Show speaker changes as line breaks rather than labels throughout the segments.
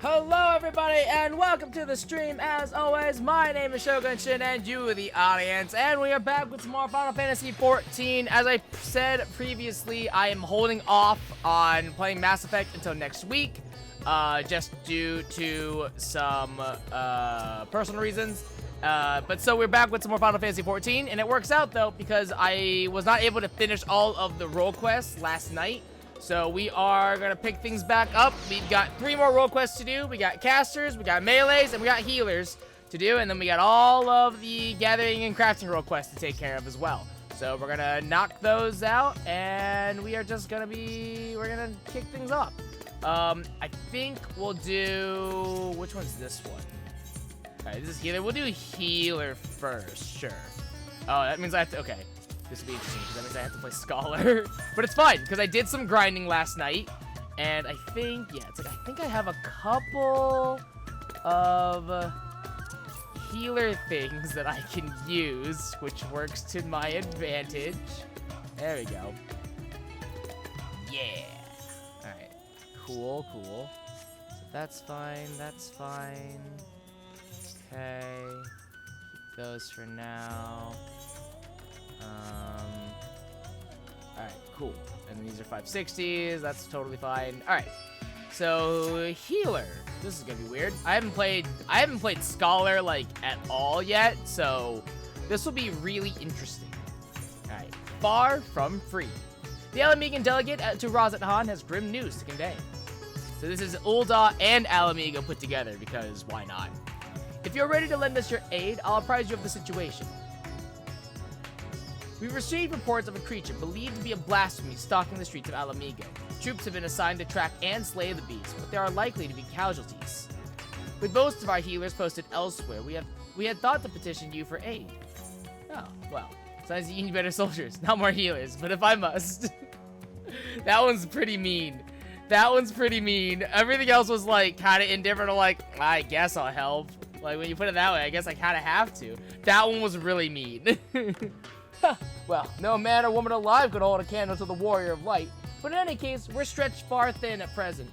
Hello everybody and welcome to the stream. As always, my name is Shogun Shin and you are the audience, and we are back with some more Final Fantasy XIV. As I said previously, I am holding off on playing Mass Effect until next week, just due to some personal reasons. But so we're back with some more Final Fantasy XIV, and it works out though because I was not able to finish all of the role quests last night. So we are going to pick things back up. We've got 3 more role quests to do. We got casters, we got melees, and we got healers to do. And then we got all of the gathering and crafting role quests to take care of as well. So we're going to knock those out, and we are just going to we're going to kick things off. I think we'll do, which one's this one? All right, this is healer. We'll do healer first, sure. Oh, that means I have to, okay. This will be interesting because that means I have to play Scholar. But it's fine because I did some grinding last night. And I think, yeah, it's like I think I have a couple of healer things that I can use, which works to my advantage. There we go. Yeah. Alright. Cool, cool. So that's fine, that's fine. Okay. Keep those for now. Alright, cool. And these are 560s, that's totally fine. Alright. So healer. This is gonna be weird. I haven't played Scholar like at all yet, so this will be really interesting. Alright. Far from free. The Alamigan delegate to Razat Han has grim news to convey. So this is Ul'dah and Alamigo put together because why not? If you're ready to lend us your aid, I'll apprise you of the situation. We've received reports of a creature believed to be a blasphemy stalking the streets of Alamigo. Troops have been assigned to track and slay the beast, but there are likely to be casualties. With most of our healers posted elsewhere, we had thought to petition you for aid. Oh, well, sounds like you need better soldiers, not more healers, but if I must. That one's pretty mean. That one's pretty mean. Everything else was like kind of indifferent. I'm like, I guess I'll help. Like when you put it that way, I guess I kind of have to. That one was really mean. Well, no man or woman alive could hold a candle to the warrior of light, but in any case, we're stretched far thin at present.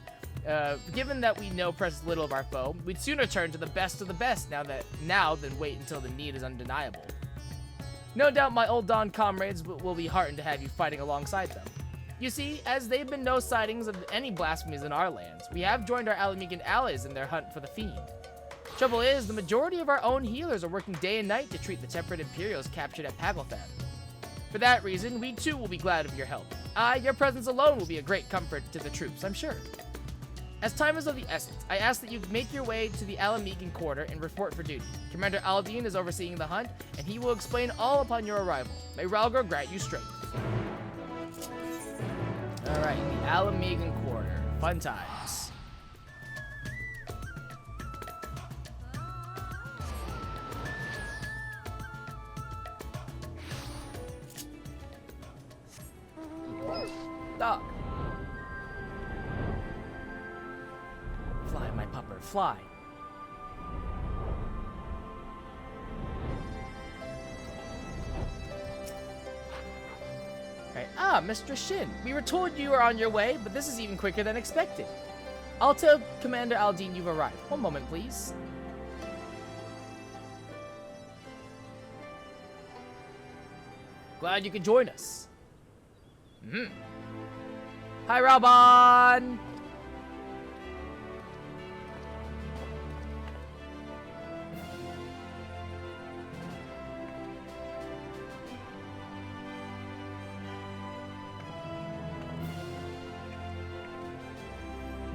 Given that we know precious little of our foe, we'd sooner turn to the best of the best now than wait until the need is undeniable. No doubt my old Dawn comrades will be heartened to have you fighting alongside them. You see, as there have been no sightings of any blasphemies in our lands, we have joined our Alamigan allies in their hunt for the fiend. Trouble is, the majority of our own healers are working day and night to treat the temperate Imperials captured at Paglothan. For that reason, we too will be glad of your help. Your presence alone will be a great comfort to the troops, I'm sure. As time is of the essence, I ask that you make your way to the Alamigan quarter and report for duty. Commander Aldine is overseeing the hunt, and he will explain all upon your arrival. May Ralgor grant you strength. Alright, the Alamigan quarter. Fun times. Dog. Fly, my pupper, fly. Right. Ah, Mr. Shin. We were told you were on your way, but this is even quicker than expected. I'll tell Commander Aldine you've arrived. One moment, please. Glad you could join us. Hi, Raubon!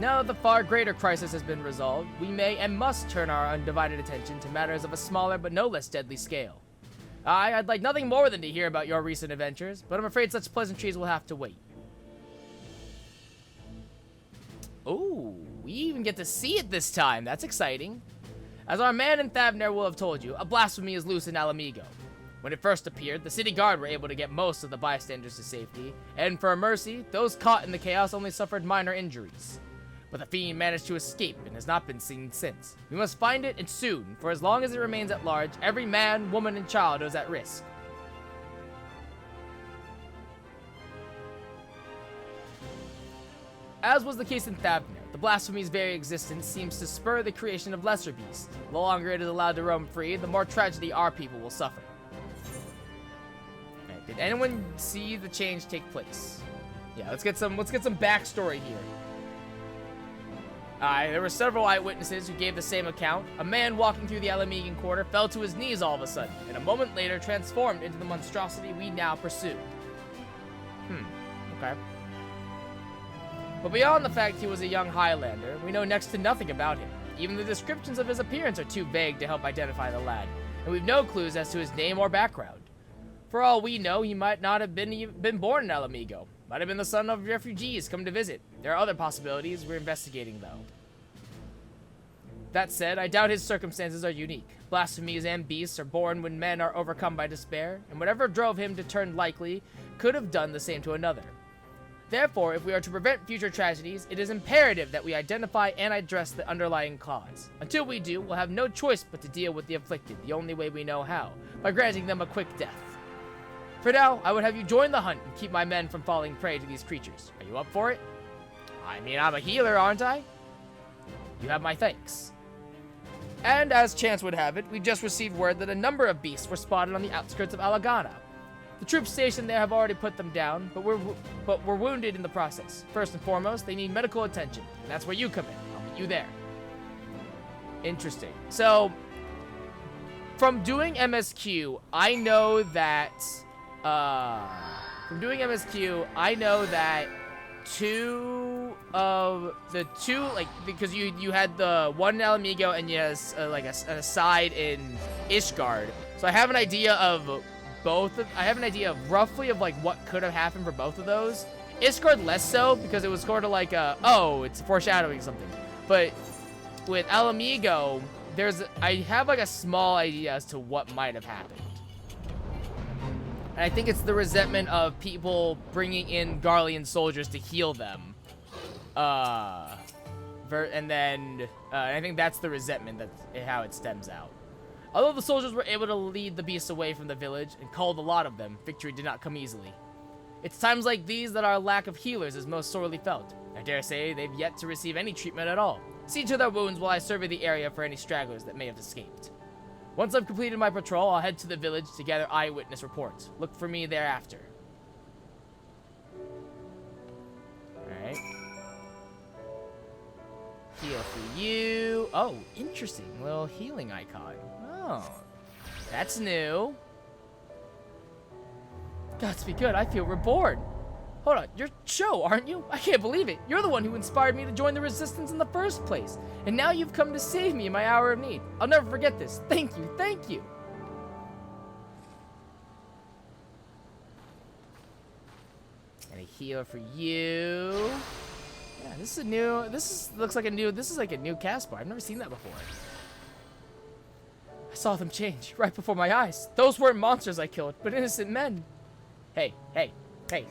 Now that the far greater crisis has been resolved, we may and must turn our undivided attention to matters of a smaller but no less deadly scale. I'd like nothing more than to hear about your recent adventures, but I'm afraid such pleasantries will have to wait. Oh, we even get to see it this time. That's exciting. As our man in Thavner will have told you, a blasphemy is loose in Alamigo. When it first appeared, the city guard were able to get most of the bystanders to safety, and for a mercy, those caught in the chaos only suffered minor injuries. But the fiend managed to escape and has not been seen since. We must find it, and soon, for as long as it remains at large, every man, woman, and child is at risk. As was the case in Thavner, The blasphemy's very existence seems to spur the creation of lesser beasts. The longer it is allowed to roam free, the more tragedy our people will suffer. Right, did anyone see the change take place? Yeah, let's get some backstory here. There were several eyewitnesses who gave the same account. A man walking through the Alamegan Quarter fell to his knees all of a sudden, and a moment later transformed into the monstrosity we now pursue. Okay. But beyond the fact he was a young Highlander, we know next to nothing about him. Even the descriptions of his appearance are too vague to help identify the lad, and we've no clues as to his name or background. For all we know, he might not have been born in Alamigo. Might have been the son of refugees come to visit. There are other possibilities we're investigating, though. That said, I doubt his circumstances are unique. Blasphemies and beasts are born when men are overcome by despair, and whatever drove him to turn likely could have done the same to another. Therefore, if we are to prevent future tragedies, it is imperative that we identify and address the underlying cause. Until we do, we'll have no choice but to deal with the afflicted the only way we know how, by granting them a quick death. For now, I would have you join the hunt and keep my men from falling prey to these creatures. Are you up for it? I mean, I'm a healer, aren't I? You have my thanks. And as chance would have it, we just received word that a number of beasts were spotted on the outskirts of Alagana. The troops stationed there have already put them down, but were wounded in the process. First and foremost, they need medical attention, and that's where you come in. I'll meet you there. Interesting. So, from doing MSQ, I know that because you had the one in Alamigo and you had an aside in Ishgard. So I have an idea of roughly of like what could have happened for both of those. Ishgard less so because it was sort of like it's foreshadowing something. But with Alamigo, I have like a small idea as to what might have happened. And I think it's the resentment of people bringing in Garlean soldiers to heal them. I think that's the resentment, that's how it stems out. Although the soldiers were able to lead the beasts away from the village and culled a lot of them, victory did not come easily. It's times like these that our lack of healers is most sorely felt. I dare say they've yet to receive any treatment at all. See to their wounds while I survey the area for any stragglers that may have escaped. Once I've completed my patrol, I'll head to the village to gather eyewitness reports. Look for me thereafter. Alright. Heal for you. Oh, interesting. Little healing icon. Oh, that's new. Gods be good, I feel reborn. Hold on, you're Cho, aren't you? I can't believe it. You're the one who inspired me to join the Resistance in the first place. And now you've come to save me in my hour of need. I'll never forget this. Thank you, thank you. And a healer for you. Yeah, this is like a new cast bar. I've never seen that before. I saw them change right before my eyes. Those weren't monsters I killed, but innocent men. Hey,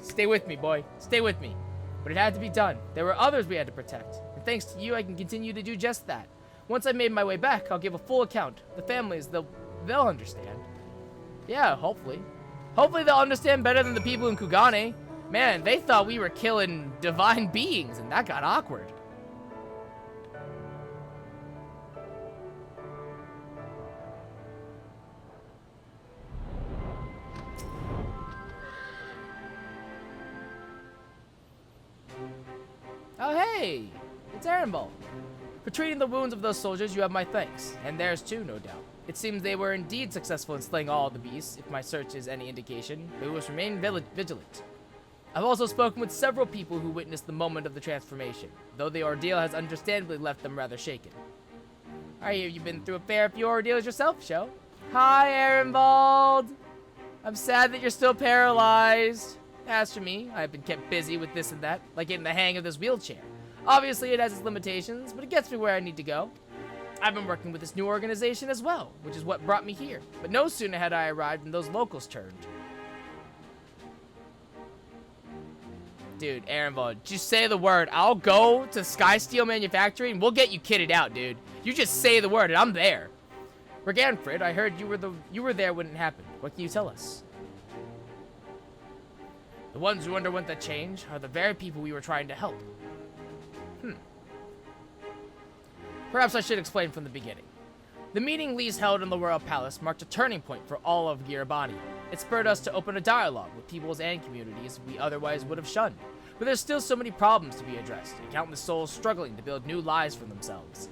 stay with me, boy. Stay with me. But it had to be done. There were others we had to protect. And thanks to you, I can continue to do just that. Once I made my way back, I'll give a full account. The families, they'll understand. Yeah, hopefully. Hopefully they'll understand better than the people in Kugane. Man, they thought we were killing divine beings, and that got awkward. Oh, hey! It's Arenbal. For treating the wounds of those soldiers, you have my thanks. And theirs too, no doubt. It seems they were indeed successful in slaying all the beasts, if my search is any indication. But we must remain vigilant. I've also spoken with several people who witnessed the moment of the transformation, though the ordeal has understandably left them rather shaken. I hear you've been through a fair few ordeals yourself, Sho. Hi, Arenbald! I'm sad that you're still paralyzed. As for me, I've been kept busy with this and that, like getting the hang of this wheelchair. Obviously, it has its limitations, but it gets me where I need to go. I've been working with this new organization as well, which is what brought me here. But no sooner had I arrived than those locals turned. Dude, Arenbald, just say the word. I'll go to Sky Steel Manufacturing and we'll get you kitted out, dude. You just say the word and I'm there. Raganfrid, I heard you were there when it happened. What can you tell us? The ones who underwent the change are the very people we were trying to help. Perhaps I should explain from the beginning. The meeting Lise held in the Royal Palace marked a turning point for all of Giribani. It spurred us to open a dialogue with peoples and communities we otherwise would have shunned. But there's still so many problems to be addressed, and countless souls struggling to build new lives for themselves.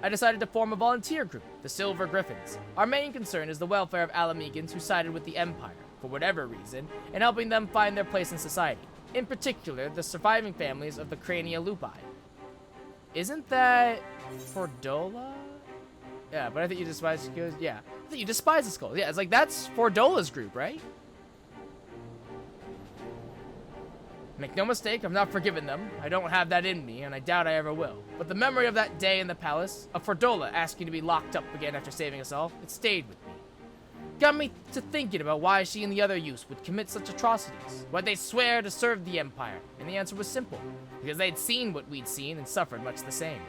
I decided to form a volunteer group, the Silver Griffins. Our main concern is the welfare of Alamegans who sided with the Empire, for whatever reason, and helping them find their place in society. In particular, the surviving families of the Crania Lupi. Isn't that Fordola? Yeah, but I think you despise skulls. Yeah, I think you despise the skulls. Yeah, it's like that's Fordola's group, right? Make no mistake, I've not forgiven them. I don't have that in me, and I doubt I ever will. But the memory of that day in the palace, of Fordola asking to be locked up again after saving us all, it stayed with me. Got me to thinking about why she and the other youths would commit such atrocities. Why they swear to serve the Empire. And the answer was simple. Because they'd seen what we'd seen and suffered much the same.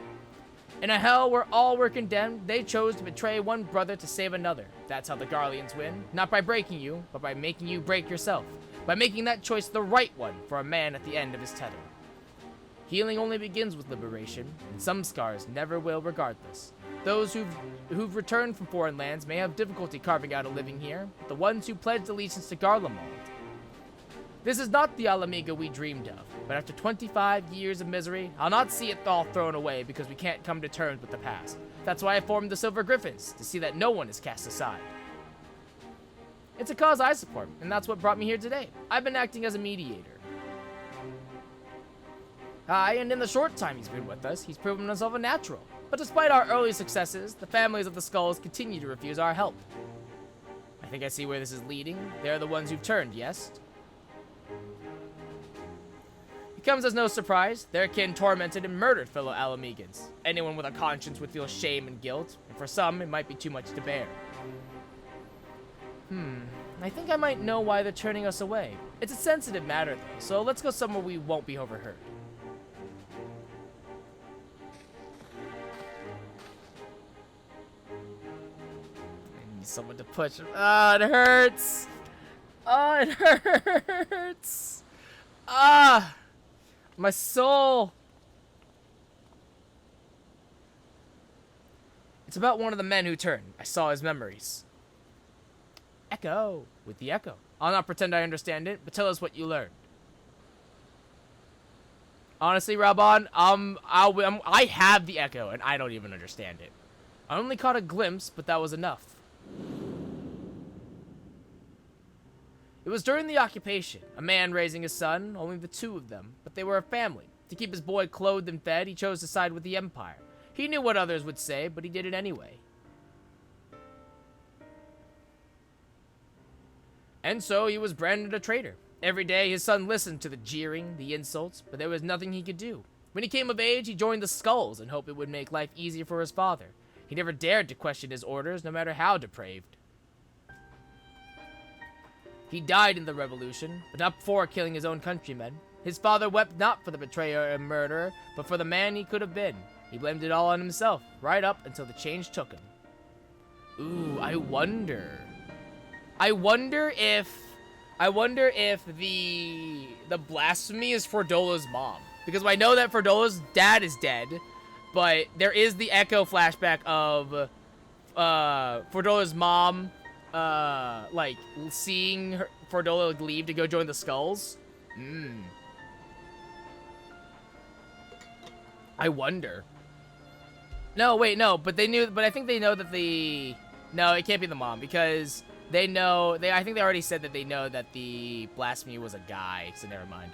In a hell where all were condemned, they chose to betray one brother to save another. That's how the Garleans win. Not by breaking you, but by making you break yourself. By making that choice the right one for a man at the end of his tether. Healing only begins with liberation, and some scars never will regardless. Those who've returned from foreign lands may have difficulty carving out a living here, but the ones who pledged allegiance to Garlemald. This is not the Alamiga we dreamed of, but after 25 years of misery, I'll not see it all thrown away because we can't come to terms with the past. That's why I formed the Silver Griffins, to see that no one is cast aside. It's a cause I support, and that's what brought me here today. I've been acting as a mediator. And in the short time he's been with us, he's proven himself a natural. But despite our early successes, the families of the Skulls continue to refuse our help. I think I see where this is leading. They're the ones who've turned, yes? It comes as no surprise. Their kin tormented and murdered fellow Alamegans. Anyone with a conscience would feel shame and guilt, and for some, it might be too much to bear. I think I might know why they're turning us away. It's a sensitive matter, though, so let's go somewhere we won't be overheard. I need someone to push him. Ah, it hurts! Oh, it hurts! Ah! My soul! It's about one of the men who turned. I saw his memories. Echo! With the echo. I'll not pretend I understand it, but tell us what you learned. Honestly, Raban, I have the echo, and I don't even understand it. I only caught a glimpse, but that was enough. It was during the occupation, a man raising his son, only the two of them, but they were a family. To keep his boy clothed and fed, he chose to side with the Empire. He knew what others would say, but he did it anyway. And so he was branded a traitor. Every day his son listened to the jeering, the insults, but there was nothing he could do. When he came of age, he joined the Skulls and hoped it would make life easier for his father. He never dared to question his orders, no matter how depraved. He died in the revolution, but not before killing his own countrymen. His father wept not for the betrayer and murderer, but for the man he could have been. He blamed it all on himself, right up until the change took him. Ooh, I wonder if the blasphemy is Fordola's mom. Because I know that Fordola's dad is dead, but there is the echo flashback of Fordola's mom like seeing Fordola leave to go join the Skulls. I wonder. No, wait, no, but I think they know that no, it can't be the mom because they know, I think they already said that they know that the blasphemy was a guy, so never mind.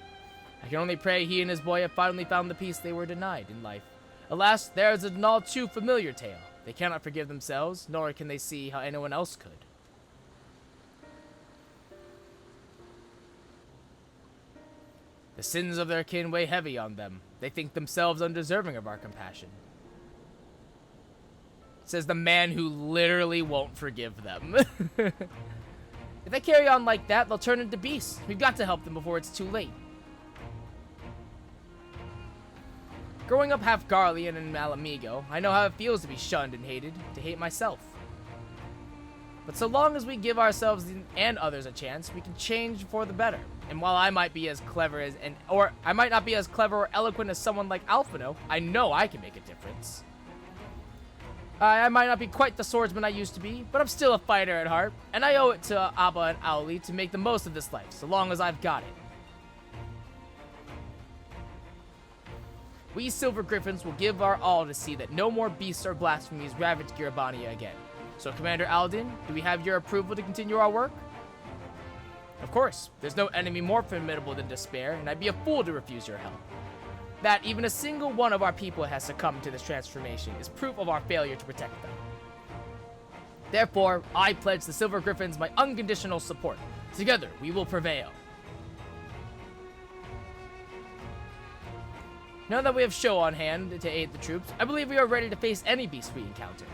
I can only pray he and his boy have finally found the peace they were denied in life. Alas, there is an all too familiar tale. They cannot forgive themselves, nor can they see how anyone else could. The sins of their kin weigh heavy on them. They think themselves undeserving of our compassion. Says the man who literally won't forgive them. If they carry on like that, they'll turn into beasts. We've got to help them before it's too late. Growing up half Garlean and Malamigo, I know how it feels to be shunned and hated, to hate myself. But so long as we give ourselves and others a chance, we can change for the better. And while I might be as clever as, or I might not be as clever or eloquent as someone like Alphino, I know I can make a difference. I might not be quite the swordsman I used to be, but I'm still a fighter at heart, and I owe it to Abba and Auli to make the most of this life, so long as I've got it. We Silver Griffins will give our all to see that no more beasts or blasphemies ravage Girabania again. So, Commander Aldin, do we have your approval to continue our work? Of course. There's no enemy more formidable than despair, and I'd be a fool to refuse your help. That even a single one of our people has succumbed to this transformation is proof of our failure to protect them. Therefore, I pledge the Silver Griffins my unconditional support. Together, we will prevail. Now that we have show on hand to aid the troops, I believe we are ready to face any beast we encounter.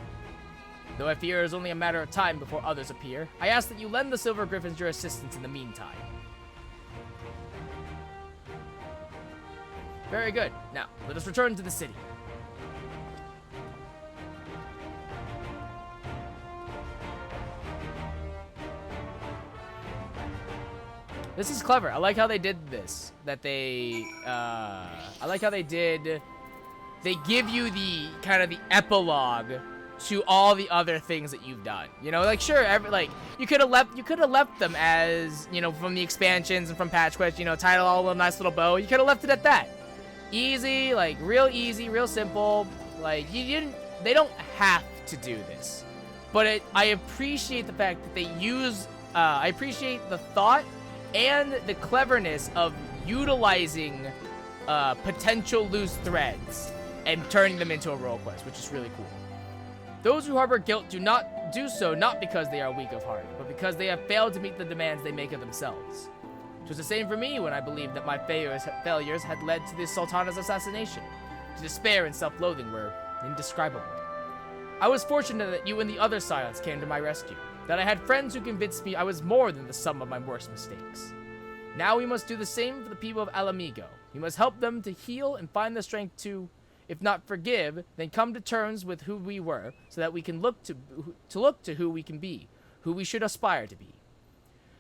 Though I fear it is only a matter of time before others appear, I ask that you lend the Silver Griffins your assistance in the meantime. Very good. Now, let us return to the city. This is clever. I like how they did this. I like how they give you the kind of the epilogue to all the other things that you've done. You know, like sure, you could have left them as, you know, from the expansions and from Patch Quest, you know, title all a nice little bow. You could have left it at that. Easy, like easy, real simple. Like they don't have to do this. But I appreciate the fact that they use I appreciate the thought and the cleverness of utilizing potential loose threads and turning them into a role quest, which is really cool. Those who harbor guilt do not do so not because they are weak of heart, but because they have failed to meet the demands they make of themselves. It was the same for me when I believed that my failures had led to the Sultana's assassination. The despair and self-loathing were indescribable. I was fortunate that you and the other Scions came to my rescue, that I had friends who convinced me I was more than the sum of my worst mistakes. Now we must do the same for the people of Alamigo. We must help them to heal and find the strength to, if not forgive, then come to terms with who we were, so that we can look to who we can be, who we should aspire to be.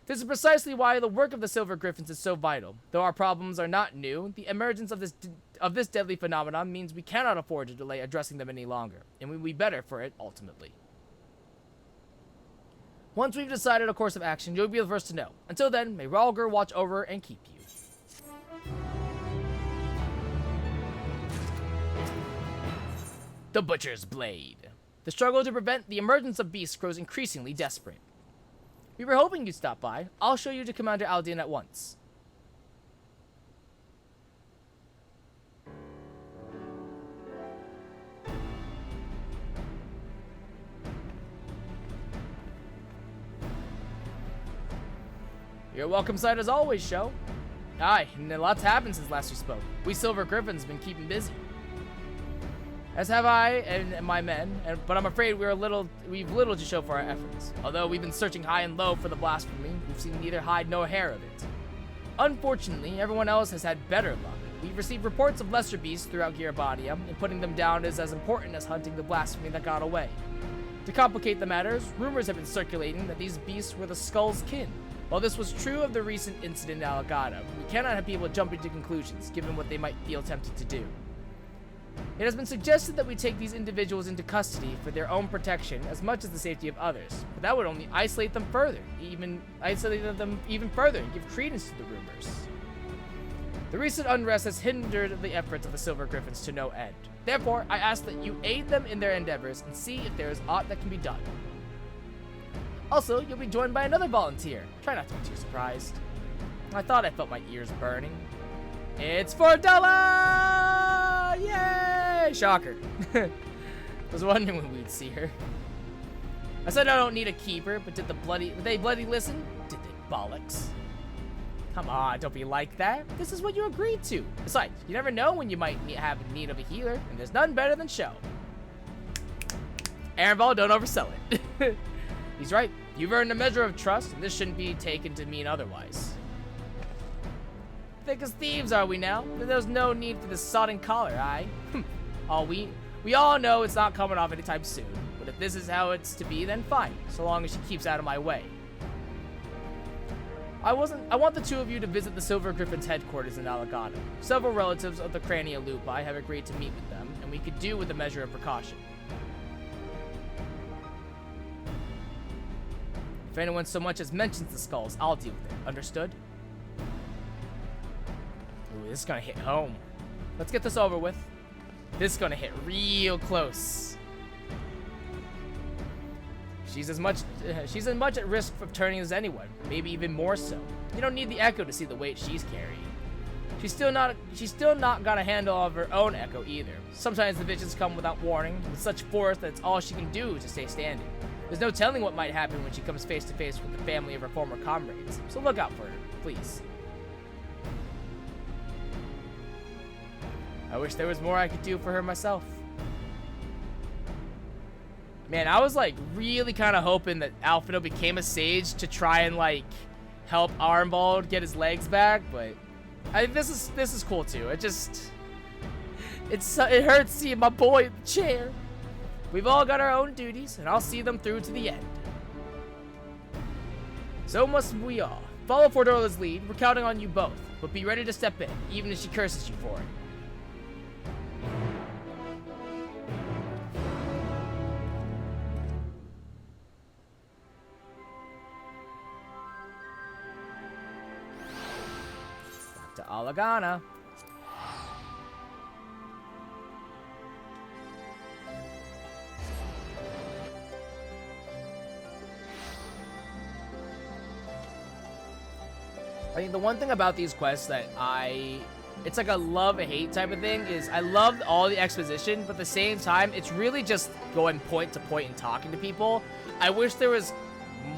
This is precisely why the work of the Silver Griffins is so vital. Though our problems are not new, the emergence of this deadly phenomenon means we cannot afford to delay addressing them any longer, and we will be better for it ultimately. Once we've decided a course of action, you'll be the first to know. Until then, may Ralger watch over and keep you. The Butcher's Blade. The struggle to prevent the emergence of beasts grows increasingly desperate. We were hoping you'd stop by. I'll show you to Commander Aldin at once. You're welcome sight as always, Sho. Aye, and a lot's happened since last we spoke. We Silver Griffins been keeping busy. As have I and my men, but I'm afraid we've little to show for our efforts. Although we've been searching high and low for the blasphemy, we've seen neither hide nor hair of it. Unfortunately, everyone else has had better luck. We've received reports of lesser beasts throughout Girabania, and putting them down is as important as hunting the blasphemy that got away. To complicate the matters, rumors have been circulating that these beasts were the Skull's kin. While this was true of the recent incident in Alagata, we cannot have people jumping to conclusions, given what they might feel tempted to do. It has been suggested that we take these individuals into custody for their own protection as much as the safety of others, but that would only isolate them further and give credence to the rumors. The recent unrest has hindered the efforts of the Silver Griffins to no end. Therefore, I ask that you aid them in their endeavors and see if there is aught that can be done. Also, you'll be joined by another volunteer. Try not to be too surprised. I thought I felt my ears burning. It's Fordella! Yay! Shocker. Was wondering when we'd see her. I said I don't need a keeper, but did they bloody listen? Did they bollocks? Come on, don't be like that. This is what you agreed to. Besides, you never know when you might have need of a healer, and there's none better than Sho. Aaron Ball, don't oversell it. He's right. You've earned a measure of trust, and this shouldn't be taken to mean otherwise. Thick as thieves are we now? But there's no need for this sodden collar, aye? We all know it's not coming off anytime soon. But if this is how it's to be, then fine, so long as she keeps out of my way. I want the two of you to visit the Silver Griffin's headquarters in Alagata. Several relatives of the Crania Lupi have agreed to meet with them, and we could do with a measure of precaution. If anyone so much as mentions the skulls, I'll deal with it. Understood? Ooh, this is gonna hit home. Let's get this over with. This is gonna hit real close. She's as much at risk of turning as anyone, maybe even more so. You don't need the echo to see the weight she's carrying. She's still not got a handle of her own echo either. Sometimes the visions come without warning, with such force that it's all she can do to stay standing. There's no telling what might happen when she comes face to face with the family of her former comrades, so look out for her, please. I wish there was more I could do for her myself. Man, I was like really kind of hoping that Alfredo became a sage to try and like help Armbald get his legs back, but this is cool too. It hurts seeing my boy in the chair. We've all got our own duties, and I'll see them through to the end. So must we all. Follow Fordola's lead. We're counting on you both, but be ready to step in, even if she curses you for it. Back to Alagana. I think the one thing about these quests that it's like a love-hate type of thing is I love all the exposition, but at the same time, it's really just going point to point and talking to people. I wish there was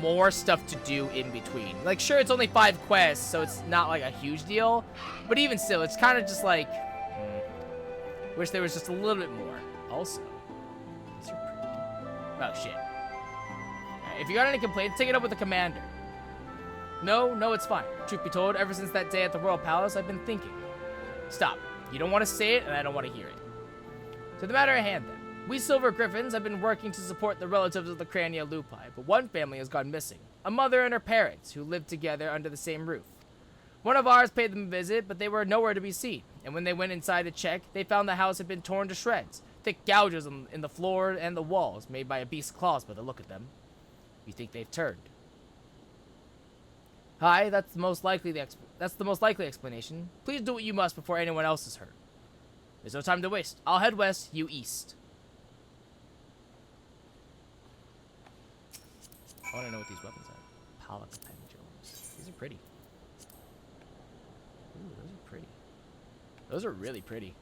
more stuff to do in between. Like, sure, it's only 5 quests, so it's not like a huge deal, but even still, it's kind of just like, wish there was just a little bit more. Also, these are pretty. Oh, shit. Right, if you got any complaints, take it up with the commander. No, it's fine. Truth be told, ever since that day at the Royal Palace, I've been thinking. Stop. You don't want to say it, and I don't want to hear it. To the matter at hand, then. We Silver Griffins have been working to support the relatives of the Crania Lupi, but one family has gone missing. A mother and her parents, who lived together under the same roof. One of ours paid them a visit, but they were nowhere to be seen, and when they went inside to check, they found the house had been torn to shreds. Thick gouges in the floor and the walls, made by a beast's claws by the look of them. We think they've turned. Hi, that's the most likely explanation. Please do what you must before anyone else is hurt. There's no time to waste. I'll head west, you east. I want to know what these weapons are. Pollux pendulums. These are pretty. Ooh, those are pretty. Those are really pretty.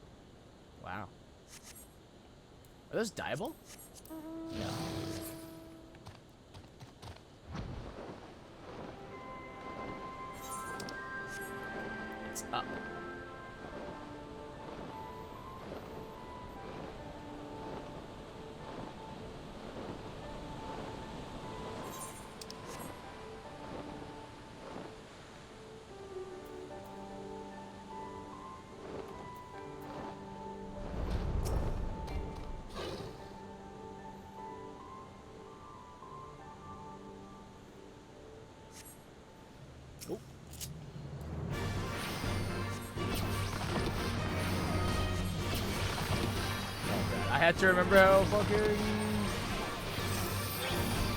Wow. Are those dyeable? No. Up. Oh. I had to remember how fucking...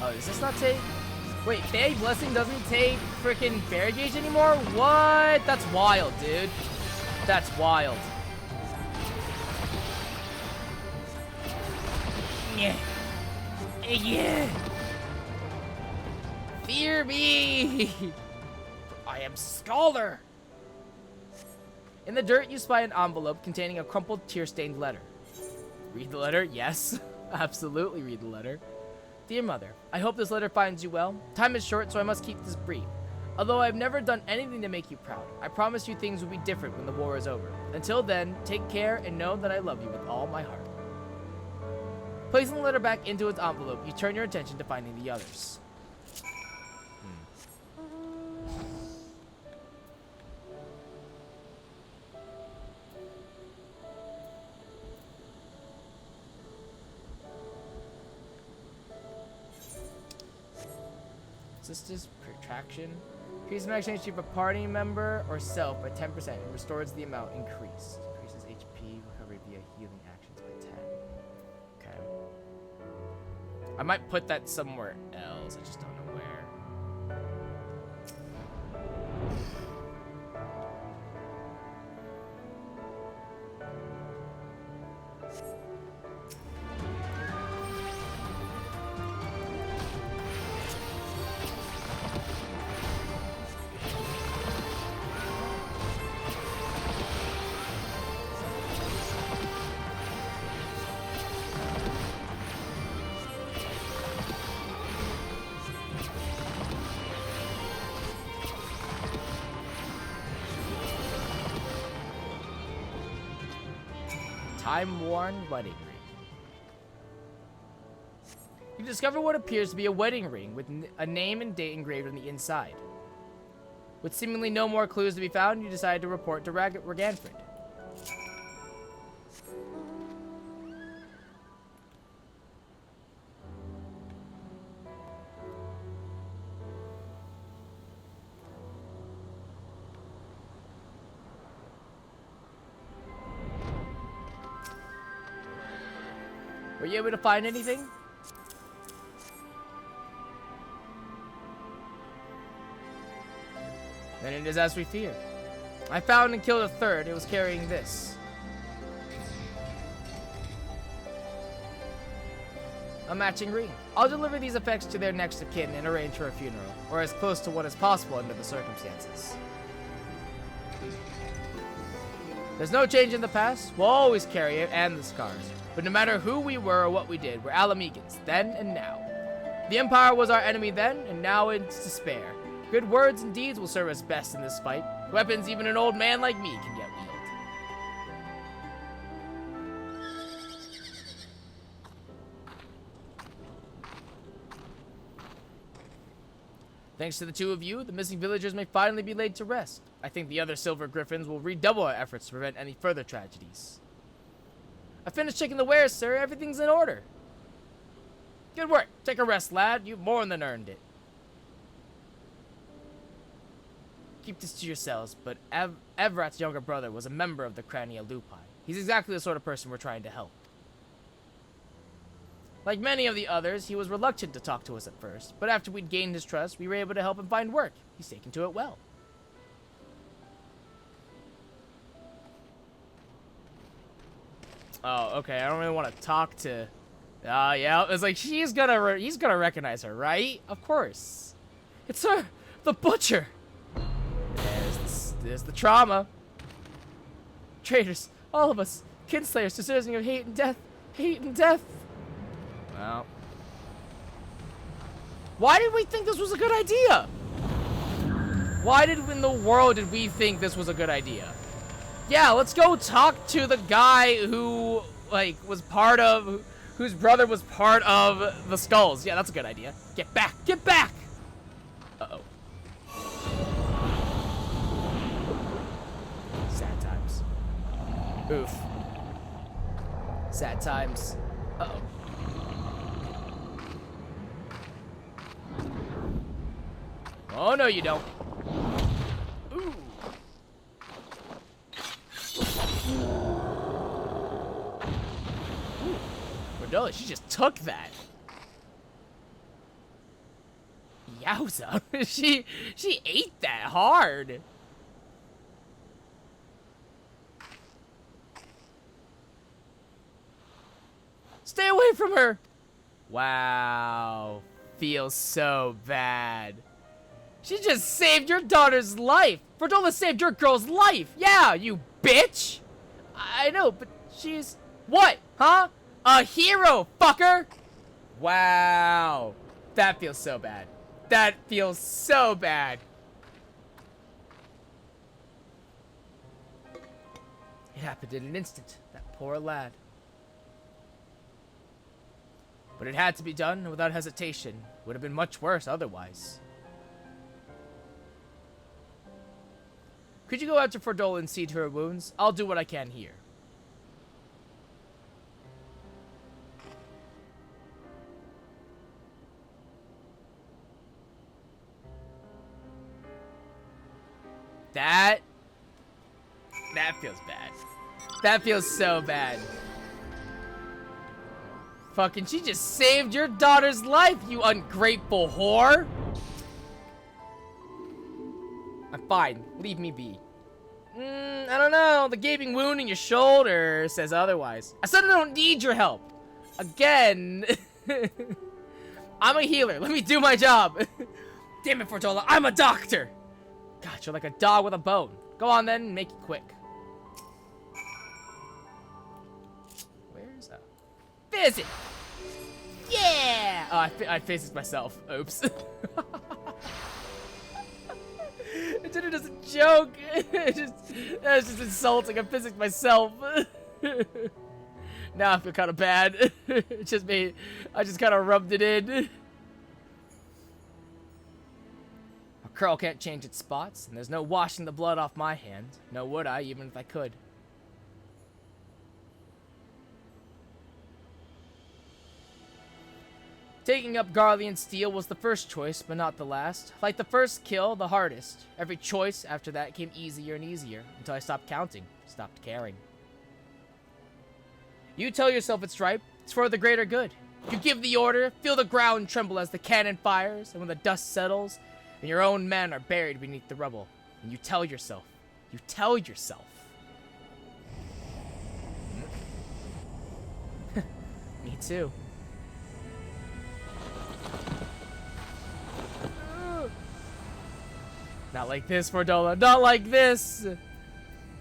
Oh, does this not take... Wait, Fairy Blessing doesn't take freaking Fairy Gauge anymore? What? That's wild, dude. That's wild. Yeah. Yeah. Fear me. I am Scholar. In the dirt, you spy an envelope containing a crumpled, tear-stained letter. Read the letter? Yes. Absolutely read the letter. Dear Mother, I hope this letter finds you well. Time is short, so I must keep this brief. Although I've never done anything to make you proud, I promise you things will be different when the war is over. Until then, take care and know that I love you with all my heart. Placing the letter back into its envelope, you turn your attention to finding the others. Sisters Protraction. Increases an exchange to a party member or self by 10% and restores the amount increased. Increases HP recovery via healing actions by 10. Okay. I might put that somewhere else. I just don't know where. time-worn wedding ring. You discover what appears to be a wedding ring with a name and date engraved on the inside. With seemingly no more clues to be found, you decide to report to Raganfrid. Were you able to find anything? Then it is as we feared. I found and killed a third. It was carrying this. A matching ring. I'll deliver these effects to their next of kin and arrange for a funeral, or as close to one as possible under the circumstances. There's no change in the past. We'll always carry it and the scars. But no matter who we were or what we did, we're Alamegans, then and now. The Empire was our enemy then, and now it's despair. Good words and deeds will serve us best in this fight. Weapons even an old man like me can yet wield. Thanks to the two of you, the missing villagers may finally be laid to rest. I think the other Silver Griffins will redouble our efforts to prevent any further tragedies. I finished checking the wares, sir. Everything's in order. Good work. Take a rest, lad. You've more than earned it. Keep this to yourselves, but Everat's younger brother was a member of the Crania Lupi. He's exactly the sort of person we're trying to help. Like many of the others, he was reluctant to talk to us at first, but after we'd gained his trust, we were able to help him find work. He's taken to it well. Oh, okay. I don't really want to talk to... yeah. It's like, he's gonna recognize her, right? Of course. It's her! The butcher! There's the trauma. Traitors. All of us. Kinslayers deserving of hate and death. Hate and death. Well. Why did we think this was a good idea? Why in the world did we think this was a good idea? Yeah, let's go talk to the guy who, like, was part of... Whose brother was part of the Skulls. Yeah, that's a good idea. Get back! Get back! Uh-oh. Sad times. Oof. Sad times. Uh-oh. Oh, no, you don't. Ooh. Cordola, she just took that. Yowza. she ate that hard. Stay away from her. Wow. Feels so bad. She just saved your daughter's life. Cordola saved your girl's life. Yeah, you bitch. I know, but she's... What? Huh? A hero, fucker! Wow. That feels so bad. That feels so bad. It happened in an instant. That poor lad. But it had to be done without hesitation. Would have been much worse otherwise. Could you go out to Cordola and see to her wounds? I'll do what I can here. That feels bad. That feels so bad. Fucking, she just saved your daughter's life, you ungrateful whore. I'm fine. Leave me be. I don't know. The gaping wound in your shoulder says otherwise. I said I don't need your help. Again. I'm a healer. Let me do my job. Damn it, Fortola. I'm a doctor. God, you're like a dog with a bone. Go on then and make it quick. Where's that? Visit! Yeah! Oh, I faced myself. Oops. I did it as a joke. That was just insulting. I physicked myself. Now I feel kind of bad. It just made, I just kind of rubbed it in. A curl can't change its spots, and there's no washing the blood off my hand. Nor would I, even if I could. Taking up Garlean steel was the first choice, but not the last. Like the first kill, the hardest. Every choice after that came easier and easier, until I stopped counting, stopped caring. You tell yourself it's right, it's for the greater good. You give the order, feel the ground tremble as the cannon fires, and when the dust settles, and your own men are buried beneath the rubble, and you tell yourself, Me too. Not like this, Fordola. Not like this.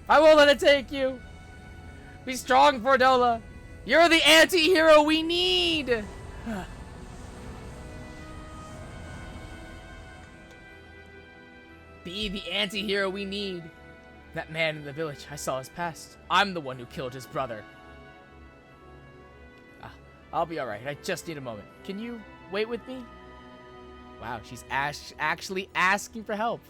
I won't let it take you. Be strong, Fordola. You're the anti-hero we need. Be the anti-hero we need. That man in the village, I saw his past. I'm the one who killed his brother. I'll be alright. I just need a moment. Can you wait with me? Wow, she's actually asking for help.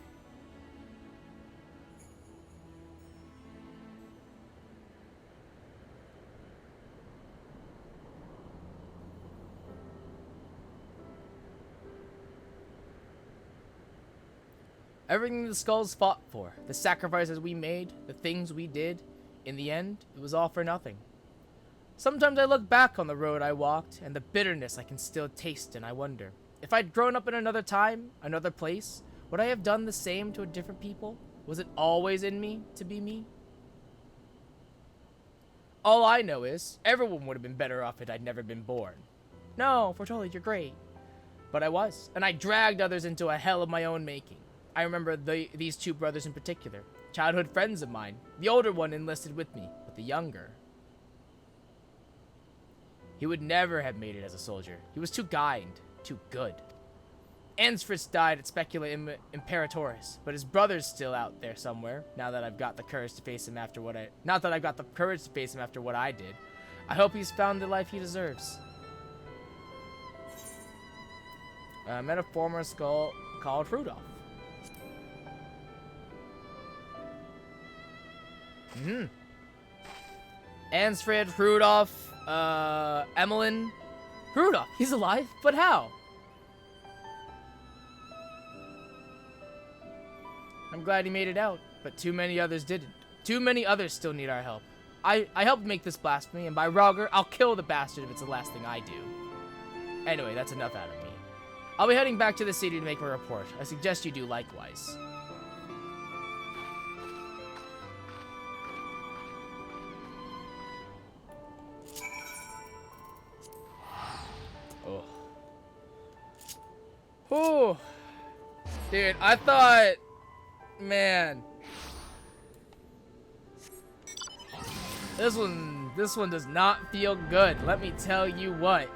Everything the Skulls fought for, the sacrifices we made, the things we did, in the end, it was all for nothing. Sometimes I look back on the road I walked, and the bitterness I can still taste, and I wonder, if I'd grown up in another time, another place, would I have done the same to a different people? Was it always in me to be me? All I know is, everyone would have been better off if I'd never been born. No, Fortoli, you're great. But I was, and I dragged others into a hell of my own making. I remember these two brothers in particular, childhood friends of mine. The older one enlisted with me, but the younger, he would never have made it as a soldier. He was too kind, too good. Ansfritz died at Specula Imperatoris, but his brother's still out there somewhere. Now that I've got the courage to face him after what I did. I hope he's found the life he deserves. I met a former skull called Rudolph. Ansfrid, Rudolph, Emmeline. Rudolph, he's alive, but how? I'm glad he made it out, but too many others didn't. Too many others still need our help. I helped make this blasphemy, and by Rogger, I'll kill the bastard if it's the last thing I do. Anyway, that's enough out of me. I'll be heading back to the city to make my report. I suggest you do likewise. Oh. Dude, I thought, man, this one does not feel good. Let me tell you what.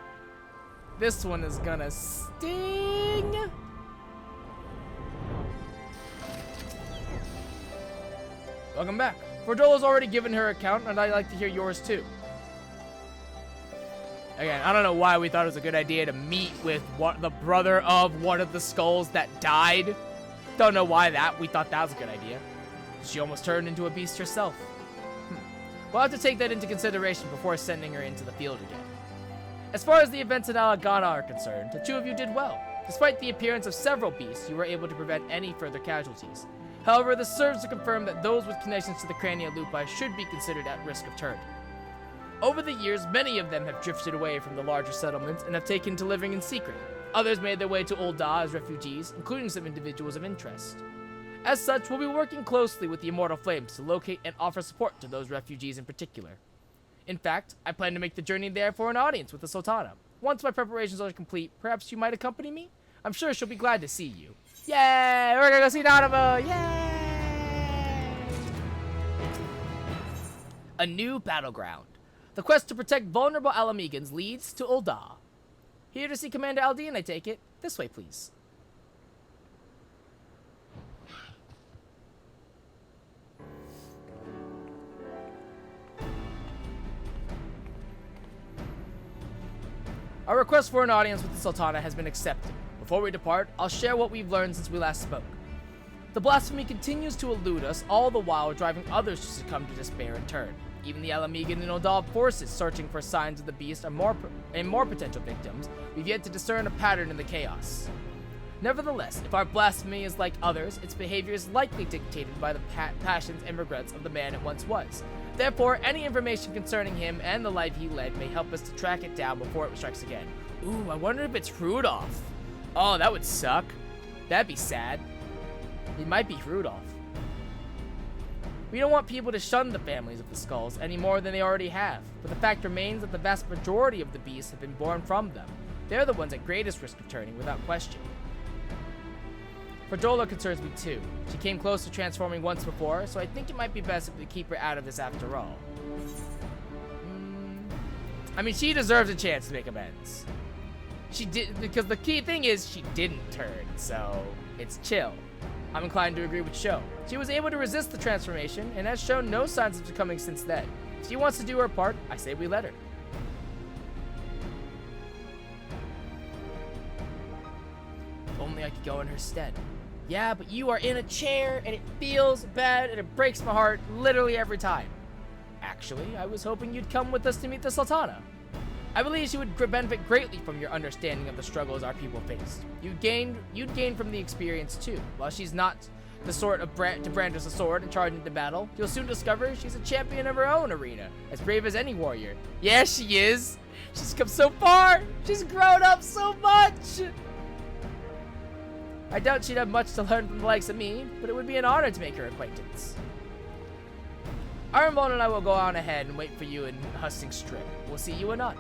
This one is gonna sting. Welcome back. Fordola's already given her account, and I'd like to hear yours too. Again, I don't know why we thought it was a good idea to meet with the brother of one of the skulls that died. Don't know why we thought that was a good idea. She almost turned into a beast herself. We'll have to take that into consideration before sending her into the field again. As far as the events in Alagana are concerned, the two of you did well. Despite the appearance of several beasts, you were able to prevent any further casualties. However, this serves to confirm that those with connections to the Crania Lupi should be considered at risk of turn. Over the years, many of them have drifted away from the larger settlements and have taken to living in secret. Others made their way to Ul'dah as refugees, including some individuals of interest. As such, we'll be working closely with the Immortal Flames to locate and offer support to those refugees in particular. In fact, I plan to make the journey there for an audience with the Sultana. Once my preparations are complete, perhaps you might accompany me? I'm sure she'll be glad to see you. Yay! We're gonna go see Donovan! Yay! A new battleground. The quest to protect vulnerable Alamegans leads to Ul'dah. Here to see Commander Aldean, I take it. This way, please. Our request for an audience with the Sultana has been accepted. Before we depart, I'll share what we've learned since we last spoke. The blasphemy continues to elude us, all the while driving others to succumb to despair in turn. Even the Alamigan and Odal forces searching for signs of the beast and more potential victims. We've yet to discern a pattern in the chaos. Nevertheless, if our blasphemy is like others, its behavior is likely dictated by the passions and regrets of the man it once was. Therefore, any information concerning him and the life he led may help us to track it down before it strikes again. Ooh, I wonder if it's Rudolph. Oh, that would suck. That'd be sad. It might be Rudolph. We don't want people to shun the families of the skulls any more than they already have, but the fact remains that the vast majority of the beasts have been born from them. They're the ones at greatest risk of turning, without question. Fordola concerns me too. She came close to transforming once before, so I think it might be best if we keep her out of this after all. I mean, she deserves a chance to make amends. She did, because the key thing is she didn't turn, so it's chill. I'm inclined to agree with Sho. She was able to resist the transformation and has shown no signs of succumbing since then. If she wants to do her part, I say we let her. If only I could go in her stead. Yeah, but you are in a chair and it feels bad and it breaks my heart literally every time. Actually, I was hoping you'd come with us to meet the Sultana. I believe she would benefit greatly from your understanding of the struggles our people faced. You'd gain from the experience too. While she's not the sort of to brandish a sword and charge into battle, you'll soon discover she's a champion of her own arena, as brave as any warrior. Yeah, she is. She's come so far. She's grown up so much. I doubt she'd have much to learn from the likes of me, but it would be an honor to make her acquaintance. Ironbone and I will go on ahead and wait for you in Hustings Strip. We'll see you anon.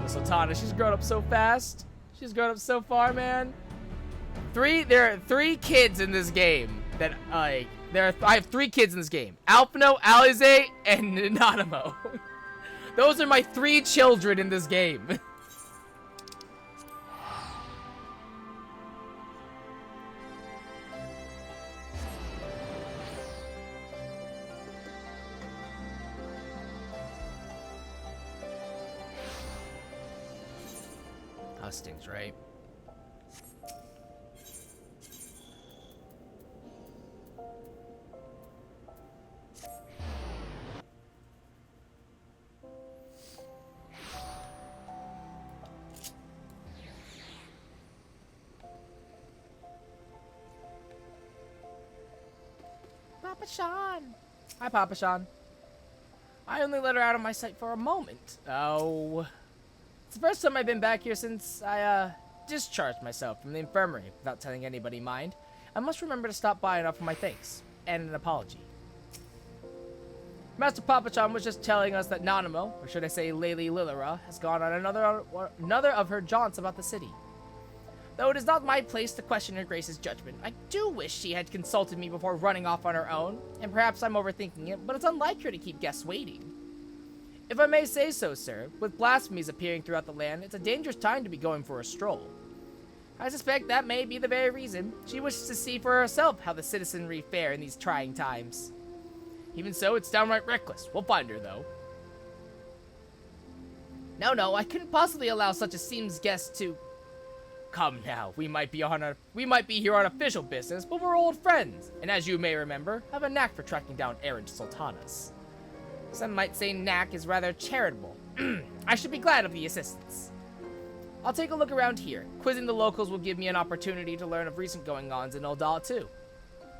The Sultana, she's grown up so fast. She's grown up so far, man. There are 3 kids in this game that, I have 3 kids in this game. Alphino, Alize, and Nanamo. Those are my 3 children in this game. Hustings, right? Papa Sean. Hi, Papa Sean. I only let her out of my sight for a moment. Oh. It's the first time I've been back here since I, discharged myself from the infirmary without telling anybody, mind. I must remember to stop by and offer my thanks. And an apology. Master Papa-chan was just telling us that Nanamo, or should I say Lady Lilira, has gone on another of her jaunts about the city. Though it is not my place to question Her Grace's judgment, I do wish she had consulted me before running off on her own, and perhaps I'm overthinking it, but it's unlike her to keep guests waiting. If I may say so, sir, with blasphemies appearing throughout the land, it's a dangerous time to be going for a stroll. I suspect that may be the very reason she wishes to see for herself how the citizenry fare in these trying times. Even so, it's downright reckless. We'll find her, though. No, I couldn't possibly allow such a seems guest to... Come now, we might be here on official business, but we're old friends, and as you may remember, have a knack for tracking down errant sultanas. Some might say knack is rather charitable. I should be glad of the assistance. I'll take a look around here. Quizzing the locals will give me an opportunity to learn of recent going-ons in Oldal too.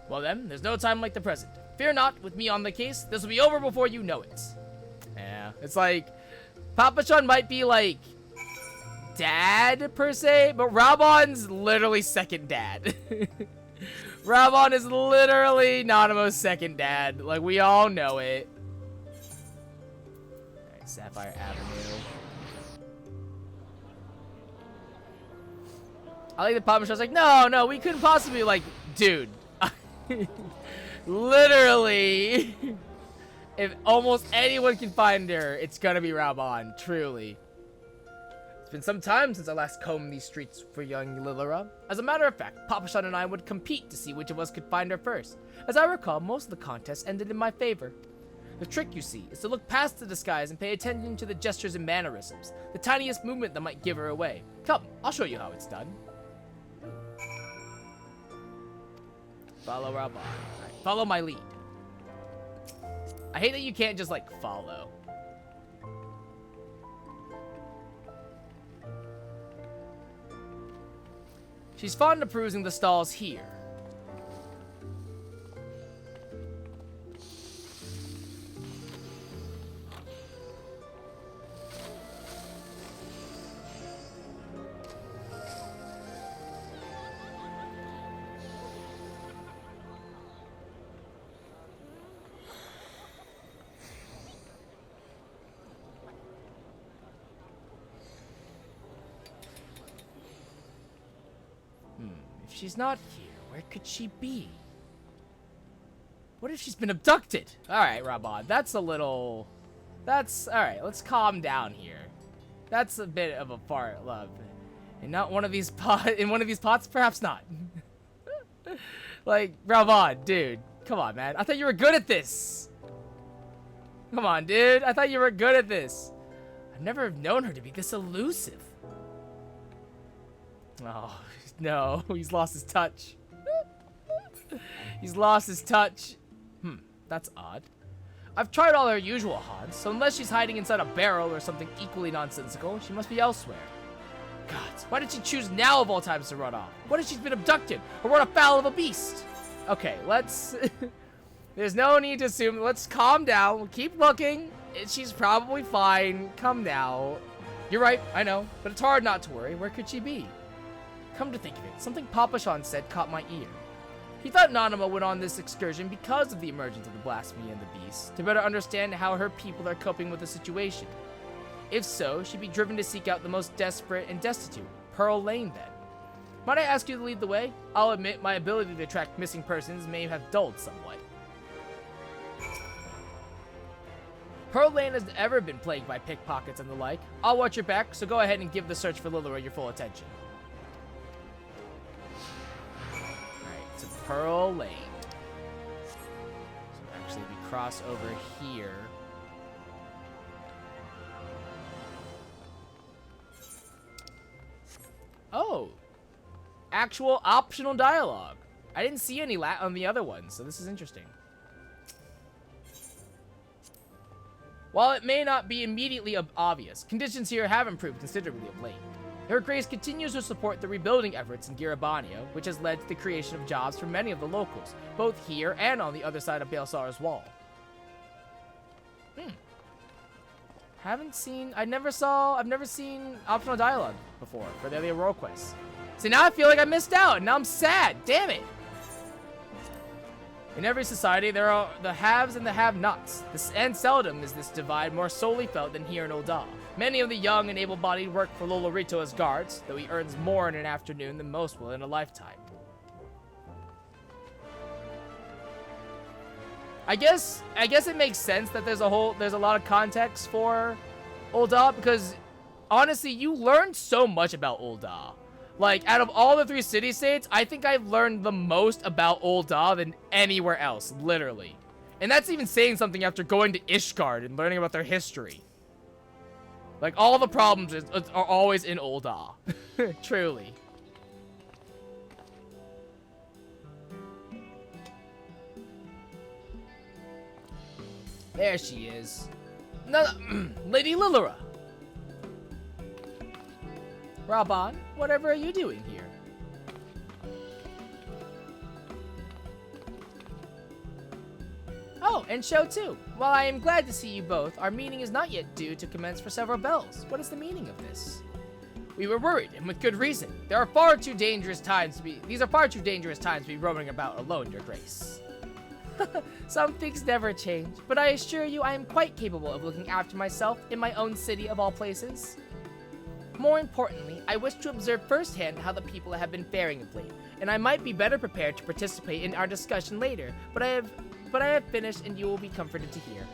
Well then, there's no time like the present. Fear not, with me on the case, this will be over before you know it. Yeah, it's like, Papa-chan might be like, dad, per se, but Rabon's literally second dad. Rabon is literally Nanamo's second dad. Like, we all know it. Alright, Sapphire Avenue. I like the Papa-chan's like, no, we couldn't possibly, like, dude. Literally, if almost anyone can find her, it's gonna be Rabon, truly. It's been some time since I last combed these streets for young Lilira. As a matter of fact, Papa-chan and I would compete to see which of us could find her first. As I recall, most of the contests ended in my favor. The trick, you see, is to look past the disguise and pay attention to the gestures and mannerisms, the tiniest movement that might give her away. Come, I'll show you how it's done. Follow Raban. Right, follow my lead. I hate that you can't just, like, follow. She's fond of perusing the stalls here. If she's not here, where could she be? What if she's been abducted? Alright, Raban, that's a little... That's... Alright, let's calm down here. That's a bit of a fart, love. And not one of these in one of these pots? Perhaps not. Like, Raban, dude. Come on, man. I thought you were good at this. Come on, dude. I thought you were good at this. I've never known her to be this elusive. Oh, no. He's lost his touch. He's lost his touch. That's odd. I've tried all her usual haunts, so unless she's hiding inside a barrel or something equally nonsensical, she must be elsewhere. God, why did she choose now of all times to run off? What if she's been abducted or run afoul of a beast? Okay, let's... There's no need to assume. Let's calm down. We'll keep looking. She's probably fine. Come now. You're right, I know, but it's hard not to worry. Where could she be? Come to think of it, something Papa Sean said caught my ear. He thought Nanima went on this excursion because of the emergence of the blasphemy and the beast, to better understand how her people are coping with the situation. If so, she'd be driven to seek out the most desperate and destitute, Pearl Lane then. Might I ask you to lead the way? I'll admit my ability to track missing persons may have dulled somewhat. Pearl Lane has ever been plagued by pickpockets and the like. I'll watch your back, so go ahead and give the search for Lilira your full attention. Alright, to Pearl Lane. So actually we cross over here. Oh! Actual optional dialogue. I didn't see any on the other ones, so this is interesting. While it may not be immediately obvious, conditions here have improved considerably of late. Her Grace continues to support the rebuilding efforts in Girabanio, which has led to the creation of jobs for many of the locals, both here and on the other side of Baelsar's wall. I've never seen optional dialogue before for the Aurora quests. See, now I feel like I missed out, and now I'm sad. Damn it. In every society, there are the haves and the have-nots, and seldom is this divide more solely felt than here in Ul'dah. Many of the young and able-bodied work for Lolorito as guards, though he earns more in an afternoon than most will in a lifetime. I guess it makes sense that there's a lot of context for Ul'dah, because honestly, you learn so much about Ul'dah. Like, out of all the 3 city-states, I think I've learned the most about Ul'dah than anywhere else, literally. And that's even saying something after going to Ishgard and learning about their history. Like, all the problems are always in Ul'dah. Truly. There she is. Lady Lilira. Raban, whatever are you doing here? Oh, and Sho too. While I am glad to see you both, our meeting is not yet due to commence for several bells. What is the meaning of this? We were worried, and with good reason. These are far too dangerous times to be roaming about alone, Your Grace. Some things never change, but I assure you I am quite capable of looking after myself in my own city of all places. More importantly, I wish to observe firsthand how the people have been faring of late, and I might be better prepared to participate in our discussion later, but I have finished and you will be comforted to hear.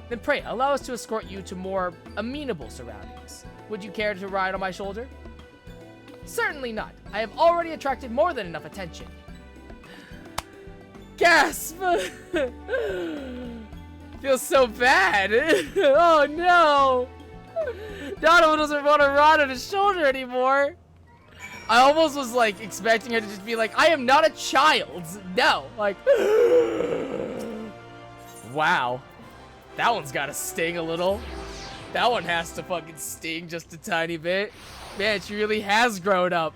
Then pray, allow us to escort you to more amenable surroundings. Would you care to ride on my shoulder? Certainly not. I have already attracted more than enough attention. Gasp! Feels so bad. Oh no. Donald doesn't want to ride on his shoulder anymore. I almost was like expecting her to just be like, I am not a child. No, like, wow. That one's gotta sting a little. That one has to fucking sting just a tiny bit. Man, she really has grown up.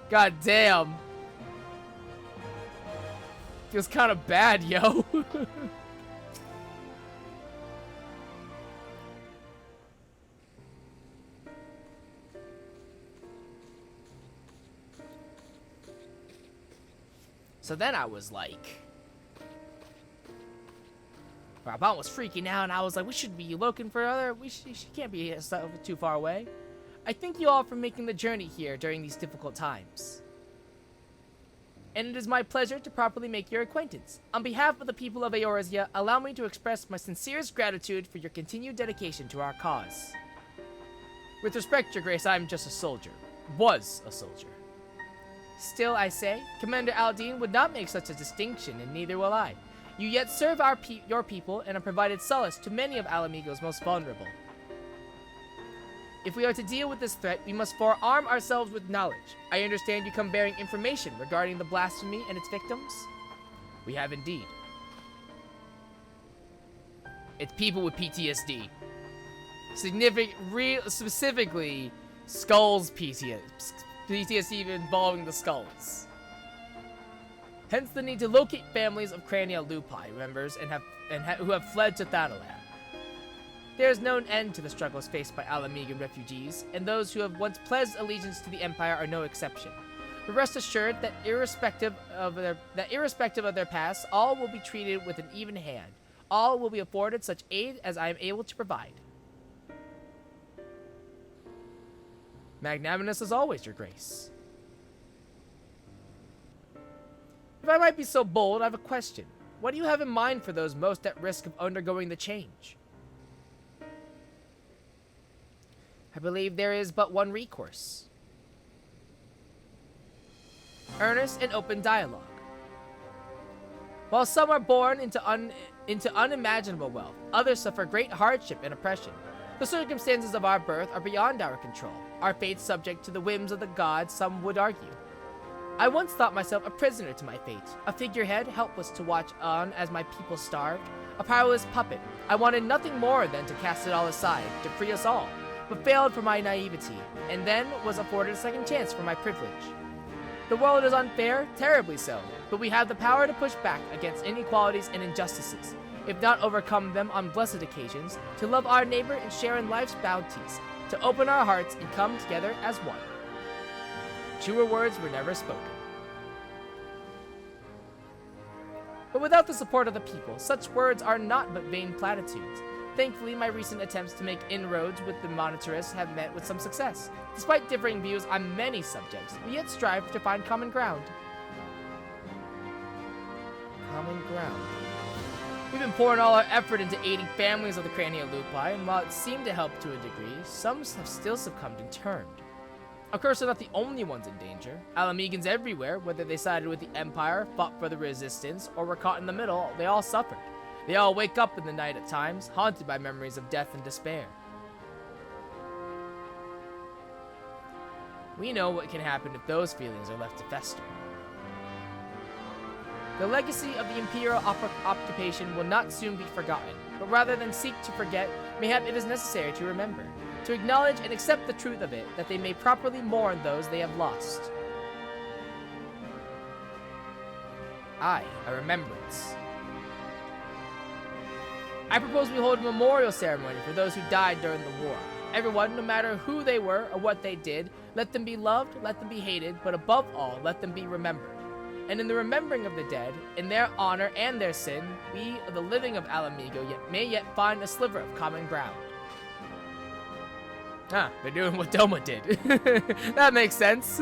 God damn. Feels kind of bad, yo. So then I was like, Raban was freaking out, and I was like, we should be looking for other, she can't be too far away. I thank you all for making the journey here during these difficult times. And it is my pleasure to properly make your acquaintance. On behalf of the people of Eorzea, allow me to express my sincerest gratitude for your continued dedication to our cause. With respect, Your Grace, I am just a soldier. Was a soldier. Still, I say, Commander Aldine would not make such a distinction, and neither will I. You yet serve your people and have provided solace to many of Alamigo's most vulnerable. If we are to deal with this threat, we must forearm ourselves with knowledge. I understand you come bearing information regarding the blasphemy and its victims? We have indeed. It's people with PTSD. Specifically, Skulls PTSD involving the skulls. Hence the need to locate families of cranial lupi members who have fled to Thanalan. There is no end to the struggles faced by Alamigan refugees, and those who have once pledged allegiance to the Empire are no exception. But rest assured that irrespective of their past, all will be treated with an even hand. All will be afforded such aid as I am able to provide. Magnanimous as always, Your Grace. If I might be so bold, I have a question. What do you have in mind for those most at risk of undergoing the change? I believe there is but one recourse. Earnest and open dialogue. While some are born into unimaginable wealth, others suffer great hardship and oppression. The circumstances of our birth are beyond our control. Our fate subject to the whims of the gods, some would argue. I once thought myself a prisoner to my fate, a figurehead helpless to watch on as my people starved, a powerless puppet. I wanted nothing more than to cast it all aside, to free us all, but failed for my naivety, and then was afforded a second chance for my privilege. The world is unfair, terribly so, but we have the power to push back against inequalities and injustices, if not overcome them on blessed occasions, to love our neighbor and share in life's bounties, to open our hearts and come together as one. Truer words were never spoken. But without the support of the people, such words are not but vain platitudes. Thankfully, my recent attempts to make inroads with the monetarists have met with some success. Despite differing views on many subjects, we yet strive to find common ground. Common ground. We've been pouring all our effort into aiding families of the cranial lupi, and while it seemed to help to a degree, some have still succumbed and turned. Of course, they're not the only ones in danger. Alamegans everywhere, whether they sided with the Empire, fought for the Resistance, or were caught in the middle, they all suffered. They all wake up in the night at times, haunted by memories of death and despair. We know what can happen if those feelings are left to fester. The legacy of the Imperial occupation will not soon be forgotten, but rather than seek to forget, mayhap it is necessary to remember, to acknowledge and accept the truth of it, that they may properly mourn those they have lost. Aye, a remembrance. I propose we hold a memorial ceremony for those who died during the war. Everyone, no matter who they were or what they did, let them be loved, let them be hated, but above all, let them be remembered. And in the remembering of the dead, in their honor and their sin, we, the living of Alamigo, may yet find a sliver of common ground. Ah, they're doing what Doma did. That makes sense.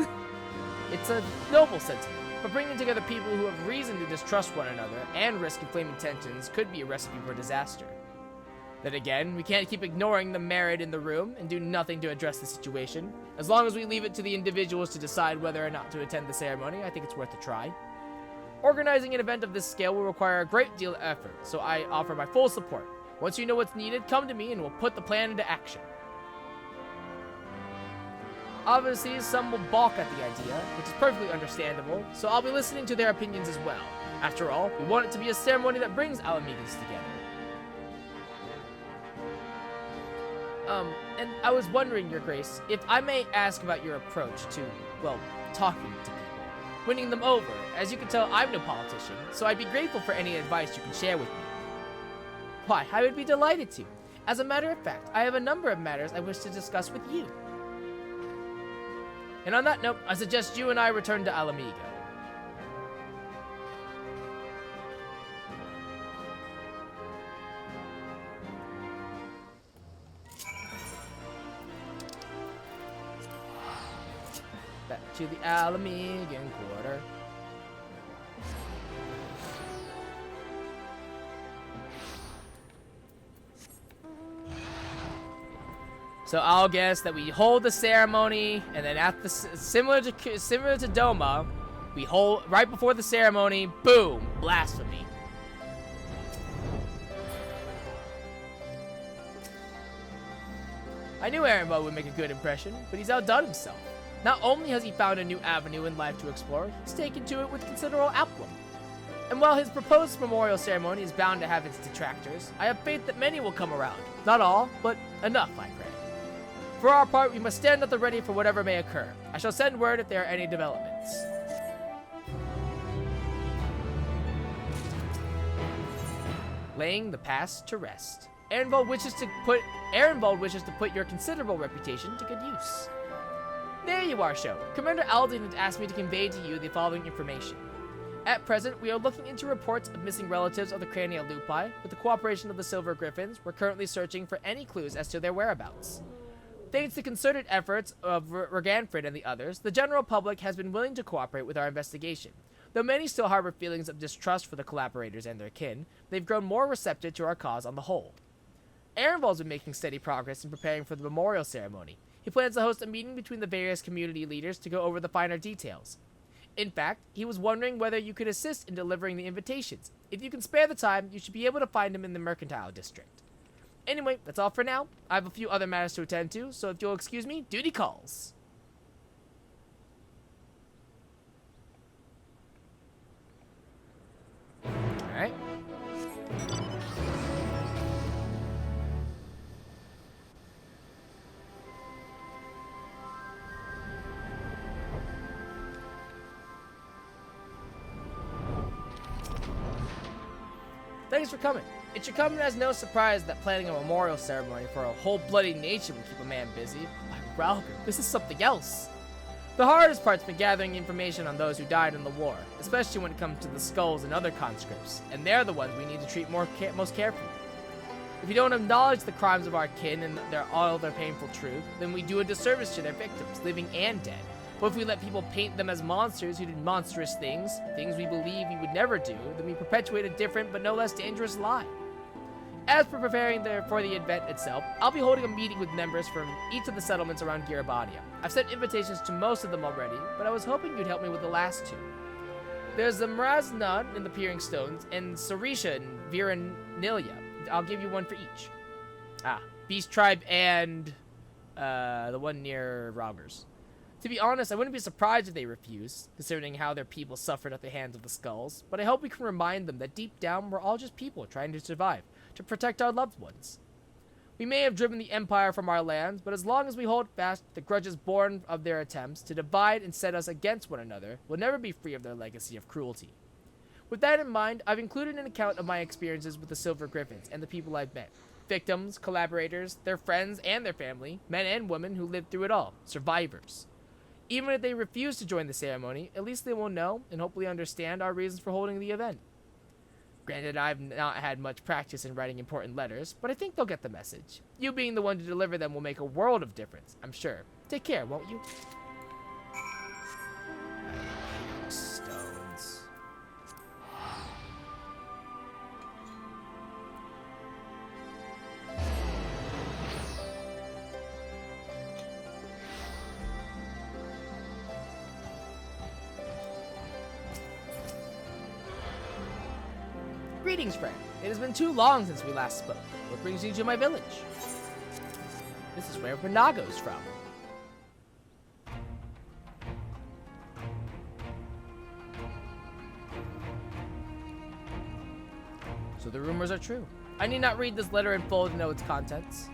It's a noble sentiment, but bringing together people who have reason to distrust one another and risk inflaming tensions could be a recipe for disaster. Then again, we can't keep ignoring the merit in the room and do nothing to address the situation. As long as we leave it to the individuals to decide whether or not to attend the ceremony, I think it's worth a try. Organizing an event of this scale will require a great deal of effort, so I offer my full support. Once you know what's needed, come to me and we'll put the plan into action. Obviously, some will balk at the idea, which is perfectly understandable, so I'll be listening to their opinions as well. After all, we want it to be a ceremony that brings Alamegans together. And I was wondering, Your Grace, if I may ask about your approach to, well, talking to people, winning them over. As you can tell, I'm no politician, so I'd be grateful for any advice you can share with me. Why, I would be delighted to. As a matter of fact, I have a number of matters I wish to discuss with you. And on that note, I suggest you and I return to Alamego. Back to the Alamegan quarter. So I'll guess that we hold the ceremony, and then at the similar to Doma, we hold right before the ceremony. Boom! Blasphemy. I knew Erenvald would make a good impression, but he's outdone himself. Not only has he found a new avenue in life to explore, he's taken to it with considerable aplomb. And while his proposed memorial ceremony is bound to have its detractors, I have faith that many will come around. Not all, but enough, I pray. For our part, we must stand at the ready for whatever may occur. I shall send word if there are any developments. Laying the past to rest. Erenvald wishes to put your considerable reputation to good use. There you are, Sho. Commander Aldin had asked me to convey to you the following information. At present, we are looking into reports of missing relatives of the Cranial Lupi. With the cooperation of the Silver Griffins, we're currently searching for any clues as to their whereabouts. Thanks to concerted efforts of Raganfrid and the others, the general public has been willing to cooperate with our investigation. Though many still harbor feelings of distrust for the collaborators and their kin, they've grown more receptive to our cause on the whole. Erenvald's been making steady progress in preparing for the memorial ceremony. He plans to host a meeting between the various community leaders to go over the finer details. In fact, he was wondering whether you could assist in delivering the invitations. If you can spare the time, you should be able to find him in the Mercantile District. Anyway, that's all for now. I have a few other matters to attend to, so if you'll excuse me, duty calls. Alright. Thanks for coming. It should come as no surprise that planning a memorial ceremony for a whole bloody nation will keep a man busy. By Ralger, this is something else. The hardest part's been gathering information on those who died in the war, especially when it comes to the skulls and other conscripts, and they're the ones we need to treat most carefully. If we don't acknowledge the crimes of our kin and all their painful truth, then we do a disservice to their victims, living and dead. But if we let people paint them as monsters who did monstrous things we believe we would never do, then we perpetuate a different but no less dangerous lie. As for preparing for the event itself, I'll be holding a meeting with members from each of the settlements around Girabadia. I've sent invitations to most of them already, but I was hoping you'd help me with the last two. There's the Mrazna in the Peering Stones, and Sarisha in Viranilia. I'll give you one for each. Beast Tribe and the one near Rogers. To be honest, I wouldn't be surprised if they refuse, considering how their people suffered at the hands of the skulls, but I hope we can remind them that deep down we're all just people trying to survive, to protect our loved ones. We may have driven the Empire from our lands, but as long as we hold fast the grudges born of their attempts to divide and set us against one another, we'll never be free of their legacy of cruelty. With that in mind, I've included an account of my experiences with the Silver Griffins and the people I've met. Victims, collaborators, their friends and their family, men and women who lived through it all, survivors. Even if they refuse to join the ceremony, at least they will know and hopefully understand our reasons for holding the event. Granted, I've not had much practice in writing important letters, but I think they'll get the message. You being the one to deliver them will make a world of difference, I'm sure. Take care, won't you? Stones. Greetings, friend. It has been too long since we last spoke. What brings you to my village? This is where Renago's from. So the rumors are true. I need not read this letter in full to know its contents.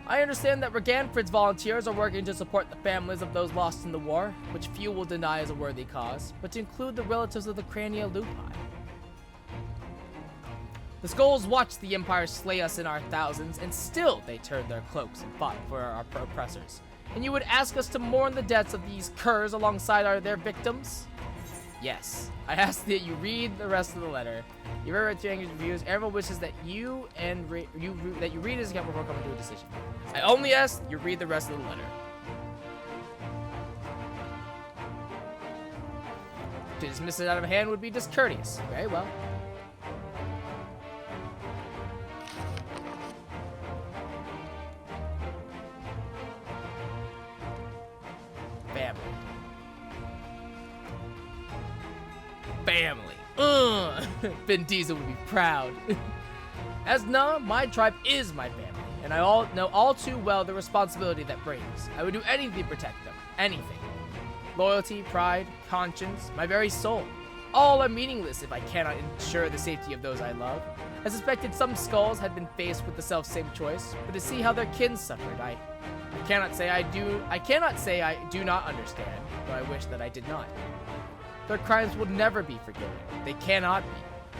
I understand that Reganfrid's volunteers are working to support the families of those lost in the war, which few will deny is a worthy cause, but to include the relatives of the Crania Lupi. The Skulls watched the Empire slay us in our thousands, and still they turned their cloaks and fought for our oppressors. And you would ask us to mourn the deaths of these curs alongside their victims? Yes, I ask that you read the rest of the letter. You read through English reviews. Everyone wishes that you read his account before coming to a decision. I only ask you read the rest of the letter. To dismiss it out of hand would be discourteous. Very well. Family. Vin Diesel would be proud. As Na, my tribe is my family, and I know all too well the responsibility that brings. I would do anything to protect them. Anything. Loyalty, pride, conscience, my very soul. All are meaningless if I cannot ensure the safety of those I love. I suspected some Skulls had been faced with the self-same choice, but to see how their kin suffered, I cannot say I do not understand, though I wish that I did not. Their crimes will never be forgiven. They cannot be.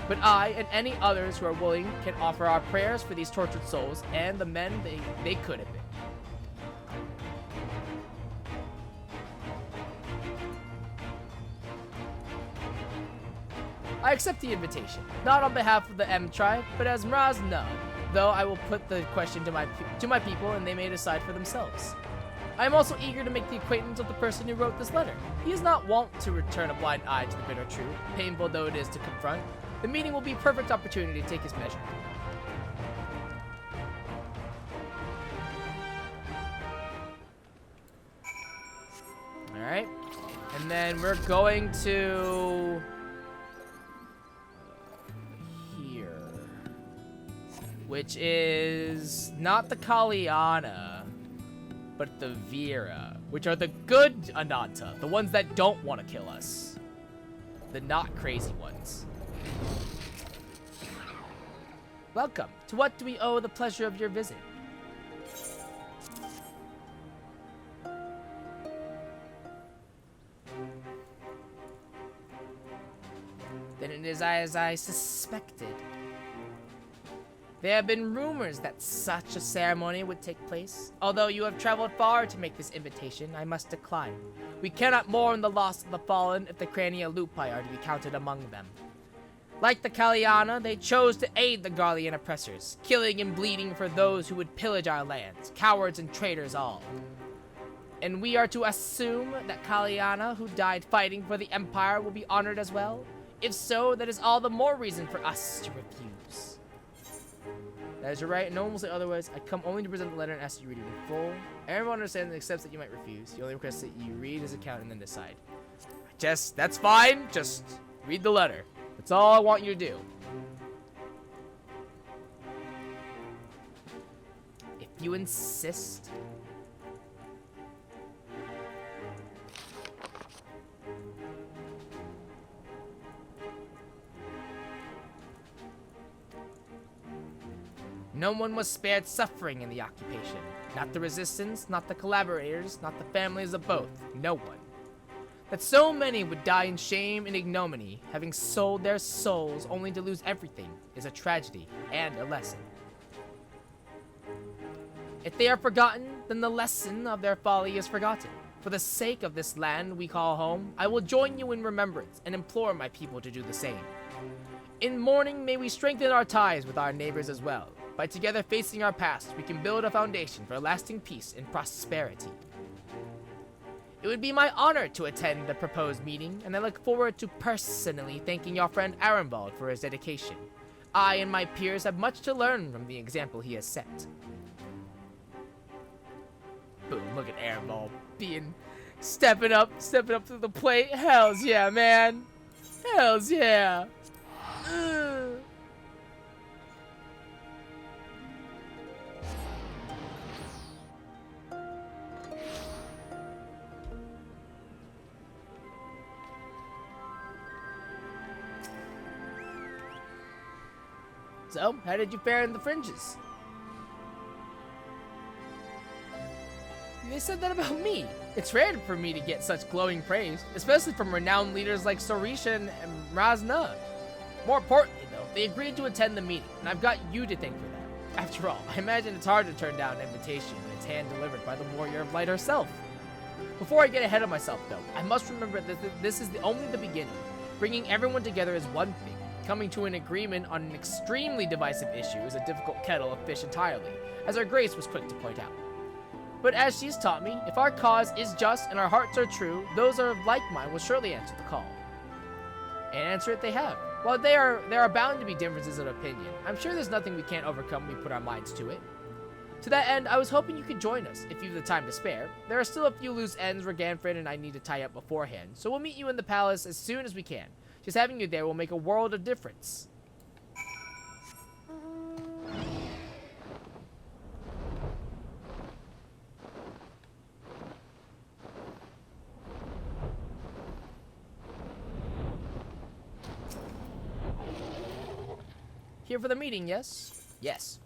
But I, and any others who are willing, can offer our prayers for these tortured souls and the men they could have been. I accept the invitation, not on behalf of the M tribe, but as Mraz No, though I will put the question to my people and they may decide for themselves. I am also eager to make the acquaintance of the person who wrote this letter. He is not wont to return a blind eye to the bitter truth, painful though it is to confront. The meeting will be a perfect opportunity to take his measure. Alright. And then we're going to... here. Which is not the Kaliana, but the Vera, which are the good Ananta, the ones that don't want to kill us. The not crazy ones. Welcome. To what do we owe the pleasure of your visit? Then it is as I suspected. There have been rumors that such a ceremony would take place. Although you have traveled far to make this invitation, I must decline. We cannot mourn the loss of the fallen if the Crania Lupi are to be counted among them. Like the Kaliana, they chose to aid the Garlean oppressors, killing and bleeding for those who would pillage our lands, cowards and traitors all. And we are to assume that Kaliana, who died fighting for the Empire, will be honored as well? If so, that is all the more reason for us to refuse. That is your right, and no one will say otherwise. I come only to present the letter and ask you to read it in full. Everyone understands and accepts that you might refuse. You only request that you read his account and then decide. That's fine. Just read the letter. That's all I want you to do. If you insist. No one was spared suffering in the occupation. Not the resistance, not the collaborators, not the families of both. No one. That so many would die in shame and ignominy, having sold their souls only to lose everything, is a tragedy and a lesson. If they are forgotten, then the lesson of their folly is forgotten. For the sake of this land we call home, I will join you in remembrance and implore my people to do the same. In mourning, may we strengthen our ties with our neighbors as well. By together facing our past, we can build a foundation for lasting peace and prosperity. It would be my honor to attend the proposed meeting, and I look forward to personally thanking your friend Arenvald for his dedication. I and my peers have much to learn from the example he has set. Boom, look at Arenvald stepping up to the plate. Hells yeah, man. Hells yeah. So, how did you fare in the fringes? They said that about me. It's rare for me to get such glowing praise, especially from renowned leaders like Sorisha and Razna. More importantly, though, they agreed to attend the meeting, and I've got you to thank for that. After all, I imagine it's hard to turn down an invitation when it's hand-delivered by the Warrior of Light herself. Before I get ahead of myself, though, I must remember that this is only the beginning. Bringing everyone together is one thing. Coming to an agreement on an extremely divisive issue is a difficult kettle of fish entirely, as our Grace was quick to point out. But as she's taught me, if our cause is just and our hearts are true, those of like mind will surely answer the call. And answer it they have. While there are bound to be differences of opinion, I'm sure there's nothing we can't overcome when we put our minds to it. To that end, I was hoping you could join us, if you've the time to spare. There are still a few loose ends Reganfrid and I need to tie up beforehand, so we'll meet you in the palace as soon as we can. Just having you there will make a world of difference. Here for the meeting, yes? Yes.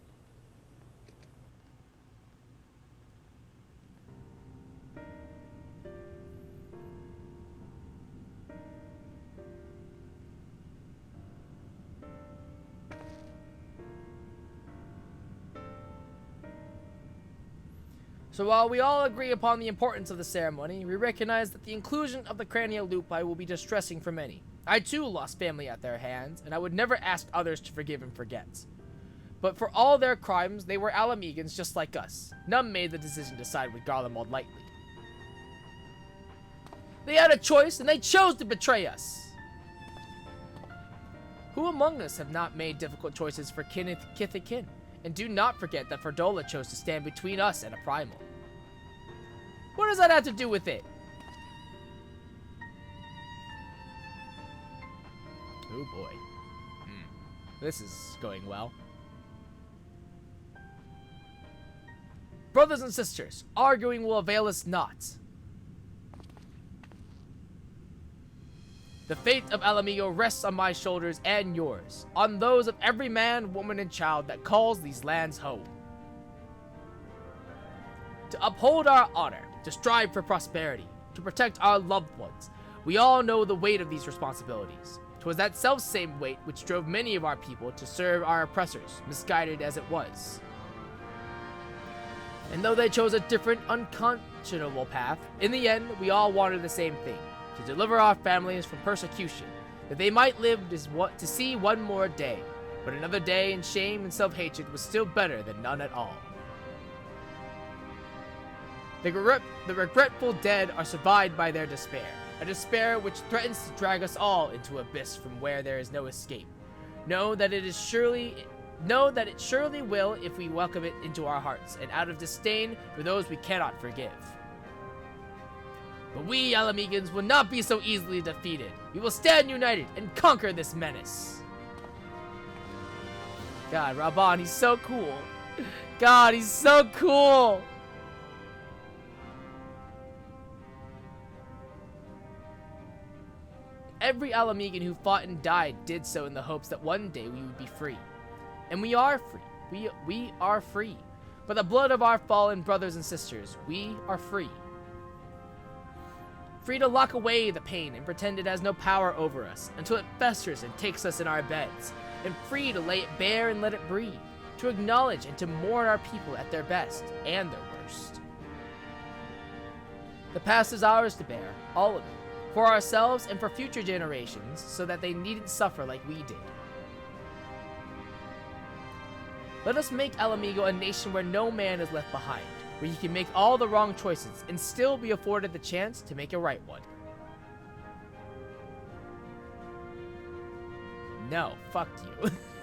So while we all agree upon the importance of the ceremony, we recognize that the inclusion of the cranial lupi will be distressing for many. I too lost family at their hands, and I would never ask others to forgive and forget. But for all their crimes, they were Alamegans just like us. None made the decision to side with Garlemald lightly. They had a choice, and they chose to betray us. Who among us have not made difficult choices for kith and kin? And do not forget that Ferdola chose to stand between us and a primal. What does that have to do with it? Oh boy. This is going well. Brothers and sisters, arguing will avail us not. The fate of Alamigo rests on my shoulders and yours, on those of every man, woman, and child that calls these lands home. To uphold our honor, to strive for prosperity, to protect our loved ones, we all know the weight of these responsibilities. 'Twas that self-same weight which drove many of our people to serve our oppressors, misguided as it was. And though they chose a different, unconscionable path, in the end, we all wanted the same thing. To deliver our families from persecution, that they might live to see one more day. But another day in shame and self-hatred was still better than none at all. The regretful dead are survived by their despair, a despair which threatens to drag us all into abyss from where there is no escape. Know that it surely will if we welcome it into our hearts, and out of disdain for those we cannot forgive. But we, Alamegans, will not be so easily defeated. We will stand united and conquer this menace. God, Raban, he's so cool. God, he's so cool. Every Alamegan who fought and died did so in the hopes that one day we would be free. And we are free. We are free. By the blood of our fallen brothers and sisters, we are free. Free to lock away the pain and pretend it has no power over us until it festers and takes us in our beds, and free to lay it bare and let it breathe, to acknowledge and to mourn our people at their best and their worst. The past is ours to bear, all of it, for ourselves and for future generations, so that they needn't suffer like we did. Let us make Alamigo a nation where no man is left behind, where you can make all the wrong choices and still be afforded the chance to make a right one. No, fuck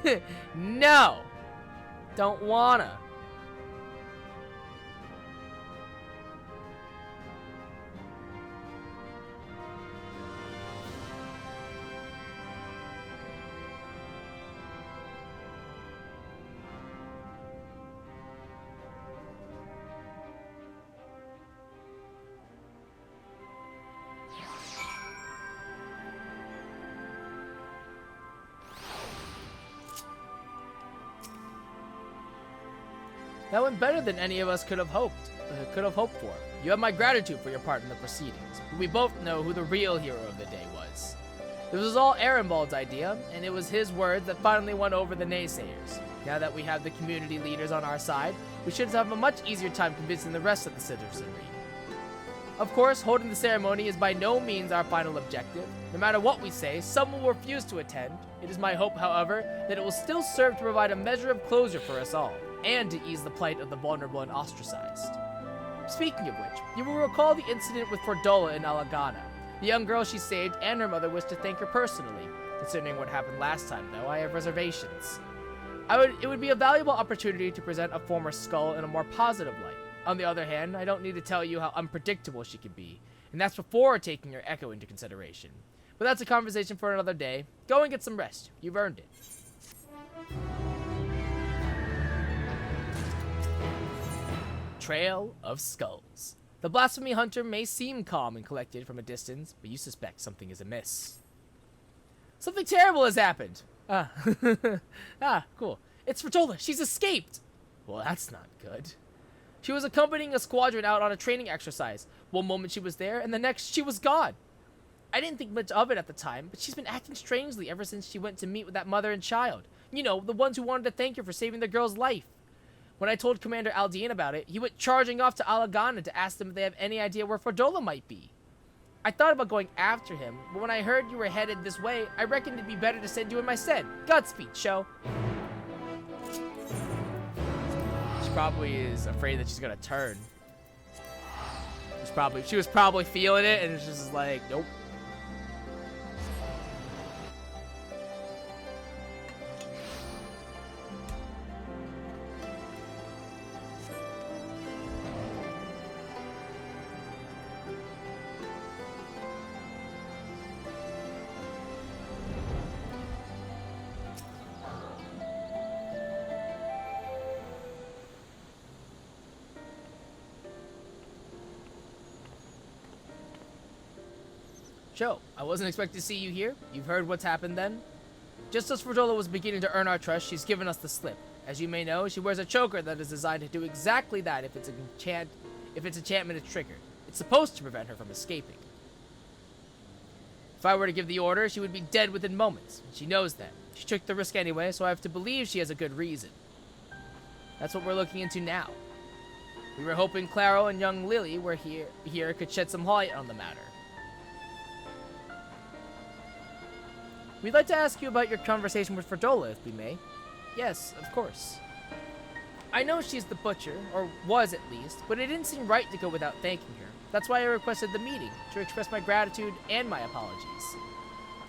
you. No! Don't wanna. That went better than any of us could have hoped for. You have my gratitude for your part in the proceedings, but we both know who the real hero of the day was. This was all Ehrenwald's idea, and it was his words that finally won over the naysayers. Now that we have the community leaders on our side, we should have a much easier time convincing the rest of the citizenry. Of course, holding the ceremony is by no means our final objective. No matter what we say, some will refuse to attend. It is my hope, however, that it will still serve to provide a measure of closure for us all, and to ease the plight of the vulnerable and ostracized. Speaking of which, you will recall the incident with Fordola in Alagana. The young girl she saved and her mother wished to thank her personally. Considering what happened last time, though, I have reservations. It would be a valuable opportunity to present a former skull in a more positive light. On the other hand, I don't need to tell you how unpredictable she can be, and that's before taking her echo into consideration. But that's a conversation for another day. Go and get some rest. You've earned it. Trail of Skulls. The blasphemy hunter may seem calm and collected from a distance, but you suspect something is amiss. Something terrible has happened. Cool. It's Fordola. She's escaped. Well, that's not good. She was accompanying a squadron out on a training exercise. One moment she was there, and the next she was gone. I didn't think much of it at the time, but she's been acting strangely ever since she went to meet with that mother and child. You know, the ones who wanted to thank her for saving the girl's life. When I told Commander Aldean about it, he went charging off to Alagana to ask them if they have any idea where Fordola might be. I thought about going after him, but when I heard you were headed this way, I reckoned it'd be better to send you in my stead. Godspeed, Sho. She probably is afraid that she's gonna turn. She was probably feeling it, and it's just like, nope. Sho, I wasn't expecting to see you here. You've heard what's happened then? Just as Fordola was beginning to earn our trust, she's given us the slip. As you may know, she wears a choker that is designed to do exactly that if its enchantment is triggered. It's supposed to prevent her from escaping. If I were to give the order, she would be dead within moments. She knows that. She took the risk anyway, so I have to believe she has a good reason. That's what we're looking into now. We were hoping Claro and young Lily were here could shed some light on the matter. We'd like to ask you about your conversation with Fordola, if we may. Yes, of course. I know she's the butcher, or was at least, but it didn't seem right to go without thanking her. That's why I requested the meeting, to express my gratitude and my apologies.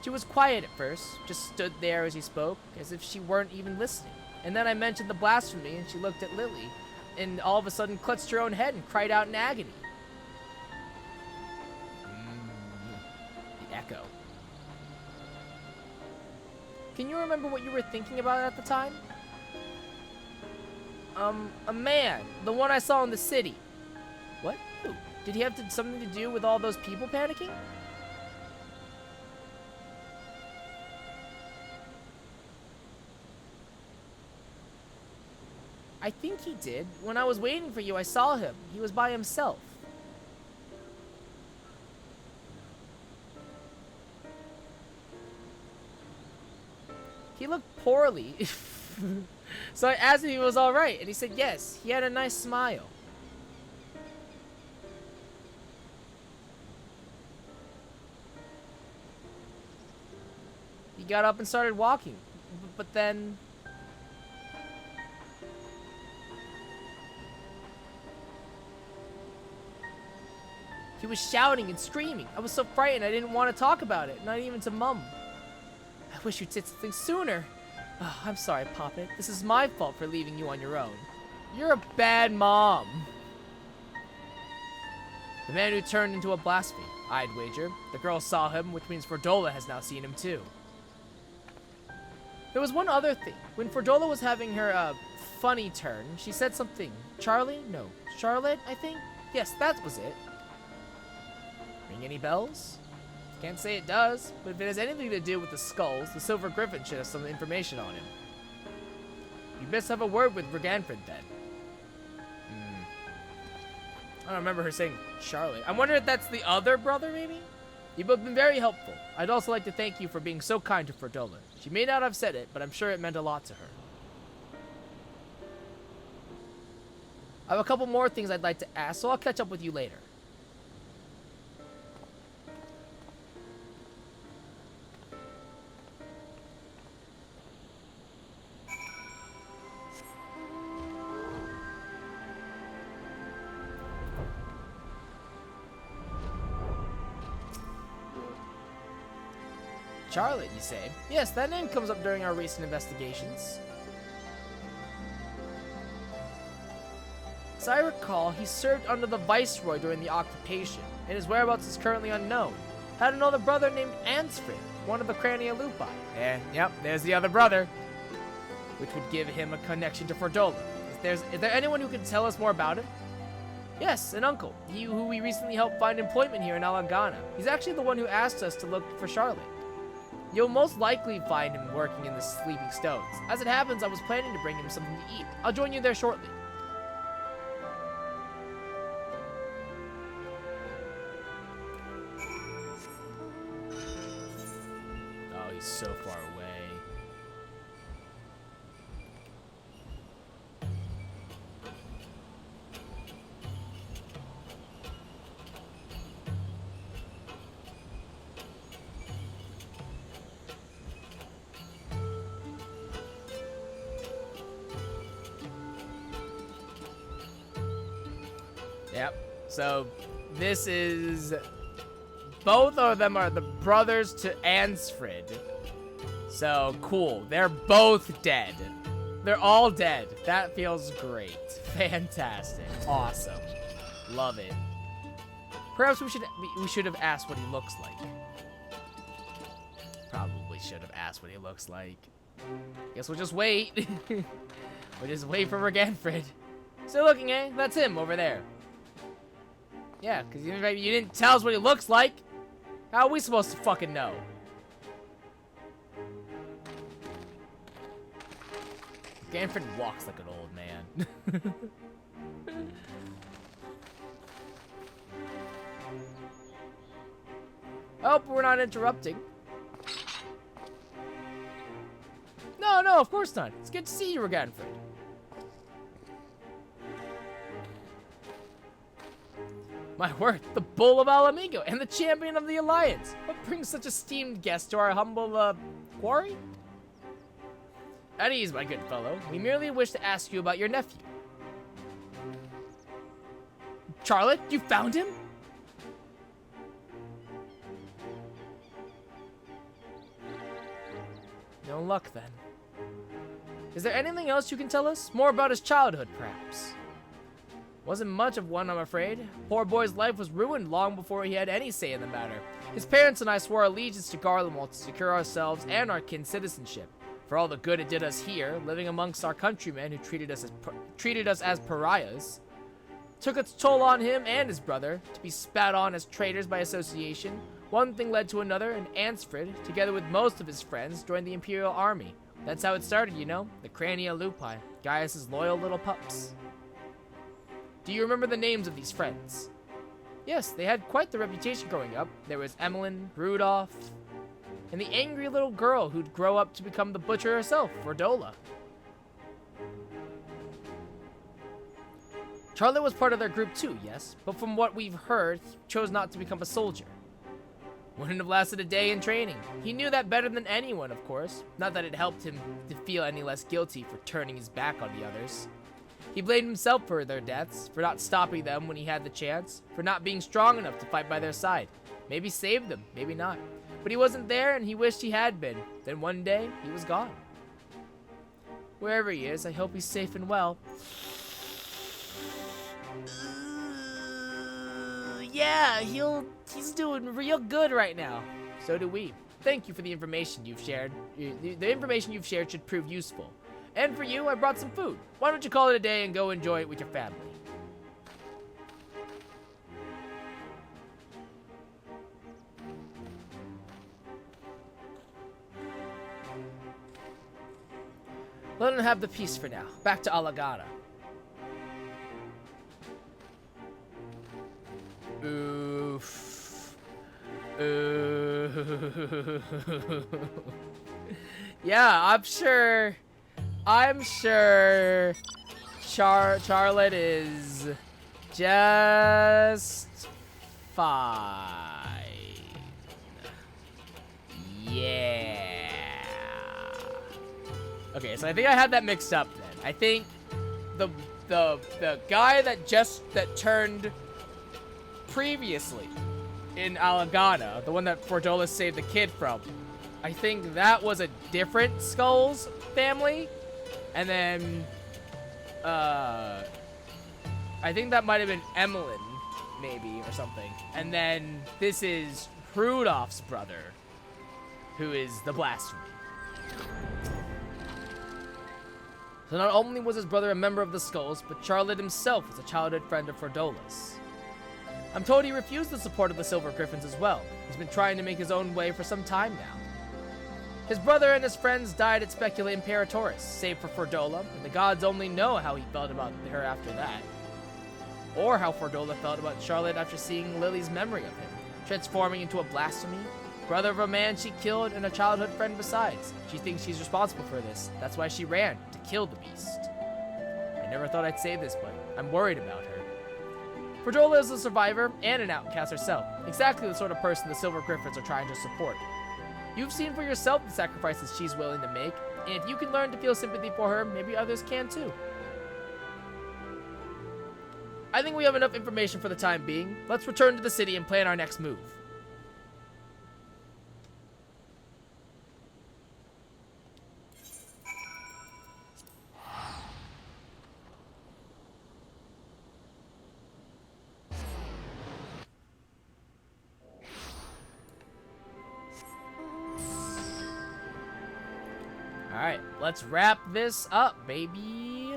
She was quiet at first, just stood there as he spoke, as if she weren't even listening. And then I mentioned the blasphemy, and she looked at Lily, and all of a sudden clutched her own head and cried out in agony. The echo. Can you remember what you were thinking about at the time? A man. The one I saw in the city. What? Who? Did he have something to do with all those people panicking? I think he did. When I was waiting for you, I saw him. He was by himself. He looked poorly. So I asked him if he was alright, and he said yes. He had a nice smile. He got up and started walking, but then... he was shouting and screaming. I was so frightened I didn't want to talk about it, not even to Mum. I wish you'd said something sooner. Oh, I'm sorry, Poppet. This is my fault for leaving you on your own. You're a bad mom. The man who turned into a blasphemy, I'd wager. The girl saw him, which means Fordola has now seen him too. There was one other thing. When Fordola was having her, funny turn, she said something. Charlie? No. Charlotte, I think? Yes, that was it. Ring any bells? Can't say it does, but if it has anything to do with the skulls, the Silver Griffin should have some information on him. You best have a word with Briganford then. I don't remember her saying Charlotte. I wonder if that's the other brother, maybe? You've both been very helpful. I'd also like to thank you for being so kind to Ferdola. She may not have said it, but I'm sure it meant a lot to her. I have a couple more things I'd like to ask, so I'll catch up with you later. Charlotte, you say? Yes, that name comes up during our recent investigations. As I recall, he served under the Viceroy during the occupation, and his whereabouts is currently unknown. Had another brother named Ansfrid, one of the Crania Lupi. Yep, there's the other brother. Which would give him a connection to Ferdola. Is there anyone who can tell us more about it? Yes, an uncle, who we recently helped find employment here in Alagana. He's actually the one who asked us to look for Charlotte. You'll most likely find him working in the Sleeping Stones. As it happens, I was planning to bring him something to eat. I'll join you there shortly. Oh, he's so far away. Yep. So this is, both of them are the brothers to Ansfrid. So cool. They're both dead. They're all dead. That feels great. Fantastic. Awesome. Love it. Perhaps we should have asked what he looks like. Probably should have asked what he looks like. Guess we'll just wait. We'll just wait for Reganfrid. Still looking, eh? That's him over there. Yeah, because you didn't tell us what he looks like. How are we supposed to fucking know? Ganford walks like an old man. Oh, we're not interrupting. No, of course not. It's good to see you, Ganford. My word, the Bull of Alamigo and the Champion of the Alliance. What brings such esteemed guests to our humble, quarry? At ease, my good fellow. We merely wish to ask you about your nephew. Charlotte, you found him? No luck, then. Is there anything else you can tell us? More about his childhood, perhaps? Wasn't much of one, I'm afraid. Poor boy's life was ruined long before he had any say in the matter. His parents and I swore allegiance to Garlemald to secure ourselves and our kin citizenship. For all the good it did us here, living amongst our countrymen who treated us as pariahs. Took its toll on him and his brother, to be spat on as traitors by association. One thing led to another, and Ansfrid, together with most of his friends, joined the Imperial Army. That's how it started, you know, the Crania Lupi, Gaius' loyal little pups. Do you remember the names of these friends? Yes, they had quite the reputation growing up. There was Emmeline, Rudolph, and the angry little girl who'd grow up to become the butcher herself, Ferdola. Charlotte was part of their group too, yes, but from what we've heard, he chose not to become a soldier. Wouldn't have lasted a day in training. He knew that better than anyone, of course. Not that it helped him to feel any less guilty for turning his back on the others. He blamed himself for their deaths, for not stopping them when he had the chance, for not being strong enough to fight by their side. Maybe saved them, maybe not. But he wasn't there and he wished he had been. Then one day, he was gone. Wherever he is, I hope he's safe and well. Yeah, he's doing real good right now. So do we. Thank you for the information you've shared. The information you've shared should prove useful. And for you, I brought some food. Why don't you call it a day and go enjoy it with your family? Let him have the peace for now. Back to Alagana. Oof. Ooh. Yeah, I'm sure Charlotte is just fine. Yeah. Okay, so I think I had that mixed up then. I think the guy that turned previously in Alagana, the one that Fordola saved the kid from, I think that was a different Skulls family. And then I think that might have been Emmeline, maybe, or something. And then this is Rudolph's brother, who is the Blasphemy. So not only was his brother a member of the Skulls, but Charlotte himself was a childhood friend of Fordola's. I'm told he refused the support of the Silver Griffins as well. He's been trying to make his own way for some time now. His brother and his friends died at Specula Imperatoris, save for Fordola, and the gods only know how he felt about her after that. Or how Fordola felt about Charlotte after seeing Lily's memory of him, transforming into a Blasphemy, brother of a man she killed and a childhood friend besides. She thinks she's responsible for this. That's why she ran, to kill the beast. I never thought I'd say this, but I'm worried about her. Fordola is a survivor and an outcast herself, exactly the sort of person the Silver Griffins are trying to support. You've seen for yourself the sacrifices she's willing to make, and if you can learn to feel sympathy for her, maybe others can too. I think we have enough information for the time being. Let's return to the city and plan our next move. Alright, let's wrap this up, baby.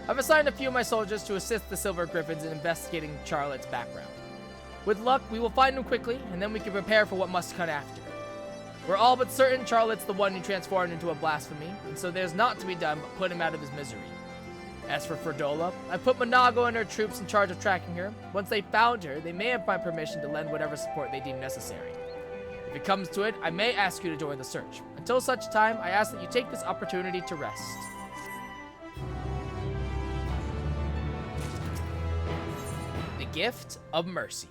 I've assigned a few of my soldiers to assist the Silver Griffins in investigating Charlotte's background. With luck, we will find him quickly, and then we can prepare for what must come after. We're all but certain Charlotte's the one who transformed into a Blasphemy, and so there's naught to be done but put him out of his misery. As for Fordola, I put Monago and her troops in charge of tracking her. Once they found her, they may have my permission to lend whatever support they deem necessary. If it comes to it, I may ask you to join the search. Until such time, I ask that you take this opportunity to rest. The Gift of Mercy.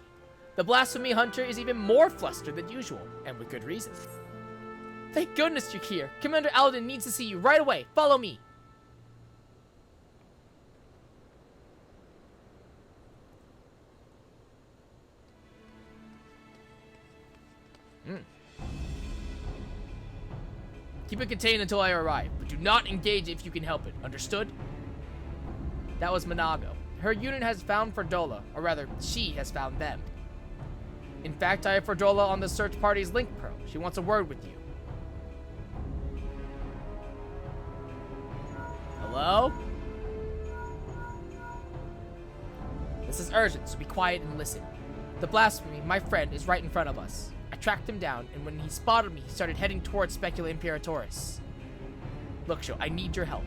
The Blasphemy Hunter is even more flustered than usual, and with good reason. Thank goodness you're here. Commander Alden needs to see you right away. Follow me. Keep it contained until I arrive, but do not engage if you can help it. Understood? That was Monago. Her unit has found Fordola, or rather, she has found them. In fact, I have Fordola on the search party's link pro. She wants a word with you. Hello? This is urgent, so be quiet and listen. The Blasphemy, my friend, is right in front of us. I tracked him down, and when he spotted me, he started heading towards Specula Imperatoris. Look, Sho, I need your help.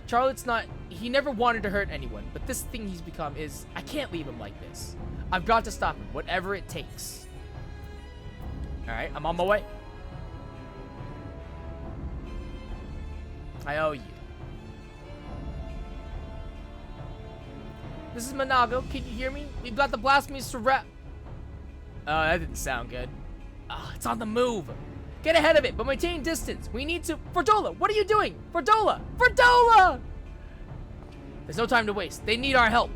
Charlotte's not... He never wanted to hurt anyone, but this thing he's become is... I can't leave him like this. I've got to stop him, whatever it takes. Alright, I'm on my way. I owe you. This is Monago. Can you hear me? We've got the Blasphemy surround... Oh, that didn't sound good. Oh, it's on the move. Get ahead of it, but maintain distance. We need to... Fordola, what are you doing? Fordola! Fordola! There's no time to waste. They need our help.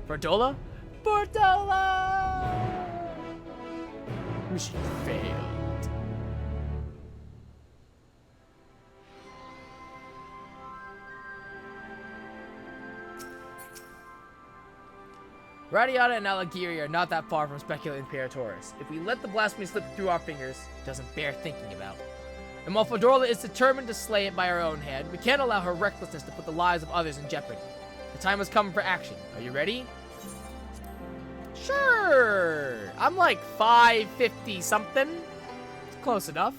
Fordola? Fordola! Mission failed. Radiata and Alagiri are not that far from Specula Imperatoris. If we let the Blasphemy slip through our fingers, it doesn't bear thinking about. And while Fordola is determined to slay it by her own hand, we can't allow her recklessness to put the lives of others in jeopardy. The time has come for action. Are you ready? Sure! I'm like 550 something. It's close enough.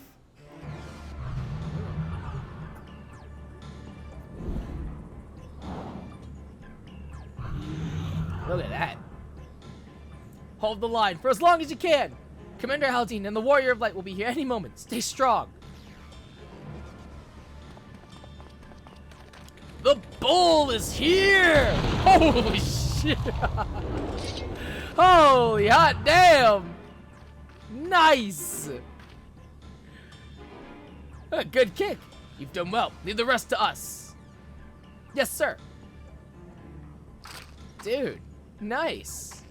Look at that. Hold the line for as long as you can. Commander Haldane and the Warrior of Light will be here any moment. Stay strong. The bull is here! Holy shit! Holy hot damn! Nice! A good kick. You've done well. Leave the rest to us. Yes, sir. Dude, nice.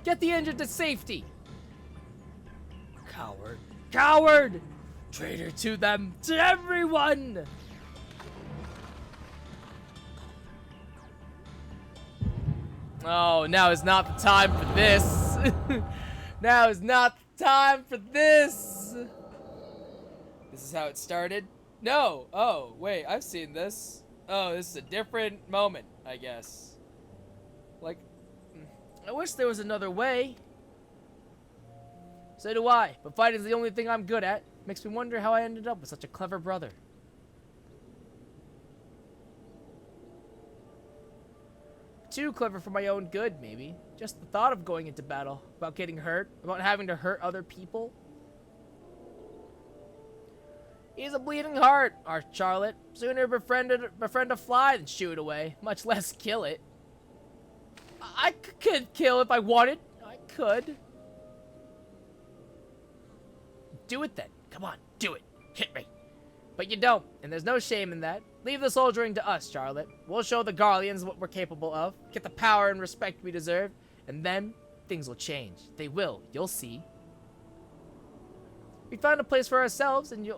Get the injured to safety. Coward. Coward! Traitor to them, to everyone! Oh, now is not the time for this. Now is not the time for this. This is how it started? No. Oh, wait, I've seen this. Oh, this is a different moment, I guess. Like, I wish there was another way. So do I, but fighting's the only thing I'm good at. Makes me wonder how I ended up with such a clever brother. Too clever for my own good, maybe. Just the thought of going into battle, about getting hurt, about having to hurt other people. He's a bleeding heart, our Charlotte. Sooner befriend a fly than shoo it away, much less kill it. I could kill if I wanted. I could. Do it then. Come on, do it. Hit me. But you don't, and there's no shame in that. Leave the soldiering to us, Charlotte. We'll show the Garleans what we're capable of, get the power and respect we deserve, and then things will change. They will. You'll see. We found a place for ourselves, and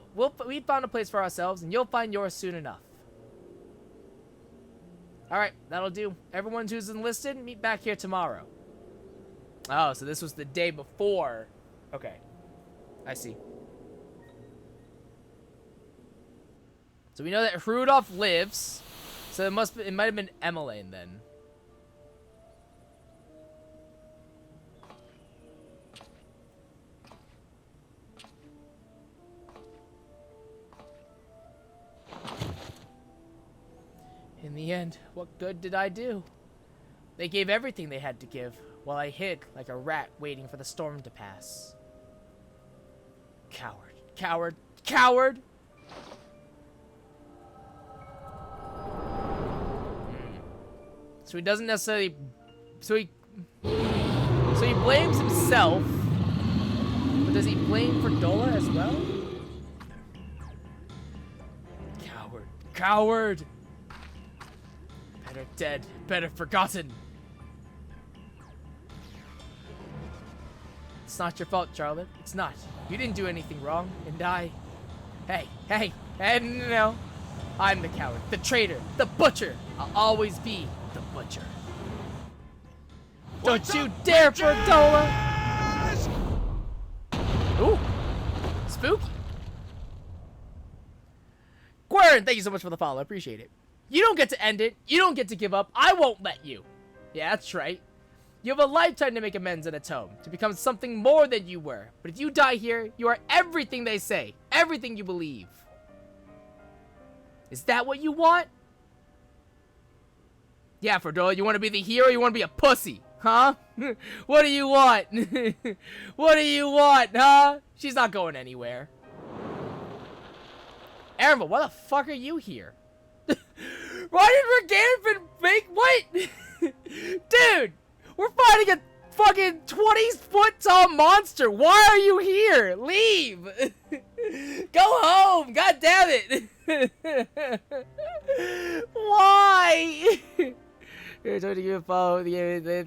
we found a place for ourselves, and you'll find yours soon enough. All right, that'll do. Everyone who's enlisted, meet back here tomorrow. Oh, so this was the day before. Okay, I see. So we know that Rudolph lives, so it might have been Emmeline then. In the end, what good did I do? They gave everything they had to give, while I hid like a rat waiting for the storm to pass. Coward, coward, coward! So he doesn't necessarily... So he blames himself. But does he blame Ferdola as well? Coward. Coward! Better dead. Better forgotten. It's not your fault, Charlotte. It's not. You didn't do anything wrong. And I... Hey, no. I'm the coward. The traitor. The butcher. I'll always be the butcher. Don't you dare, Ferdola! Ooh. Spooky. Gwern, thank you so much for the follow. I appreciate it. You don't get to end it. You don't get to give up. I won't let you. Yeah, that's right. You have a lifetime to make amends and atone, to become something more than you were. But if you die here, you are everything they say, everything you believe. Is that what you want? Yeah, Ferdola, you want to be the hero or you want to be a pussy? Huh? What do you want? What do you want, huh? She's not going anywhere. Erenville, why the fuck are you here? Why did Reganvin make... What? Dude, we're fighting a fucking 20-foot tall monster. Why are you here? Leave. Go home. God damn it. Why? Here, trying to give a follow.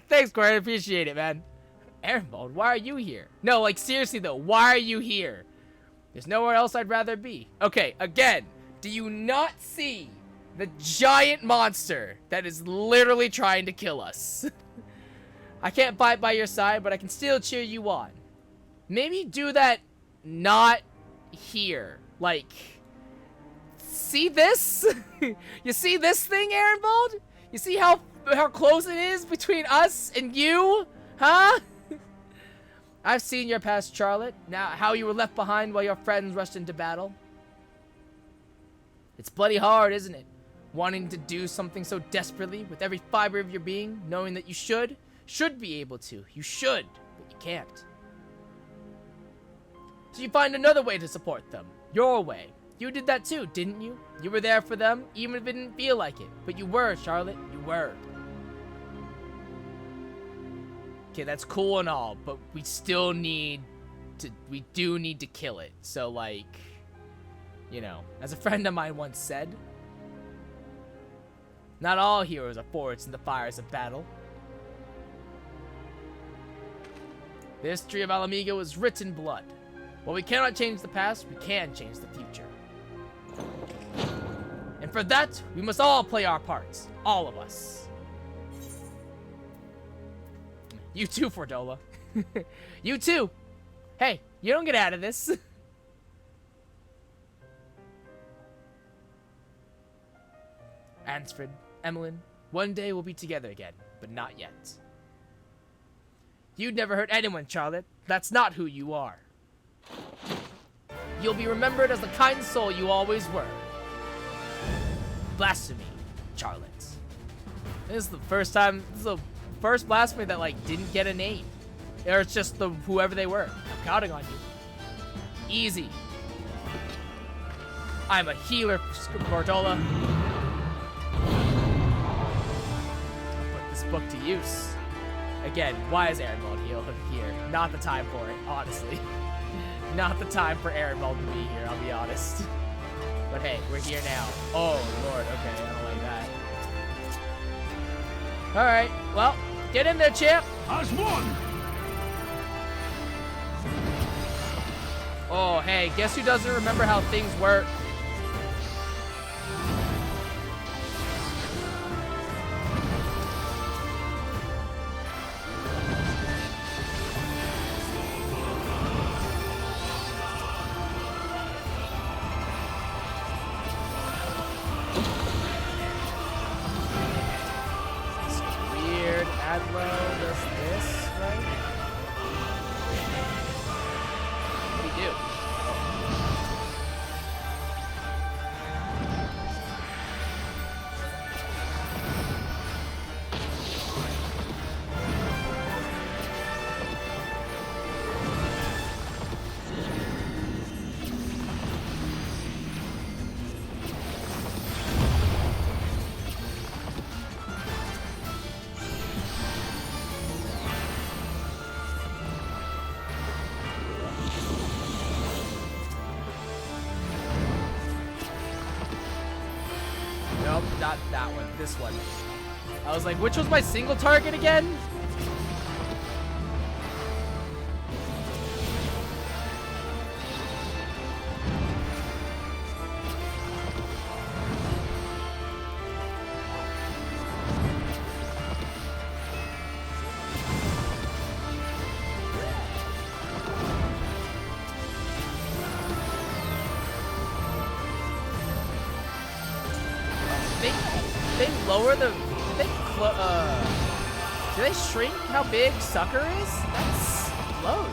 Thanks, Corey. I appreciate it, man. Erenville, why are you here? No, like, seriously, though. Why are you here? There's nowhere else I'd rather be. Okay, again, do you not see the giant monster that is literally trying to kill us? I can't fight by your side, but I can still cheer you on. Maybe do that not here. Like, see this? You see this thing, Erenville? You see how close it is between us and you? Huh? I've seen your past, Charlotte. Now, how you were left behind while your friends rushed into battle. It's bloody hard, isn't it? Wanting to do something so desperately with every fiber of your being, knowing that you should be able to. You should, but you can't. So you find another way to support them. Your way. You did that too, didn't you? You were there for them, even if it didn't feel like it. But you were, Charlotte. You were. Okay, that's cool and all, but we still need to... We do need to kill it. So, like... You know, as a friend of mine once said... Not all heroes are forged in the fires of battle. The history of Alamigo is written in blood. While we cannot change the past, we can change the future. And for that, we must all play our parts. All of us. You too, Fordola. You too. Hey, you don't get out of this. Ansfred, Emmeline, one day we'll be together again, but not yet. You'd never hurt anyone, Charlotte. That's not who you are. You'll be remembered as the kind soul you always were. Blasphemy, Charlotte. This is the first time, this is the first blasphemy that, like, didn't get a name. Or it's just the whoever they were. I'm counting on you. Easy. I'm a healer, Gordola. I'll put this book to use. Again, why is Arenwald here? Not the time for it, honestly. Not the time for Arenwald to be here, I'll be honest. But hey, we're here now. Oh, Lord, okay, I don't like that. Alright, well, get in there, champ!
As one!
Oh, hey, guess who doesn't remember how things work? Nope, not that one. This one. I was like, which was my single target again? Lower the... do they shrink how big Sucker is? That's low.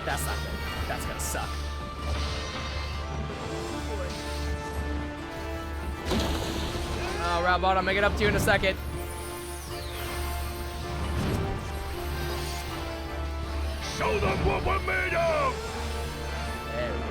That's not good. That's gonna suck. Oh, Robot, I'll make it up to you in a second.
Show them what we're made of!
There we go.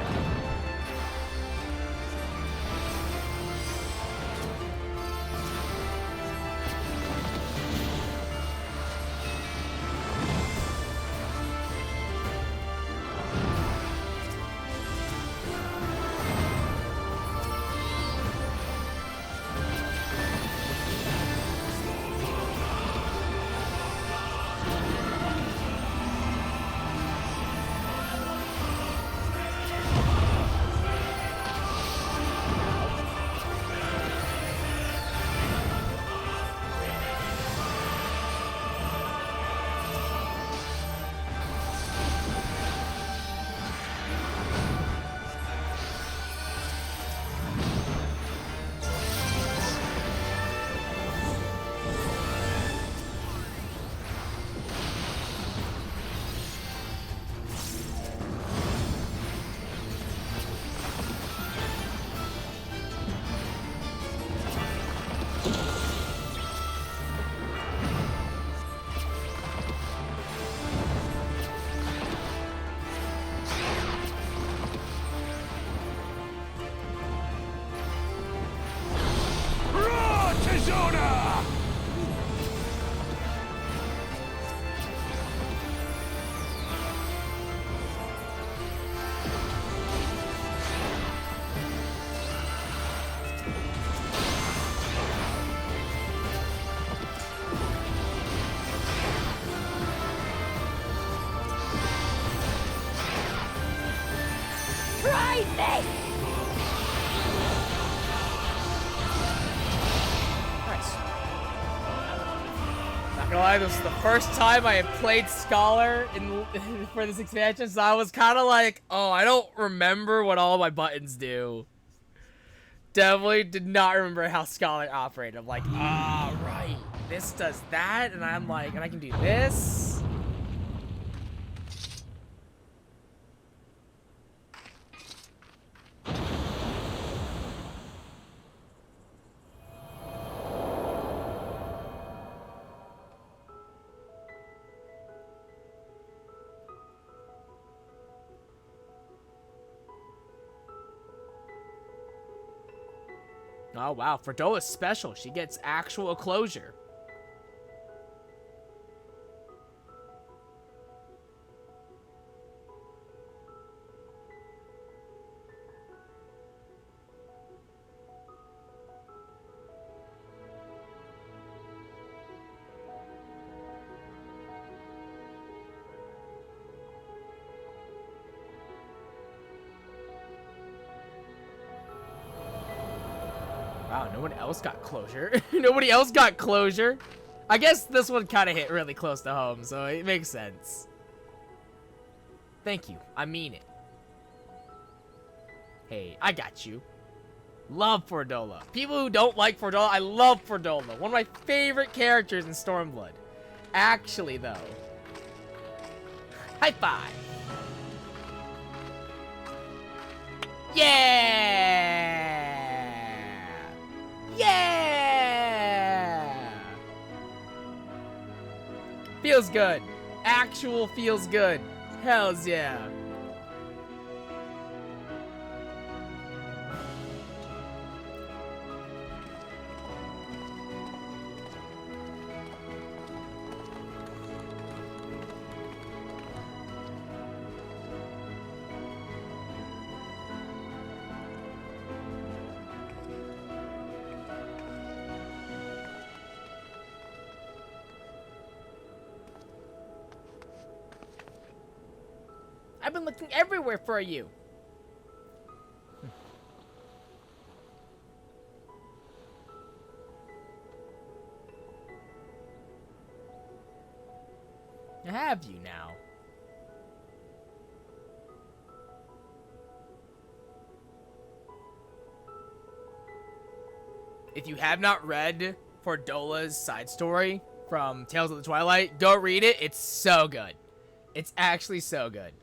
Try this!
Nice. Not gonna lie, this is the first time I have played Scholar for this expansion, so I was kind of like, oh, I don't remember what all my buttons do. Definitely did not remember how Scholar operated. I'm like, ah, right. This does that, and I'm like, and I can do this. Oh, wow. Ferdola's special. She gets actual closure. Wow, no one else got closure. Nobody else got closure. I guess this one kind of hit really close to home, so it makes sense. Thank you. I mean it. Hey, I got you. Love Fordola. People who don't like Fordola, I love Fordola. One of my favorite characters in Stormblood. Actually, though. High five. Yeah! Yeah! Feels good. Actual feels good. Hells yeah. I've been looking everywhere for you. Have you now? If you have not read Fordola's side story from Tales of the Twilight, go read it. It's so good. It's actually so good.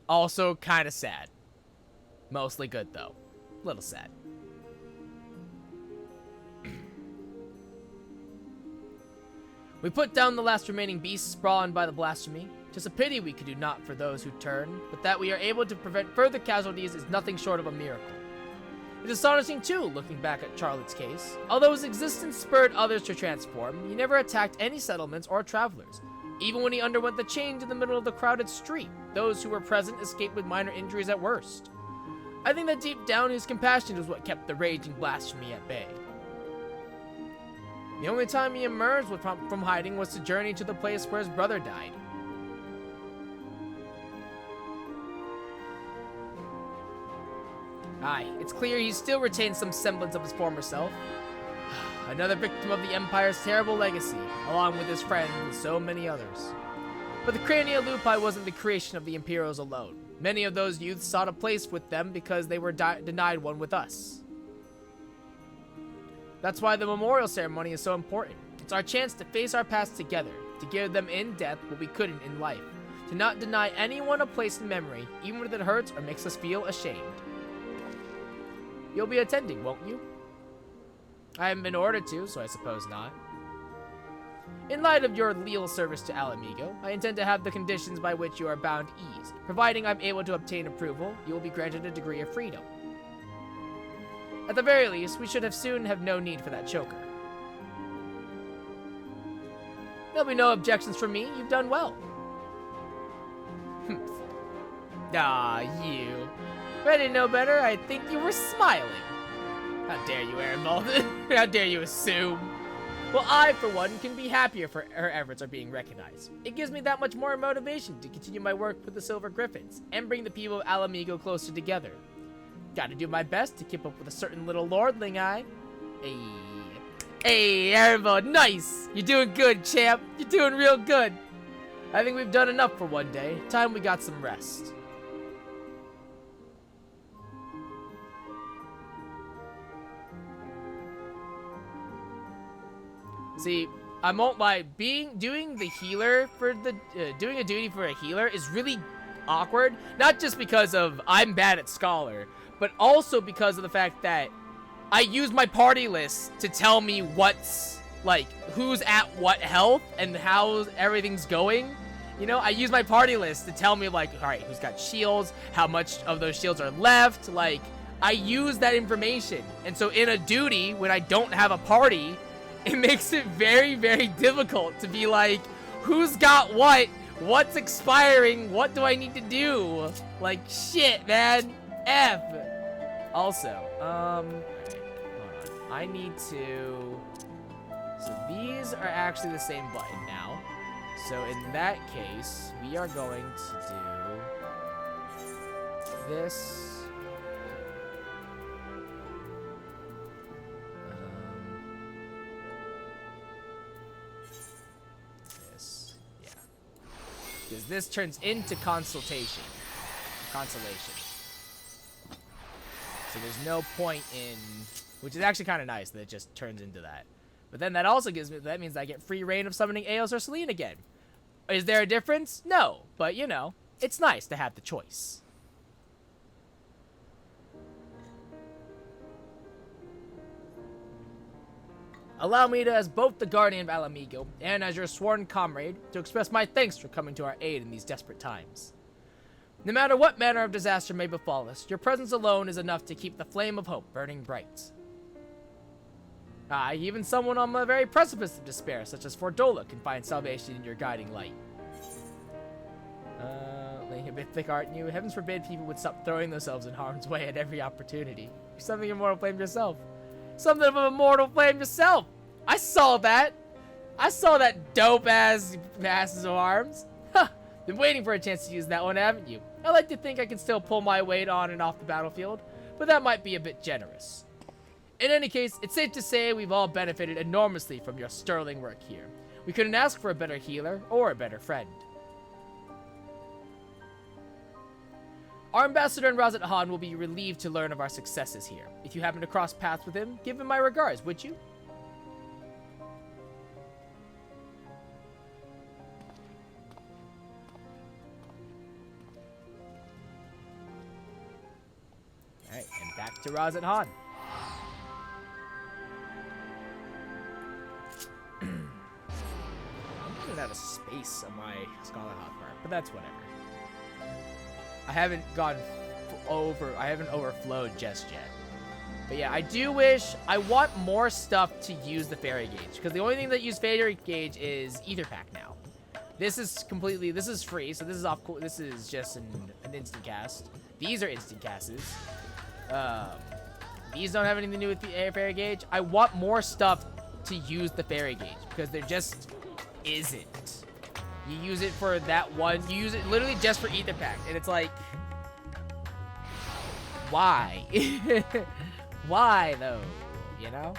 Also kind of sad. Mostly good, though. Little sad. We put down the last remaining beasts sprawling by the blasphemy. 'Tis a pity we could do naught for those who turn, but that we are able to prevent further casualties is nothing short of a miracle. It is astonishing, too, looking back at Charlotte's case. Although his existence spurred others to transform, he never attacked any settlements or travelers. Even when he underwent the change in the middle of the crowded street, those who were present escaped with minor injuries at worst. I think that deep down his compassion was what kept the raging blasphemy at bay. The only time he emerged from hiding was to journey to the place where his brother died. Aye, it's clear he still retains some semblance of his former self. Another victim of the Empire's terrible legacy, along with his friend and so many others. But the Crania Lupi wasn't the creation of the Imperials alone. Many of those youths sought a place with them because they were denied one with us. That's why the memorial ceremony is so important. It's our chance to face our past together, to give them in death what we couldn't in life, to not deny anyone a place in memory, even when it hurts or makes us feel ashamed. You'll be attending, won't you? I haven't been ordered to, so I suppose not. In light of your leal service to Alamigo, I intend to have the conditions by which you are bound eased. Providing I'm able to obtain approval, you will be granted a degree of freedom. At the very least, we should soon have no need for that choker. There'll be no objections from me. You've done well. Ah, you. If I didn't know better, I think you were smiling. How dare you, Aaron Malden? How dare you assume? Well, I, for one, can be happier for her efforts are being recognized. It gives me that much more motivation to continue my work with the Silver Griffins and bring the people of Alamigo closer together. Gotta do my best to keep up with a certain little lordling Hey. Hey, Erebor, nice! You're doing good, champ. You're doing real good. I think we've done enough for one day. Time we got some rest. See, I won't lie, doing the healer for the, doing a duty for a healer is really awkward. Not just because of I'm bad at Scholar, but also because of the fact that I use my party list to tell me what's, like, who's at what health and how everything's going. You know, I use my party list to tell me, like, alright, who's got shields, how much of those shields are left, like, I use that information. And so in a duty, when I don't have a party, it makes it very, very difficult to be like, who's got what, what's expiring, what do I need to do? Like, shit, man, F. Also, hold on. I need to, so these are actually the same button now. So in that case, we are going to do this. Because this turns into consolation. So there's no point in, which is actually kind of nice that it just turns into that. But then that also gives me, that means I get free reign of summoning Eos or Selene again. Is there a difference? No, but you know, it's nice to have the choice. Allow me to, as both the Guardian of Alamigo and as your sworn comrade, to express my thanks for coming to our aid in these desperate times. No matter what manner of disaster may befall us, your presence alone is enough to keep the flame of hope burning bright. Even someone on the very precipice of despair, such as Fordola, can find salvation in your guiding light. Laying a bit thick, aren't you? Heavens forbid people would stop throwing themselves in harm's way at every opportunity. You're something immortal flame yourself. Something of an immortal flame yourself. I saw that. I saw that dope-ass masses of arms. Huh. Been waiting for a chance to use that one, haven't you? I like to think I can still pull my weight on and off the battlefield, but that might be a bit generous. In any case, it's safe to say we've all benefited enormously from your sterling work here. We couldn't ask for a better healer or a better friend. Our ambassador in Razat Han will be relieved to learn of our successes here. If you happen to cross paths with him, give him my regards, would you? Alright, and back to Razat Han. I'm running out of space on my Scholar hotbar, but that's whatever. I haven't overflowed just yet. But yeah, I do wish, I want more stuff to use the fairy gauge, because the only thing that use fairy gauge is Ether Pack now. This is free, so this is just an instant cast. These are instant casts. These don't have anything to do with the fairy gauge. I want more stuff to use the fairy gauge, because there just isn't. You use it for that one. You use it literally just for Ether Pack. And it's like, why? Why though? You know?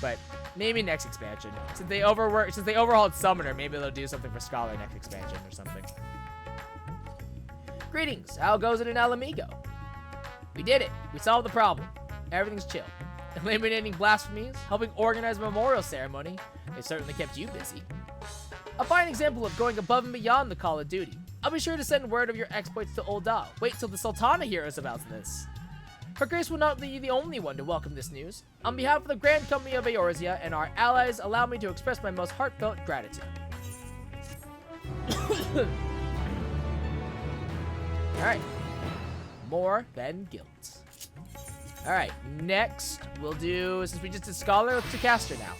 But maybe next expansion. Since they overhauled Summoner, maybe they'll do something for Scholar next expansion or something. Greetings. How goes it in Alamigo? We did it. We solved the problem. Everything's chill. Eliminating blasphemies, helping organize a memorial ceremony. They certainly kept you busy. A fine example of going above and beyond the call of duty. I'll be sure to send word of your exploits to Old Dal. Wait till the Sultana hears about this. Her Grace will not be the only one to welcome this news. On behalf of the Grand Company of Eorzea and our allies, allow me to express my most heartfelt gratitude. Alright. More than guilt. Alright, next we'll do, since we just did Scholar, let's do Caster now.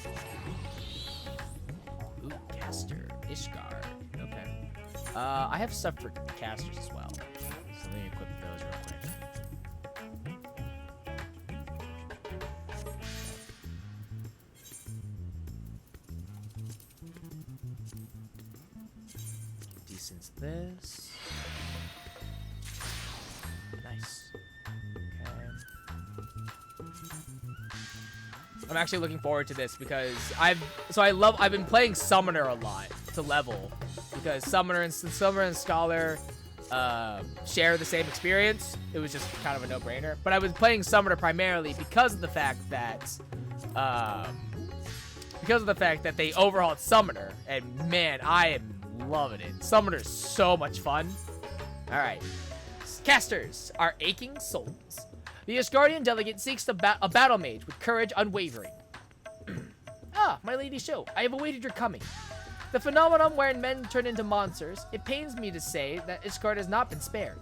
Ooh, Caster. Ishgard. Okay. I have stuff for casters as well. So let me equip those real quick. distance this. Nice. Okay. I'm actually looking forward to this because I've been playing Summoner a lot to level because Summoner and Scholar share the same experience. It was just kind of a no-brainer. But I was playing Summoner primarily because of the fact that they overhauled Summoner, and man, I am loving it. Summoner's so much fun. All right, casters are aching souls. The Asgardian delegate seeks a battle mage with courage unwavering. Ah, my lady show, I have awaited your coming. The phenomenon wherein men turn into monsters, it pains me to say that Ishgard has not been spared.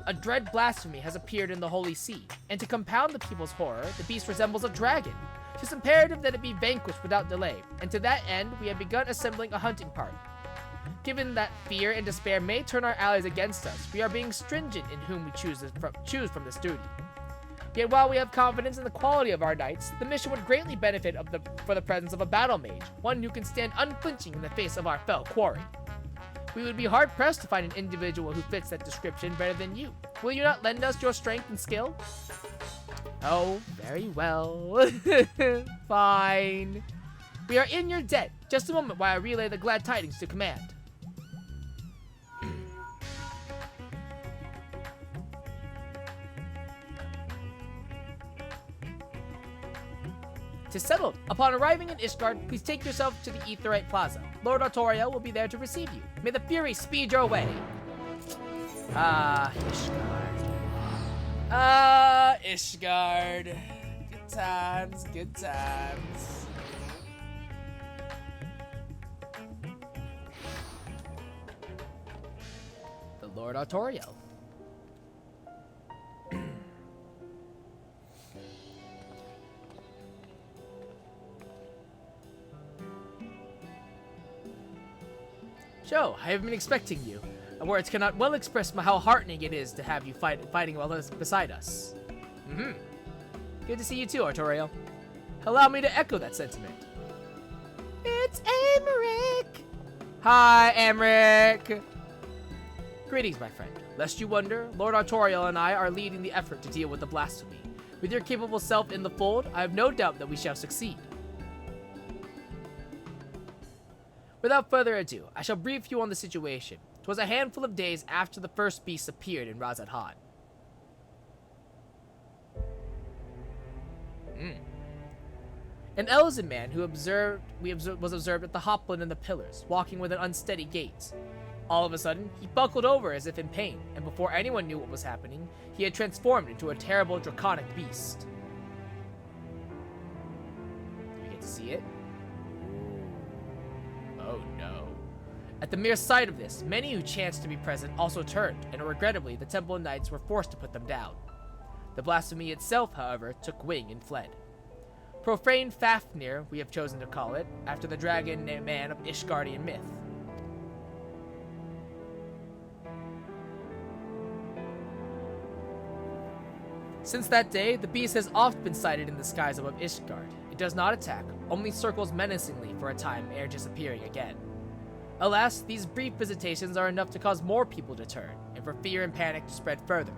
A dread blasphemy has appeared in the Holy See, and to compound the people's horror, the beast resembles a dragon. 'Tis imperative that it be vanquished without delay, and to that end we have begun assembling a hunting party. Given that fear and despair may turn our allies against us, we are being stringent in whom we choose from this duty. Yet while we have confidence in the quality of our knights, the mission would greatly benefit for the presence of a battle mage, one who can stand unflinching in the face of our fell quarry. We would be hard-pressed to find an individual who fits that description better than you. Will you not lend us your strength and skill? Oh, very well. Fine. We are in your debt. Just a moment while I relay the glad tidings to command. "'Tis settled. Upon arriving in Ishgard, please take yourself to the Aetheryte Plaza. Lord Artoriel will be there to receive you. May the Fury speed your way." Ishgard. Ishgard. Good times, good times. The Lord Artoriel. Joe, I have been expecting you. Words cannot well express how heartening it is to have you fighting beside us. Good to see you too, Artoriel. Allow me to echo that sentiment. It's Emmerich! Hi, Emmerich! Greetings, my friend. Lest you wonder, Lord Artoriel and I are leading the effort to deal with the blasphemy. With your capable self in the fold, I have no doubt that we shall succeed. Without further ado, I shall brief you on the situation. 'Twas a handful of days after the first beast appeared in Razad Han. An Elzen man who was observed at the Hopland and the Pillars, walking with an unsteady gait. All of a sudden, he buckled over as if in pain, and before anyone knew what was happening, he had transformed into a terrible draconic beast. Do we get to see it? Oh no. At the mere sight of this, many who chanced to be present also turned, and regrettably, the Temple Knights were forced to put them down. The blasphemy itself, however, took wing and fled. Profane Fafnir, we have chosen to call it, after the dragon man of Ishgardian myth. Since that day, the beast has oft been sighted in the skies above Ishgard. It does not attack, only circles menacingly for a time ere disappearing again. Alas, these brief visitations are enough to cause more people to turn, and for fear and panic to spread further.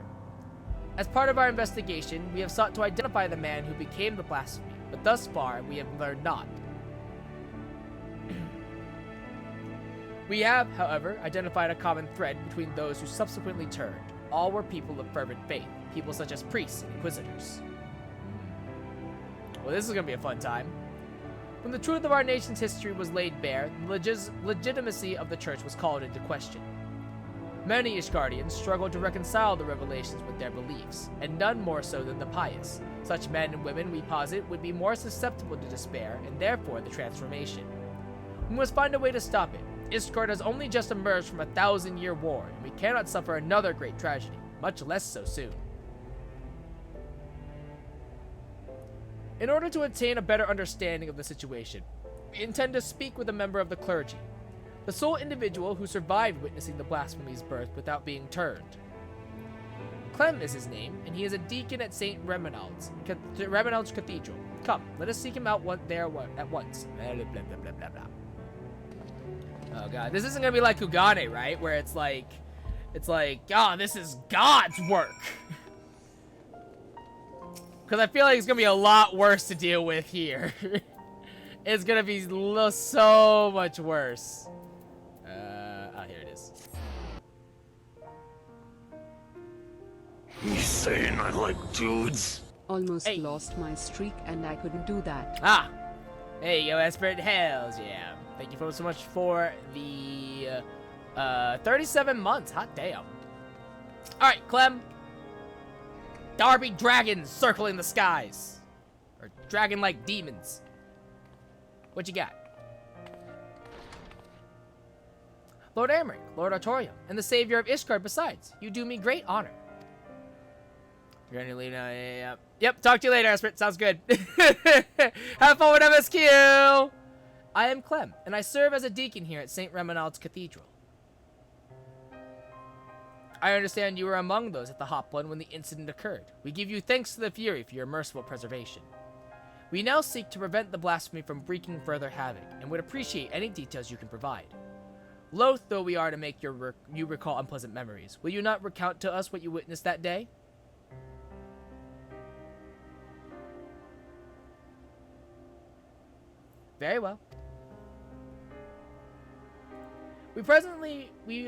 As part of our investigation, we have sought to identify the man who became the blasphemy, but thus far we have learned not. We have, however, identified a common thread between those who subsequently turned. All were people of fervent faith, people such as priests and inquisitors. Well, this is going to be a fun time. When the truth of our nation's history was laid bare, the legitimacy of the church was called into question. Many Ishgardians struggled to reconcile the revelations with their beliefs, and none more so than the pious. Such men and women, we posit, would be more susceptible to despair, and therefore the transformation. We must find a way to stop it. Ishgard has only just emerged from a 1,000-year war, and we cannot suffer another great tragedy, much less so soon. In order to attain a better understanding of the situation, we intend to speak with a member of the clergy, the sole individual who survived witnessing the blasphemy's birth without being turned. Clem is his name, and he is a deacon at St. Remenald's Cathedral. Come, let us seek him out at once. Blah, blah, blah, blah, blah. Oh god, this isn't gonna be like Kugane, right? Where it's like, oh, this is God's work. Because I feel like it's gonna be a lot worse to deal with here. It's gonna be so much worse. Oh, here it is.
He's saying I like dudes.
Almost
Hey.
lost my streak and I couldn't do that.
Ah! Hey, yo, Esprit, hells yeah. Thank you so much for the 37 months. Hot damn. Alright, Clem. Darby dragons circling the skies. Or dragon-like demons. What you got? Lord Amric, Lord Artorium, and the savior of Ishgard besides. You do me great honor. You're gonna leave now, yeah. Yep, talk to you later, Esprit. Sounds good. Have fun with MSQ! I am Clem, and I serve as a deacon here at St. Remenald's Cathedral. I understand you were among those at the Hopland when the incident occurred. We give you thanks to the Fury for your merciful preservation. We now seek to prevent the blasphemy from wreaking further havoc, and would appreciate any details you can provide. Loath though we are to make you recall unpleasant memories, will you not recount to us what you witnessed that day? Very well. We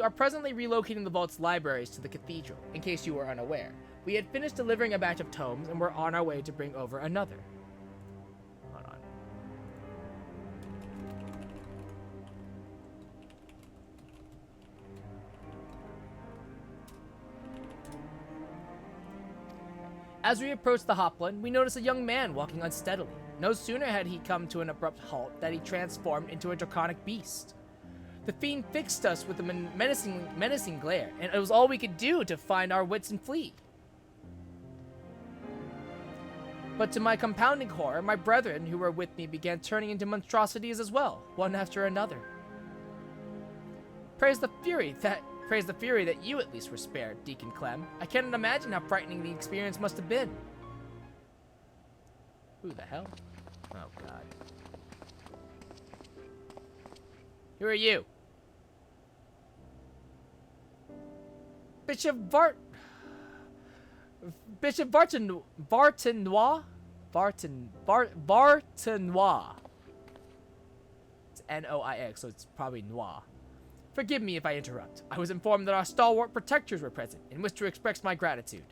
are presently relocating the vault's libraries to the cathedral, in case you were unaware. We had finished delivering a batch of tomes and were on our way to bring over another. Hold on. As we approached the Hopland, we noticed a young man walking unsteadily. No sooner had he come to an abrupt halt than he transformed into a draconic beast. The fiend fixed us with a menacing glare, and it was all we could do to find our wits and flee. But to my compounding horror, my brethren who were with me began turning into monstrosities as well, one after another. Praise the fury that you at least were spared, Deacon Clem. I cannot imagine how frightening the experience must have been. Who the hell? Oh god. Who are you? Bishop Bartenois? Bartenois. It's N-O-I-X, so it's probably Noir. Forgive me if I interrupt. I was informed that our stalwart protectors were present and wish to express my gratitude.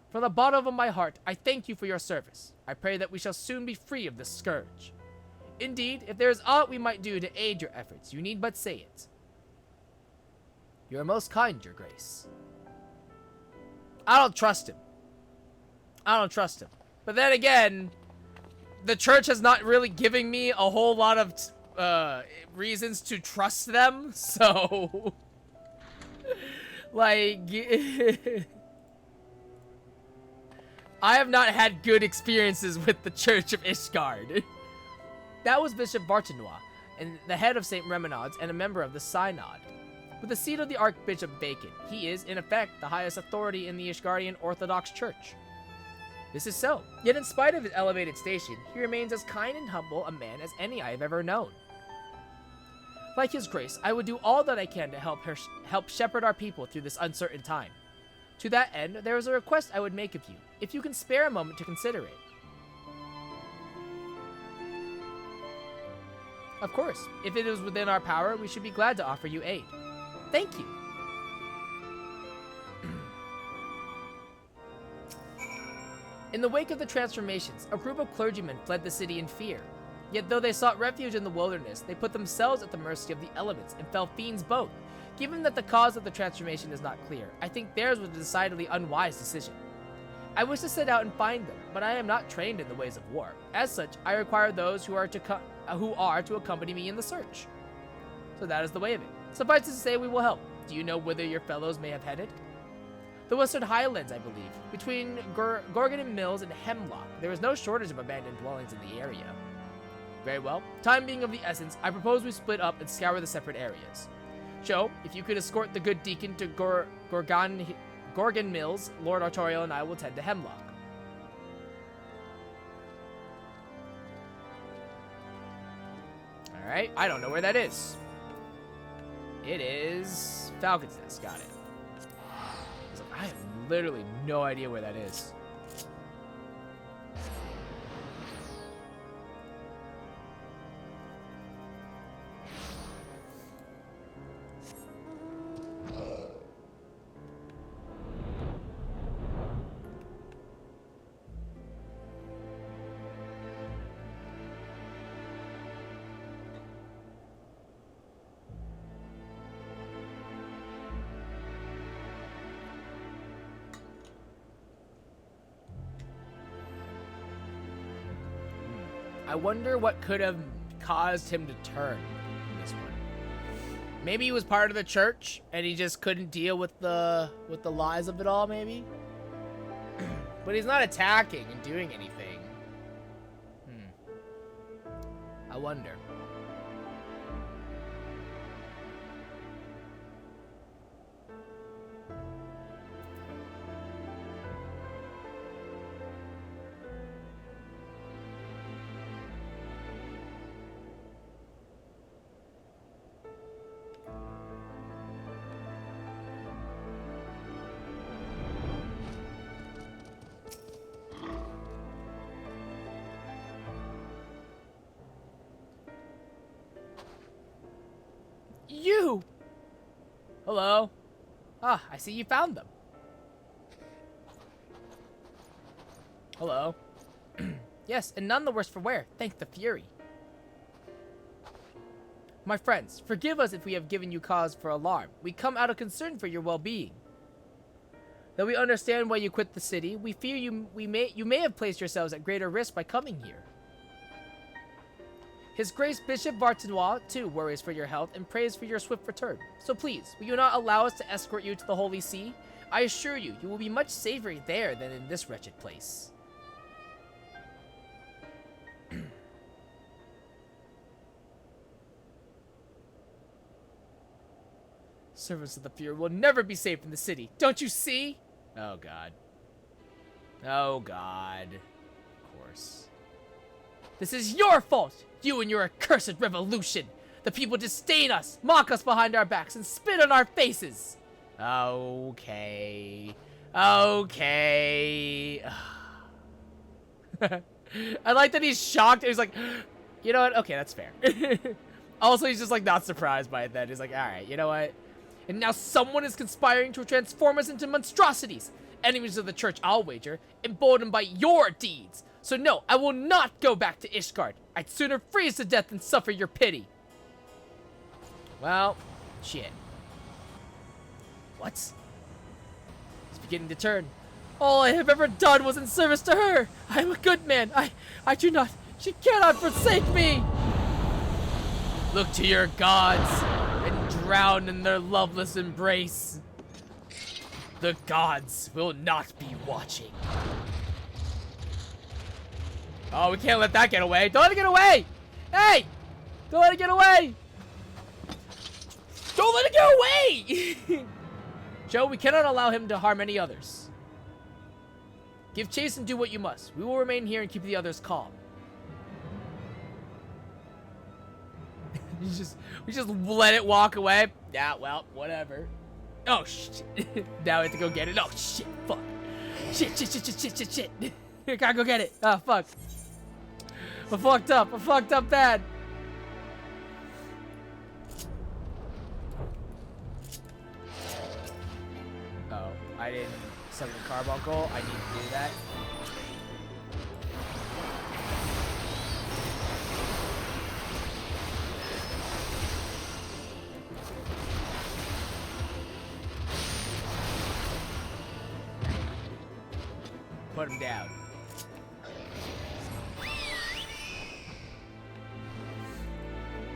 From the bottom of my heart, I thank you for your service. I pray that we shall soon be free of this scourge. Indeed, if there is aught we might do to aid your efforts, you need but say it. You are most kind, Your Grace. I don't trust him. But then again, the church has not really given me a whole lot of reasons to trust them, so... like... I have not had good experiences with the Church of Ishgard. That was Bishop Bartenois, and the head of St. Remenald's and a member of the Synod. With the seat of the Archbishop vacant, he is, in effect, the highest authority in the Ishgardian Orthodox Church. This is so, yet in spite of his elevated station, he remains as kind and humble a man as any I have ever known. Like his grace, I would do all that I can to help shepherd our people through this uncertain time. To that end, there is a request I would make of you, if you can spare a moment to consider it. Of course, if it is within our power, we should be glad to offer you aid. Thank you. In the wake of the transformations, a group of clergymen fled the city in fear. Yet though they sought refuge in the wilderness, they put themselves at the mercy of the elements and fell fiends both. Given that the cause of the transformation is not clear, I think theirs was a decidedly unwise decision. I wish to set out and find them, but I am not trained in the ways of war. As such, I require those who are to accompany me in the search. So that is the way of it. Suffice it to say, we will help. Do you know whither your fellows may have headed? The Western Highlands, I believe. Between Gorgon Mills and Hemlock, there is no shortage of abandoned dwellings in the area. Very well. Time being of the essence, I propose we split up and scour the separate areas. Joe, if you could escort the good deacon to Gorgon Mills, Lord Artorial and I will tend to Hemlock. Alright, I don't know where that is. It is Falcon's Nest. Got it. I have literally no idea where that is. I wonder what could have caused him to turn in this one. Maybe he was part of the church and he just couldn't deal with the lies of it all, maybe? But he's not attacking and doing anything. I wonder. You! Hello. Ah, I see you found them. Hello. Yes, and none the worse for wear, thank the Fury. My friends, forgive us if we have given you cause for alarm. We come out of concern for your well-being. Though we understand why you quit the city, we fear you may have placed yourselves at greater risk by coming here. His Grace Bishop Vartanois, too, worries for your health and prays for your swift return. So please, will you not allow us to escort you to the Holy See? I assure you, you will be much safer there than in this wretched place. Servants of the Fury will never be safe in the city. Don't you see? Oh, God. Oh, God. Of course. This is your fault! You and your accursed revolution! The people disdain us, mock us behind our backs, and spit on our faces! Okay. Okay. I like that he's shocked. He's like, you know what? Okay, that's fair. Also, he's just like not surprised by it then. He's like, alright, you know what? And now someone is conspiring to transform us into monstrosities. Enemies of the church, I'll wager, emboldened by your deeds. So no, I will not go back to Ishgard. I'd sooner freeze to death than suffer your pity. Well, shit. What? It's beginning to turn. All I have ever done was in service to her. I am a good man. I do not. She cannot forsake me. Look to your gods and drown in their loveless embrace. The gods will not be watching. Oh, we can't let that get away. Don't let it get away! Hey! Don't let it get away! Don't let it get away! Joe, we cannot allow him to harm any others. Give chase and do what you must. We will remain here and keep the others calm. we just let it walk away. Yeah, well, whatever. Oh, shit. Now we have to go get it. Oh, shit. Fuck. Shit. I gotta go get it. Oh, fuck. I fucked up bad. Oh, I didn't summon the carbuncle. I need to do that. Put him down.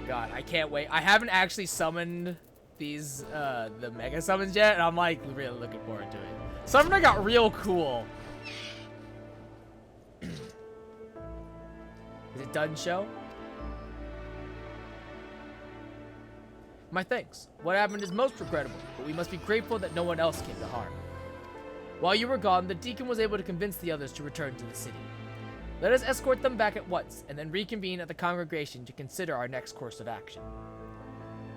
God, I can't wait. I haven't actually summoned these, the mega summons yet, and I'm like really looking forward to it. Summoner got real cool. Is it done, show? My thanks. What happened is most regrettable, but we must be grateful that no one else came to harm. While you were gone, the deacon was able to convince the others to return to the city. Let us escort them back at once, and then reconvene at the congregation to consider our next course of action.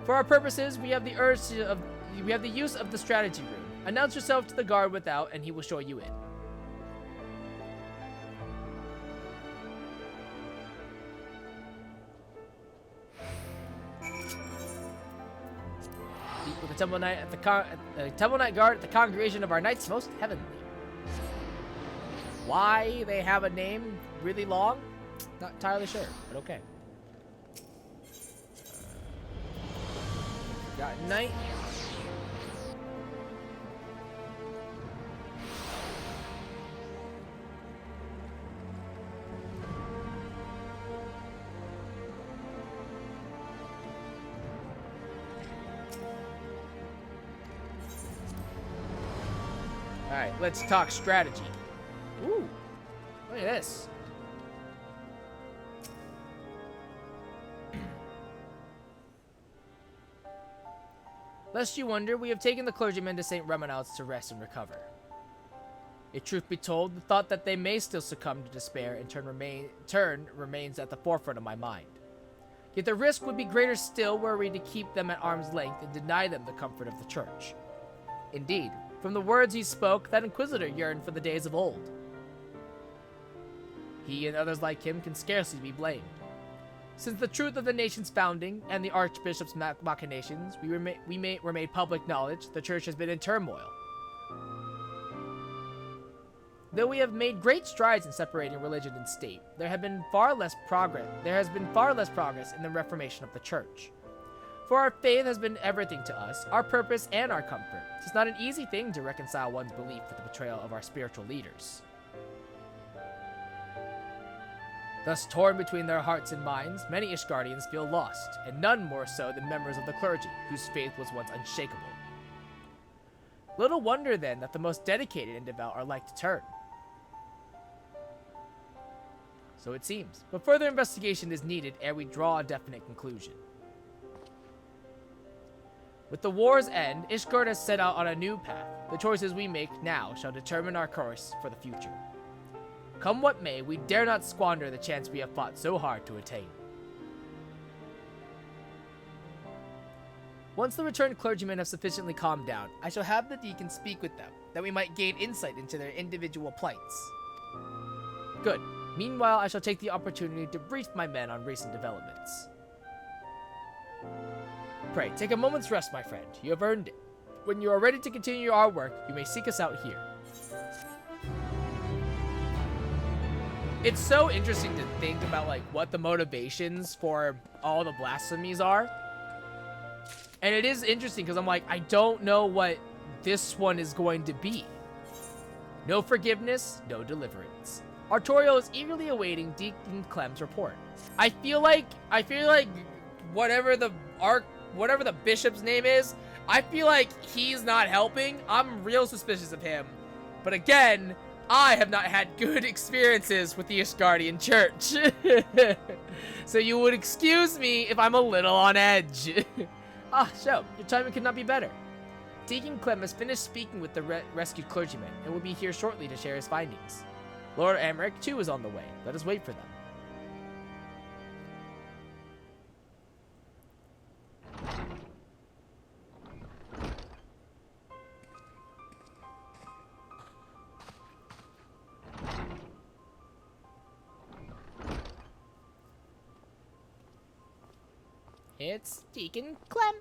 For our purposes, we have the use of the strategy room. Announce yourself to the guard without, and he will show you in. With the Temple Knight Temple Knight guard at the congregation of our knights most heavenly. Why they have a name really long? Not entirely sure, but okay. Got knight. Alright, let's talk strategy. Ooh, look at this. Lest you wonder, we have taken the clergymen to St. Remonald's to rest and recover. If truth be told, the thought that they may still succumb to despair and turn remains at the forefront of my mind. Yet the risk would be greater still were we to keep them at arm's length and deny them the comfort of the church. Indeed, from the words he spoke, that Inquisitor yearned for the days of old. He and others like him can scarcely be blamed. Since the truth of the nation's founding and the Archbishop's machinations were made public knowledge, the Church has been in turmoil. Though we have made great strides in separating religion and state, there has been far less progress in the reformation of the Church. For our faith has been everything to us, our purpose and our comfort. It is not an easy thing to reconcile one's belief with the betrayal of our spiritual leaders. Thus torn between their hearts and minds, many Ishgardians feel lost, and none more so than members of the clergy, whose faith was once unshakable. Little wonder, then, that the most dedicated and devout are like to turn. So it seems, but further investigation is needed ere we draw a definite conclusion. With the war's end, Ishgard has set out on a new path. The choices we make now shall determine our course for the future. Come what may, we dare not squander the chance we have fought so hard to attain. Once the returned clergymen have sufficiently calmed down, I shall have the deacon speak with them, that we might gain insight into their individual plights. Good. Meanwhile, I shall take the opportunity to brief my men on recent developments. Pray, take a moment's rest, my friend. You have earned it. When you are ready to continue our work, you may seek us out here. It's so interesting to think about, like, what the motivations for all the blasphemies are. And it is interesting because I'm like, I don't know what this one is going to be. No forgiveness, no deliverance. Artorio is eagerly awaiting Deacon Clem's report. I feel like whatever the bishop's name is, I feel like he's not helping. I'm real suspicious of him. But again, I have not had good experiences with the Ishgardian Church. So you would excuse me if I'm a little on edge. Your timing could not be better. Deacon Clem has finished speaking with the rescued clergyman and will be here shortly to share his findings. Lord Amric, too, is on the way. Let us wait for them. It's Deacon Clem.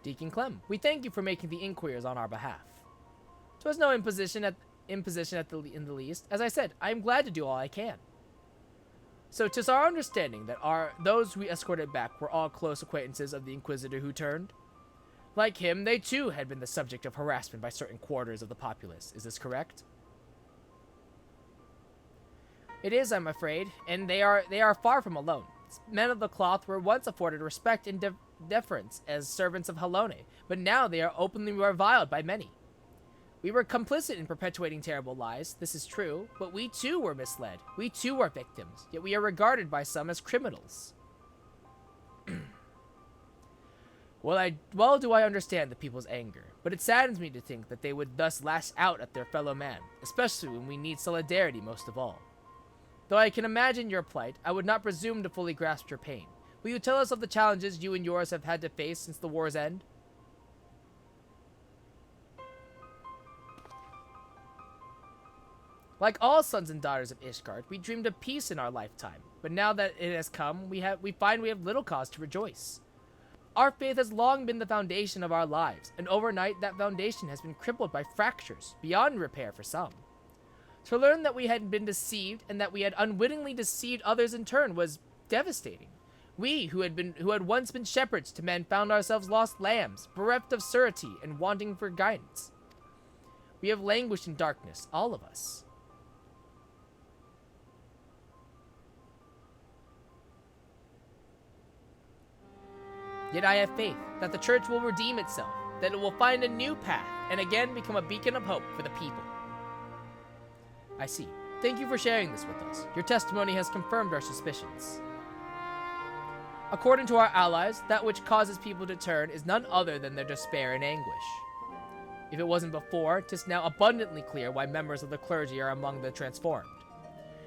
Deacon Clem, we thank you for making the inquiries on our behalf. 'Twas no imposition in the least. As I said, I am glad to do all I can. So 'tis our understanding that those we escorted back were all close acquaintances of the Inquisitor who turned. Like him, they too had been the subject of harassment by certain quarters of the populace. Is this correct? It is, I'm afraid, and they are far from alone. Men of the cloth were once afforded respect and deference as servants of Halone, but now they are openly reviled by many. We were complicit in perpetuating terrible lies, this is true, but we too were misled. We too are victims, yet we are regarded by some as criminals. Well do I understand the people's anger, but it saddens me to think that they would thus lash out at their fellow man, especially when we need solidarity most of all. Though I can imagine your plight, I would not presume to fully grasp your pain. Will you tell us of the challenges you and yours have had to face since the war's end? Like all sons and daughters of Ishgard, we dreamed of peace in our lifetime, but now that it has come, we find we have little cause to rejoice. Our faith has long been the foundation of our lives, and overnight that foundation has been crippled by fractures, beyond repair for some. To learn that we had been deceived, and that we had unwittingly deceived others in turn, was devastating. We, who had once been shepherds to men, found ourselves lost lambs, bereft of surety, and wanting for guidance. We have languished in darkness, all of us. Yet I have faith that the church will redeem itself, that it will find a new path, and again become a beacon of hope for the people. I see. Thank you for sharing this with us. Your testimony has confirmed our suspicions. According to our allies, that which causes people to turn is none other than their despair and anguish. If it wasn't before, 'tis now abundantly clear why members of the clergy are among the transformed.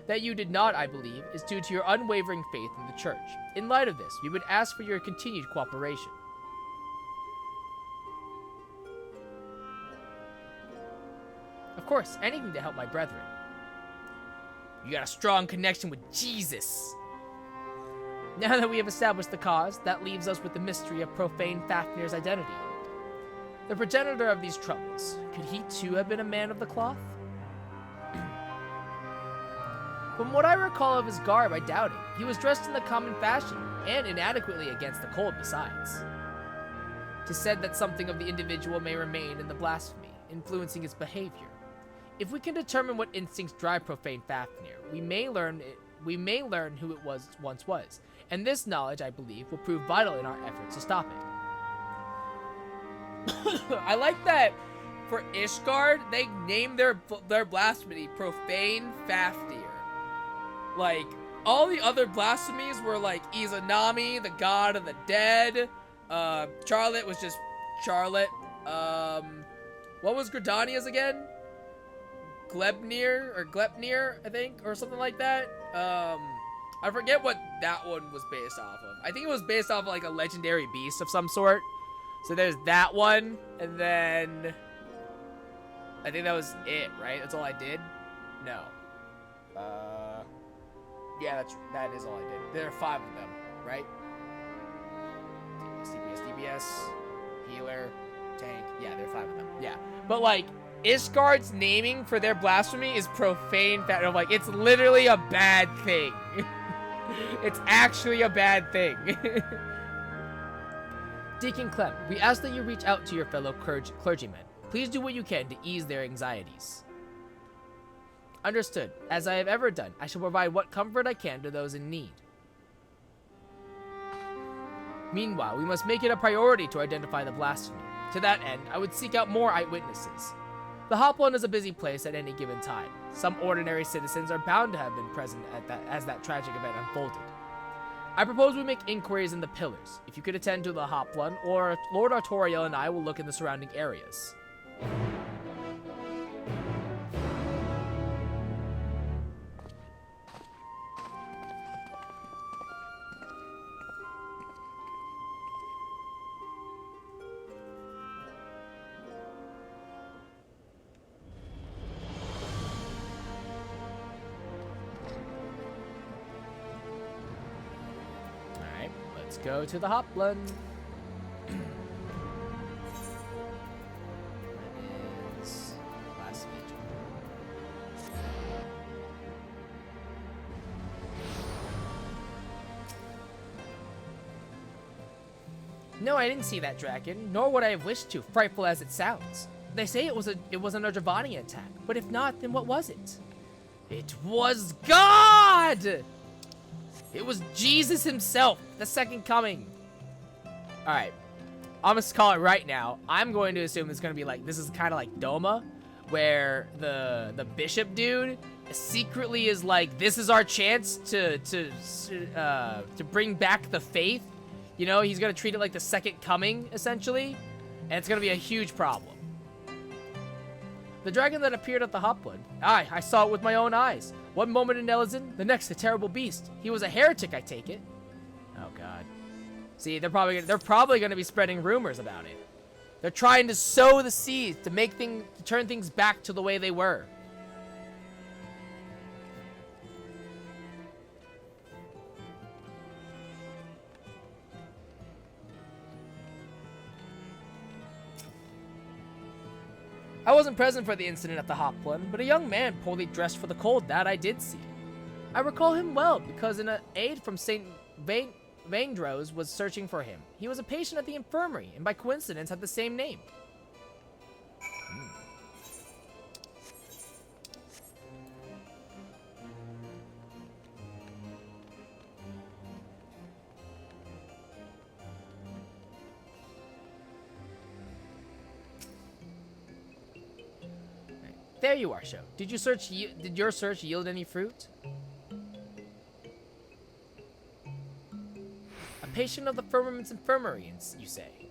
That you did not, I believe, is due to your unwavering faith in the church. In light of this, we would ask for your continued cooperation. Of course, anything to help my brethren. You got a strong connection with Jesus. Now that we have established the cause, that leaves us with the mystery of profane Fafnir's identity. The progenitor of these troubles, could he too have been a man of the cloth? From what I recall of his garb, I doubt it. He was dressed in the common fashion, and inadequately against the cold besides. 'Tis said that something of the individual may remain in the blasphemy, influencing his behavior. If we can determine what instincts drive profane Fafnir, we may learn who it once was, and this knowledge, I believe, will prove vital in our efforts to stop it. I like that for Ishgard, they named their blasphemy Profane Fafnir. Like, all the other blasphemies were like Izanami, the god of the dead. Charlotte was just Charlotte. What was Gridania's again? Glepnir, I think, or something like that. I forget what that one was based off of. I think it was based off of like a legendary beast of some sort. So there's that one, and then I think that was it, right? That's all I did? No. Yeah, that is all I did. There are 5 of them, right? DPS, healer, tank. Yeah, there are 5 of them. Yeah. But like, Ishgard's naming for their blasphemy is profane. I'm like, it's literally a bad thing. It's actually a bad thing. Deacon Clem, we ask that you reach out to your fellow clergymen. Please do what you can to ease their anxieties. Understood. As I have ever done, I shall provide what comfort I can to those in need. Meanwhile, we must make it a priority to identify the blasphemy. To that end, I would seek out more eyewitnesses. The Hoplon is a busy place at any given time. Some ordinary citizens are bound to have been present as that tragic event unfolded. I propose we make inquiries in the Pillars. If you could attend to the Hoplon, or Lord Artoriel and I will look in the surrounding areas. Let's go to the Hoplon. That is last vigil. No, I didn't see that dragon, nor would I have wished to, frightful as it sounds. They say it was an Ardravani attack, but if not, then what was it? It was God! It was Jesus himself, the second coming. Alright, I'm gonna call it right now. I'm going to assume it's gonna be like, this is kind of like Doma, where the bishop dude secretly is like, this is our chance to bring back the faith. You know, he's gonna treat it like the second coming, essentially, and it's gonna be a huge problem. The dragon that appeared at the hopwood. Aye, I saw it with my own eyes. One moment in Elizin, the next a terrible beast. He was a heretic, I take it. Oh god. See, they're probably gonna be spreading rumors about it. They're trying to sow the seeds to turn things back to the way they were. I wasn't present for the incident at the hopwood, but a young man poorly dressed for the cold, that I did see. I recall him well because an aide from St. Vaindros was searching for him. He was a patient at the infirmary, and by coincidence had the same name. There you are, Sho. Did your search yield any fruit? A patient of the firmament's infirmary, you say.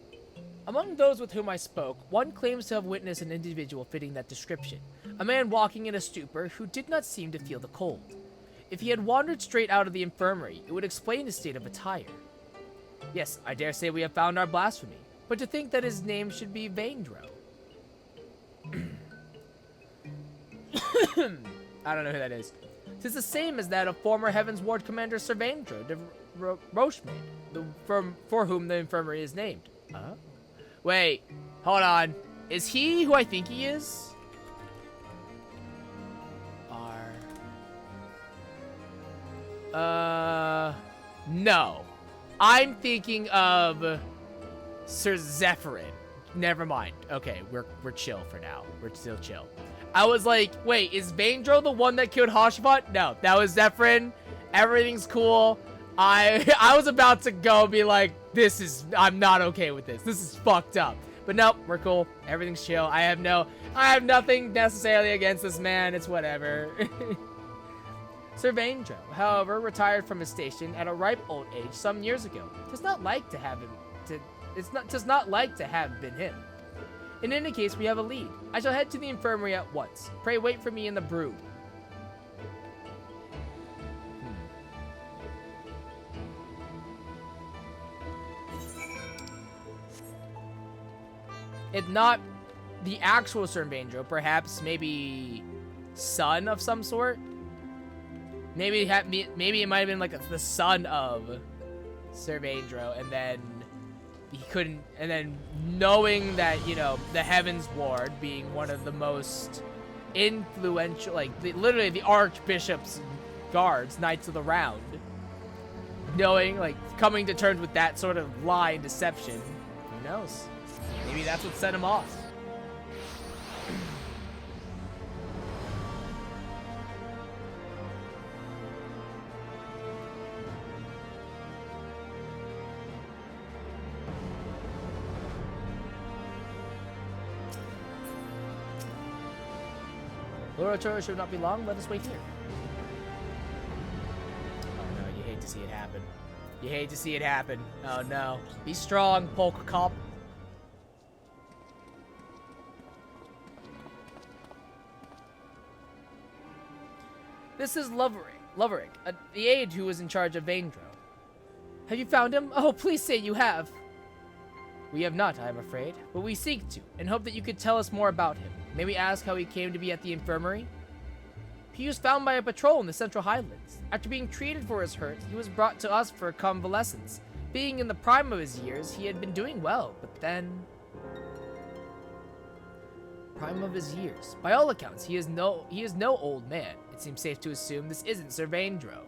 Among those with whom I spoke, one claims to have witnessed an individual fitting that description. A man walking in a stupor who did not seem to feel the cold. If he had wandered straight out of the infirmary, it would explain his state of attire. Yes, I dare say we have found our blasphemy, but to think that his name should be Vaindro. I don't know who that is. 'Tis the same as that of former Heaven's Ward Commander Sir Vaindro de Rochemain, for whom the infirmary is named. Wait, hold on. Is he who I think he is? No. I'm thinking of Sir Zephyrin. Never mind. Okay, we're chill for now. We're still chill. I was like, wait, is Vaindro the one that killed Hashvat? No, that was Zephyrin. Everything's cool. I was about to go be like, I'm not okay with this. This is fucked up. But nope, we're cool. Everything's chill. I have nothing necessarily against this man. It's whatever. Sir Vaindro, however, retired from his station at a ripe old age some years ago. Does not like to have been him. In any case, we have a lead. I shall head to the infirmary at once. Pray wait for me in the brew. If not the actual Sir Vaindro, perhaps maybe son of some sort. Maybe it might have been like the son of Sir Vaindro, and then he couldn't, and then knowing that, you know, the Heaven's Ward being one of the most influential, like literally the Archbishop's guards, Knights of the Round, knowing, like, coming to terms with that sort of lie and deception, who knows? Maybe that's what set him off. Laboratory should not be long. Let us wait here. Oh no, you hate to see it happen. You hate to see it happen. Oh no. Be strong, Polk Cop. This is Loverick, the aide who was in charge of Vaindro. Have you found him? Oh, please say you have. We have not, I am afraid, but we seek to, and hope that you could tell us more about him. May we ask how he came to be at the infirmary? He was found by a patrol in the Central Highlands. After being treated for his hurt, he was brought to us for convalescence. Being in the prime of his years, he had been doing well, but then... Prime of his years. By all accounts, he is no old man. It seems safe to assume this isn't Sir Vaindro.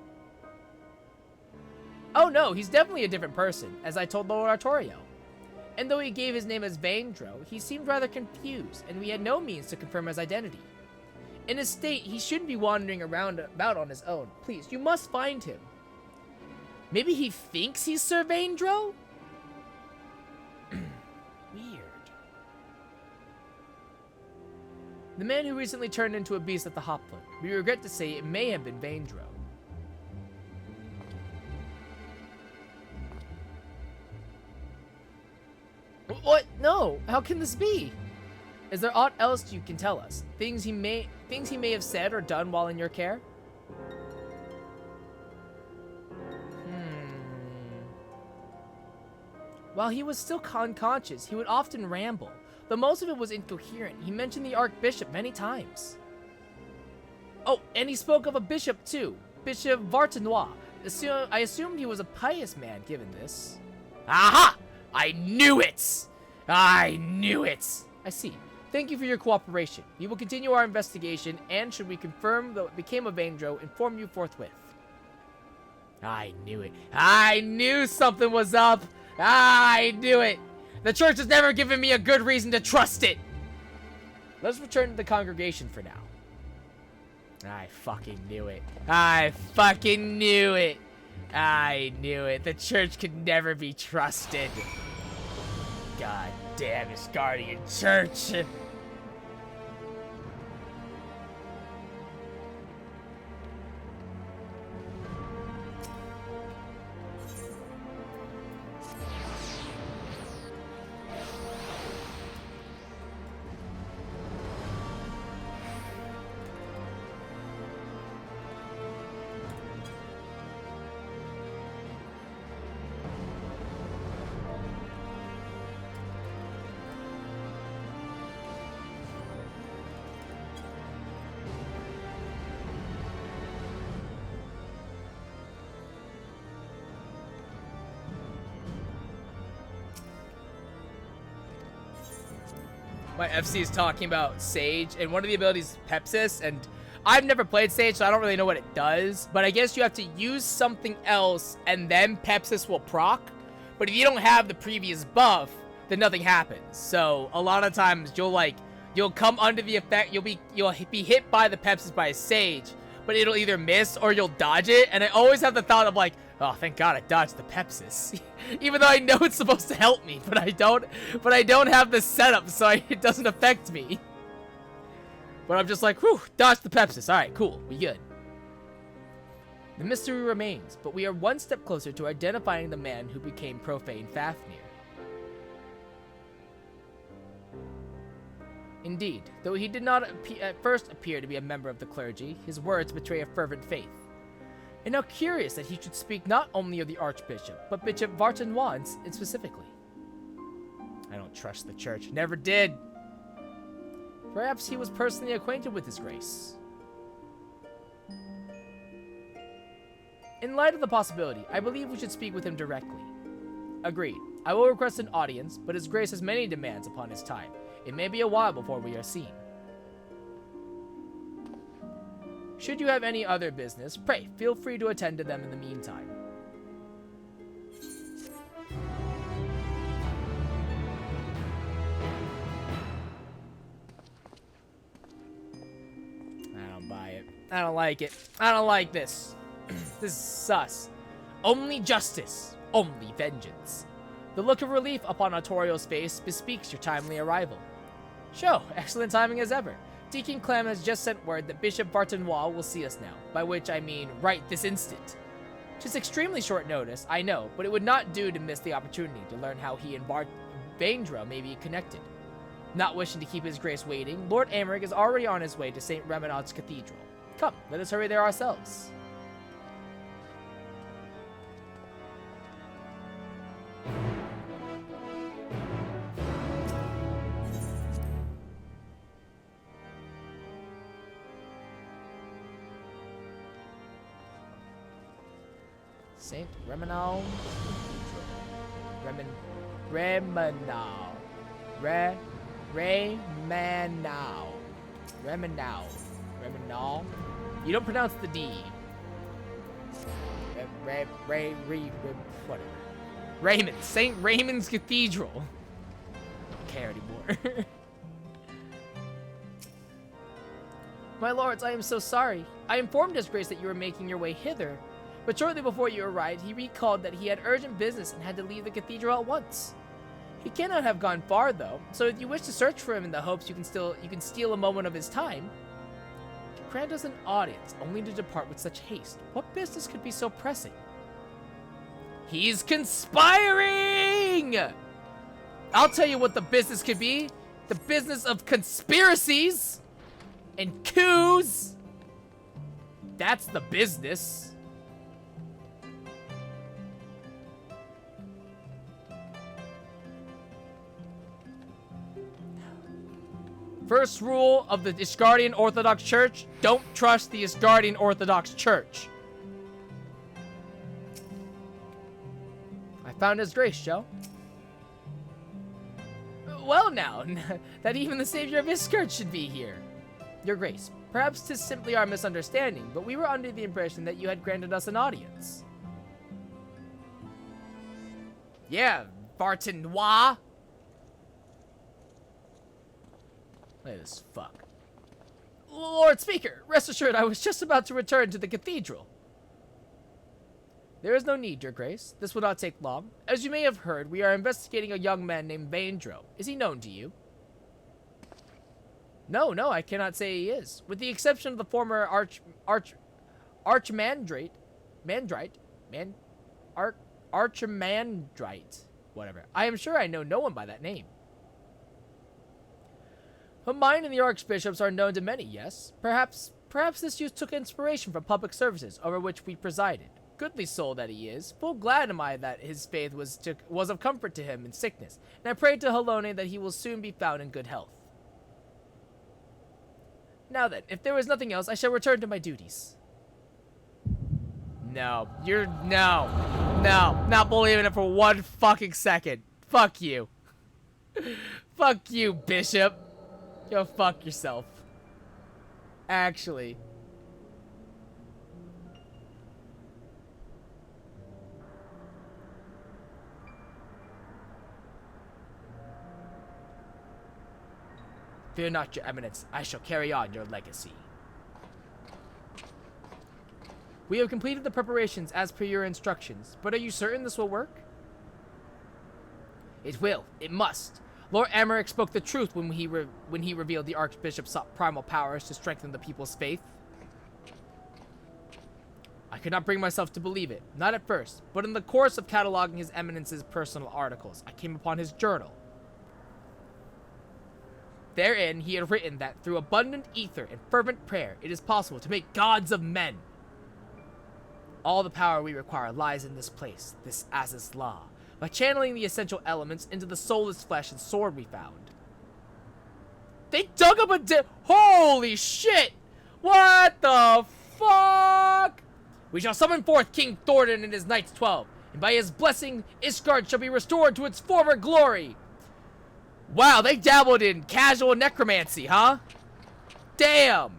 Oh no, he's definitely a different person, as I told Lord Artorio. And though he gave his name as Vaindro, he seemed rather confused, and we had no means to confirm his identity. In his state, he shouldn't be wandering about on his own. Please, you must find him. Maybe he thinks he's Sir Vaindro? Weird. The man who recently turned into a beast at the hopwood. We regret to say it may have been Vaindro. What? No. How can this be? Is there aught else you can tell us? Things he may have said or done while in your care? While he was still unconscious, he would often ramble, though most of it was incoherent. He mentioned the Archbishop many times. Oh, and he spoke of a bishop too, Bishop Vartanois. I assumed he was a pious man, given this. Aha! I knew it! I knew it! I see. Thank you for your cooperation. We will continue our investigation, and should we confirm that it became a Vaindro, inform you forthwith. I knew it. I knew something was up! I knew it! The church has never given me a good reason to trust it! Let's return to the congregation for now. I fucking knew it. I fucking knew it! I knew it. The church could never be trusted. God damn Asgardian church! My FC is talking about Sage, and one of the abilities is Pepsis, and I've never played Sage, so I don't really know what it does, but I guess you have to use something else, and then Pepsis will proc, but if you don't have the previous buff, then nothing happens. So a lot of times you'll come under the effect, you'll be hit by the Pepsis by a Sage, but it'll either miss or you'll dodge it, and I always have the thought of like, oh, thank God I dodged the Pepsis. Even though I know it's supposed to help me, but I don't have the setup, so it doesn't affect me. But I'm just like, whew, dodge the Pepsis. Alright, cool, we good. The mystery remains, but we are one step closer to identifying the man who became Profane Fafnir. Indeed, though he did not at first appear to be a member of the clergy, his words betray a fervent faith. And how curious that he should speak not only of the Archbishop, but Bishop Vartanois specifically. I don't trust the church. Never did. Perhaps he was personally acquainted with His Grace. In light of the possibility, I believe we should speak with him directly. Agreed. I will request an audience, but His Grace has many demands upon his time. It may be a while before we are seen. Should you have any other business, pray, feel free to attend to them in the meantime. I don't buy it. I don't like it. I don't like this. This is sus. Only justice. Only vengeance. The look of relief upon Artorio's face bespeaks your timely arrival. Sho, excellent timing as ever. Deacon Clem has just sent word that Bishop Vartanois will see us now, by which I mean right this instant. 'Tis extremely short notice, I know, but it would not do to miss the opportunity to learn how he and Vaindra may be connected. Not wishing to keep His Grace waiting, Lord Aymeric is already on his way to St. Reminaud's Cathedral. Come, let us hurry there ourselves. St. Reminaud Reminaud. You don't pronounce the D. Whatever. Raymond. St. Raymond's Cathedral. Don't care anymore. My lords, I am so sorry. I informed His Grace that you were making your way hither, but shortly before you arrived, he recalled that he had urgent business and had to leave the cathedral at once. He cannot have gone far, though, so if you wish to search for him in the hopes you can steal a moment of his time, grant us an audience, only to depart with such haste. What business could be so pressing? He's conspiring! I'll tell you what the business could be. The business of conspiracies and coups. That's the business. First rule of the Isgardian Orthodox Church, don't trust the Isgardian Orthodox Church. I found his grace, Joe. Well now, that even the savior of Isgard should be here. Your grace, perhaps 'tis simply our misunderstanding, but we were under the impression that you had granted us an audience. Yeah, Bartenois. Look at this fuck. Lord Speaker, rest assured I was just about to return to the cathedral. There is no need, Your Grace. This will not take long. As you may have heard, we are investigating a young man named Vaindro. Is he known to you? No, I cannot say he is. With the exception of the former Archimandrite, whatever. I am sure I know no one by that name. But mine and the archbishops are known to many, yes? Perhaps this youth took inspiration from public services over which we presided. Goodly soul that he is, full glad am I that his faith was of comfort to him in sickness, and I pray to Helone that he will soon be found in good health. Now then, if there is nothing else, I shall return to my duties. No, not believing it for one fucking second. Fuck you. Fuck you, Bishop. Go fuck yourself. Actually. Fear not, Your Eminence. I shall carry on your legacy. We have completed the preparations as per your instructions, but are you certain this will work? It will. It must. Lord Emmerich spoke the truth when he revealed the Archbishop's primal powers to strengthen the people's faith. I could not bring myself to believe it, not at first, but in the course of cataloging His Eminence's personal articles, I came upon his journal. Therein, he had written that through abundant ether and fervent prayer, it is possible to make gods of men. All the power we require lies in this place, this Az's law, by channeling the essential elements into the soulless flesh and sword we found. They dug up holy shit! What the fuck? We shall summon forth King Thornton and his Knights 12, and by his blessing, Isgard shall be restored to its former glory. Wow, they dabbled in casual necromancy, huh? Damn!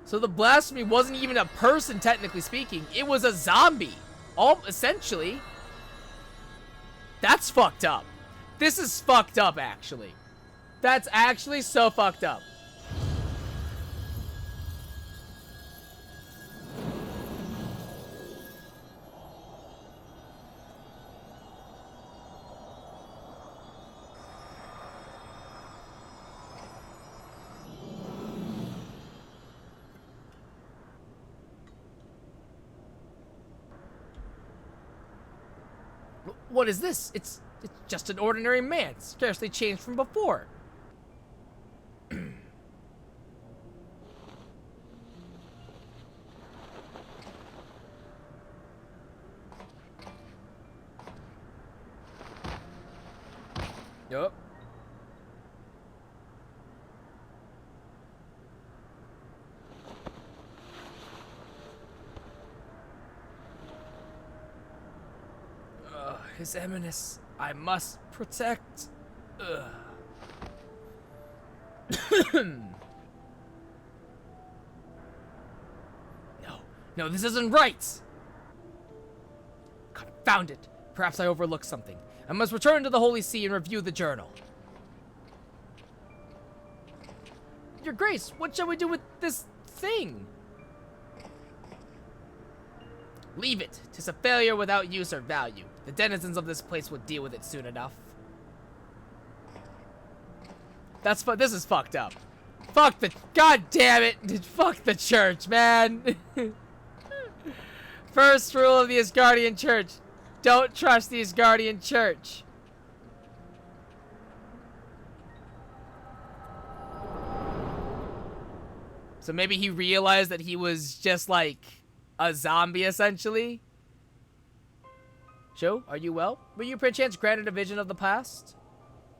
So the blasphemy wasn't even a person, technically speaking. It was a zombie. Essentially. That's fucked up. This is fucked up, actually. That's actually so fucked up. What is this? It's just an ordinary man, scarcely changed from before. Yup. His Eminence, I must protect. No, this isn't right. Confound it. Perhaps I overlooked something. I must return to the Holy See and review the journal. Your Grace, what shall we do with this thing? Leave it. 'Tis a failure without use or value. The denizens of this place will deal with it soon enough. This is fucked up. God damn it. Fuck the church, man. First rule of the Asgardian Church. Don't trust the Asgardian Church. So maybe he realized that he was just like a zombie, essentially. Joe, are you well? Were you perchance granted a vision of the past?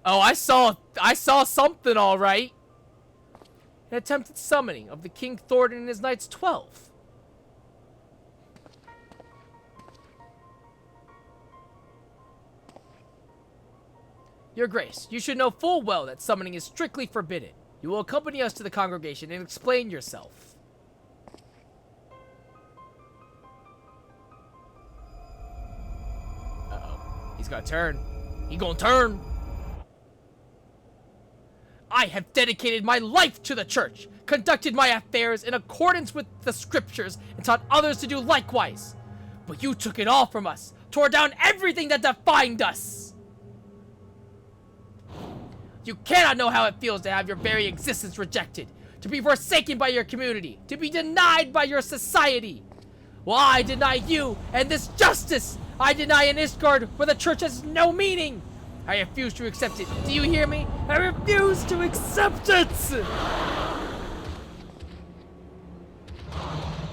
Oh, I saw something, all right. An attempted summoning of the King Thornton and his Knights 12. Your Grace, you should know full well that summoning is strictly forbidden. You will accompany us to the congregation and explain yourself. Uh-oh. He's gonna turn. He gonna turn. I have dedicated my life to the church, conducted my affairs in accordance with the scriptures, and taught others to do likewise. But you took it all from us, tore down everything that defined us. You cannot know how it feels to have your very existence rejected, to be forsaken by your community, to be denied by your society. Well, I deny you and this justice. I deny an Ishgard where the church has no meaning. I refuse to accept it. Do you hear me? I refuse to accept it!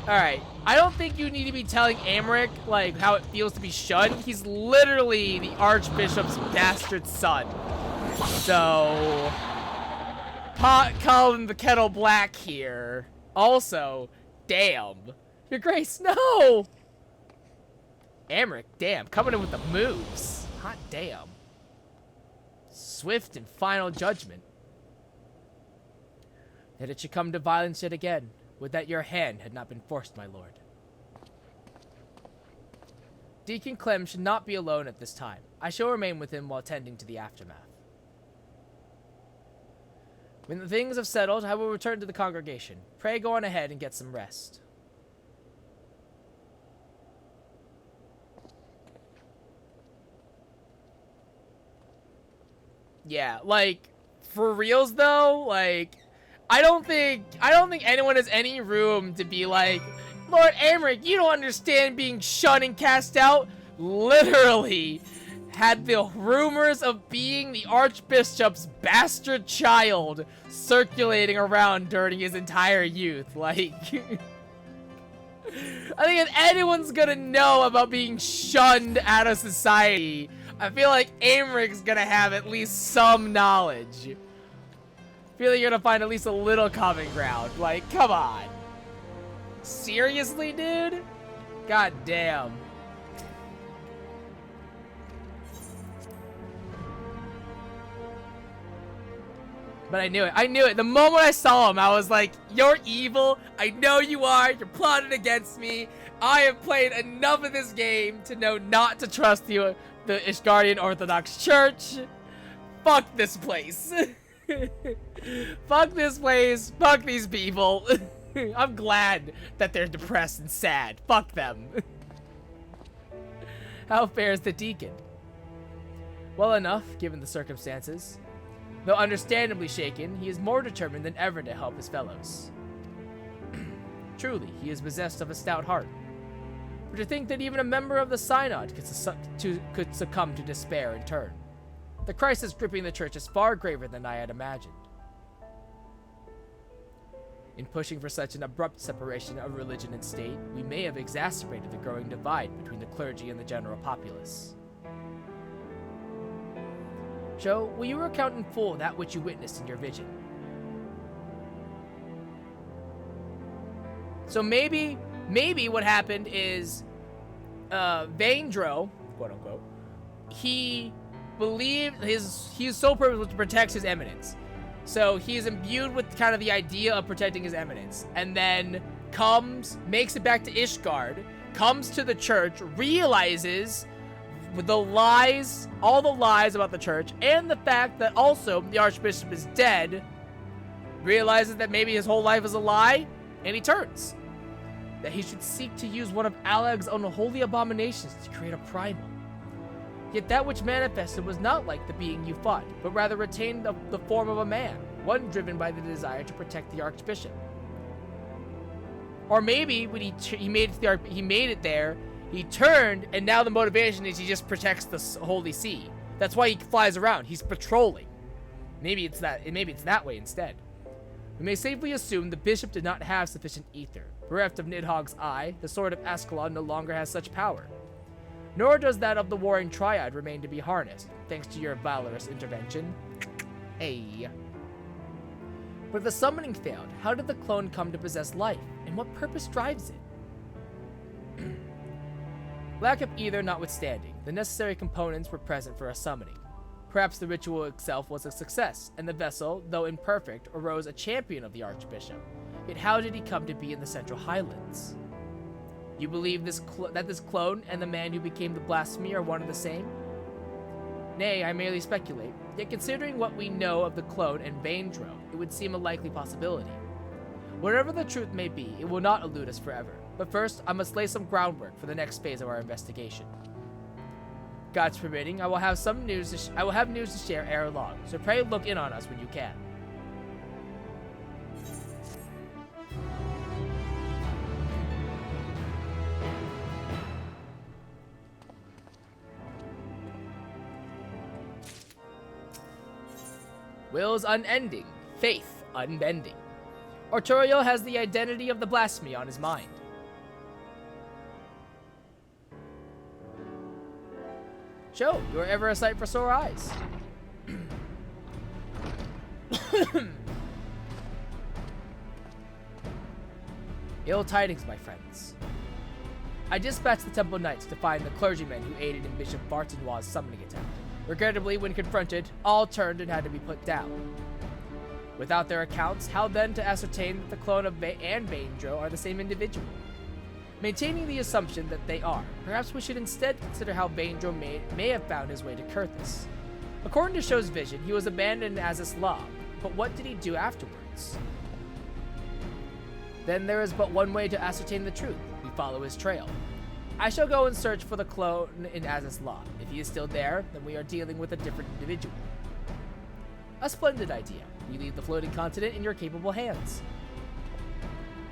Alright, I don't think you need to be telling Amric, like, how it feels to be shunned. He's literally the Archbishop's bastard son. So, pot calling the kettle black here. Also, damn. Your Grace, no! Amric, damn, coming in with the moves. Hot damn. Swift and final judgment. That it should come to violence yet again. Would that your hand had not been forced, my lord. Deacon Clem should not be alone at this time. I shall remain with him while tending to the aftermath. When the things have settled, I will return to the congregation. Pray go on ahead and get some rest. Yeah, like, for reals though, like, I don't think anyone has any room to be like, Lord Amric, you don't understand being shunned and cast out. Literally had the rumors of being the Archbishop's bastard child circulating around during his entire youth. Like, I think if anyone's gonna know about being shunned out of society, I feel like Amric's gonna have at least some knowledge. I feel like you're gonna find at least a little common ground. Like, come on. Seriously, dude? God damn. But I knew it. I knew it. The moment I saw him, I was like, you're evil. I know you are. You're plotting against me. I have played enough of this game to know not to trust you, the Ishgardian Orthodox Church. Fuck this place. Fuck this place. Fuck these people. I'm glad that they're depressed and sad. Fuck them. How fares the deacon? Well enough, given the circumstances. Though understandably shaken, he is more determined than ever to help his fellows. Truly, he is possessed of a stout heart. But to think that even a member of the Synod could succumb to despair in turn. The crisis gripping the church is far graver than I had imagined. In pushing for such an abrupt separation of religion and state, we may have exacerbated the growing divide between the clergy and the general populace. Joe, will you recount in full that which you witnessed in your vision? So maybe what happened is, Vaindro, quote unquote, he believed his sole purpose was to protect his eminence. So he's imbued with kind of the idea of protecting his eminence, and then makes it back to Ishgard, comes to the church, realizes the lies, all the lies about the church, and the fact that also the Archbishop is dead, realizes that maybe his whole life is a lie, and he turns. That he should seek to use one of Alag's unholy abominations to create a primal. Yet that which manifested was not like the being you fought, but rather retained the form of a man, one driven by the desire to protect the Archbishop. Or maybe when he made it there, he turned, and now the motivation is he just protects the Holy See. That's why he flies around. He's patrolling. Maybe it's that way instead. We may safely assume the bishop did not have sufficient ether. Bereft of Nidhogg's eye, the sword of Ascalon no longer has such power. Nor does that of the warring triad remain to be harnessed, thanks to your valorous intervention. Hey. But if the summoning failed, how did the clone come to possess life, and what purpose drives it? Lack of either notwithstanding, the necessary components were present for a summoning. Perhaps the ritual itself was a success, and the vessel, though imperfect, arose a champion of the Archbishop. Yet how did he come to be in the Central Highlands? You believe that this clone and the man who became the blasphemy are one and the same? Nay, I merely speculate. Yet considering what we know of the clone and Vaindro, it would seem a likely possibility. Whatever the truth may be, it will not elude us forever. But first, I must lay some groundwork for the next phase of our investigation. God's permitting, I will have news to share ere long, so pray look in on us when you can. Wills unending, faith unbending. Arturiel has the identity of the blasphemy on his mind. Show, you are ever a sight for sore eyes. Ill tidings, my friends. I dispatched the Temple Knights to find the clergymen who aided in Bishop Bartenois' summoning attempt. Regrettably, when confronted, all turned and had to be put down. Without their accounts, how then to ascertain that the clone of and Vaindro are the same individual? Maintaining the assumption that they are, perhaps we should instead consider how Vaindro may have found his way to Kurthus. According to Show's vision, he was abandoned as a Slav, but what did he do afterwards? Then there is but one way to ascertain the truth. We follow his trail. I shall go and search for the clone in Azaslav. If he is still there, then we are dealing with a different individual. A splendid idea. We leave the floating continent in your capable hands.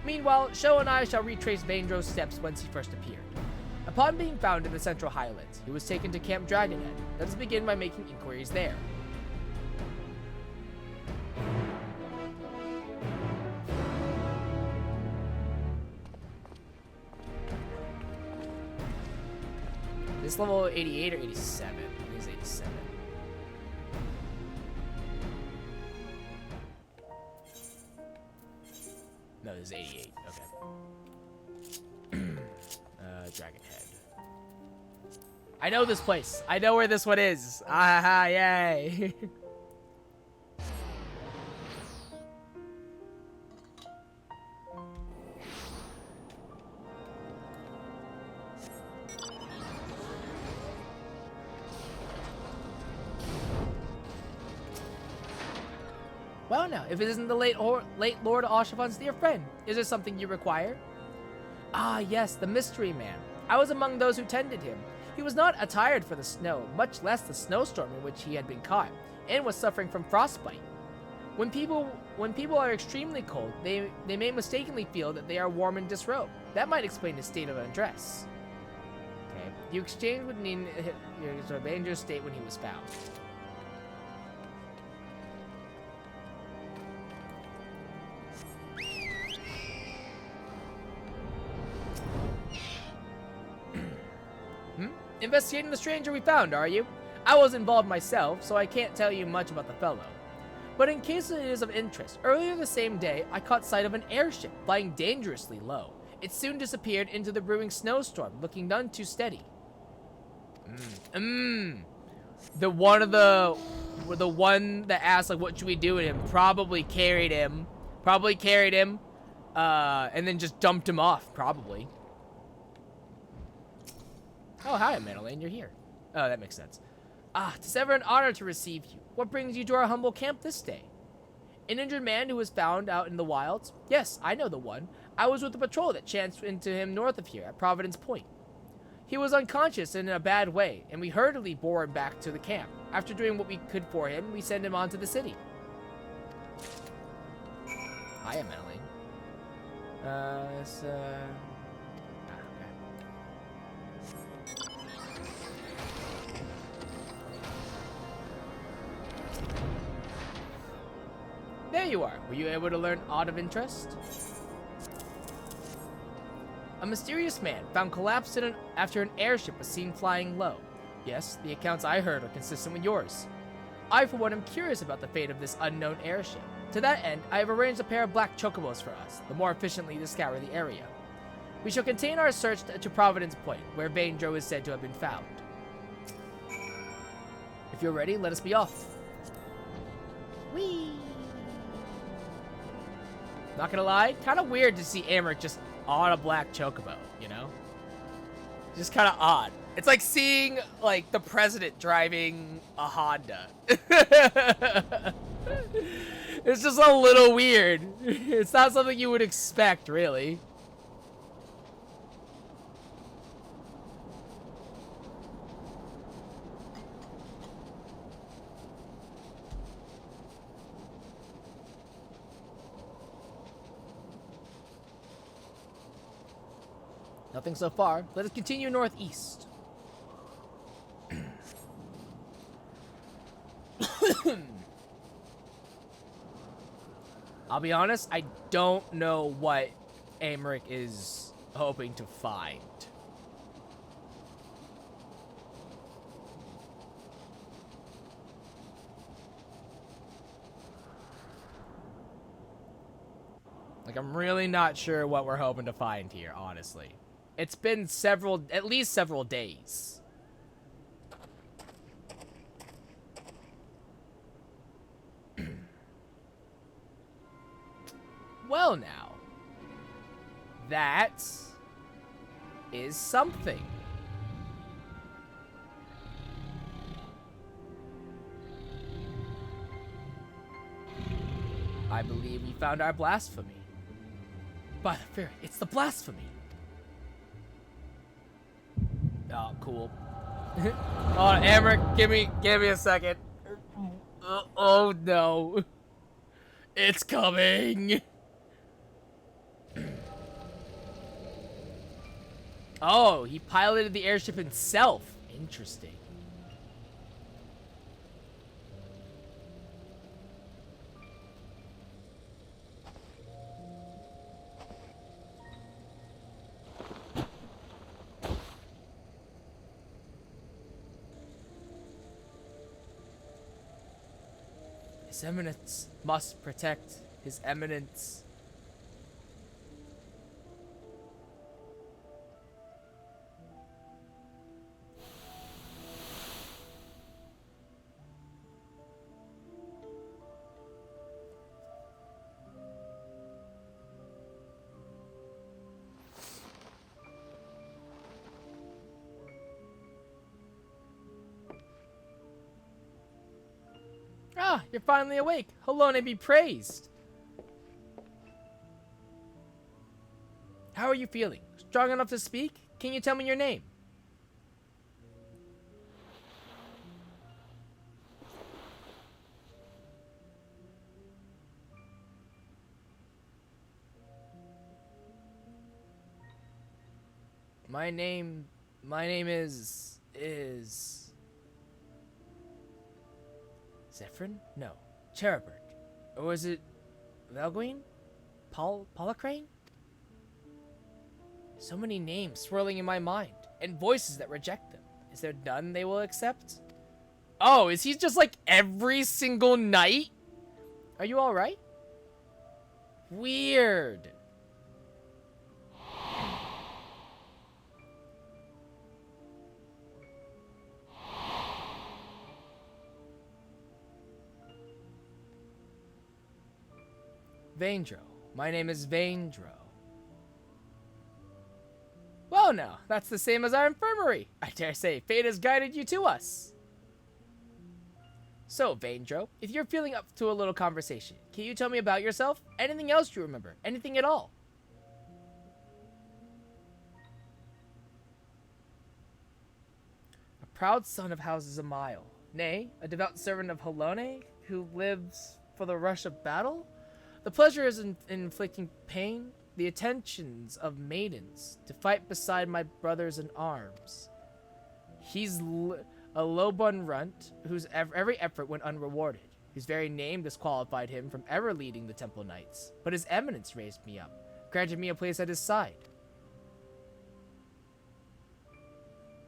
Meanwhile, Sho and I shall retrace Vaindro's steps whence he first appeared. Upon being found in the Central Highlands, he was taken to Camp Dragonhead. Let us begin by making inquiries there. This level 88 or 87? I think it's 87. No, this is 88. Okay. Dragon Head. I know this place. I know where this one is. Ah, yay. Well now, if it isn't the late Lord Oshavan's dear friend, is there something you require? Ah yes, the mystery man. I was among those who tended him. He was not attired for the snow, much less the snowstorm in which he had been caught, and was suffering from frostbite. When people are extremely cold, they may mistakenly feel that they are warm and disrobed. That might explain his state of undress. Okay, you exchanged with Nin your dangerous state when he was found. Investigating the stranger we found, are you? I was involved myself, so I can't tell you much about the fellow. But in case it is of interest, earlier the same day, I caught sight of an airship flying dangerously low. It soon disappeared into the brewing snowstorm, looking none too steady. The one that asked, like, what should we do with him, probably carried him, and then just dumped him off, probably. Oh, hi, Madeline, you're here. Oh, that makes sense. Ah, 'tis ever an honor to receive you. What brings you to our humble camp this day? An injured man who was found out in the wilds? Yes, I know the one. I was with the patrol that chanced into him north of here, at Providence Point. He was unconscious and in a bad way, and we hurriedly bore him back to the camp. After doing what we could for him, we sent him on to the city. Hiya, Madeline. There you are. Were you able to learn aught of interest? A mysterious man found collapsed after an airship was seen flying low. Yes, the accounts I heard are consistent with yours. I, for one, am curious about the fate of this unknown airship. To that end, I have arranged a pair of black chocobos for us, the more efficiently to scour the area. We shall continue our search to Providence Point, where Vaindro is said to have been found. If you're ready, let us be off. Whee! Not gonna lie, kind of weird to see Amric just on a black chocobo, you know? Just kind of odd. It's like seeing, like, the president driving a Honda. It's just a little weird. It's not something you would expect, really. Nothing so far. Let us continue northeast. I'll be honest, I don't know what Amric is hoping to find. Like, I'm really not sure what we're hoping to find here, honestly. It's been at least several days. Well now, that is something. I believe we found our blasphemy. By the fair, it's the blasphemy. Oh, cool. Oh, Amric, give me a second. Oh no. It's coming. Oh, he piloted the airship himself. Interesting. His Eminence must protect His Eminence. Ah, you're finally awake. Helone be praised. How are you feeling? Strong enough to speak? Can you tell me your name? My name is Zephyrin? No. Cherubert. Or was it Valguin? Polacrane? So many names swirling in my mind, and voices that reject them. Is there none they will accept? Oh, is he just like every single night? Are you alright? Weird. Vaindro. My name is Vaindro. Well now, that's the same as our infirmary. I dare say fate has guided you to us. So, Vaindro, if you're feeling up to a little conversation, can you tell me about yourself? Anything else you remember? Anything at all? A proud son of houses a mile. Nay, a devout servant of Helone, who lives for the rush of battle? The pleasure is in inflicting pain, the attentions of maidens, to fight beside my brothers in arms. He's a low-bun runt, whose every effort went unrewarded. whose very name disqualified him from ever leading the Temple Knights. But his eminence raised me up, granted me a place at his side.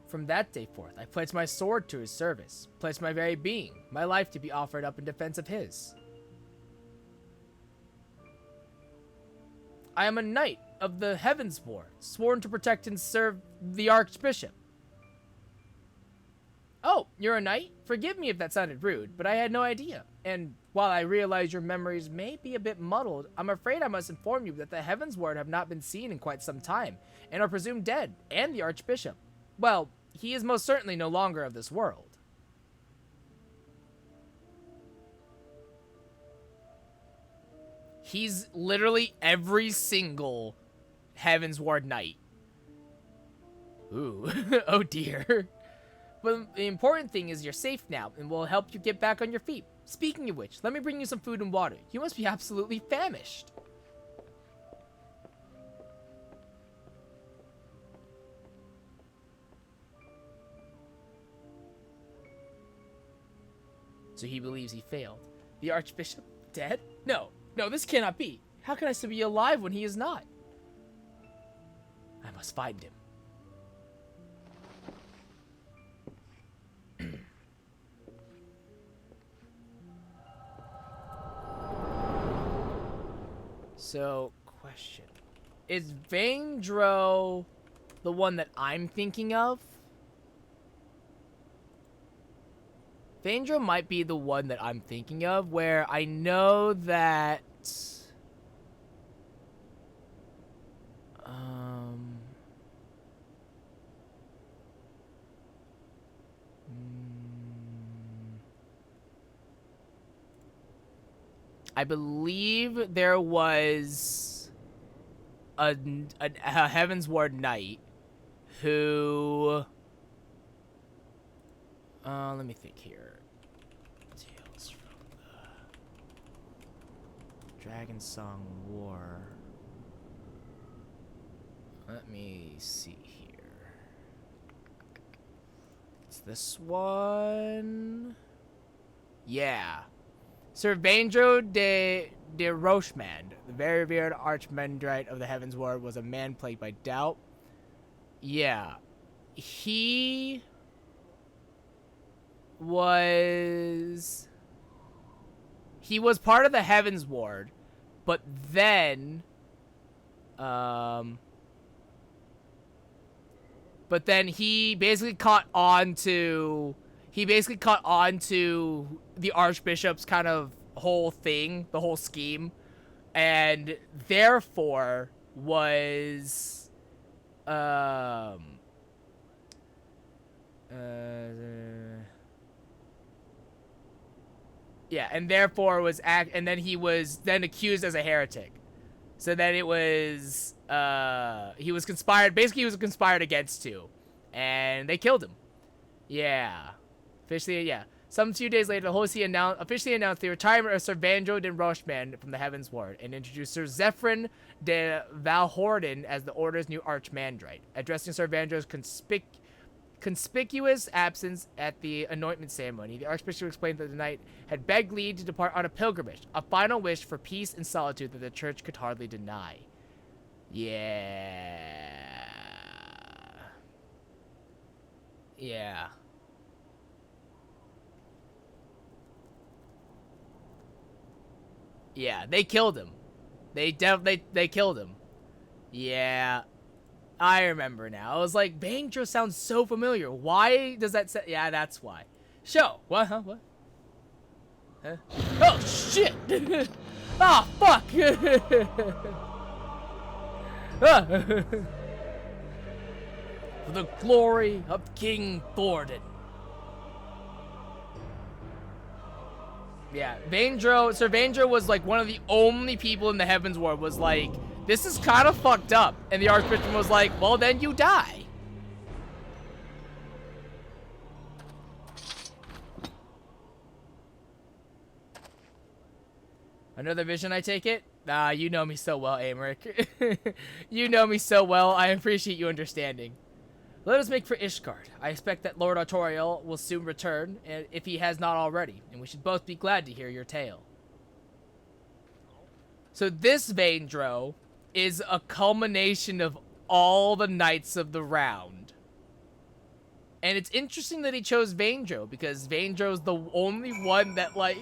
From that day forth, I pledged my sword to his service, pledged my very being, my life to be offered up in defense of his. I am a knight of the Heavens Ward, sworn to protect and serve the Archbishop. Oh, you're a knight? Forgive me if that sounded rude, but I had no idea. And while I realize your memories may be a bit muddled, I'm afraid I must inform you that the Heavens Ward have not been seen in quite some time, and are presumed dead, and the Archbishop. Well, he is most certainly no longer of this world. He's literally every single Heavens Ward knight. Ooh, oh dear. But the important thing is you're safe now, and we'll help you get back on your feet. Speaking of which, let me bring you some food and water. You must be absolutely famished. So he believes he failed. The Archbishop dead? No, this cannot be. How can I still be alive when he is not? I must find him. So, question. Is Vaindro the one that I'm thinking of? Vaindro might be the one that I'm thinking of, where I know that... I believe there was a Heavens Ward knight who... let me think here. Tales from the Dragon Song War. Let me see here. It's this one. Yeah. Sir Vaindro de Rochemand, the very revered Archmendrite of the Heavens Ward, was a man plagued by doubt. Yeah. He was part of the Heavens Ward, but then he basically caught on to the Archbishop's kind of whole thing, the whole scheme, and therefore was and then he was then accused as a heretic. So then it was he was conspired against too, and they killed him. Yeah. Officially, yeah. Some few days later, the Holy See officially announced the retirement of Sir Vaindro de Rochemand from the Heavens Ward and introduced Sir Zephyrin de Valhorden as the Order's new Archmandrite. Addressing Sir Vaindro's conspicuous absence at the anointment ceremony, the Archbishop explained that the knight had begged leave to depart on a pilgrimage, a final wish for peace and solitude that the Church could hardly deny. Yeah. Yeah. Yeah, they killed him. They killed him. Yeah. I remember now. I was like, Vaindro sounds so familiar. Why does that say? Yeah, that's why. Show. What? Huh? What? Huh? Oh, shit! Ah, fuck! Ah. For the glory of King Thornton. Yeah, Sir Vaindro was like one of the only people in the Heavens Ward was like, this is kind of fucked up. And the Archbishop was like, well, then you die. Another vision, I take it? Nah, you know me so well, Amric. You know me so well, I appreciate you understanding. Let us make for Ishgard. I expect that Lord Artorial will soon return, if he has not already, and we should both be glad to hear your tale. So this Vaindro is a culmination of all the Knights of the Round. And it's interesting that he chose Vaindro, because Vaindro's the only one that, like...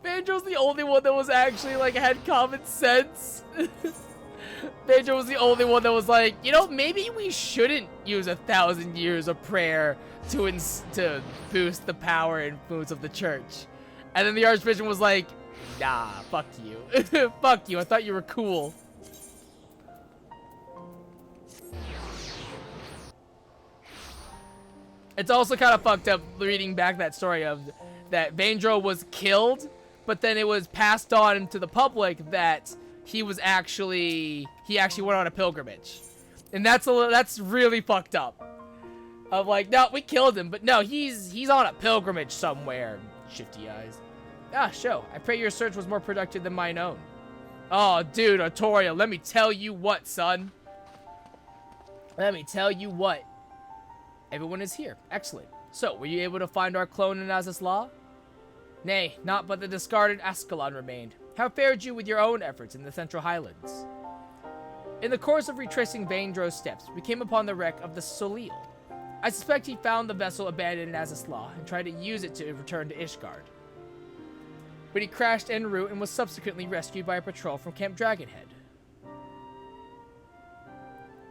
Vaindro's the only one that was actually, like, had common sense. Vaindro was the only one that was like, you know, maybe we shouldn't use 1,000 years of prayer to boost the power and influence of the church. And then the Archbishop was like, nah, fuck you. Fuck you, I thought you were cool. It's also kind of fucked up reading back that story of that Vaindro was killed, but then it was passed on to the public that he actually went on a pilgrimage. And that's really fucked up. Of like, no, we killed him, but no, he's on a pilgrimage somewhere. Shifty eyes. Ah, show. I pray your search was more productive than mine own. Oh, dude, Artoria, let me tell you what, son. Let me tell you what. Everyone is here. Excellent. So, were you able to find our clone in Azazla? Nay, not but the discarded Ascalon remained. How fared you with your own efforts in the Central Highlands? In the course of retracing Vaindro's steps, we came upon the wreck of the Solil. I suspect he found the vessel abandoned in Azazla and tried to use it to return to Ishgard. But he crashed en route and was subsequently rescued by a patrol from Camp Dragonhead.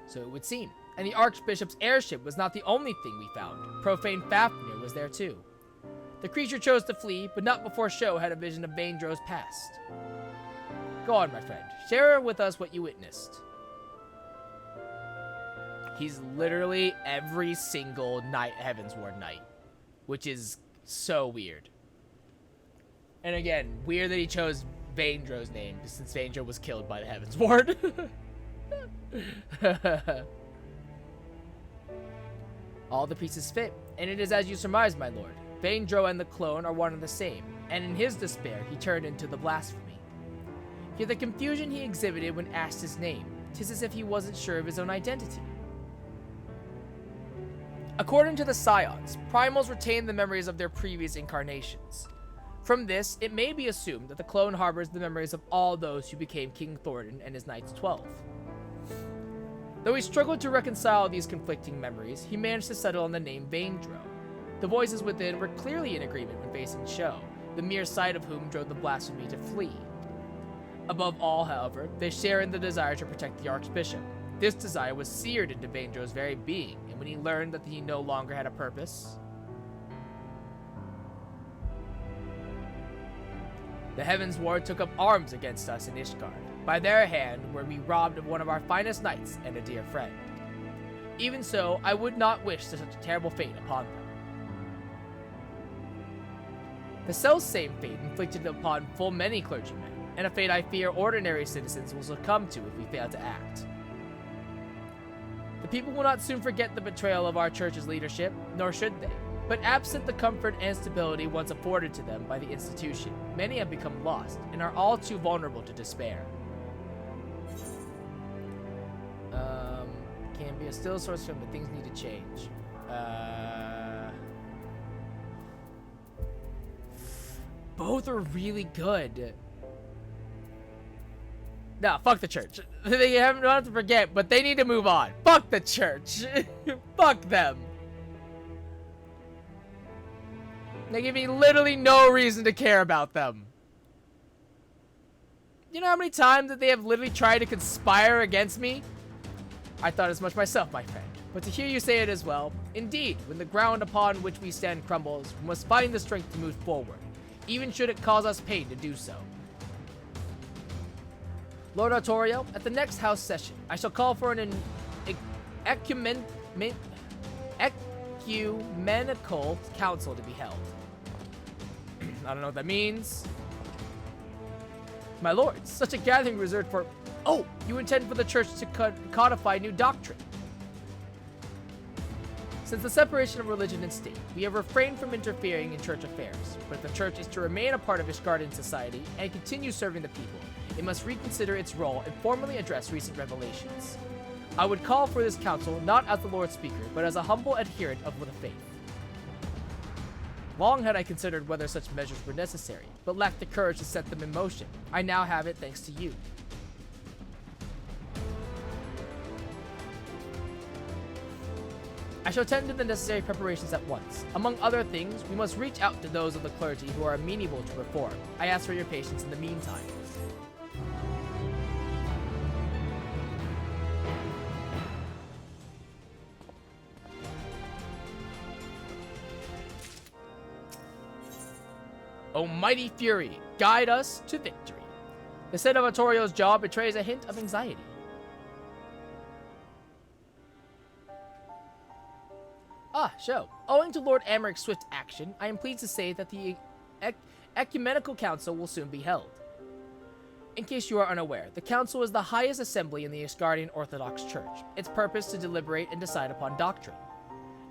So it would seem. And the Archbishop's airship was not the only thing we found. Profane Fafnir was there too. The creature chose to flee, but not before Sho had a vision of Vaindro's past. Go on, my friend. Share with us what you witnessed. He's literally every single Heavensward Knight, which is so weird. And again, weird that he chose Vaindro's name, since Vaindro was killed by the Heavensward. All the pieces fit, and it is as you surmised, my lord. Vaindro and the clone are one and the same, and in his despair, he turned into the blasphemy. Yet the confusion he exhibited when asked his name, 'tis as if he wasn't sure of his own identity. According to the Scions, primals retain the memories of their previous incarnations. From this, it may be assumed that the clone harbors the memories of all those who became King Thornton and his Knights 12. Though he struggled to reconcile these conflicting memories, he managed to settle on the name Vaindro. The voices within were clearly in agreement when facing Sho, the mere sight of whom drove the blasphemy to flee. Above all, however, they share in the desire to protect the Archbishop. This desire was seared into Vaindro's very being, and when he learned that he no longer had a purpose, the Heavensward took up arms against us in Ishgard. By their hand were we robbed of one of our finest knights and a dear friend. Even so, I would not wish such a terrible fate upon them. The self-same fate inflicted upon full many clergymen, and a fate I fear ordinary citizens will succumb to if we fail to act. The people will not soon forget the betrayal of our church's leadership, nor should they. But absent the comfort and stability once afforded to them by the institution, many have become lost and are all too vulnerable to despair. Can be a still source from, but things need to change. Both are really good. Nah, fuck the church. They don't have to forget, but they need to move on. Fuck the church. Fuck them. They give me literally no reason to care about them. You know how many times that they have literally tried to conspire against me? I thought as much myself, my friend. But to hear you say it as well, indeed, when the ground upon which we stand crumbles, we must find the strength to move forward, even should it cause us pain to do so. Lord Artorio, at the next house session, I shall call for an ecumenical council to be held. I don't know what that means. My lords, such a gathering reserved for... Oh, you intend for the church to codify new doctrine. Since the separation of religion and state, we have refrained from interfering in church affairs. But if the church is to remain a part of Ishgardian society and continue serving the people, it must reconsider its role and formally address recent revelations. I would call for this council not as the Lord Speaker, but as a humble adherent of the faith. Long had I considered whether such measures were necessary, but lacked the courage to set them in motion. I now have it thanks to you. I shall tend to the necessary preparations at once. Among other things, we must reach out to those of the clergy who are amenable to reform. I ask for your patience in the meantime. O mighty fury, guide us to victory. The senatorial's jaw betrays a hint of anxiety. Show. Owing to Lord Amaric's swift action, I am pleased to say that the Ecumenical Council will soon be held. In case you are unaware, the Council is the highest assembly in the Asgardian Orthodox Church, its purpose to deliberate and decide upon doctrine.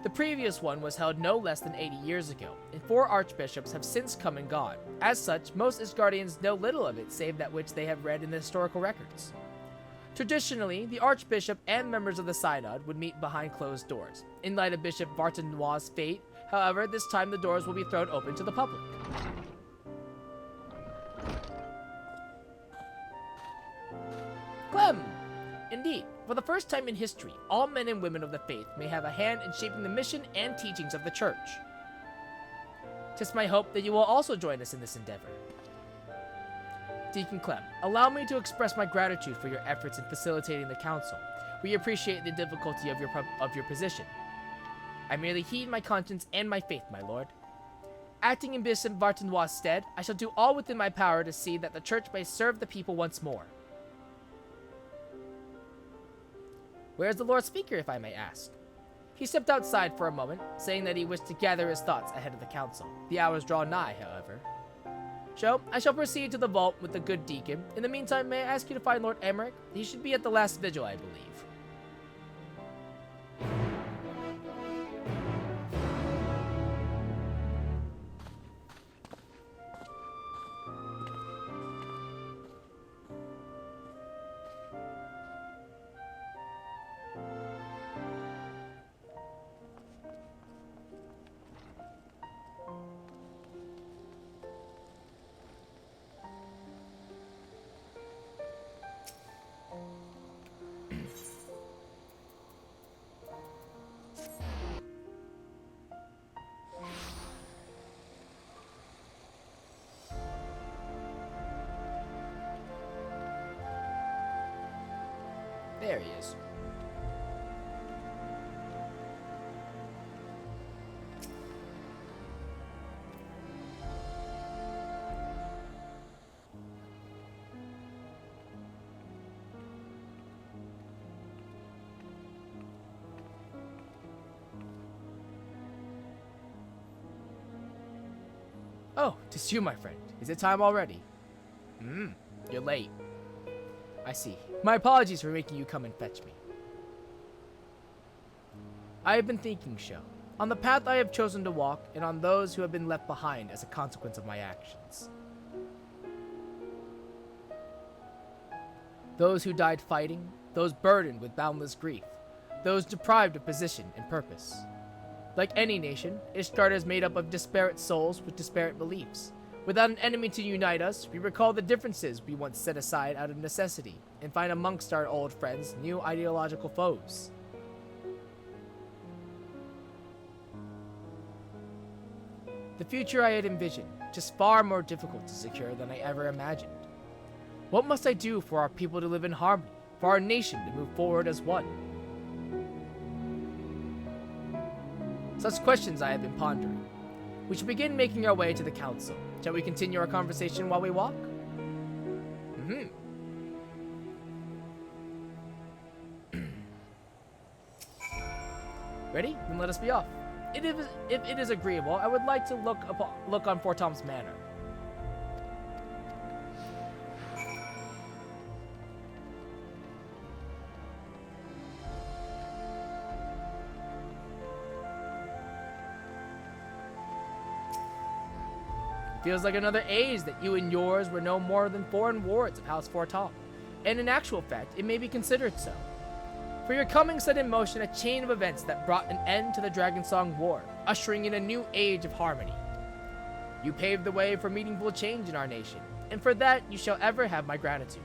The previous one was held no less than 80 years ago, and 4 archbishops have since come and gone. As such, most Asgardians know little of it save that which they have read in the historical records. Traditionally, the archbishop and members of the synod would meet behind closed doors. In light of Bishop Vartanois' fate, however, this time the doors will be thrown open to the public. Clem! Indeed, for the first time in history, all men and women of the faith may have a hand in shaping the mission and teachings of the church. 'Tis my hope that you will also join us in this endeavor. Deacon Clem, allow me to express my gratitude for your efforts in facilitating the council. We appreciate the difficulty of your position. I merely heed my conscience and my faith, my lord. Acting in Bishop Vartanois' stead, I shall do all within my power to see that the church may serve the people once more. Where is the Lord Speaker, if I may ask? He stepped outside for a moment, saying that he wished to gather his thoughts ahead of the council. The hours draw nigh, however. So, I shall proceed to the vault with the good deacon. In the meantime, may I ask you to find Lord Amaric? He should be at the last vigil, I believe. There he is. Oh, 'tis you, my friend. Is it time already? You're late. I see. My apologies for making you come and fetch me. I have been thinking, Sho, on the path I have chosen to walk, and on those who have been left behind as a consequence of my actions. Those who died fighting, those burdened with boundless grief, those deprived of position and purpose. Like any nation, Ishgard is made up of disparate souls with disparate beliefs. Without an enemy to unite us, we recall the differences we once set aside out of necessity, and find amongst our old friends new ideological foes. The future I had envisioned, just far more difficult to secure than I ever imagined. What must I do for our people to live in harmony, for our nation to move forward as one? Such questions I have been pondering. We should begin making our way to the council. Shall we continue our conversation while we walk? Ready? Then let us be off. If it is agreeable, I would like to look on Fort Tom's Manor. Feels like another age that you and yours were no more than foreign wards of House Fortom, and in actual fact, it may be considered so. For your coming set in motion a chain of events that brought an end to the Dragonsong War, ushering in a new age of harmony. You paved the way for meaningful change in our nation, and for that you shall ever have my gratitude.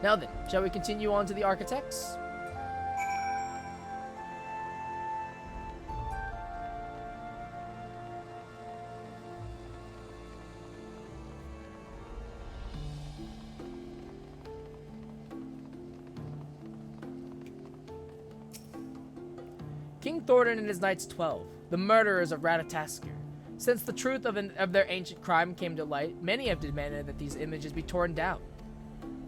Now then, shall we continue on to the architects? King Thornton and his Knights 12, the murderers of Ratatoskr. Since the truth of their ancient crime came to light, many have demanded that these images be torn down.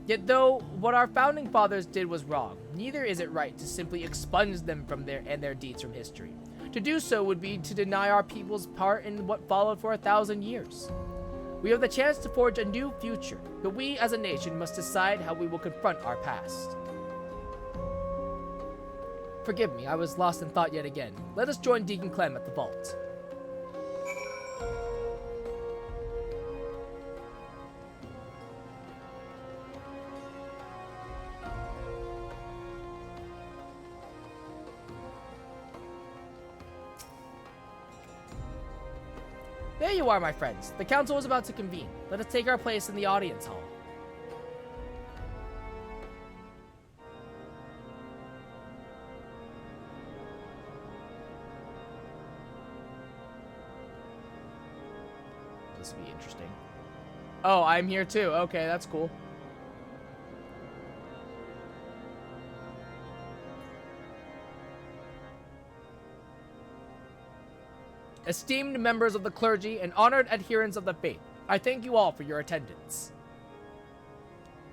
Yet though what our founding fathers did was wrong, neither is it right to simply expunge them from their deeds from history. To do so would be to deny our people's part in what followed for 1,000 years. We have the chance to forge a new future, but we as a nation must decide how we will confront our past. Forgive me, I was lost in thought yet again. Let us join Deacon Clem at the vault. There you are, my friends. The council is about to convene. Let us take our place in the audience hall. This will be interesting. Oh, I'm here too. Okay, that's cool. Esteemed members of the clergy and honored adherents of the faith, I thank you all for your attendance.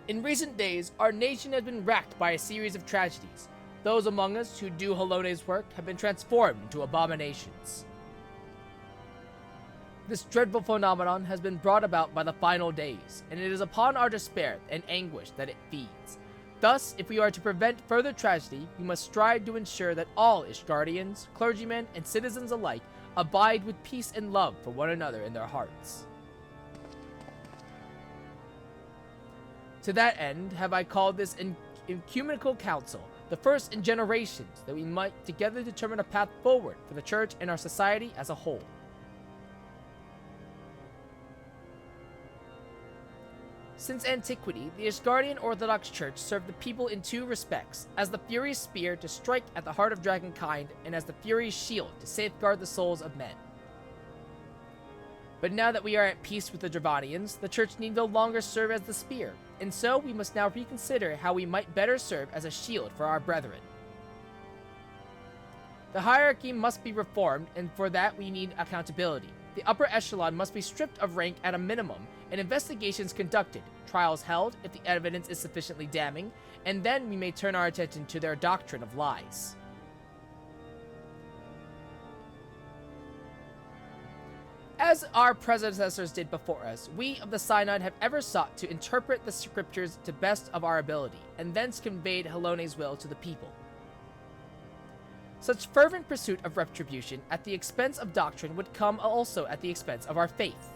In recent days, our nation has been racked by a series of tragedies. Those among us who do Halone's work have been transformed into abominations. This dreadful phenomenon has been brought about by the final days, and it is upon our despair and anguish that it feeds. Thus, if we are to prevent further tragedy, we must strive to ensure that all Ishgardians, clergymen, and citizens alike abide with peace and love for one another in their hearts. To that end, have I called this ecumenical council, the first in generations, that we might together determine a path forward for the church and our society as a whole. Since antiquity, the Ishgardian Orthodox Church served the people in two respects, as the Fury's spear to strike at the heart of dragonkind, and as the Fury's shield to safeguard the souls of men. But now that we are at peace with the Dravanians, the Church need no longer serve as the spear, and so we must now reconsider how we might better serve as a shield for our brethren. The hierarchy must be reformed, and for that we need accountability. The upper echelon must be stripped of rank at a minimum, and investigations conducted, trials held if the evidence is sufficiently damning, and then we may turn our attention to their doctrine of lies. As our predecessors did before us, we of the Synod have ever sought to interpret the scriptures to best of our ability, and thence conveyed Halone's will to the people. Such fervent pursuit of retribution at the expense of doctrine would come also at the expense of our faith.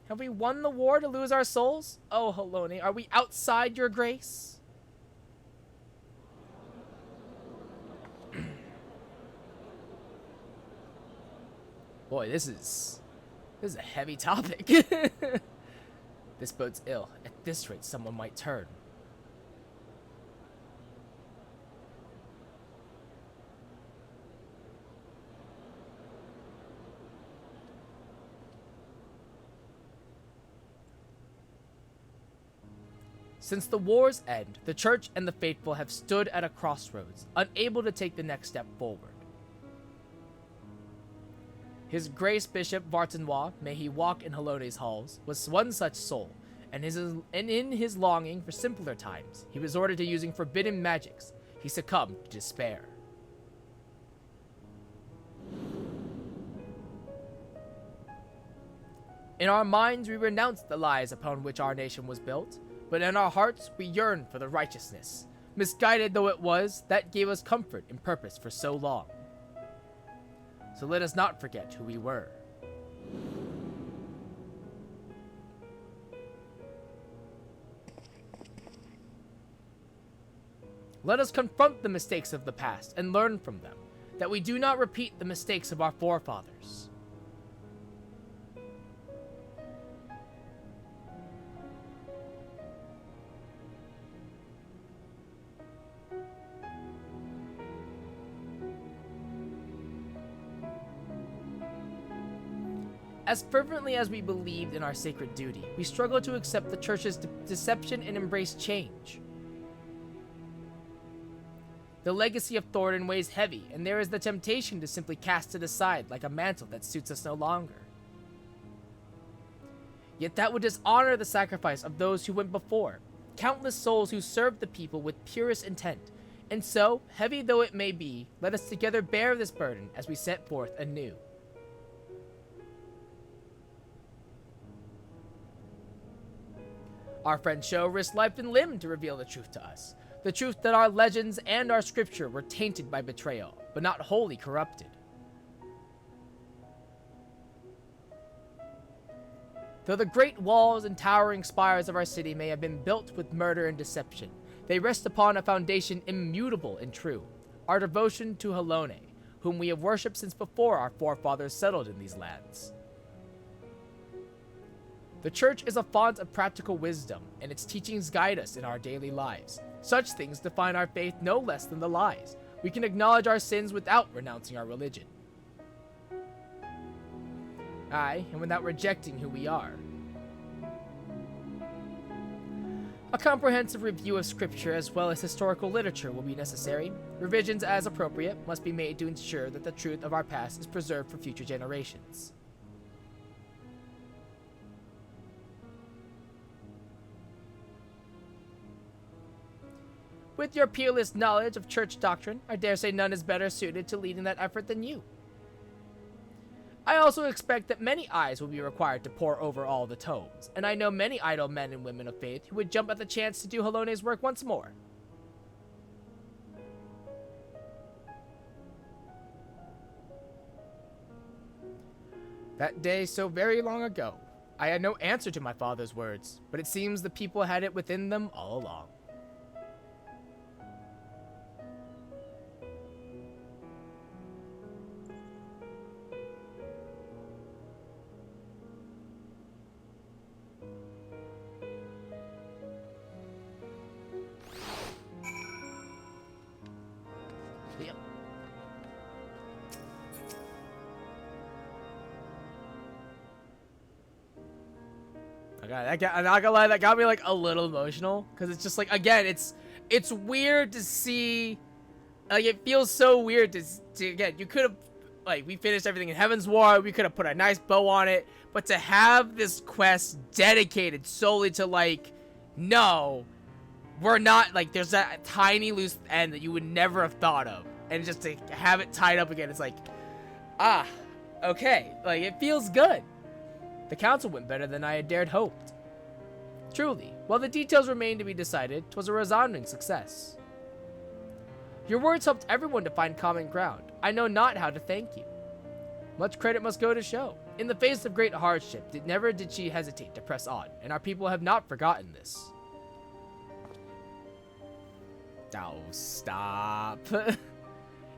Have we won the war to lose our souls? Oh, Halone, are we outside your grace? Boy, this is a heavy topic. This bodes ill. At this rate, someone might turn. Since the war's end, the Church and the faithful have stood at a crossroads, unable to take the next step forward. His Grace Bishop Vartanois, may he walk in Halone's halls, was one such soul, and in his longing for simpler times, he resorted to using forbidden magics. He succumbed to despair. In our minds, we renounce the lies upon which our nation was built, but in our hearts, we yearn for the righteousness. Misguided though it was, that gave us comfort and purpose for so long. so let us not forget who we were. Let us confront the mistakes of the past and learn from them, that we do not repeat the mistakes of our forefathers. As fervently as we believed in our sacred duty, we struggle to accept the Church's deception and embrace change. The legacy of Thornton weighs heavy, and there is the temptation to simply cast it aside like a mantle that suits us no longer. Yet that would dishonor the sacrifice of those who went before, countless souls who served the people with purest intent. And so, heavy though it may be, let us together bear this burden as we set forth anew. Our friend Sho risked life and limb to reveal the truth to us. The truth that our legends and our scripture were tainted by betrayal, but not wholly corrupted. Though the great walls and towering spires of our city may have been built with murder and deception, they rest upon a foundation immutable and true, our devotion to Halone, whom we have worshipped since before our forefathers settled in these lands. The Church is a font of practical wisdom, and its teachings guide us in our daily lives. Such things define our faith no less than the lies. We can acknowledge our sins without renouncing our religion. Aye, and without rejecting who we are. A comprehensive review of scripture as well as historical literature will be necessary. Revisions as appropriate must be made to ensure that the truth of our past is preserved for future generations. With your peerless knowledge of church doctrine, I dare say none is better suited to leading that effort than you. I also expect that many eyes will be required to pore over all the tomes, and I know many idle men and women of faith who would jump at the chance to do Halone's work once more. That day so very long ago, I had no answer to my father's words, but it seems the people had it within them all along. Yep. I'm not gonna lie, that got me like a little emotional, because it's just like, again, it's weird to see, like, it feels so weird to again, you could have, like, we finished everything in Heaven's War, we could have put a nice bow on it, but to have this quest dedicated solely to, like, no, we're not, like, there's that tiny loose end that you would never have thought of, and just to have it tied up again, it's like, okay, like, it feels good. The council went better than I had dared hoped. Truly, while the details remained to be decided, 'twas a resounding success. Your words helped everyone to find common ground. I know not how to thank you. Much credit must go to Sho. In the face of great hardship, never did she hesitate to press on, and our people have not forgotten this. Oh, stop.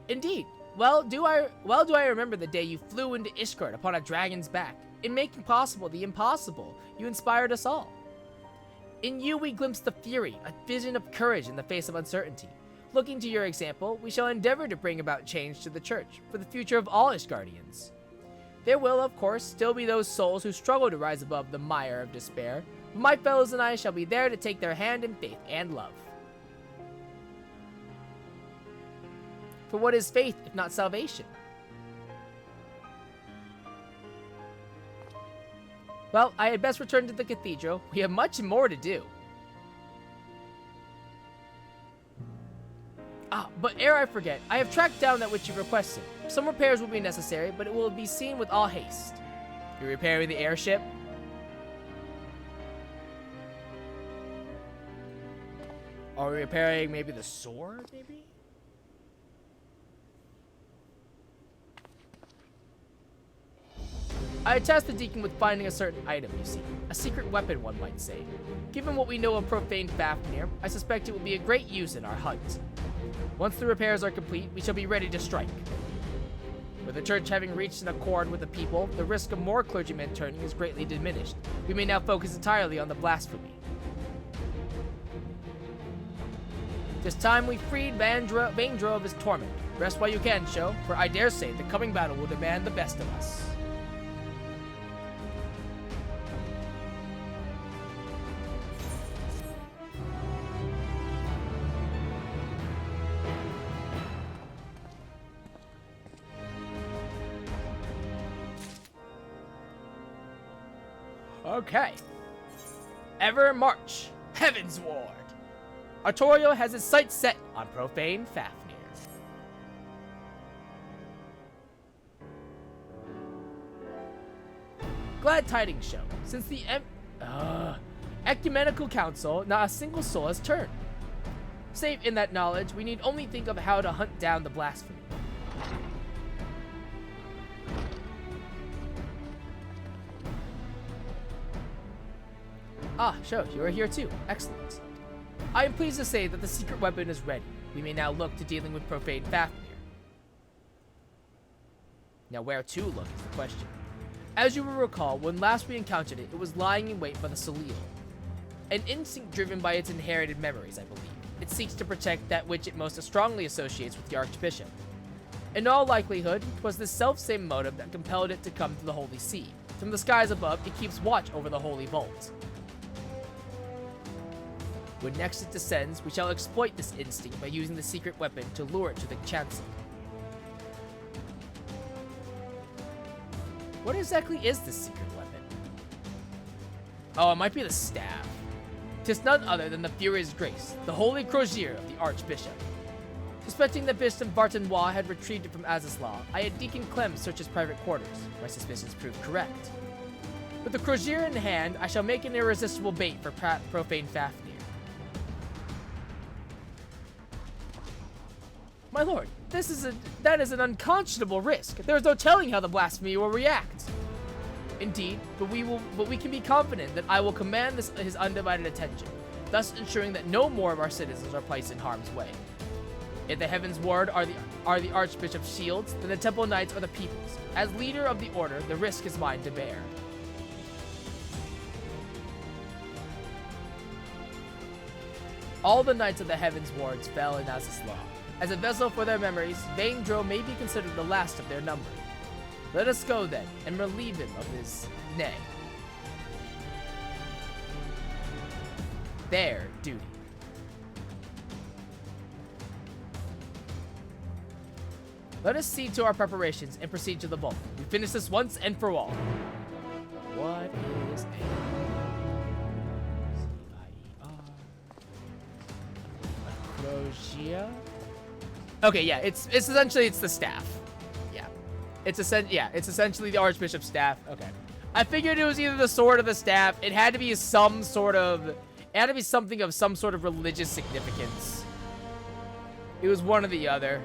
Indeed. Well do I remember the day you flew into Ishgard upon a dragon's back. In making possible the impossible, you inspired us all. In you we glimpsed the fury, a vision of courage in the face of uncertainty. Looking to your example, we shall endeavor to bring about change to the church, for the future of all Ishgardians. There will, of course, still be those souls who struggle to rise above the mire of despair, but my fellows and I shall be there to take their hand in faith and love. For what is faith if not salvation? Well, I had best return to the cathedral. We have much more to do. But ere I forget, I have tracked down that which you requested. Some repairs will be necessary, but it will be seen with all haste. You're repairing the airship? Are we repairing maybe the sword, maybe? I tasked the deacon with finding a certain item, you see. A secret weapon, one might say. Given what we know of profane Fafnir, I suspect it will be a great use in our hunt. Once the repairs are complete, we shall be ready to strike. With the church having reached an accord with the people, the risk of more clergymen turning is greatly diminished. We may now focus entirely on the blasphemy. Tis time we freed Vaindro of his torment. Rest while you can, Sho, for I dare say the coming battle will demand the best of us. Okay. Ever march. Heaven's Ward. Artorio has his sights set on profane Fafnir. Glad tidings, Show. Since the Ecumenical Council, not a single soul has turned. Save in that knowledge, we need only think of how to hunt down the blasphemy. Ah, Sho, you are here too. Excellent. I am pleased to say that the secret weapon is ready. We may now look to dealing with profane Fafnir. Now where to look is the question. As you will recall, when last we encountered it, it was lying in wait for the Solil. An instinct driven by its inherited memories, I believe. It seeks to protect that which it most strongly associates with the Archbishop. In all likelihood, 'twas this self-same motive that compelled it to come to the Holy See. From the skies above, it keeps watch over the Holy Vault. When next it descends, we shall exploit this instinct by using the secret weapon to lure it to the chancel. What exactly is this secret weapon? Oh, it might be the staff. 'Tis none other than the Furious Grace, the holy crozier of the Archbishop. Suspecting that Bishop Bartenois had retrieved it from Azislaw, I had Deacon Clem search his private quarters. My suspicions proved correct. With the crozier in hand, I shall make an irresistible bait for profane Fafnir. My lord, that is an unconscionable risk. There is no telling how the blasphemy will react. Indeed, but we can be confident that I will command his undivided attention, thus ensuring that no more of our citizens are placed in harm's way. If the Heaven's Ward are the Archbishop's shields, then the Temple Knights are the people's. As leader of the order, the risk is mine to bear. All the Knights of the Heaven's Wards fell in Azislaw. As a vessel for their memories, Vaindro may be considered the last of their number. Let us go then, and relieve him of his nay. Their duty. Let us see to our preparations and proceed to the vault. We finish this once and for all. What is a crozier? Okay, yeah, it's essentially the staff. Yeah. It's essentially the Archbishop's staff. Okay. I figured it was either the sword or the staff. It had to be something of some sort of religious significance. It was one or the other.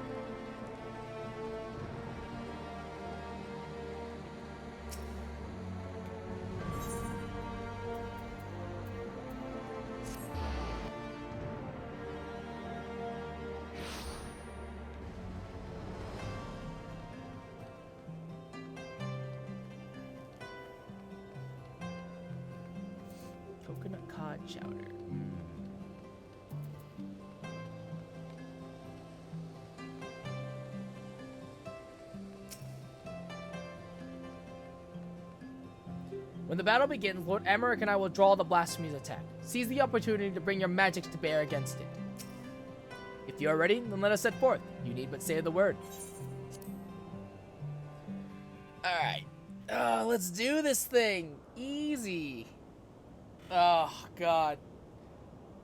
Coconut cod chowder. When the battle begins, Lord Emmerich and I will draw the blasphemy's attack. Seize the opportunity to bring your magics to bear against it. If you are ready, then let us set forth. You need but say the word. Alright. Let's do this thing. Easy. Oh, God.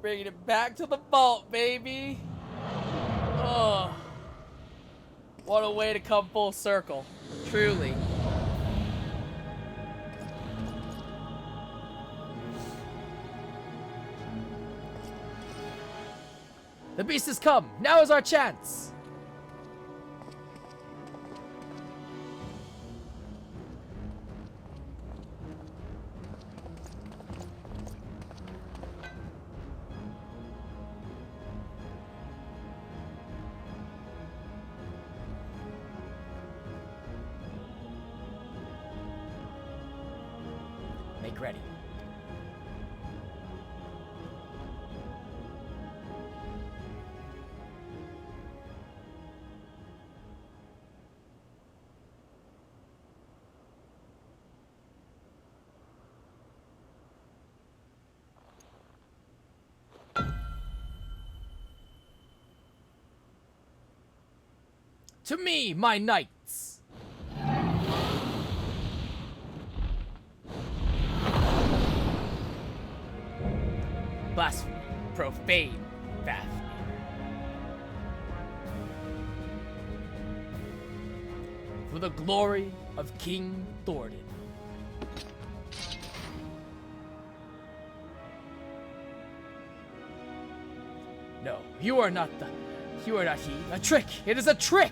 Bringing it back to the vault, baby. Oh. What a way to come full circle. Truly. The beast has come. Now is our chance. Make ready. To me, my knights! Blasphemy, profane, Fafnir. For the glory of King Thornton. No, you are not he. A trick! It is a trick!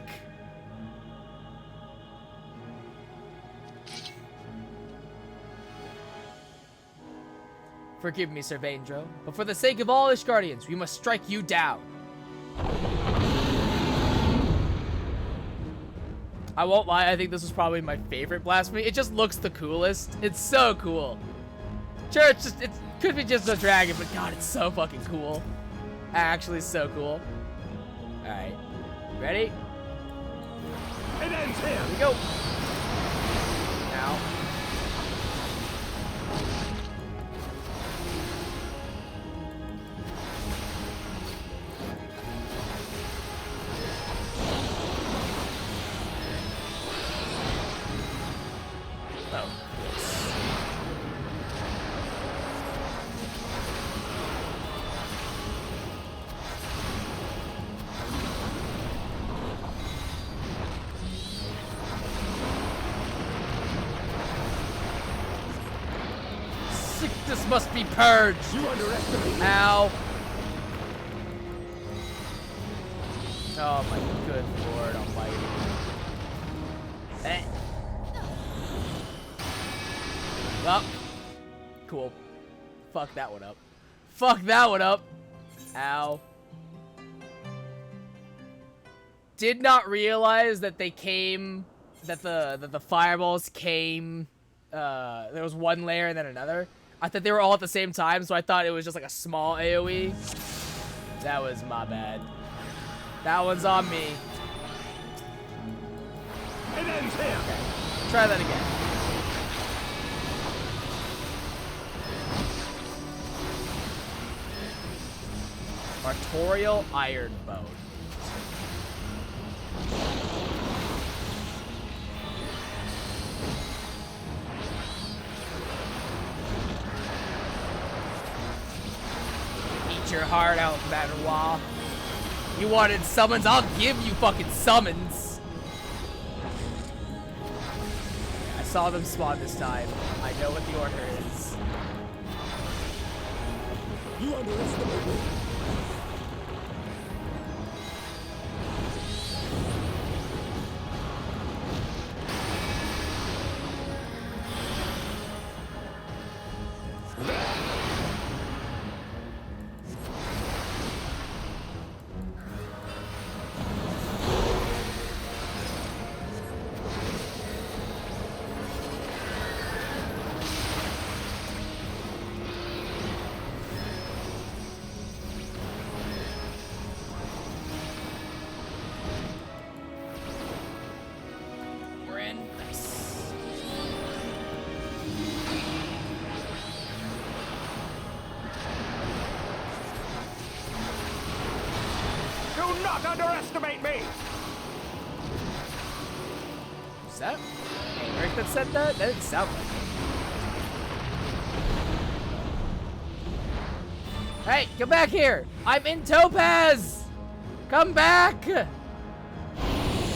Forgive me, Sir Vaindro, but for the sake of all Ishgardians, we must strike you down. I won't lie, I think this was probably my favorite blasphemy. It just looks the coolest. It's so cool. Sure, it could be just a dragon, but God, it's so fucking cool. Actually, so cool. Alright. Ready?
It ends here.
Here we go. Now. Sickness must be purged.
You underestimate me.
Ow. Oh my good lord almighty. Eh. Well, cool. Fuck that one up. Fuck that one up. Ow. Did not realize that they came, that the fireballs came, there was one layer and then another. I thought they were all at the same time, so I thought it was just like a small AoE. That was my bad. That one's on me.
It ends here.
Okay. Try that again. Artorial Iron Bone. Eat your heart out, Manoir. You wanted summons? I'll give you fucking summons. I saw them spawn this time. I know what the order is.
You underestimate me. Do not underestimate me!
Is that Eric that said that? That didn't sound like it. Hey, come back here! I'm in Topaz! Come back!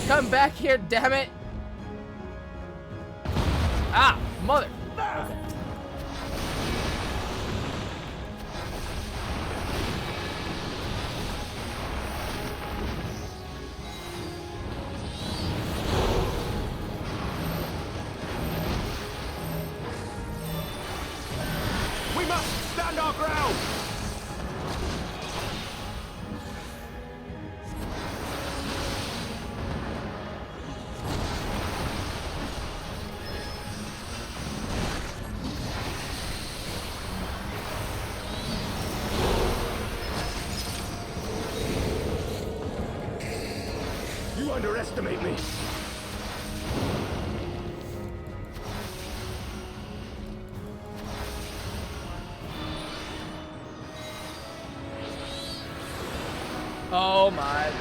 Come back here, damn it! Ah, mother! Okay.
We must stand our ground! You underestimate me.
Oh my lord.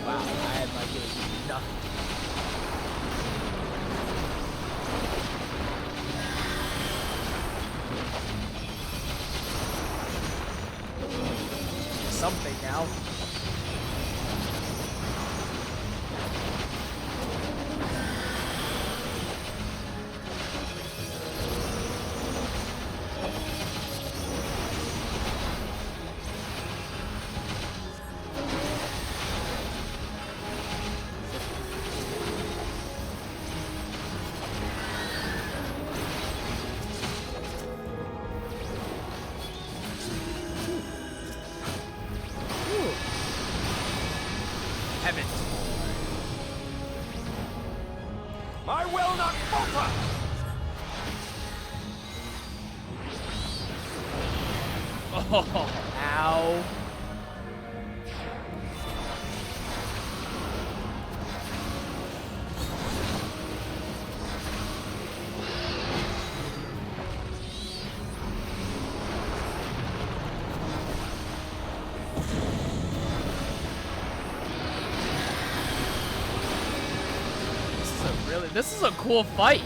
Wow, I had my game nothing. Something now. Heavens.
I will not falter.
Oh, ow. This is a cool fight.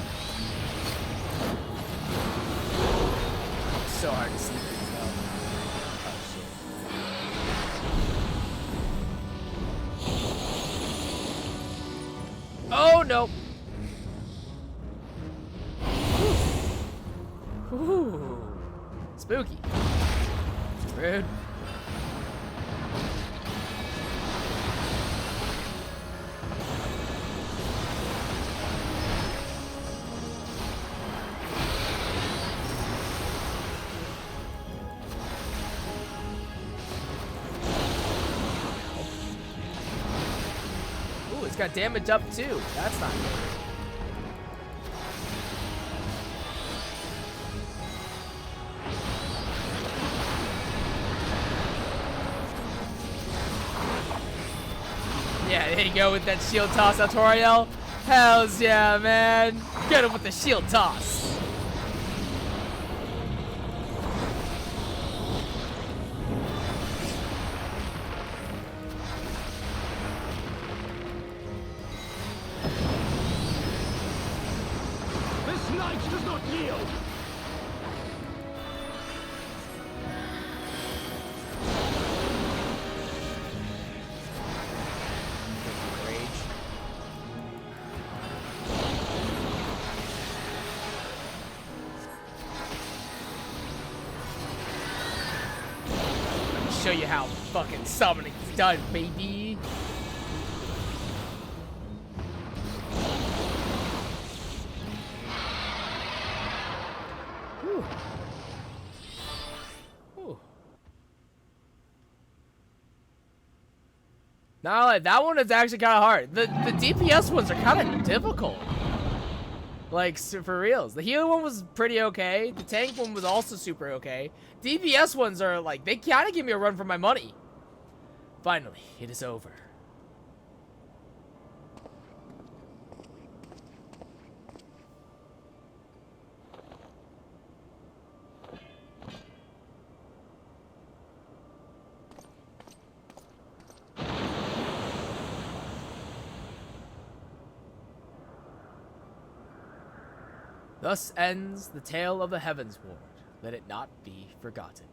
It's so hard to see things though. Oh no. Ooh. Spooky. Rude. It's got damage up too. That's not good. Yeah, there you go with that shield toss, Altoriel. Hells yeah, man. Get him with the shield toss.
Does not yield.
Rage. Let me show you how fucking summoning's done, baby. Not like that one is actually kind of hard. The DPS ones are kind of difficult. Like, for reals. The healer one was pretty okay. The tank one was also super okay. DPS ones are like, they kind of give me a run for my money. Finally, it is over. Thus ends the tale of the Heavens Ward. Let it not be forgotten.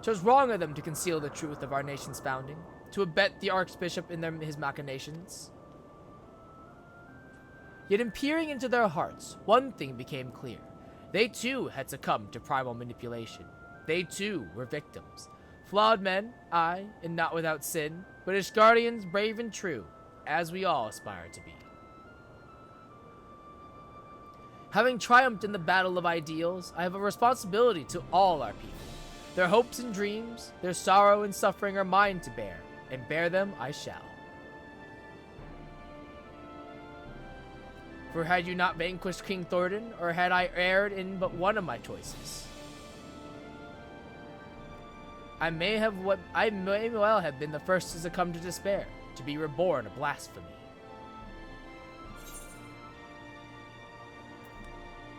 'Twas wrong of them to conceal the truth of our nation's founding, to abet the Archbishop in his machinations. Yet in peering into their hearts, one thing became clear. They too had succumbed to primal manipulation. They too were victims. Flawed men, aye, and not without sin, but as guardians brave and true, as we all aspire to be. Having triumphed in the battle of ideals, I have a responsibility to all our people. Their hopes and dreams, their sorrow and suffering are mine to bear, and bear them I shall. For had you not vanquished King Thornton, or had I erred in but one of my choices? I may well have been the first to succumb to despair, to be reborn a blasphemy.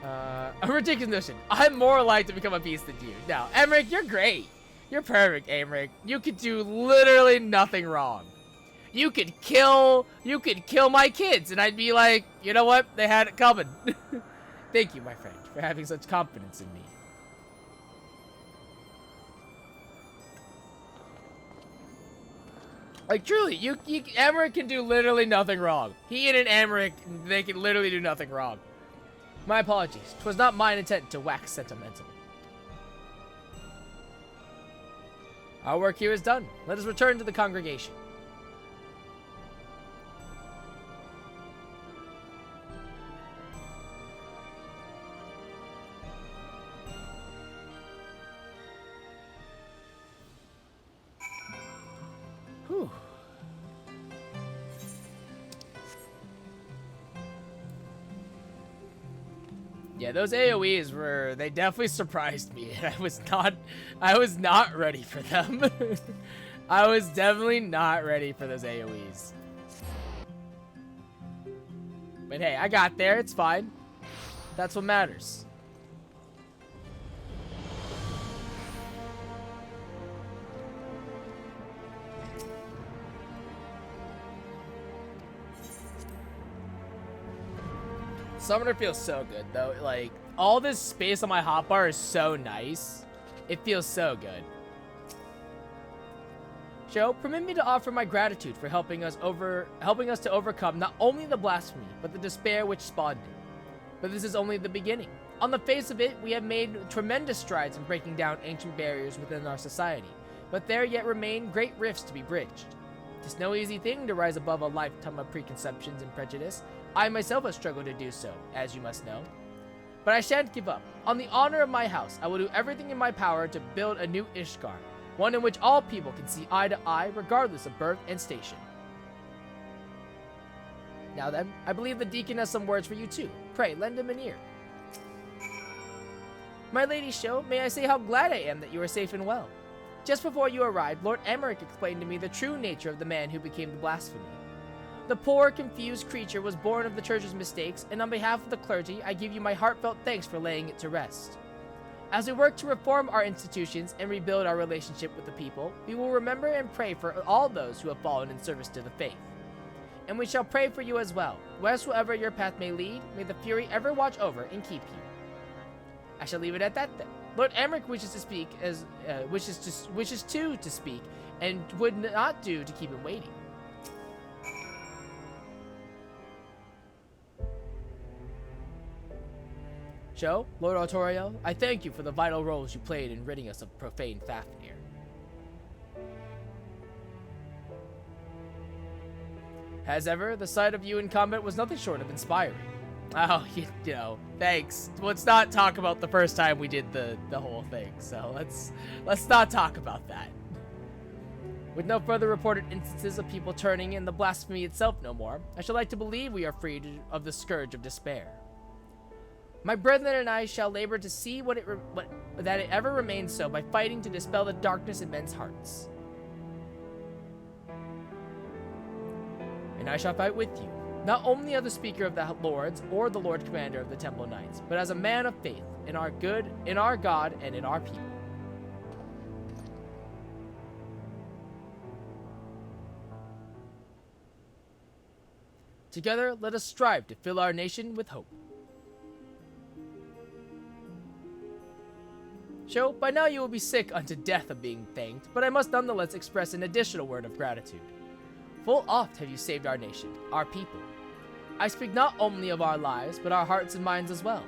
A ridiculous notion. I'm more like to become a beast than you. No, Emmerich, you're great. You're perfect, Emmerich. You could do literally nothing wrong. You could kill my kids, and I'd be like, you know what? They had it coming. Thank you, my friend, for having such confidence in me. Like, truly, Emmerich can do literally nothing wrong. He and an Emmerich, they can literally do nothing wrong. My apologies. 'Twas not mine intent to wax sentimental. Our work here is done. Let us return to the congregation. Whew. Yeah, those AoEs they definitely surprised me, and I was not ready for them. I was definitely not ready for those AoEs. But hey, I got there, it's fine. That's what matters. Summoner feels so good, though. Like, all this space on my hotbar is so nice. It feels so good. Joe, permit me to offer my gratitude for helping us to overcome not only the blasphemy, but the despair which spawned it. But this is only the beginning. On the face of it, we have made tremendous strides in breaking down ancient barriers within our society, but there yet remain great rifts to be bridged. It's no easy thing to rise above a lifetime of preconceptions and prejudice. I myself have struggled to do so, as you must know. But I shan't give up. On the honor of my house, I will do everything in my power to build a new Ishgard, one in which all people can see eye to eye, regardless of birth and station. Now then, I believe the deacon has some words for you too. Pray, lend him an ear. My lady Sho, may I say how glad I am that you are safe and well. Just before you arrived, Lord Emmerich explained to me the true nature of the man who became the blasphemy. The poor, confused creature was born of the church's mistakes, and on behalf of the clergy, I give you my heartfelt thanks for laying it to rest. As we work to reform our institutions and rebuild our relationship with the people, we will remember and pray for all those who have fallen in service to the faith. And we shall pray for you as well. Wheresoever your path may lead, may the Fury ever watch over and keep you. I shall leave it at that then. Lord Emmerich wishes to speak to speak, and would not do to keep him waiting. Joe, Lord Artorio, I thank you for the vital roles you played in ridding us of profane Fafnir. As ever, the sight of you in combat was nothing short of inspiring. Oh, you know, thanks. Let's not talk about the first time we did the whole thing, so let's not talk about that. With no further reported instances of people turning and the blasphemy itself no more, I should like to believe we are freed of the scourge of despair. My brethren and I shall labor to see that it ever remains so by fighting to dispel the darkness in men's hearts. And I shall fight with you, not only as the speaker of the Lords or the Lord Commander of the Temple Knights, but as a man of faith in our God, and in our people. Together, let us strive to fill our nation with hope. Sho, by now you will be sick unto death of being thanked, but I must nonetheless express an additional word of gratitude. Full oft have you saved our nation, our people. I speak not only of our lives, but our hearts and minds as well.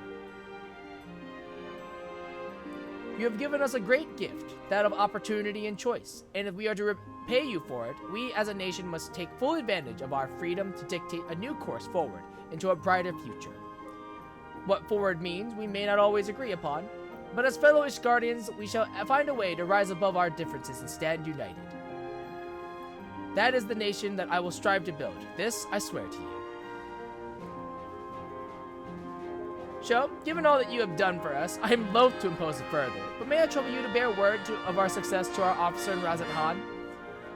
You have given us a great gift, that of opportunity and choice, and if we are to repay you for it, we as a nation must take full advantage of our freedom to dictate a new course forward into a brighter future. What forward means, we may not always agree upon, but as fellow Ishgardians, we shall find a way to rise above our differences and stand united. That is the nation that I will strive to build. This I swear to you. Sho, given all that you have done for us, I am loath to impose it further, but may I trouble you to bear word of our success to our officer in Razat Han?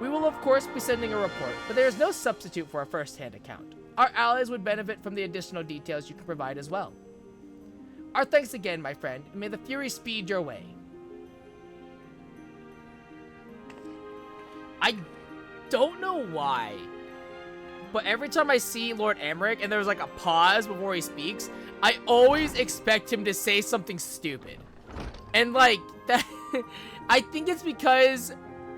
We will of course be sending a report, but there is no substitute for a first-hand account. Our allies would benefit from the additional details you can provide as well. Our thanks again, my friend, and may the Fury speed your way. I don't know why, but every time I see Lord Emmerich and there's like a pause before he speaks, I always expect him to say something stupid. And like that I think it's because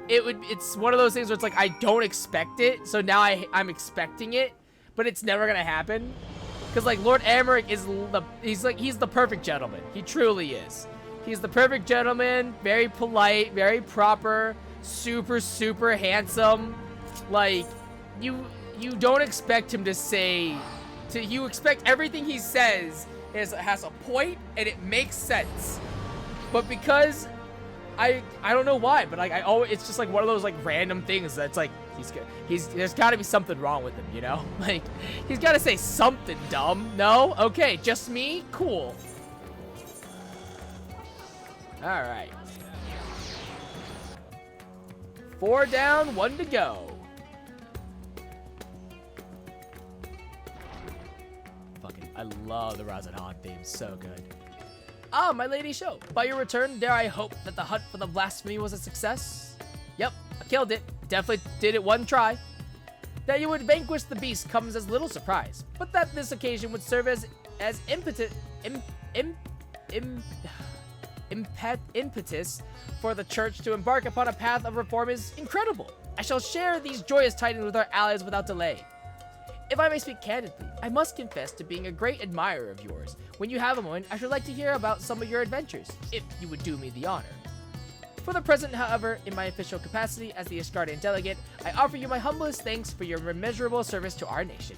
it's one of those things where it's like I don't expect it, so now I'm expecting it, but it's never gonna happen. Cause like Lord Emmerich is he's the perfect gentleman. He truly is. He's the perfect gentleman, very polite, very proper, super handsome. Like you don't expect him to say you expect everything he says has a point and it makes sense. But because I don't know why, but like it's just like one of those like random things that's like there's got to be something wrong with him, you know? Like he's got to say something dumb. No? Okay, just me? Cool. All right. 4 down, 1 to go. Fucking, I love the Razat Han theme. So good. Ah, my lady Sho. By your return, dare I hope that the hunt for the blasphemy was a success? Yep, I killed it. Definitely did it one try. That you would vanquish the beast comes as little surprise, but that this occasion would serve as impetus for the church to embark upon a path of reform is incredible. I shall share these joyous tidings with our allies without delay. If I may speak candidly, I must confess to being a great admirer of yours. When you have a moment, I should like to hear about some of your adventures, if you would do me the honor. For the present, however, in my official capacity as the Asgardian delegate, I offer you my humblest thanks for your immeasurable service to our nation.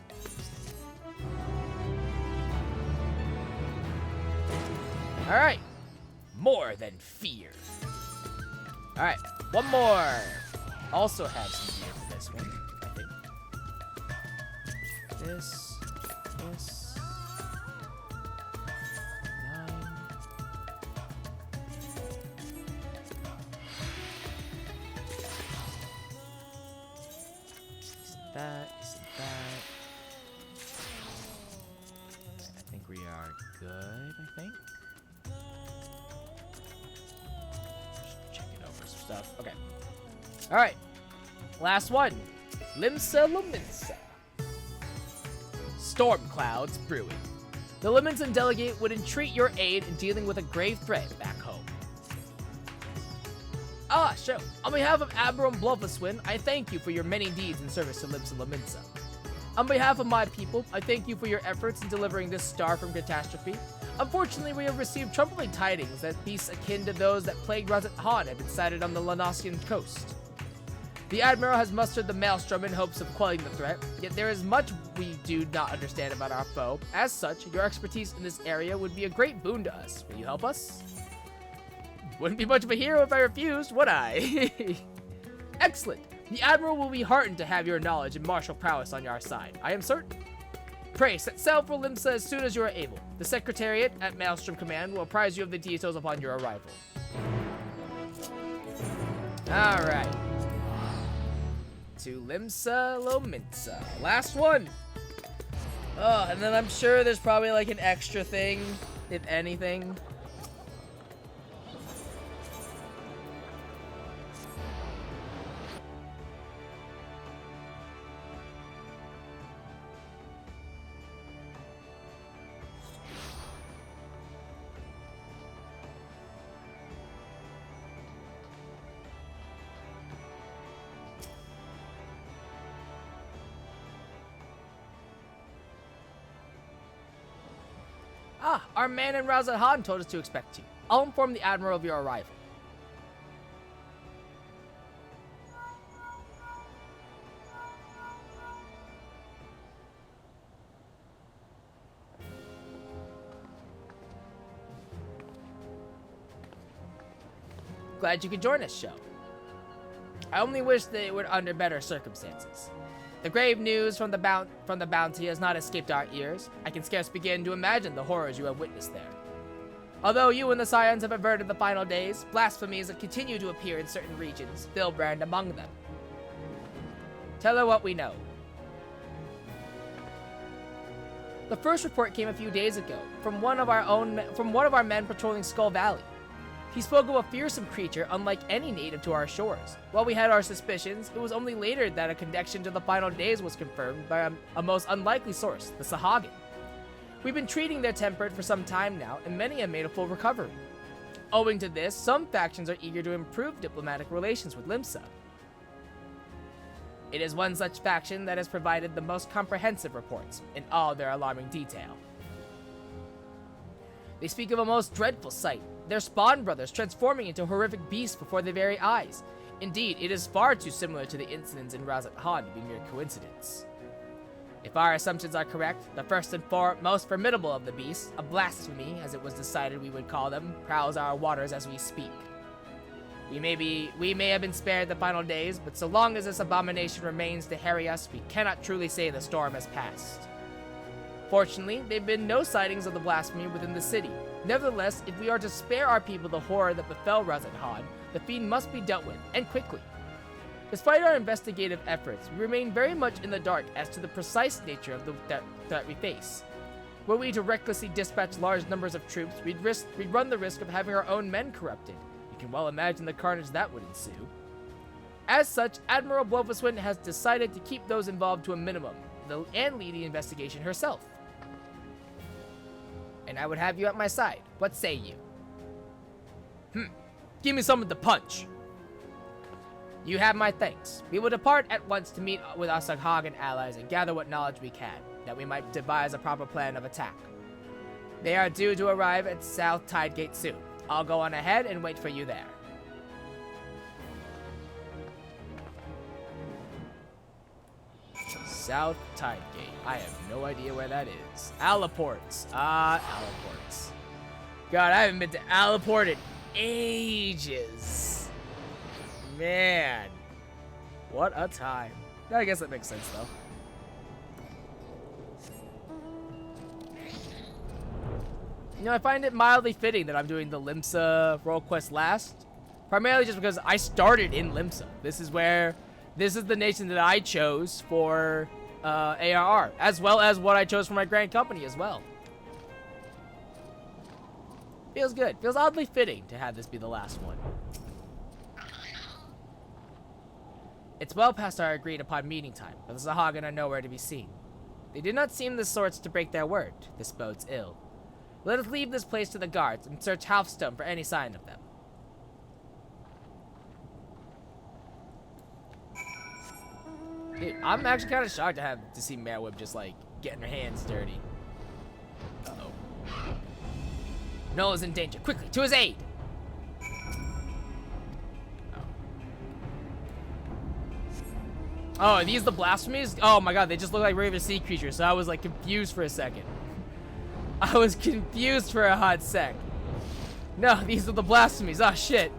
Alright. More than fear. Alright, one more. Also have some fear for this one, I think. This. 9. Isn't that. I think we are good, I think. Stuff. Okay. All right. Last one. Limsa Luminsa. Storm clouds brewing. The Liminsan delegate would entreat your aid in dealing with a grave threat back home. Ah, sure. On behalf of Admiral Blofuswin, I thank you for your many deeds in service to Limsa Luminsa. On behalf of my people, I thank you for your efforts in delivering this star from catastrophe. Unfortunately, we have received troubling tidings that beasts akin to those that plagued Razat Han have been sighted on the Lanosian coast. The Admiral has mustered the Maelstrom in hopes of quelling the threat, yet there is much we do not understand about our foe. As such, your expertise in this area would be a great boon to us. Will you help us? Wouldn't be much of a hero if I refused, would I? Excellent. The Admiral will be heartened to have your knowledge and martial prowess on your side, I am certain. Pray, set sail for Limsa as soon as you are able. The Secretariat at Maelstrom Command will apprise you of the details upon your arrival. Alright. To Limsa Lominsa. Last one! Oh, and then I'm sure there's probably like an extra thing, if anything. Ah, our man in Razat Han told us to expect you. I'll inform the Admiral of your arrival. Glad you could join us, Sho. I only wish that it were under better circumstances. The grave news from the bounty has not escaped our ears. I can scarce begin to imagine the horrors you have witnessed there. Although you and the Scions have averted the final days, blasphemies that continue to appear in certain regions, Vilbrand among them. Tell her what we know. The first report came a few days ago from one of our men patrolling Skull Valley. He spoke of a fearsome creature unlike any native to our shores. While we had our suspicions, it was only later that a connection to the final days was confirmed by a most unlikely source, the Sahagin. We've been treating their temperate for some time now, and many have made a full recovery. Owing to this, some factions are eager to improve diplomatic relations with Limsa. It is one such faction that has provided the most comprehensive reports, in all their alarming detail. They speak of a most dreadful sight, their spawn brothers transforming into horrific beasts before their very eyes. Indeed, it is far too similar to the incidents in Razat Han to be mere coincidence. If our assumptions are correct, the first and most formidable of the beasts, a blasphemy, as it was decided we would call them, prowls our waters as we speak. We may have been spared the final days, but so long as this abomination remains to harry us, we cannot truly say the storm has passed. Fortunately, there have been no sightings of the blasphemy within the city. Nevertheless, if we are to spare our people the horror that befell Razat Han, the fiend must be dealt with, and quickly. Despite our investigative efforts, we remain very much in the dark as to the precise nature of the threat we face. Were we to recklessly dispatch large numbers of troops, we'd run the risk of having our own men corrupted. You can well imagine the carnage that would ensue. As such, Admiral Blofuswind has decided to keep those involved to a minimum, and lead the investigation herself. And I would have you at my side. What say you? Give me something to punch. You have my thanks. We will depart at once to meet with our Sahagin allies and gather what knowledge we can, that we might devise a proper plan of attack. They are due to arrive at South Tidegate soon. I'll go on ahead and wait for you there. South Tidegate. I have no idea where that is. Allaports. Allaports. God, I haven't been to Allaport in ages. Man. What a time. I guess that makes sense, though. You know, I find it mildly fitting that I'm doing the Limsa role quest last. Primarily just because I started in Limsa. This is the nation that I chose for ARR, as well as what I chose for my Grand Company as well. Feels good. Feels oddly fitting to have this be the last one. It's well past our agreed upon meeting time, but the Sahagin are nowhere to be seen. They did not seem the sorts to break their word. This bodes ill. Let us leave this place to the guards and search Halfstone for any sign of them. Dude, I'm actually kind of shocked to see Merwib just like getting her hands dirty. Uh-oh. Nola's in danger. Quickly, to his aid! Oh, are these the blasphemies? Oh my god, they just look like regular sea creatures, so I was like confused for a second. I was confused for a hot sec. No, these are the blasphemies. Oh shit.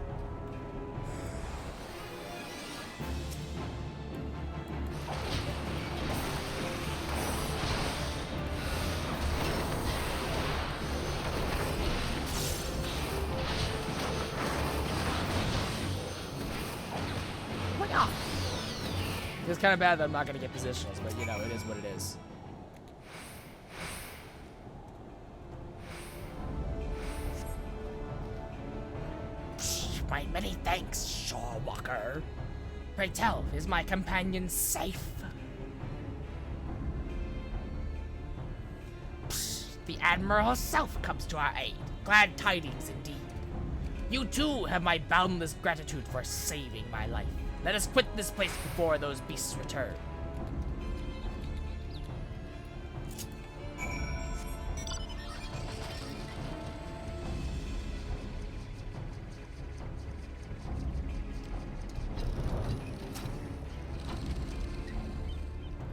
It's kind of bad that I'm not going to get positionals, but you know, it is what it is. My many thanks, Shorewalker. Pray tell, is my companion safe? The Admiral herself comes to our aid. Glad tidings indeed. You too have my boundless gratitude for saving my life. Let us quit this place before those beasts return.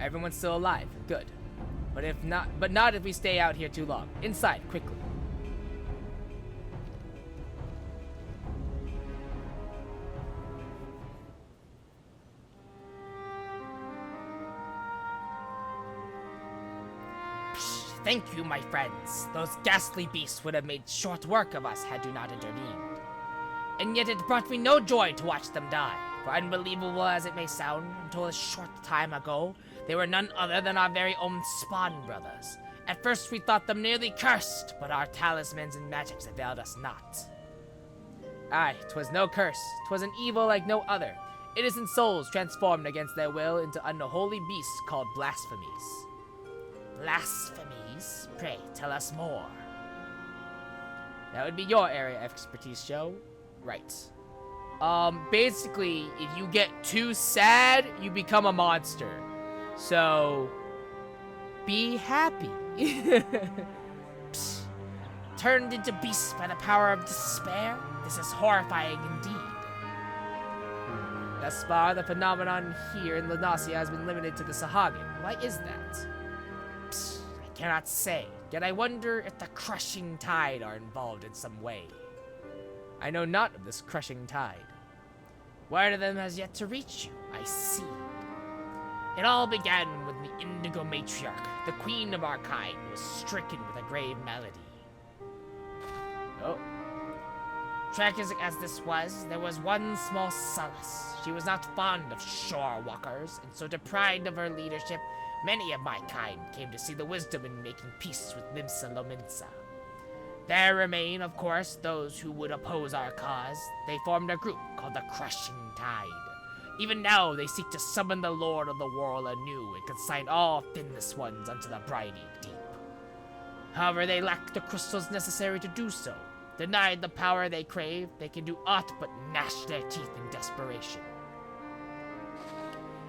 Everyone's still alive. Good. But not if we stay out here too long. Inside, quickly. Thank you, my friends. Those ghastly beasts would have made short work of us had you not intervened. And yet it brought me no joy to watch them die. For unbelievable as it may sound, until a short time ago, they were none other than our very own Spawn brothers. At first we thought them nearly cursed, but our talismans and magics availed us not. Aye, 'twas no curse. 'Twas an evil like no other. Innocent souls transformed against their will into unholy beasts called blasphemies. Blasphemies? Pray, tell us more. That would be your area of expertise, Joe. Right. Basically, if you get too sad, you become a monster. So, be happy. Psst. Turned into beasts by the power of despair? This is horrifying indeed. Thus far, the phenomenon here in Lunasia has been limited to the Sahagin. Why is that? Psst, I cannot say, yet I wonder if the crushing tide are involved in some way. I know not of this crushing tide. Word of them has yet to reach you, I see. It all began with the Indigo Matriarch, the queen of our kind, who was stricken with a grave malady. Oh. Tragic as this was, there was one small solace. She was not fond of shore walkers, and so deprived of her leadership, many of my kind came to see the wisdom in making peace with Limsa Lominsa. There remain, of course, those who would oppose our cause. They formed a group called the Crushing Tide. Even now, they seek to summon the Lord of the World anew and consign all finless ones unto the briny deep. However, they lack the crystals necessary to do so. Denied the power they crave, they can do aught but gnash their teeth in desperation.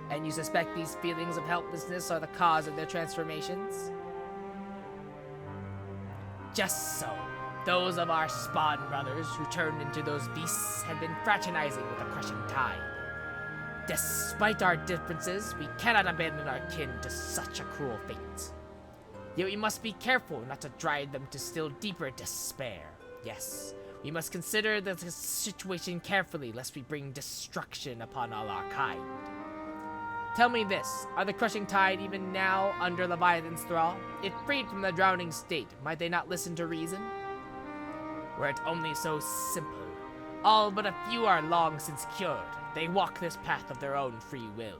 And you suspect these feelings of helplessness are the cause of their transformations? Just so. Those of our Spawn brothers who turned into those beasts had been fraternizing with the Crushing Tide. Despite our differences, we cannot abandon our kin to such a cruel fate. Yet we must be careful not to drive them to still deeper despair. Yes, we must consider the situation carefully lest we bring destruction upon all our kind. Tell me this, are the Crushing Tide even now under Leviathan's thrall? If freed from the drowning state, might they not listen to reason? Were it only so simple. All but a few are long since cured. They walk this path of their own free will.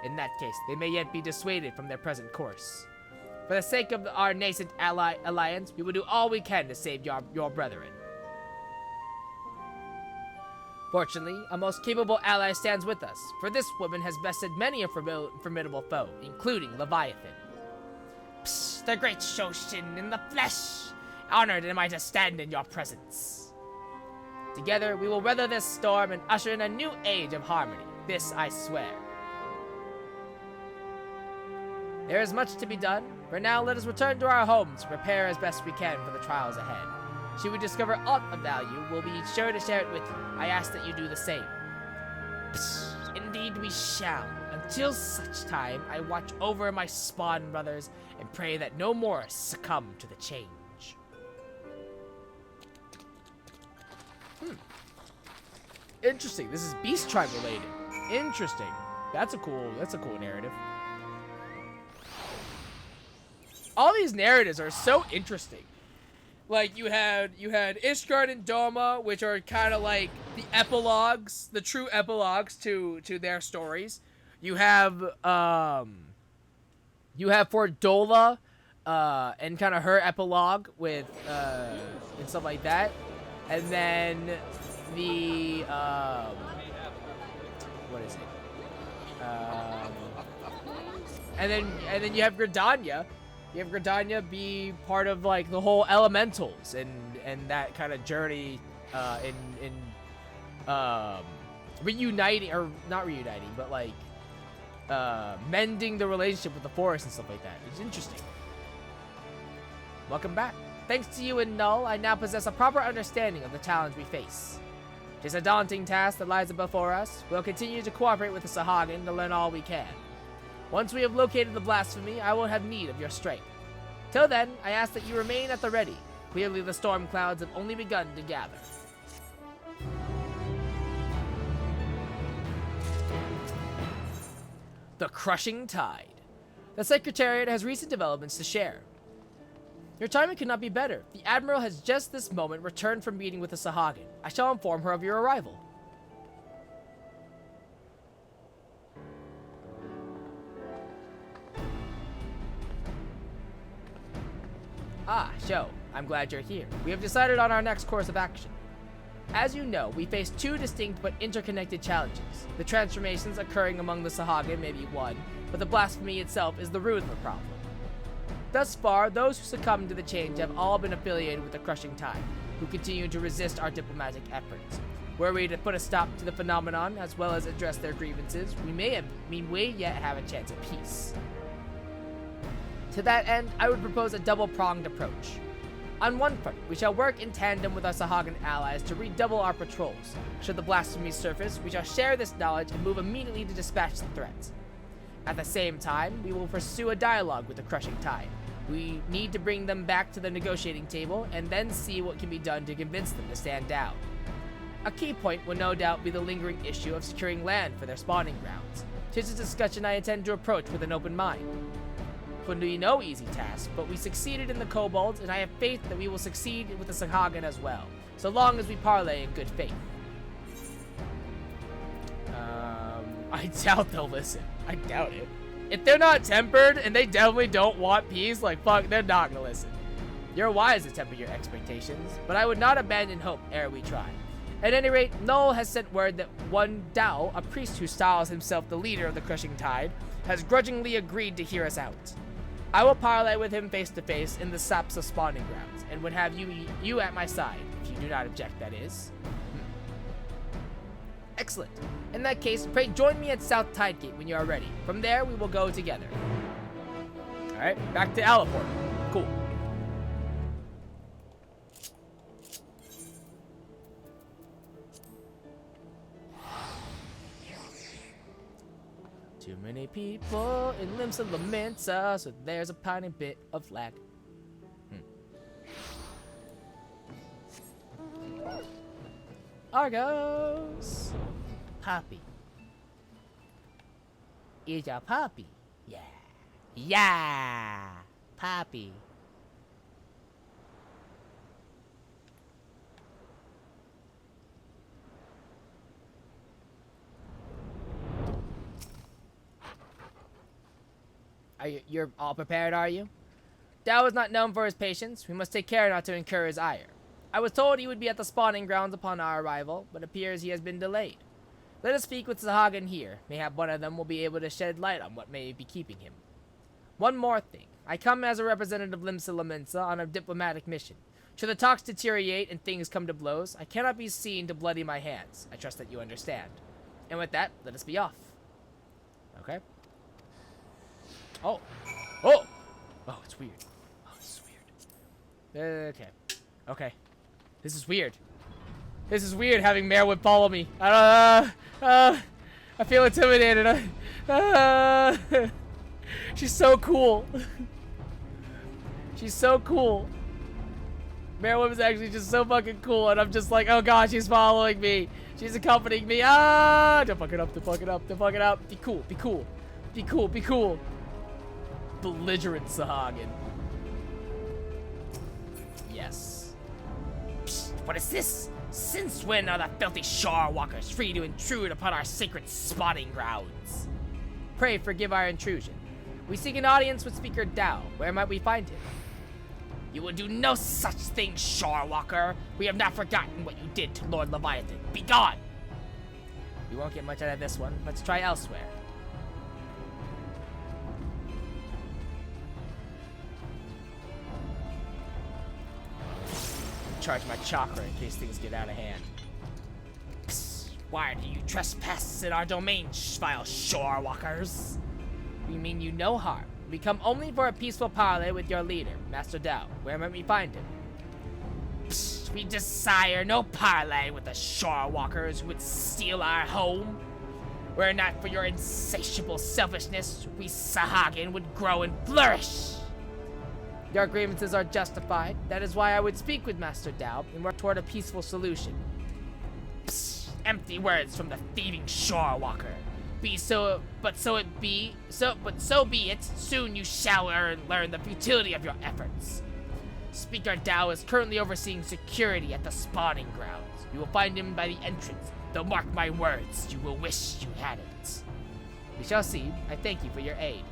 In that case, they may yet be dissuaded from their present course. For the sake of our nascent alliance, we will do all we can to save your brethren. Fortunately, a most capable ally stands with us, for this woman has bested many a formidable foe, including Leviathan. Psst, the great Shoshin in the flesh! Honored am I to stand in your presence. Together, we will weather this storm and usher in a new age of harmony. This I swear. There is much to be done. For now, let us return to our homes to prepare as best we can for the trials ahead. Should we discover aught of value, we'll be sure to share it with you. I ask that you do the same. Psst, indeed we shall. Until such time, I watch over my Spawn brothers and pray that no more succumb to the change. Interesting. This is Beast Tribe related. Interesting. That's a cool narrative. All these narratives are so interesting. Like you had Ishgard and Doma, which are kind of like the epilogues, the true epilogues to their stories. You have Fordola, and kind of her epilogue with and stuff like that, and then the what is it? And then you have Gridania. You have Gridania be part of like the whole elementals and that kind of journey in reuniting, or not reuniting, but like mending the relationship with the forest and stuff like that. It's interesting. Welcome back. Thanks to you and Null, I now possess a proper understanding of the challenge we face. It is a daunting task that lies before us. We'll continue to cooperate with the Sahagin to learn all we can. Once we have located the blasphemy, I will have need of your strength. Till then, I ask that you remain at the ready. Clearly the storm clouds have only begun to gather. The Crushing Tide. The Secretariat has recent developments to share. Your timing could not be better. The Admiral has just this moment returned from meeting with the Sahagin. I shall inform her of your arrival. Ah, Sho, I'm glad you're here. We have decided on our next course of action. As you know, we face two distinct but interconnected challenges. The transformations occurring among the Sahagin may be one, but the blasphemy itself is the root of the problem. Thus far, those who succumbed to the change have all been affiliated with the Crushing Tide, who continue to resist our diplomatic efforts. Were we to put a stop to the phenomenon, as well as address their grievances, we may yet have a chance at peace. To that end, I would propose a double-pronged approach. On one front, we shall work in tandem with our Sahagin allies to redouble our patrols. Should the blasphemy surface, we shall share this knowledge and move immediately to dispatch the threat. At the same time, we will pursue a dialogue with the Crushing Tide. We need to bring them back to the negotiating table and then see what can be done to convince them to stand down. A key point will no doubt be the lingering issue of securing land for their spawning grounds. 'Tis a discussion I intend to approach with an open mind. Could be no easy task, but we succeeded in the kobolds, and I have faith that we will succeed with the Sahagin as well, so long as we parley in good faith. I doubt they'll listen. I doubt it. If they're not tempered, and they definitely don't want peace, like, fuck, they're not gonna listen. You're wise to temper your expectations, but I would not abandon hope ere we try. At any rate, Noel has sent word that one Dao, a priest who styles himself the leader of the Crushing Tide, has grudgingly agreed to hear us out. I will parley with him face to face in the Sapsa spawning grounds, and would have you at my side, if you do not object, that is. Excellent. In that case, pray join me at South Tidegate when you are ready. From there, we will go together. Alright, back to Alaport. Cool. Too many people in Limsa Lamenta, so there's a tiny bit of lag. Argos! Poppy. Is your Poppy? Yeah. Yeah! Poppy. You're all prepared, are you? Dao is not known for his patience. We must take care not to incur his ire. I was told he would be at the spawning grounds upon our arrival, but appears he has been delayed. Let us speak with Sahagin here. Mayhap one of them will be able to shed light on what may be keeping him. One more thing. I come as a representative of Limsa Lamensa on a diplomatic mission. Should the talks deteriorate and things come to blows, I cannot be seen to bloody my hands. I trust that you understand. And with that, let us be off. Okay? Oh. Oh! Oh, it's weird. Oh, this is weird. Okay. Okay. This is weird. This is weird having Merwood follow me. I feel intimidated. She's so cool. She's so cool. Merwood is actually just so fucking cool, and I'm just like, oh god, she's following me. She's accompanying me. Don't fuck it up, don't fuck it up, don't fuck it up. Be cool, be cool. Be cool, be cool. Belligerent Sahagin. Yes. Psst, what is this? Since when are the filthy shore walkers free to intrude upon our sacred spawning grounds? Pray forgive our intrusion. We seek an audience with Speaker Dao. Where might we find him? You will do no such thing, shore walker. We have not forgotten what you did to Lord Leviathan. Be gone! We won't get much out of this one. Let's try elsewhere. Charge my chakra in case things get out of hand. Psst, why do you trespass in our domain, vile shore walkers? We mean you no harm. We come only for a peaceful parley with your leader, Master Dao. Where might we find him? Psst, we desire no parley with the shore walkers who would steal our home. Were it not for your insatiable selfishness, we Sahagin would grow and flourish. Your grievances are justified. That is why I would speak with Master Dao and work toward a peaceful solution. Psst, empty words from the thieving shore walker. But so be it. Soon you shall learn the futility of your efforts. Speaker Dao is currently overseeing security at the spawning grounds. You will find him by the entrance, though mark my words, you will wish you hadn't. We shall see. I thank you for your aid.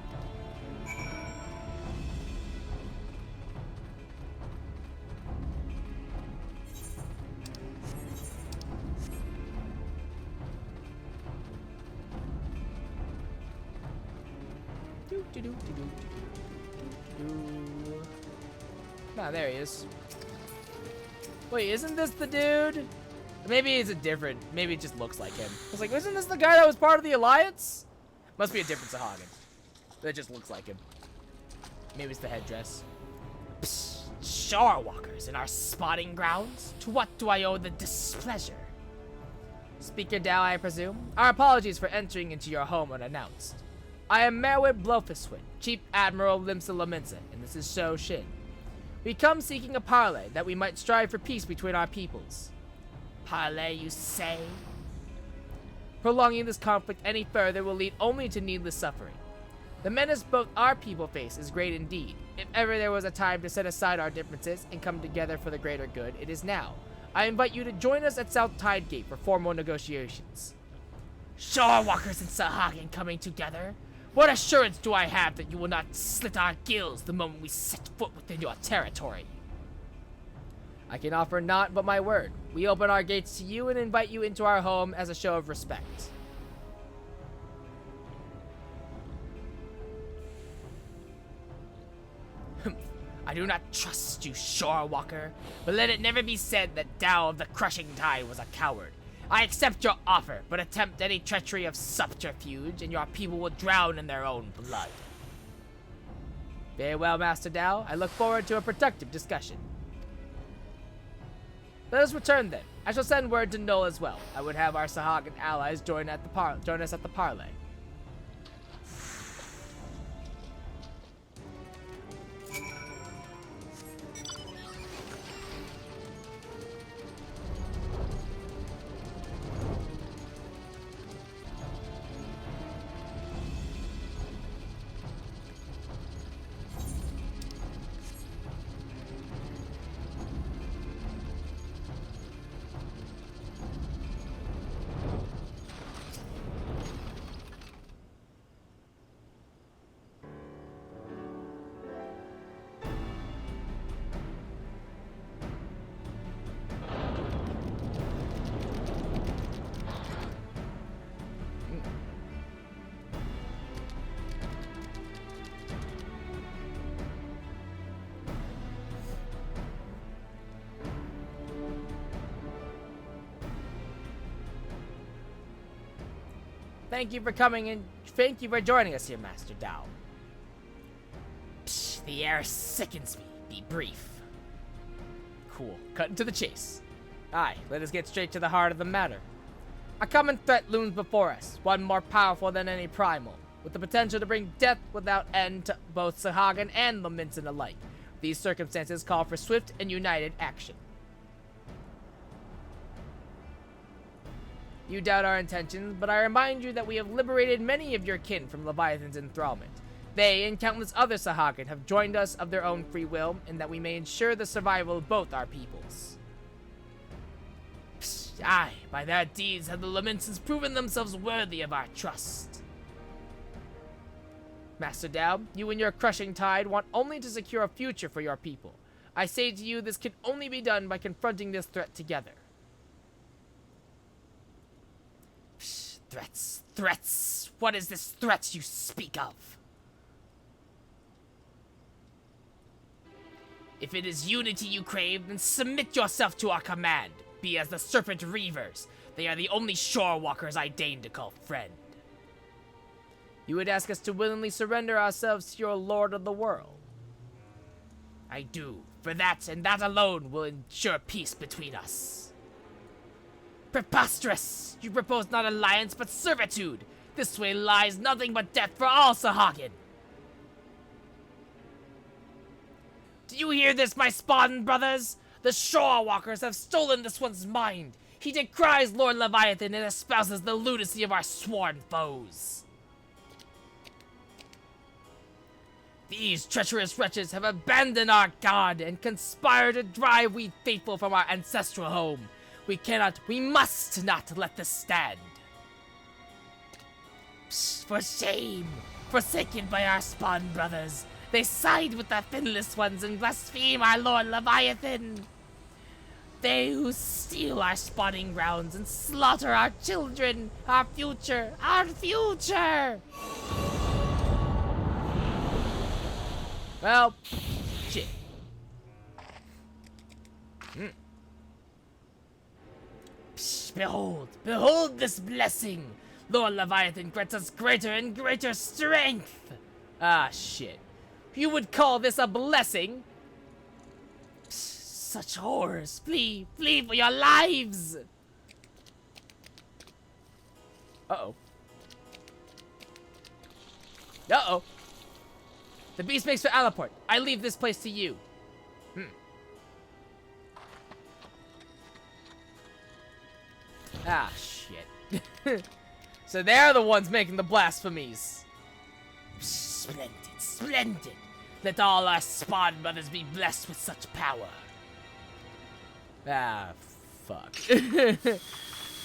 Ah, there he is. Wait, isn't this the dude? Maybe it's a different. Maybe it just looks like him. I was like, isn't this the guy that was part of the Alliance? Must be a different Sahagin. That just looks like him. Maybe it's the headdress. Psst, Shorewalkers in our spotting grounds? To what do I owe the displeasure? Speaker Dao, I presume? Our apologies for entering into your home unannounced. I am Merwin Blofuswin, Chief Admiral of Limsa Laminsa, and this is Shou Shin. We come seeking a parley that we might strive for peace between our peoples. Parley, you say? Prolonging this conflict any further will lead only to needless suffering. The menace both our people face is great indeed. If ever there was a time to set aside our differences and come together for the greater good, it is now. I invite you to join us at South Tide Gate for formal negotiations. Shorewalkers and Sahagin coming together? What assurance do I have that you will not slit our gills the moment we set foot within your territory? I can offer naught but my word. We open our gates to you and invite you into our home as a show of respect. I do not trust you, Shorewalker, but let it never be said that Dao of the Crushing Tide was a coward. I accept your offer, but attempt any treachery of subterfuge, and your people will drown in their own blood. Very well, Master Dao. I look forward to a productive discussion. Let us return then. I shall send word to Null as well. I would have our Sahagin allies join us at the parley. Thank you for coming and thank you for joining us here, Master Dao. Psh, the air sickens me. Be brief. Cool. Cutting to the chase. Aye, let us get straight to the heart of the matter. A common threat looms before us, one more powerful than any primal, with the potential to bring death without end to both Sahagin and Laminsan alike. These circumstances call for swift and united action. You doubt our intentions, but I remind you that we have liberated many of your kin from Leviathan's enthrallment. They and countless other Sahagin have joined us of their own free will, and that we may ensure the survival of both our peoples. Psst, aye, by their deeds have the Laminsans proven themselves worthy of our trust. Master Dao, you and your Crushing Tide want only to secure a future for your people. I say to you, this can only be done by confronting this threat together. Threats, threats. What is this threat you speak of? If it is unity you crave, then submit yourself to our command. Be as the Serpent Reavers. They are the only shorewalkers I deign to call friend. You would ask us to willingly surrender ourselves to your Lord of the World. I do, for that and that alone will ensure peace between us. Preposterous! You propose not alliance, but servitude! This way lies nothing but death for all Sahagin! Do you hear this, my Spartan brothers? The Shorewalkers have stolen this one's mind. He decries Lord Leviathan and espouses the lunacy of our sworn foes. These treacherous wretches have abandoned our god and conspire to drive we faithful from our ancestral home. We must not let this stand. Psst, for shame! Forsaken by our spawn brothers, they side with the finless ones and blaspheme our Lord Leviathan. They who steal our spawning grounds and slaughter our children, our future, our future! Well, shit. Psh, behold this blessing! Lord Leviathan grants us greater and greater strength! Ah, shit. You would call this a blessing? Psh, such horrors! Flee for your lives! Uh-oh. Uh-oh. The beast makes for Alaport. I leave this place to you. Ah, shit. So they're the ones making the blasphemies. Splendid, splendid. Let all our spawn brothers be blessed with such power. Ah, fuck.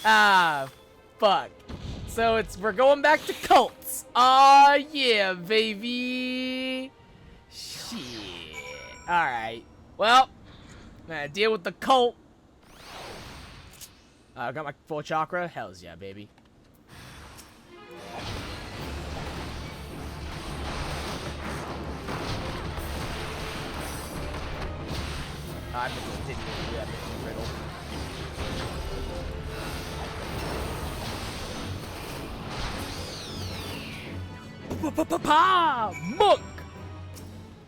Ah, fuck. So we're going back to cults. Aw, yeah, baby. Shit. Alright. Well, I'm gonna deal with the cult. I got my full chakra. Hells yeah, baby. I didn't do that riddle. Monk!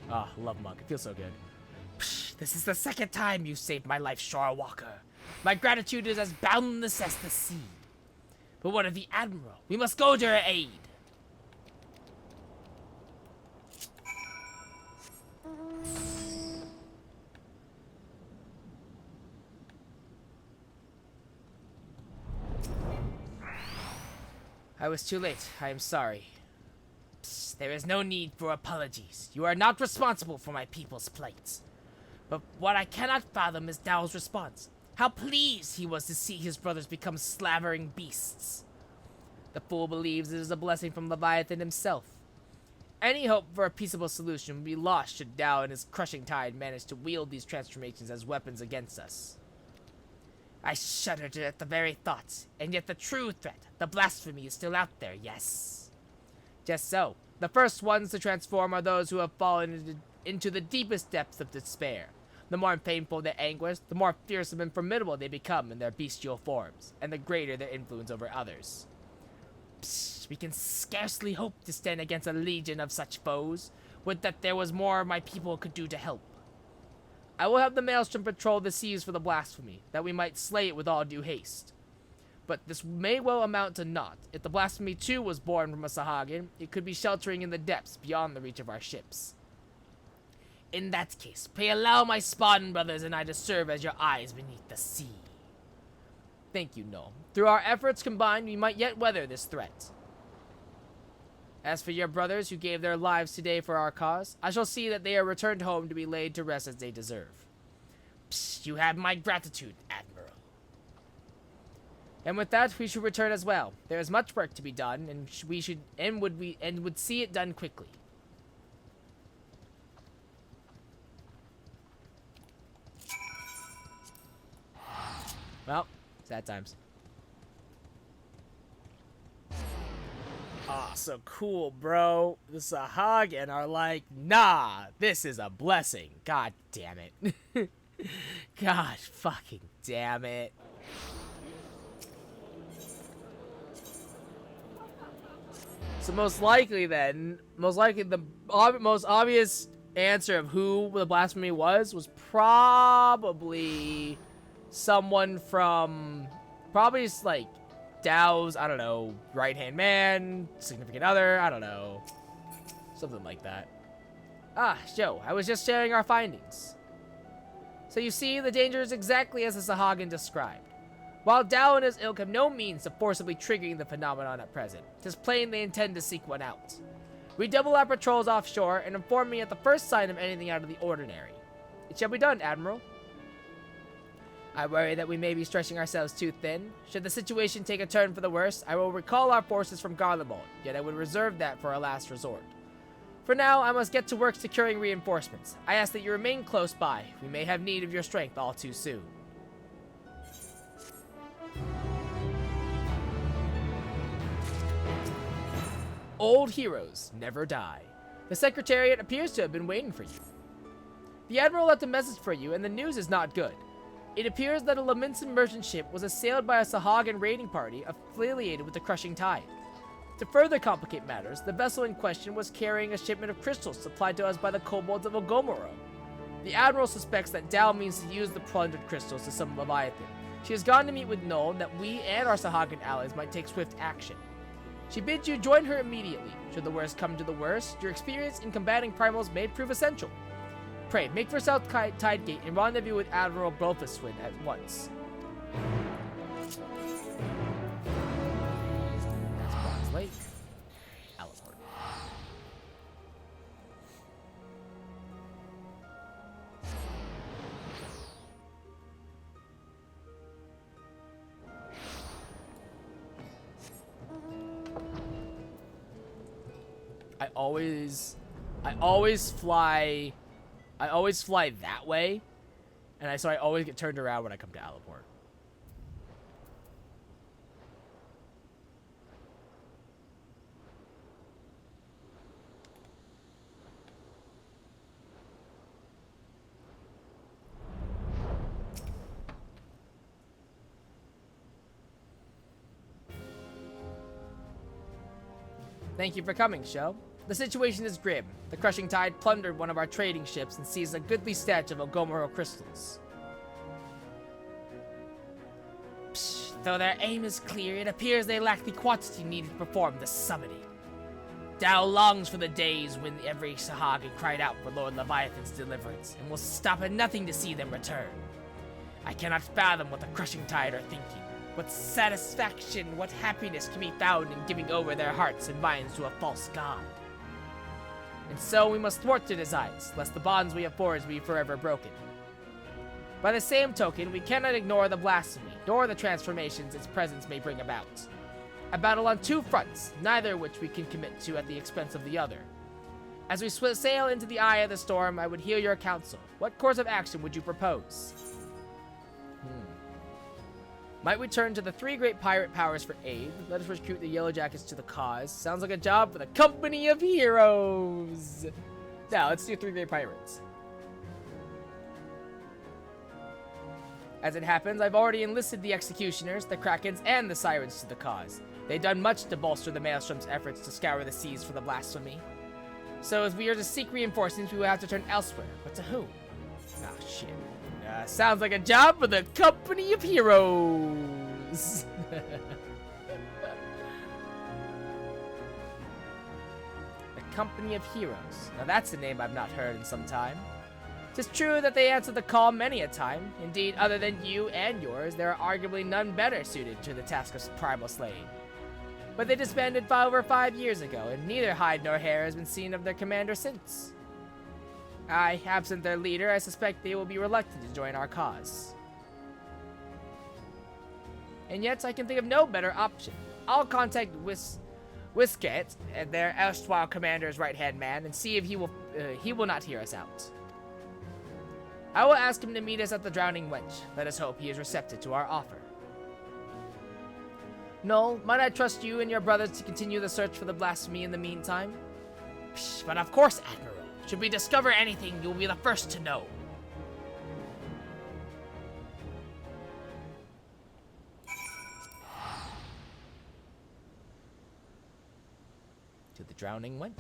Ah, oh, love Monk. It feels so good. Psh, this is the second time you saved my life, Shore Walker. My gratitude is as boundless as the sea. But what of the Admiral? We must go to her aid. I was too late. I am sorry. Psst, there is no need for apologies. You are not responsible for my people's plight. But what I cannot fathom is Dao's response. How pleased he was to see his brothers become slavering beasts. The fool believes it is a blessing from Leviathan himself. Any hope for a peaceable solution would be lost should Dao and his crushing tide manage to wield these transformations as weapons against us. I shuddered at the very thought, and yet the true threat, the blasphemy, is still out there, yes. Just so. The first ones to transform are those who have fallen into the deepest depths of despair. The more painful their anguish, the more fearsome and formidable they become in their bestial forms, and the greater their influence over others. Psst, we can scarcely hope to stand against a legion of such foes. Would that there was more my people could do to help. I will have the Maelstrom patrol the seas for the blasphemy, that we might slay it with all due haste. But this may well amount to naught. If the blasphemy too was born from a Sahagin, it could be sheltering in the depths beyond the reach of our ships. In that case, pray allow my spawn brothers and I to serve as your eyes beneath the sea. Thank you, Null. Through our efforts combined, we might yet weather this threat. As for your brothers who gave their lives today for our cause, I shall see that they are returned home to be laid to rest as they deserve. Psst, you have my gratitude, Admiral. And with that, we should return as well. There is much work to be done, and would see it done quickly. Well, sad times. Ah, so cool, bro. The Sahagin are like, nah, this is a blessing. God damn it. God fucking damn it. So most likely the most obvious answer of who the blasphemy was probably someone from, probably like Dao's, I don't know, right-hand man, significant other, I don't know. Something like that. Ah, Joe, I was just sharing our findings. So you see, the danger is exactly as the Sahagin described. While Dao and his ilk have no means of forcibly triggering the phenomenon at present, 'tis plain they intend to seek one out. Redouble our patrols offshore and inform me at the first sign of anything out of the ordinary. It shall be done, Admiral. I worry that we may be stretching ourselves too thin. Should the situation take a turn for the worse, I will recall our forces from Garlemald, yet I would reserve that for a last resort. For now, I must get to work securing reinforcements. I ask that you remain close by. We may have need of your strength all too soon. Old heroes never die. The Secretariat appears to have been waiting for you. The Admiral left a message for you, and the news is not good. It appears that a Laminson merchant ship was assailed by a Sahagan raiding party affiliated with the Crushing Tide. To further complicate matters, the vessel in question was carrying a shipment of crystals supplied to us by the kobolds of Ogomoro. The Admiral suspects that Dao means to use the plundered crystals to summon Leviathan. She has gone to meet with Noel that we and our Sahagan allies might take swift action. She bids you join her immediately. Should the worst come to the worst, your experience in combating primals may prove essential. Pray, make for South Tide Gate and rendezvous with Admiral Brofuswin at once. That's Bronze Lake. Aleport. I always fly that way, and so I always get turned around when I come to Aleport. Thank you for coming, Sho. The situation is grim. The Crushing Tide plundered one of our trading ships and seized a goodly stash of Ogomoro crystals. Psh, though their aim is clear, it appears they lack the quantity needed to perform the summoning. Dao longs for the days when every Sahagan cried out for Lord Leviathan's deliverance, and will stop at nothing to see them return. I cannot fathom what the Crushing Tide are thinking. What satisfaction, what happiness can be found in giving over their hearts and minds to a false god? And so we must thwart their designs, lest the bonds we have forged be forever broken. By the same token, we cannot ignore the blasphemy, nor the transformations its presence may bring about. A battle on two fronts, neither of which we can commit to at the expense of the other. As we sail into the eye of the storm, I would hear your counsel. What course of action would you propose? Might we turn to the three great pirate powers for aid? Let us recruit the Yellow Jackets to the cause. Sounds like a job for the Company of Heroes. Now, let's do three great pirates. As it happens, I've already enlisted the Executioners, the Krakens, and the Sirens to the cause. They've done much to bolster the Maelstrom's efforts to scour the seas for the blasphemy. So if we are to seek reinforcements, we will have to turn elsewhere. But to whom? Ah, shit. Sounds like a job for the Company of Heroes. The Company of Heroes. Now that's a name I've not heard in some time. 'Tis true that they answer the call many a time. Indeed, other than you and yours, there are arguably none better suited to the task of primal slaying. But they disbanded over 5 years ago, and neither hide nor hair has been seen of their commander since. Absent their leader, I suspect they will be reluctant to join our cause. And yet, I can think of no better option. I'll contact Wisket, their erstwhile commander's right-hand man, and see if he will not hear us out. I will ask him to meet us at the Drowning Wench. Let us hope he is receptive to our offer. Noel, might I trust you and your brothers to continue the search for the blasphemy in the meantime? Psh, but of course, Admiral. Should we discover anything, you will be the first to know. To the Drowning Wench.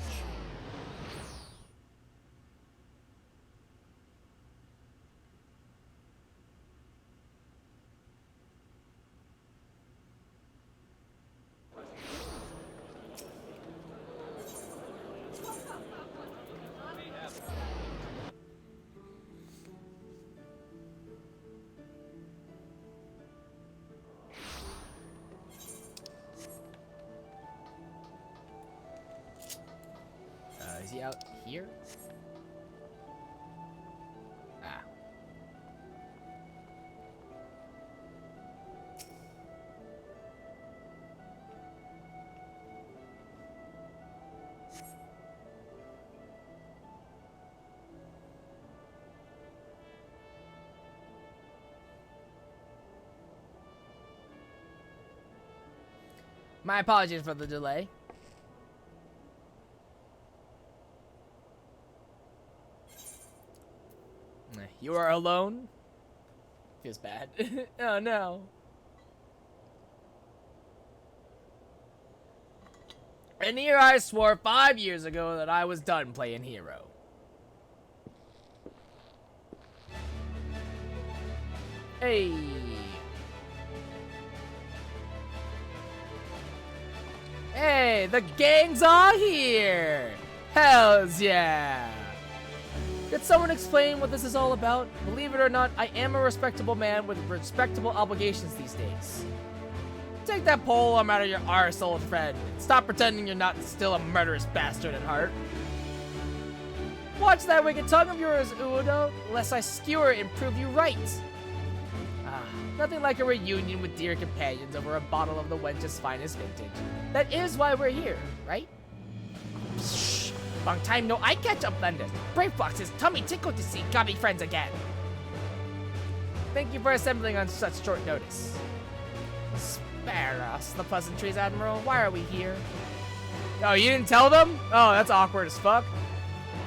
he out here? Ah. My apologies for the delay. You are alone? Feels bad. Oh no. And here I swore 5 years ago that I was done playing hero. Hey. Hey, the gang's all here! Hells yeah! Could someone explain what this is all about? Believe it or not, I am a respectable man with respectable obligations these days. Take that pole arm out of your arse, old friend. Stop pretending you're not still a murderous bastard at heart. Watch that wicked tongue of yours, Udo, lest I skewer it and prove you right. Nothing like a reunion with dear companions over a bottle of the wench's finest vintage. That is why we're here, right? Shh! Long time no eye catch up, Blenders. Brave Fox's tummy tickled to see gobby friends again. Thank you for assembling on such short notice. Spare us the pleasantries, Admiral. Why are we here? Oh, you didn't tell them? Oh, that's awkward as fuck.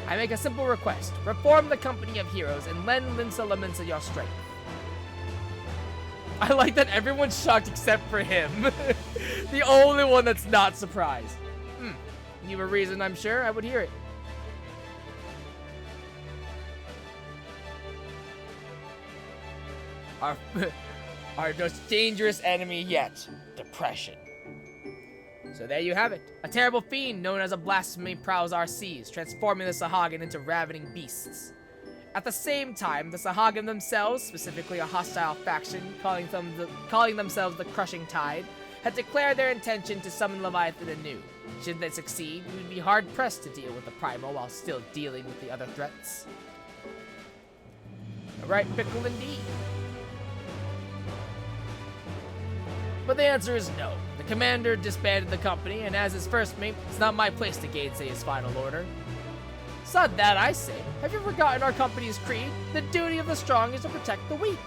I make a simple request. Reform the company of heroes and lend Linsa Laminsa your strength. I like that everyone's shocked except for him. The only one that's not surprised. You have a reason, I'm sure. I would hear it. Our most dangerous enemy yet. Depression. So there you have it. A terrible fiend known as a blasphemy prowls our seas, transforming the Sahagin into ravening beasts. At the same time, the Sahagin themselves, specifically a hostile faction calling themselves the Crushing Tide, had declared their intention to summon Leviathan anew. Should they succeed, we would be hard-pressed to deal with the Primal while still dealing with the other threats. Alright, pickle indeed. But the answer is no. The commander disbanded the company, and as his first mate, it's not my place to gainsay his final order. Sod that, I say. Have you forgotten our company's creed? The duty of the strong is to protect the weak.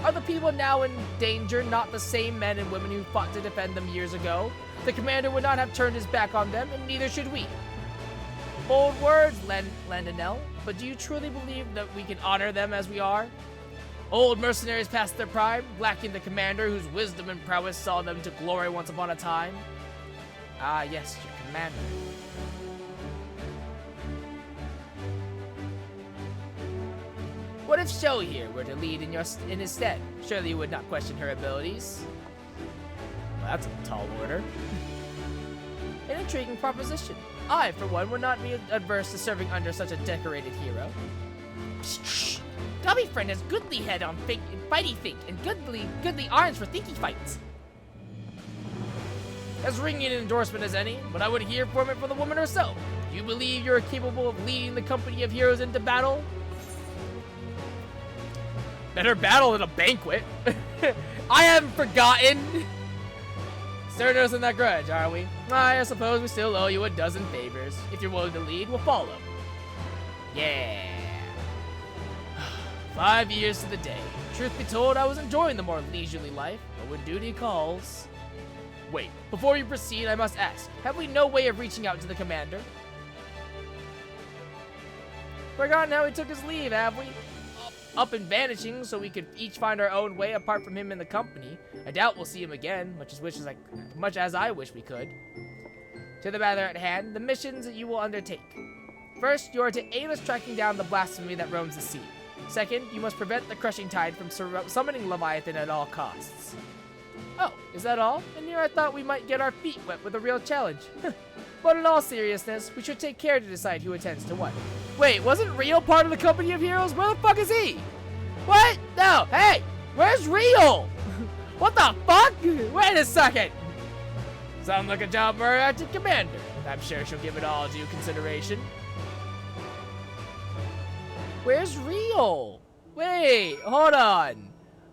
Are the people now in danger not the same men and women who fought to defend them years ago? The commander would not have turned his back on them, and neither should we. Bold words, Landonell, but do you truly believe that we can honor them as we are? Old mercenaries past their prime, lacking the commander whose wisdom and prowess saw them to glory once upon a time? Ah, yes, your commander. What if Show here were to lead in his stead? Surely you would not question her abilities. Well, that's a tall order. An intriguing proposition. I, for one, would not be adverse to serving under such a decorated hero. Shh. Gubby friend has goodly head on fighty think and goodly arms for thinky fights. As ringing an endorsement as any, but I would hear from it for the woman herself. Do you believe you're capable of leading the company of heroes into battle? Better battle than a banquet. I haven't forgotten. Stern us in that grudge, are we? I suppose we still owe you a dozen favors. If you're willing to lead, we'll follow. Yeah. 5 years to the day. Truth be told, I was enjoying the more leisurely life, but when duty calls... Wait, before you proceed, I must ask, have we no way of reaching out to the commander? Forgotten how he took his leave, have we? Up and vanishing so we could each find our own way apart from him in the company. I doubt we'll see him again, much as I wish we could. To the matter at hand, the missions that you will undertake. First, you are to aim at tracking down the blasphemy that roams the sea. Second, you must prevent the Crushing Tide from summoning Leviathan at all costs. Oh, is that all? And here I thought we might get our feet wet with a real challenge. But in all seriousness, we should take care to decide who attends to what. Wait, wasn't Rio part of the company of heroes? Where the fuck is he? What? No, hey, where's Rio? What the fuck? Wait a second. Sounds like a job for our acting commander. I'm sure she'll give it all due consideration. Where's Rio? Wait, hold on.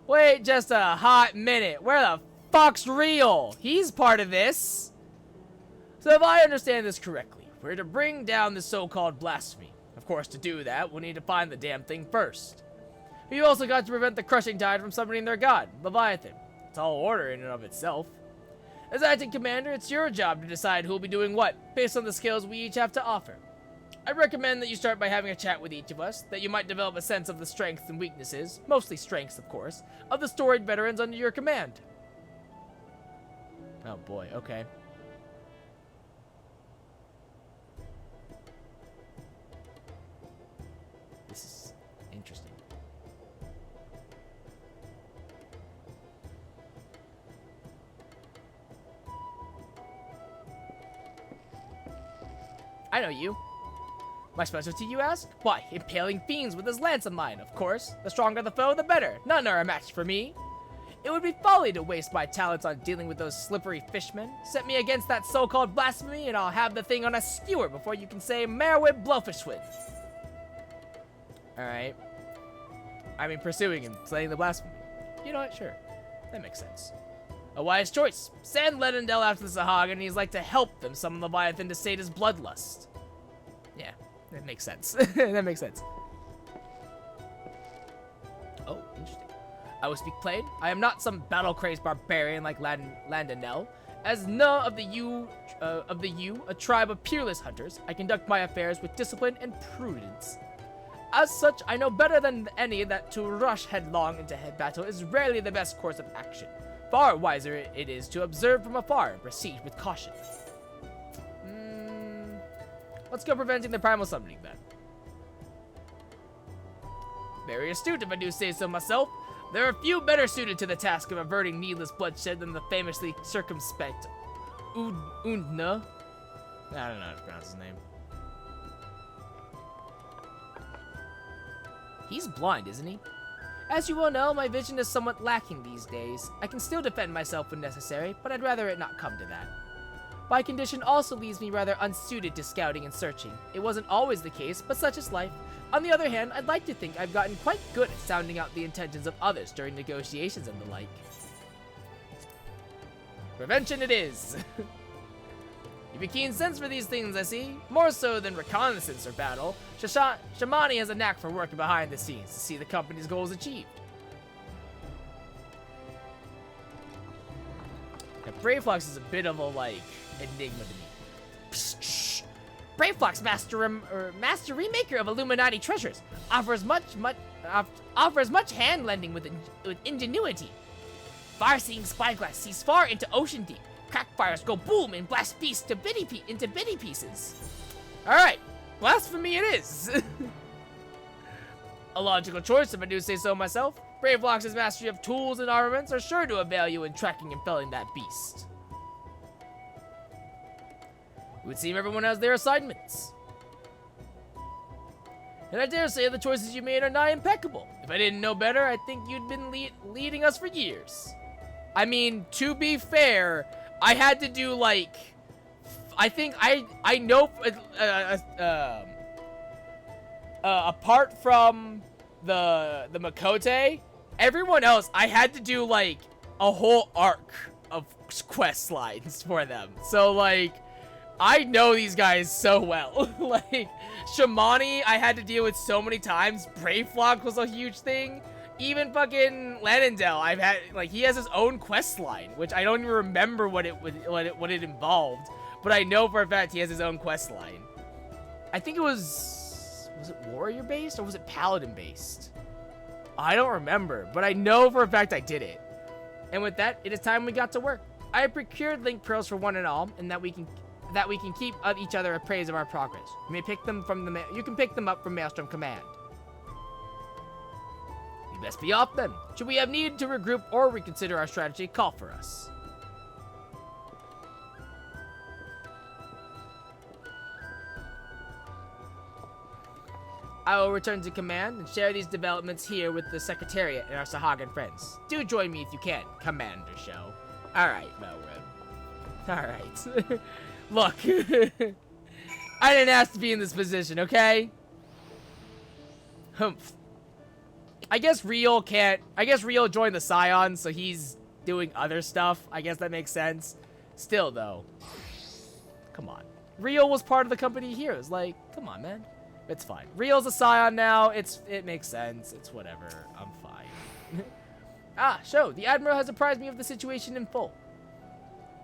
Wait just a hot minute. Where the fuck's Rio? He's part of this. So if I understand this correctly, we're to bring down the so-called blasphemy. Of course, to do that, we'll need to find the damn thing first. We've also got to prevent the crushing tide from summoning their god, Leviathan. It's all order in and of itself. As acting commander, it's your job to decide who'll be doing what, based on the skills we each have to offer. I recommend that you start by having a chat with each of us, that you might develop a sense of the strengths and weaknesses, mostly strengths of course, of the storied veterans under your command. Oh boy, okay. This is interesting. I know you. My specialty, you ask? Why, impaling fiends with his lance of mine, of course. The stronger the foe, the better. None are a match for me. It would be folly to waste my talents on dealing with those slippery fishmen. Set me against that so-called blasphemy, and I'll have the thing on a skewer before you can say Merwin Blowfishwin. Alright. I mean, pursuing and slaying the blasphemy. You know what? Sure. That makes sense. A wise choice. Send Lenendel after the Sahag, and he's like to help them summon Leviathan to sate his bloodlust. Yeah, that makes sense. That makes sense. Oh, interesting. I will speak plain. I am not some battle-crazed barbarian like Landonel. As Na of the U, a tribe of peerless hunters, I conduct my affairs with discipline and prudence. As such, I know better than any that to rush headlong into battle is rarely the best course of action. Far wiser it is to observe from afar and proceed with caution. Let's go preventing the primal summoning then. Very astute if I do say so myself. There are few better suited to the task of averting needless bloodshed than the famously circumspect Undna. I don't know how to pronounce his name. He's blind, isn't he? As you well know, my vision is somewhat lacking these days. I can still defend myself when necessary, but I'd rather it not come to that. My condition also leaves me rather unsuited to scouting and searching. It wasn't always the case, but such is life. On the other hand, I'd like to think I've gotten quite good at sounding out the intentions of others during negotiations and the like. Prevention it is! You've a keen sense for these things, I see. More so than reconnaissance or battle, Shamani has a knack for working behind the scenes to see the company's goals achieved. Now, Braveflox is a bit of a, like, enigma to me. Psst. Braveflox, master remaker of Illuminati treasures, offers much hand lending with ingenuity. Far-seeing spyglass sees far into ocean deep. Crackfires go boom and blast beasts into bitty pieces. Alright, blasphemy it is. A logical choice if I do say so myself. Braveflox's mastery of tools and armaments are sure to avail you in tracking and felling that beast. It would seem everyone has their assignments. And I dare say the choices you made are nigh impeccable. If I didn't know better, I think you'd been leading us for years. I mean, to be fair, I had to do, like, I think I know, apart from the Makote, everyone else, I had to do, like, a whole arc of quest lines for them. So, like, I know these guys so well. Like, Shamani, I had to deal with so many times. Braveflock was a huge thing. Even fucking Lanendel, I've had, like, he has his own quest line, which I don't even remember what it involved, but I know for a fact he has his own quest line. I think it was it warrior based or was it paladin based? I don't remember, but I know for a fact I did it. And with that, it is time we got to work. I have procured link pearls for one and all, and that we can keep each other appraised of our progress. You may pick them from you can pick them up from Maelstrom Command. We best be off then. Should we have need to regroup or reconsider our strategy, call for us. I will return to command and share these developments here with the Secretariat and our Sahagan friends. Do join me if you can, Commander Show. Alright, Melred. Alright. Look. I didn't ask to be in this position, okay? Humph. I guess Rio joined the Scions, so he's doing other stuff. I guess that makes sense. Still, though. Come on. Rio was part of the company heroes. Like, come on, man. It's fine. Rio's a Scion now. It makes sense. It's whatever. I'm fine. Ah, show. The Admiral has apprised me of the situation in full.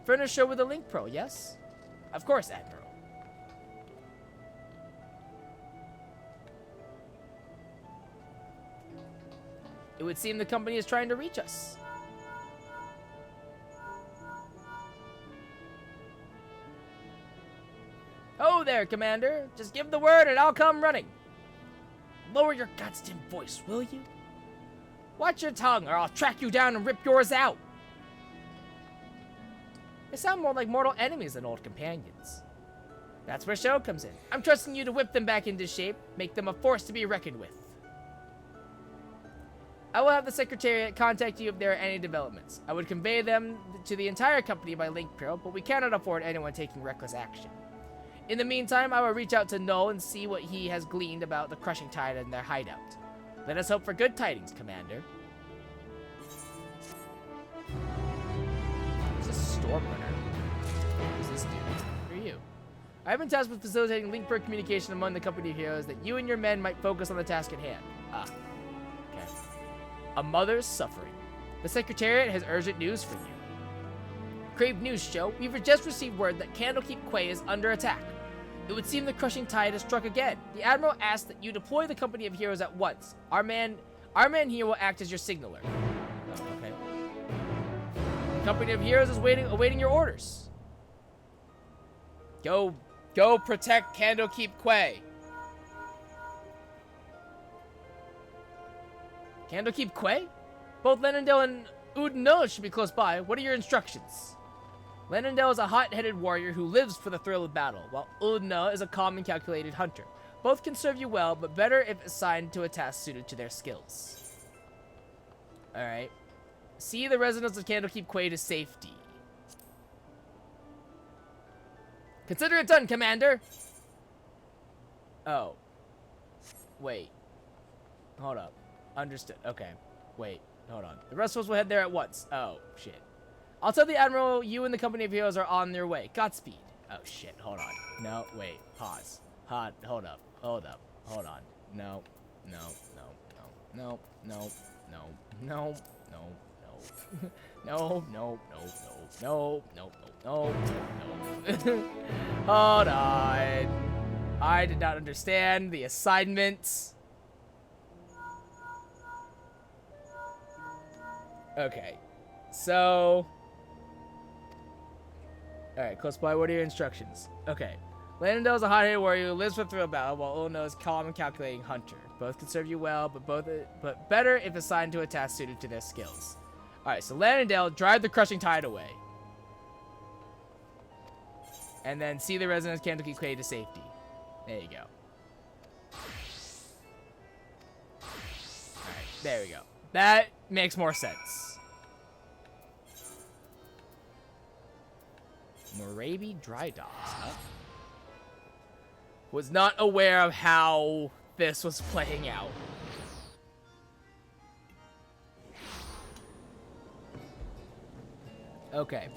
Furnish show with a link pro, yes? Of course, Admiral. It would seem the company is trying to reach us. Oh there, Commander. Just give the word and I'll come running. Lower your goddamn voice, will you? Watch your tongue or I'll track you down and rip yours out. They sound more like mortal enemies than old companions. That's where Show comes in. I'm trusting you to whip them back into shape, make them a force to be reckoned with. I will have the Secretariat contact you if there are any developments. I would convey them to the entire company by link pro, but we cannot afford anyone taking reckless action. In the meantime, I will reach out to Null and see what he has gleaned about the crushing tide and their hideout. Let us hope for good tidings, Commander. Who's this Stormrunner? Who's this dude? Who are you? I have been tasked with facilitating link pro communication among the company of heroes that you and your men might focus on the task at hand. Ah. Okay. A mother's suffering. The Secretariat has urgent news for you. Crave News Show, we've just received word that Candlekeep Quay is under attack. It would seem the crushing tide has struck again. The Admiral asked that you deploy the company of heroes at once. Our man here will act as your signaler. Oh, okay. The company of heroes is awaiting your orders. Go protect Candlekeep Quay. Candlekeep Quay? Both Lenondale and Udno should be close by. What are your instructions? Lenondale is a hot-headed warrior who lives for the thrill of battle, while Udno is a calm and calculated hunter. Both can serve you well, but better if assigned to a task suited to their skills. Alright. See the residents of Candlekeep Quay to safety. Consider it done, Commander! Oh. Wait. Hold up. Understood. Okay. Wait. Hold on. The rest of us will head there at once. Oh, shit. I'll tell the Admiral you and the company of heroes are on their way. Godspeed. Oh, shit. Hold on. No, wait. Pause. Hold up. Hold up. Hold on. No. No. No. No. No. No. No. No. No. No. No. No. No. No. No. Hold on. I did not understand the assignments. Okay. So... Alright, close by. What are your instructions? Okay. Landondale is a hot-headed warrior who lives for thrill battle, while Ulno is calm and calculating hunter. Both can serve you well, but better if assigned to a task suited to their skills. Alright, so Landondale, drive the crushing tide away. And then see the residents of Candlekeep Quay to safety. There you go. Alright, there we go. That makes more sense. Moraby Dry Docks, huh? Was not aware of how this was playing out. Okay.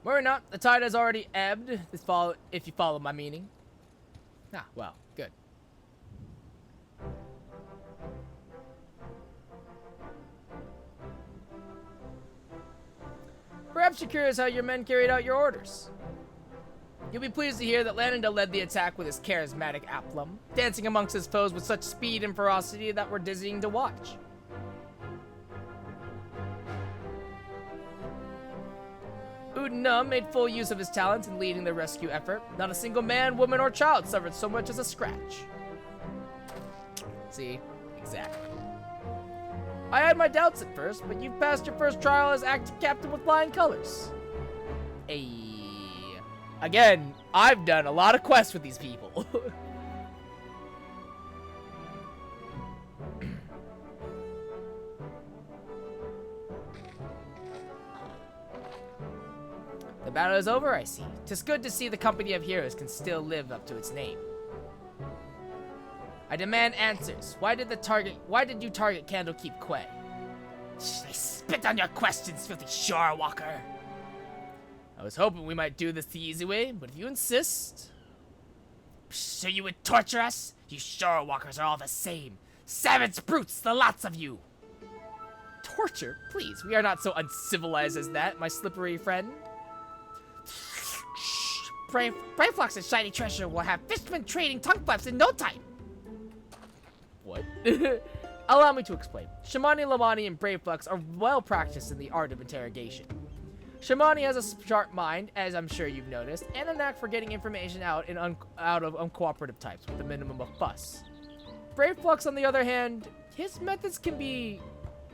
Worry not, the tide has already ebbed, if you follow my meaning. Ah, well, good. Perhaps you're curious how your men carried out your orders. You'll be pleased to hear that Lananda led the attack with his charismatic aplomb, dancing amongst his foes with such speed and ferocity that were dizzying to watch. Udna made full use of his talents in leading the rescue effort. Not a single man, woman, or child suffered so much as a scratch. See? Exactly. I had my doubts at first, but you've passed your first trial as active captain with flying colors. Again, I've done a lot of quests with these people. The battle is over, I see. 'Tis good to see the company of heroes can still live up to its name. I demand answers. Why did you target Candlekeep Quay? I spit on your questions, filthy Shorewalker. I was hoping we might do this the easy way, but if you insist... So you would torture us? You Shorewalkers are all the same. Savage brutes, the lots of you. Torture? Please, we are not so uncivilized as that, my slippery friend. Brayflox and Shiny Treasure will have fishermen trading tongue flaps in no time. What? Allow me to explain. Shamani, Lamani, and Brayflox are well practiced in the art of interrogation. Shamani has a sharp mind, as I'm sure you've noticed, and a knack for getting information out of uncooperative types with a minimum of fuss. Brayflox, on the other hand, his methods can be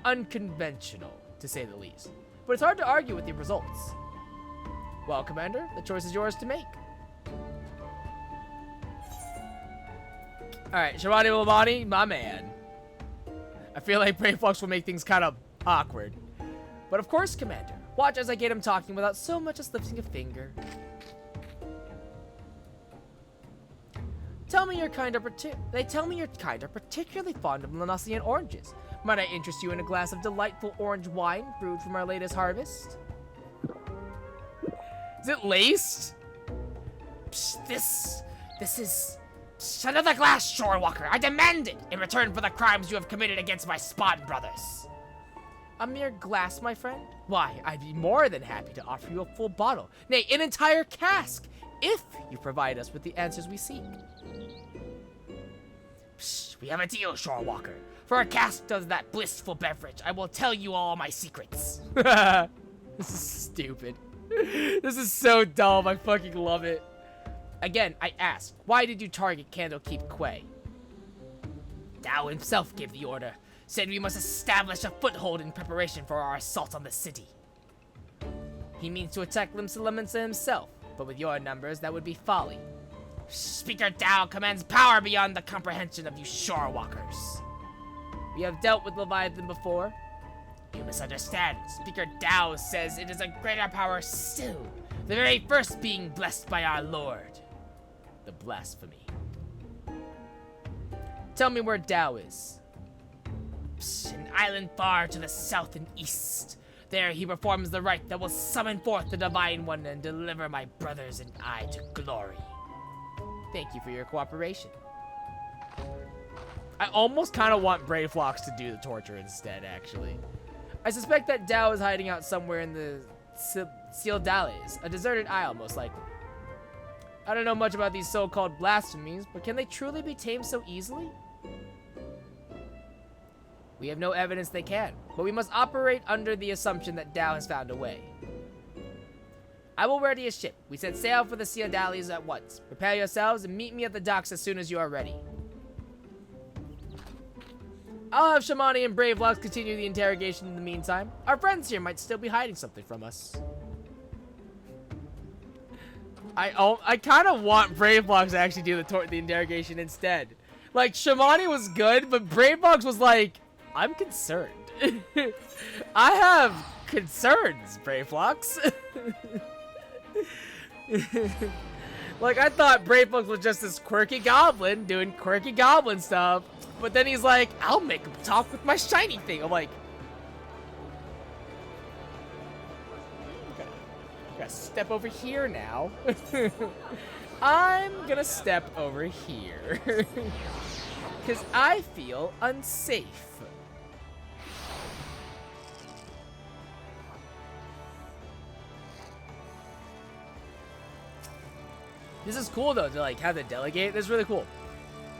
unconventional, to say the least. But it's hard to argue with the results. Well, Commander, the choice is yours to make. Alright, Shamani Lamani, my man. I feel like Brayflox will make things kind of awkward. But of course, Commander, watch as I get him talking without so much as lifting a finger. They tell me you're kind of particularly fond of Lanosian oranges. Might I interest you in a glass of delightful orange wine brewed from our latest harvest? Is it laced? Psst, this is... Psst, another glass, Shorewalker. I demand it in return for the crimes you have committed against my Spawn brothers. A mere glass, my friend? Why, I'd be more than happy to offer you a full bottle. Nay, an entire cask, if you provide us with the answers we seek. Psst, we have a deal, Shorewalker. For a cask of that blissful beverage, I will tell you all my secrets. This is stupid. This is so dumb. I fucking love it. Again, I ask, why did you target Candlekeep Quay? Dao himself gave the order. Said we must establish a foothold in preparation for our assault on the city. He means to attack Limsa himself, but with your numbers, that would be folly. Speaker Dao commands power beyond the comprehension of you Shorewalkers. We have dealt with Leviathan before. You misunderstand. Speaker Dao says it is a greater power still. The very first being blessed by our Lord. The blasphemy. Tell me where Dao is. Psst, an island far to the south and east. There he performs the rite that will summon forth the Divine One and deliver my brothers and I to glory. Thank you for your cooperation. I almost kind of want Brayflox to do the torture instead, actually. I suspect that Dao is hiding out somewhere in the Ciudades, a deserted isle, most likely. I don't know much about these so-called blasphemies, but can they truly be tamed so easily? We have no evidence they can, but we must operate under the assumption that Dao has found a way. I will ready a ship. We set sail for the Ciudades at once. Prepare yourselves and meet me at the docks as soon as you are ready. I'll have Shamani and Brayflox continue the interrogation in the meantime. Our friends here might still be hiding something from us. I kind of want Brayflox to actually do the interrogation instead. Like, Shamani was good, but Brayflox was like, I'm concerned. I have concerns, Brayflox. Like, I thought Brayflox was just this quirky goblin doing quirky goblin stuff. But then he's like, I'll make him talk with my shiny thing. I'm like, I gotta step over here now. I'm gonna step over here. Because I feel unsafe. This is cool though, to like have the delegate. This is really cool.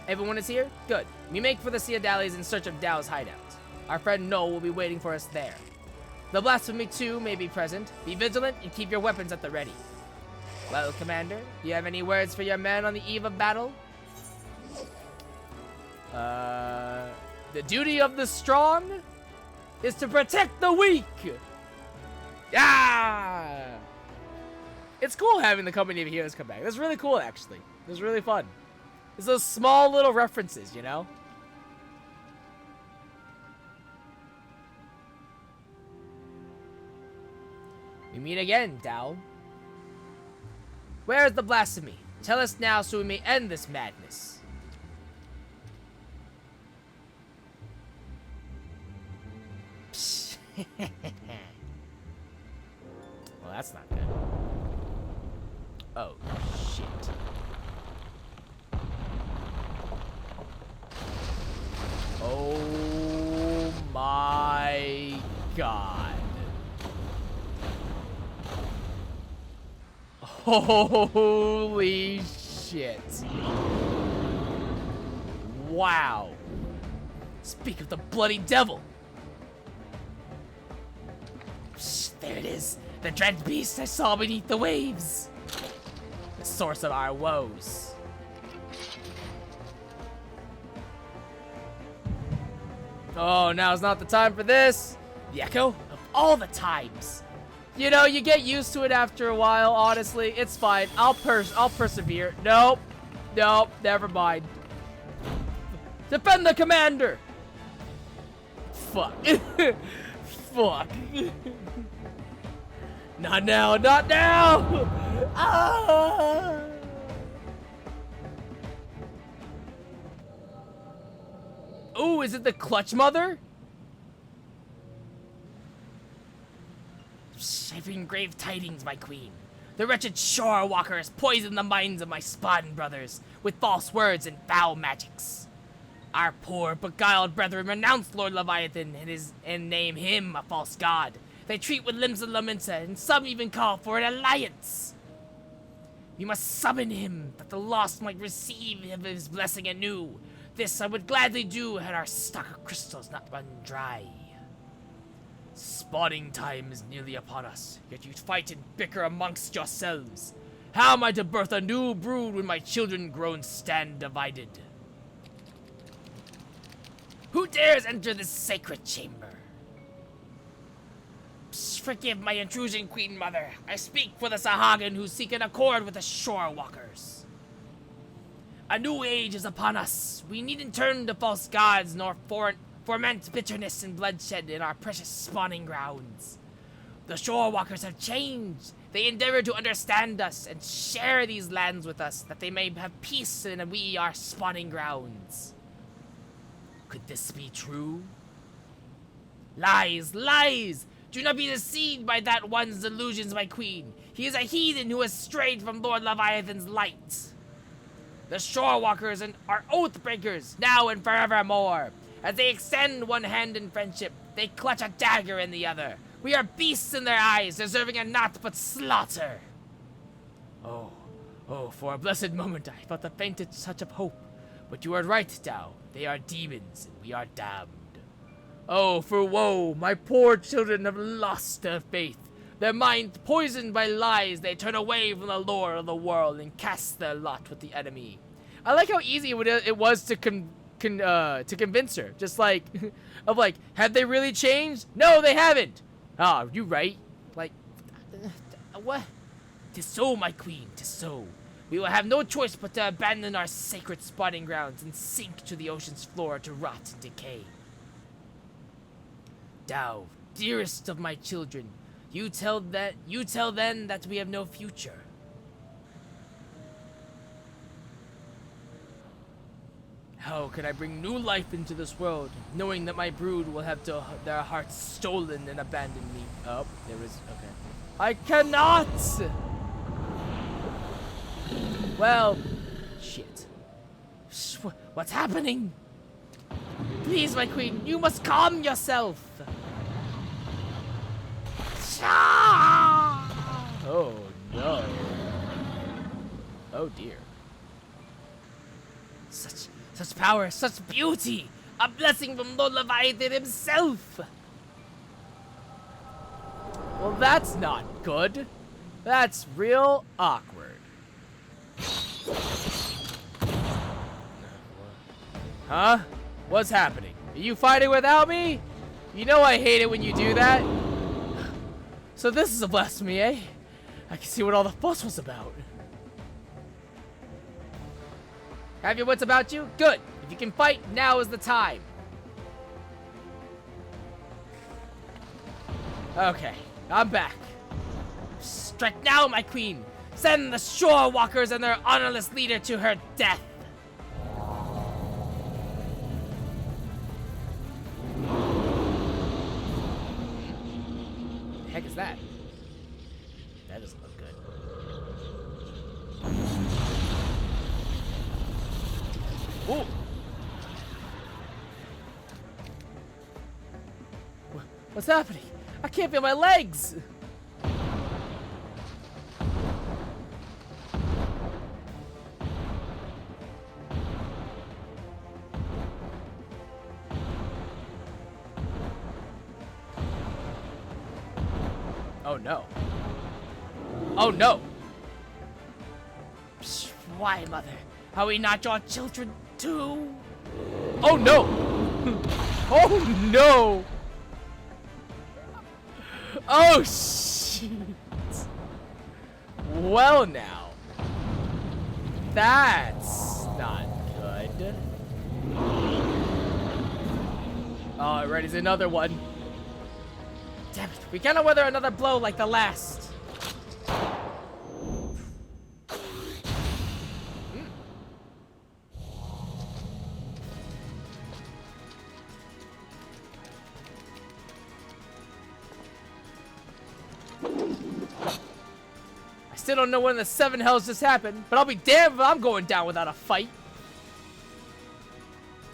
Everyone is here? Good. We make for the Ciudades in search of Dao's hideout. Our friend Noel will be waiting for us there. The Blasphemy 2 may be present. Be vigilant and keep your weapons at the ready. Well, Commander, do you have any words for your men on the eve of battle? The duty of the strong is to protect the weak! Ah! It's cool having the company of heroes come back. That's really cool, actually. It was really fun. It's those small little references, you know? We meet again, Dao. Where is the blasphemy? Tell us now so we may end this madness. Well, that's not good. Oh, shit. Oh my god. Holy shit. Wow. Speak of the bloody devil. Psh, there it is. The dread beast I saw beneath the waves. The source of our woes. Oh, now's not the time for this. The echo of all the times. You know, you get used to it after a while, honestly. It's fine. I'll persevere. Nope. Nope. Never mind. Defend the commander! Fuck. Fuck. Not now. Not now! Ah! Ooh, is it the Clutch Mother? I've been grave tidings, my queen. The wretched shore walker has poisoned the minds of my Spawn brothers with false words and foul magics. Our poor, beguiled brethren renounce Lord Leviathan and name him a false god. They treat with limbs of Laminsa, and some even call for an alliance. We must summon him, that the lost might receive his blessing anew. This I would gladly do had our stock of crystals not run dry. Spawning time is nearly upon us, yet you fight and bicker amongst yourselves. How am I to birth a new brood when my children grown stand divided? Who dares enter this sacred chamber? Psst, forgive my intrusion, Queen Mother. I speak for the Sahagan who seek an accord with the shore walkers. A new age is upon us. We needn't turn to false gods nor foment bitterness and bloodshed in our precious spawning grounds. The shore walkers have changed. They endeavor to understand us and share these lands with us, that they may have peace in we our spawning grounds. Could this be true? Lies, lies! Do not be deceived by that one's delusions, my queen. He is a heathen who has strayed from Lord Leviathan's light. The shore walkers are oath breakers, now and forevermore. As they extend one hand in friendship, they clutch a dagger in the other. We are beasts in their eyes, deserving a naught but slaughter. Oh, for a blessed moment I felt the faintest touch of hope. But you are right, Dao. They are demons, and we are damned. Oh, for woe! My poor children have lost their faith. Their minds poisoned by lies, they turn away from the lore of the world and cast their lot with the enemy. I like how easy it was to convince her. Just like, have they really changed? No, they haven't. Ah, you right. Like, what? 'Tis so, my queen, 'tis so. We will have no choice but to abandon our sacred spawning grounds and sink to the ocean's floor to rot and decay. Dao, dearest of my children, you tell them that we have no future. How can I bring new life into this world, knowing that my brood will have their hearts stolen and abandon me? Oh, there is, okay. I cannot! Well, shit. What's happening? Please, my queen, you must calm yourself. Oh, no. Oh, dear. Such power, such beauty! A blessing from Lord Leviathan himself! Well, that's not good. That's real awkward. Huh? What's happening? Are you fighting without me? You know I hate it when you do that. So this is a blasphemy, eh? I can see what all the fuss was about. Have your wits about you? Good. If you can fight, now is the time. Okay, I'm back. Strike now, my queen. Send the shore walkers and their honorless leader to her death. The heck is that? That doesn't look good. Ooh. What's happening? I can't feel my legs! Oh no. Oh no! Psh, why, mother? Are we not your children too? Oh no! Oh no! Oh shit! Well now. That's not good. Oh, it readies another one. Damn it, we cannot weather another blow like the last. I still don't know when the seven hells just happened, but I'll be damned if I'm going down without a fight.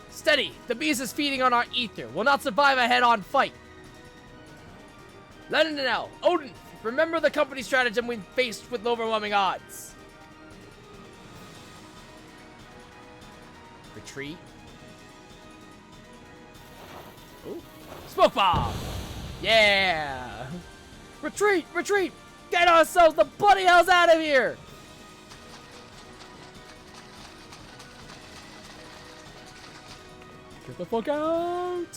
Steady, the beast is feeding on our ether. We'll not survive a head-on fight. Lennon and L, Odin, remember the company stratagem when faced with overwhelming odds. Retreat. Ooh. Smoke bomb! Yeah! Retreat! Retreat! Get ourselves the bloody hells out of here! Get the fuck out!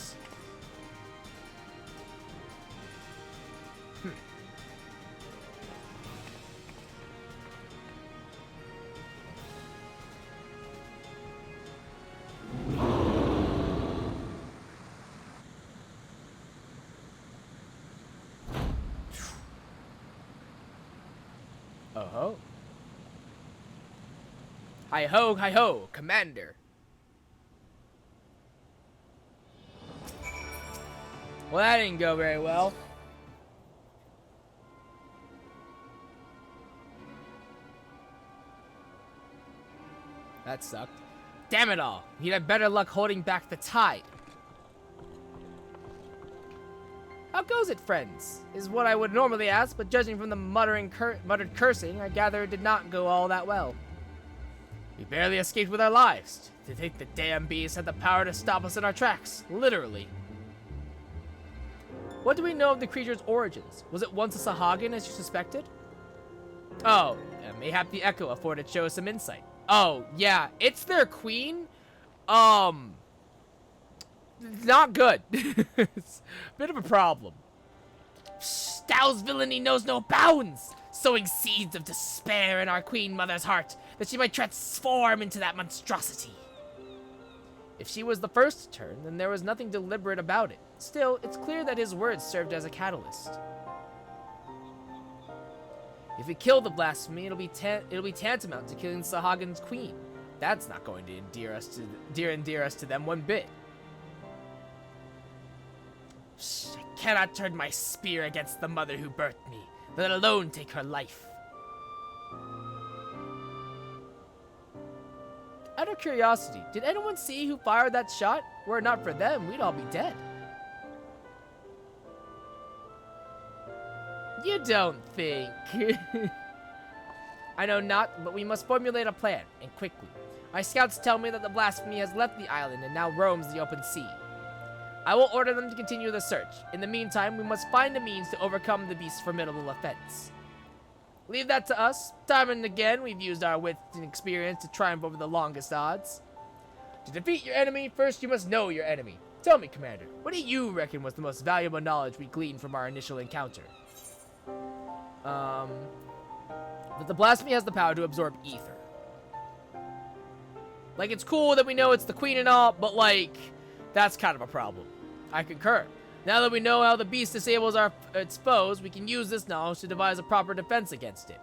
Oh ho. Hi ho, Commander. Well, that didn't go very well. That sucked. Damn it all. He'd have better luck holding back the tide. How goes it, friends? Is what I would normally ask, but judging from the muttered cursing, I gather it did not go all that well. We barely escaped with our lives. To think the damn beast had the power to stop us in our tracks, literally. What do we know of the creature's origins? Was it once a Sahagin, as you suspected? Oh, mayhap the Echo afforded show us some insight. Oh, yeah, it's their queen? Not good. It's a bit of a problem. Stao's villainy knows no bounds, sowing seeds of despair in our queen mother's heart, that she might transform into that monstrosity. If she was the first to turn, then there was nothing deliberate about it. Still, it's clear that his words served as a catalyst. If we kill the blasphemy, it'll be tantamount to killing Sahagan's queen. That's not going to endear us to them one bit. I cannot turn my spear against the mother who birthed me, let alone take her life. Out of curiosity, did anyone see who fired that shot? Were it not for them, we'd all be dead. You don't think. I know not, but we must formulate a plan, and quickly. My scouts tell me that the blasphemy has left the island and now roams the open sea. I will order them to continue the search. In the meantime, we must find a means to overcome the beast's formidable offense. Leave that to us. Time and again, we've used our wits and experience to triumph over the longest odds. To defeat your enemy, first you must know your enemy. Tell me, Commander, what do you reckon was the most valuable knowledge we gleaned from our initial encounter? that the blasphemy has the power to absorb ether. Like, it's cool that we know it's the queen and all, but like, that's kind of a problem. I concur. Now that we know how the beast disables its foes, we can use this knowledge to devise a proper defense against it.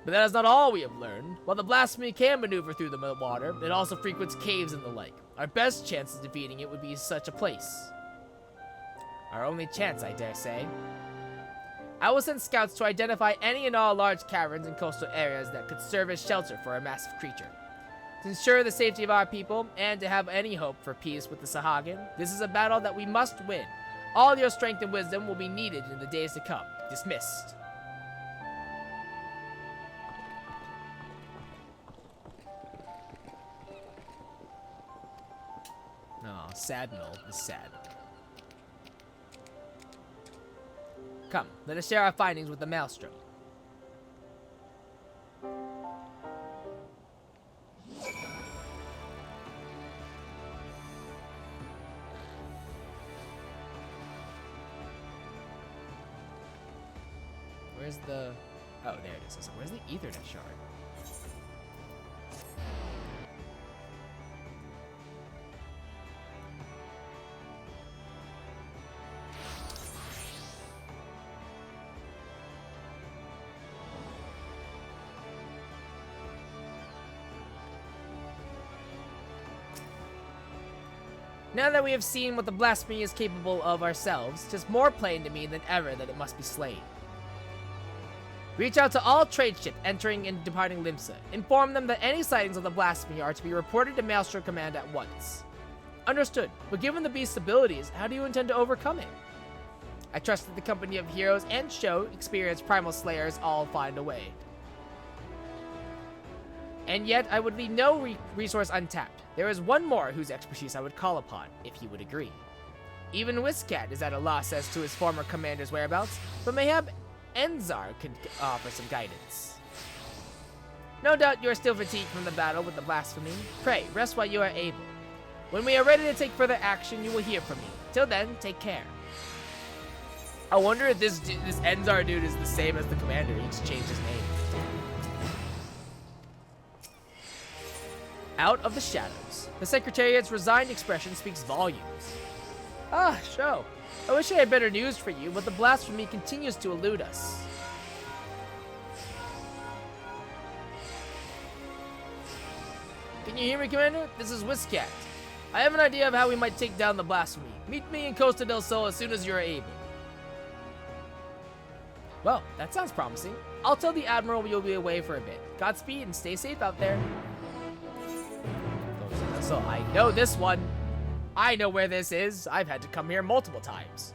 But that is not all we have learned. While the blasphemy can maneuver through the water, it also frequents caves and the like. Our best chance of defeating it would be such a place. Our only chance, I dare say. I will send scouts to identify any and all large caverns and coastal areas that could serve as shelter for a massive creature. To ensure the safety of our people, and to have any hope for peace with the Sahagin, this is a battle that we must win. All your strength and wisdom will be needed in the days to come. Dismissed. Oh, sad Mill is sad. Come, let us share our findings with the Maelstrom. Where's the... Oh, there it is. So where's the Ethernet shard? Now that we have seen what the blasphemy is capable of ourselves, 'tis more plain to me than ever that it must be slain. Reach out to all trade ships entering and departing Limsa. Inform them that any sightings of the blasphemy are to be reported to Maelstrom Command at once. Understood, but given the beast's abilities, how do you intend to overcome it? I trust that the company of heroes and show experienced primal slayers all find a way. And yet, I would leave no resource untapped. There is one more whose expertise I would call upon, if you would agree. Even Whiscat is at a loss as to his former commander's whereabouts, but mayhap Enzar could offer some guidance. No doubt you are still fatigued from the battle with the blasphemy. Pray, rest while you are able. When we are ready to take further action, you will hear from me. Till then, take care. I wonder if this Enzar dude is the same as the commander. He just changed his name. Out of the shadows. The Secretariat's resigned expression speaks volumes. Ah, show. I wish I had better news for you, but the blasphemy continues to elude us. Can you hear me, Commander? This is Whiscat. I have an idea of how we might take down the blasphemy. Meet me in Costa del Sol as soon as you are able. Well, that sounds promising. I'll tell the Admiral you'll be away for a bit. Godspeed and stay safe out there. So I know this one. I know where this is. I've had to come here multiple times.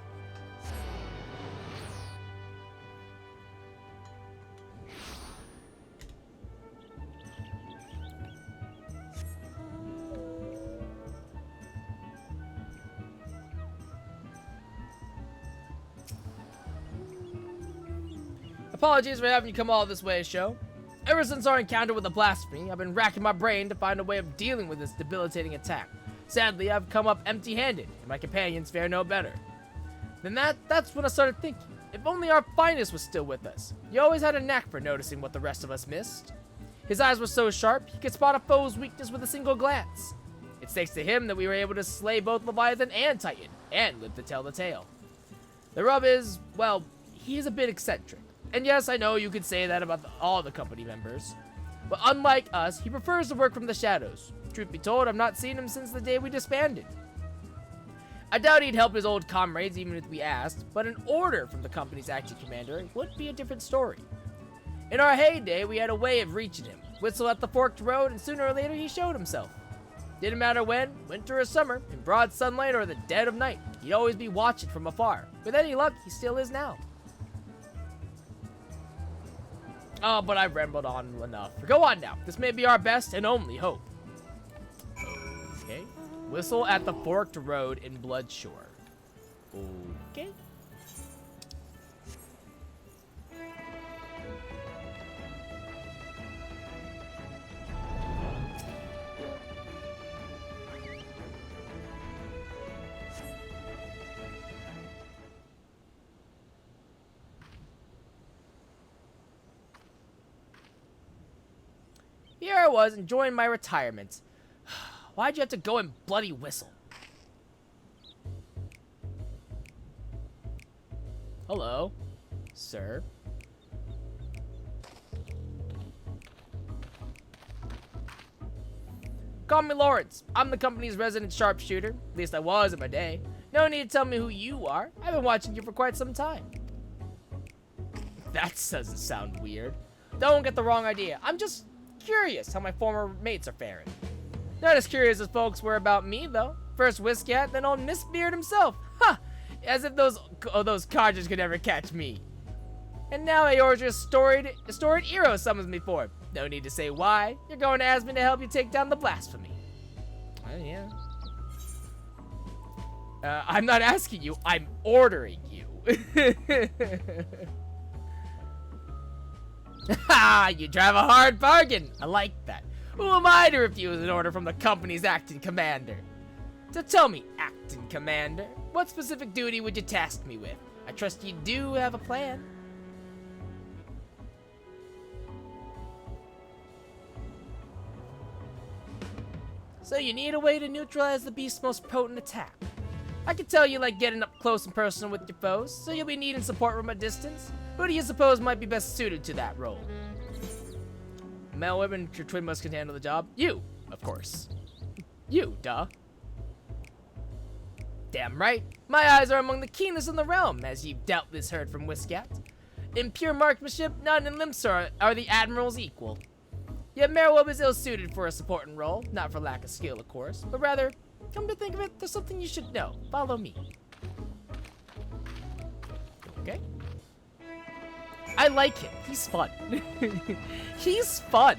Apologies for having you come all this way, Sho. Ever since our encounter with the blasphemy, I've been racking my brain to find a way of dealing with this debilitating attack. Sadly, I've come up empty-handed, and my companions fare no better. Then that's when I started thinking, if only our finest was still with us. He always had a knack for noticing what the rest of us missed. His eyes were so sharp, he could spot a foe's weakness with a single glance. It's thanks to him that we were able to slay both Leviathan and Titan, and live to tell the tale. The rub is, well, he is a bit eccentric. And yes, I know you could say that about all the company members. But unlike us, he prefers to work from the shadows. Truth be told, I've not seen him since the day we disbanded. I doubt he'd help his old comrades even if we asked, but an order from the company's acting commander would be a different story. In our heyday, we had a way of reaching him. Whistle at the forked road, and sooner or later he showed himself. Didn't matter when, winter or summer, in broad sunlight or the dead of night, he'd always be watching from afar. With any luck, he still is now. Oh, but I've rambled on enough. Go on now. This may be our best and only hope. Okay. Whistle at the forked road in Bloodshore. Okay. was enjoying my retirement. Why'd you have to go and bloody whistle? Hello, sir. Call me Lawrence. I'm the company's resident sharpshooter. At least I was in my day. No need to tell me who you are. I've been watching you for quite some time. That doesn't sound weird. Don't get the wrong idea. I'm just curious how my former mates are faring. Not as curious as folks were about me, though. First Whiskat, then old Miss Beard himself. Ha! As if those codgers could ever catch me. And now Eorge's storied hero summons me for it. No need to say why. You're going to ask me to help you take down the blasphemy. Yeah. I'm not asking you. I'm ordering you. Ha! You drive a hard bargain. I like that. Who am I to refuse an order from the company's acting commander? So tell me, acting commander, what specific duty would you task me with? I trust you do have a plan. So you need a way to neutralize the beast's most potent attack. I can tell you like getting up close and personal with your foes, so you'll be needing support from a distance. Who do you suppose might be best suited to that role? Melweb and your twin must can handle the job. You, of course. You, duh. Damn right. My eyes are among the keenest in the realm, as you've doubtless heard from Whiskat. In pure marksmanship, none in Limsar are the Admiral's equal. Yet Merweb is ill-suited for a supporting role, not for lack of skill, of course, but rather, come to think of it, there's something you should know. Follow me. Okay. I like him. He's fun. He's fun.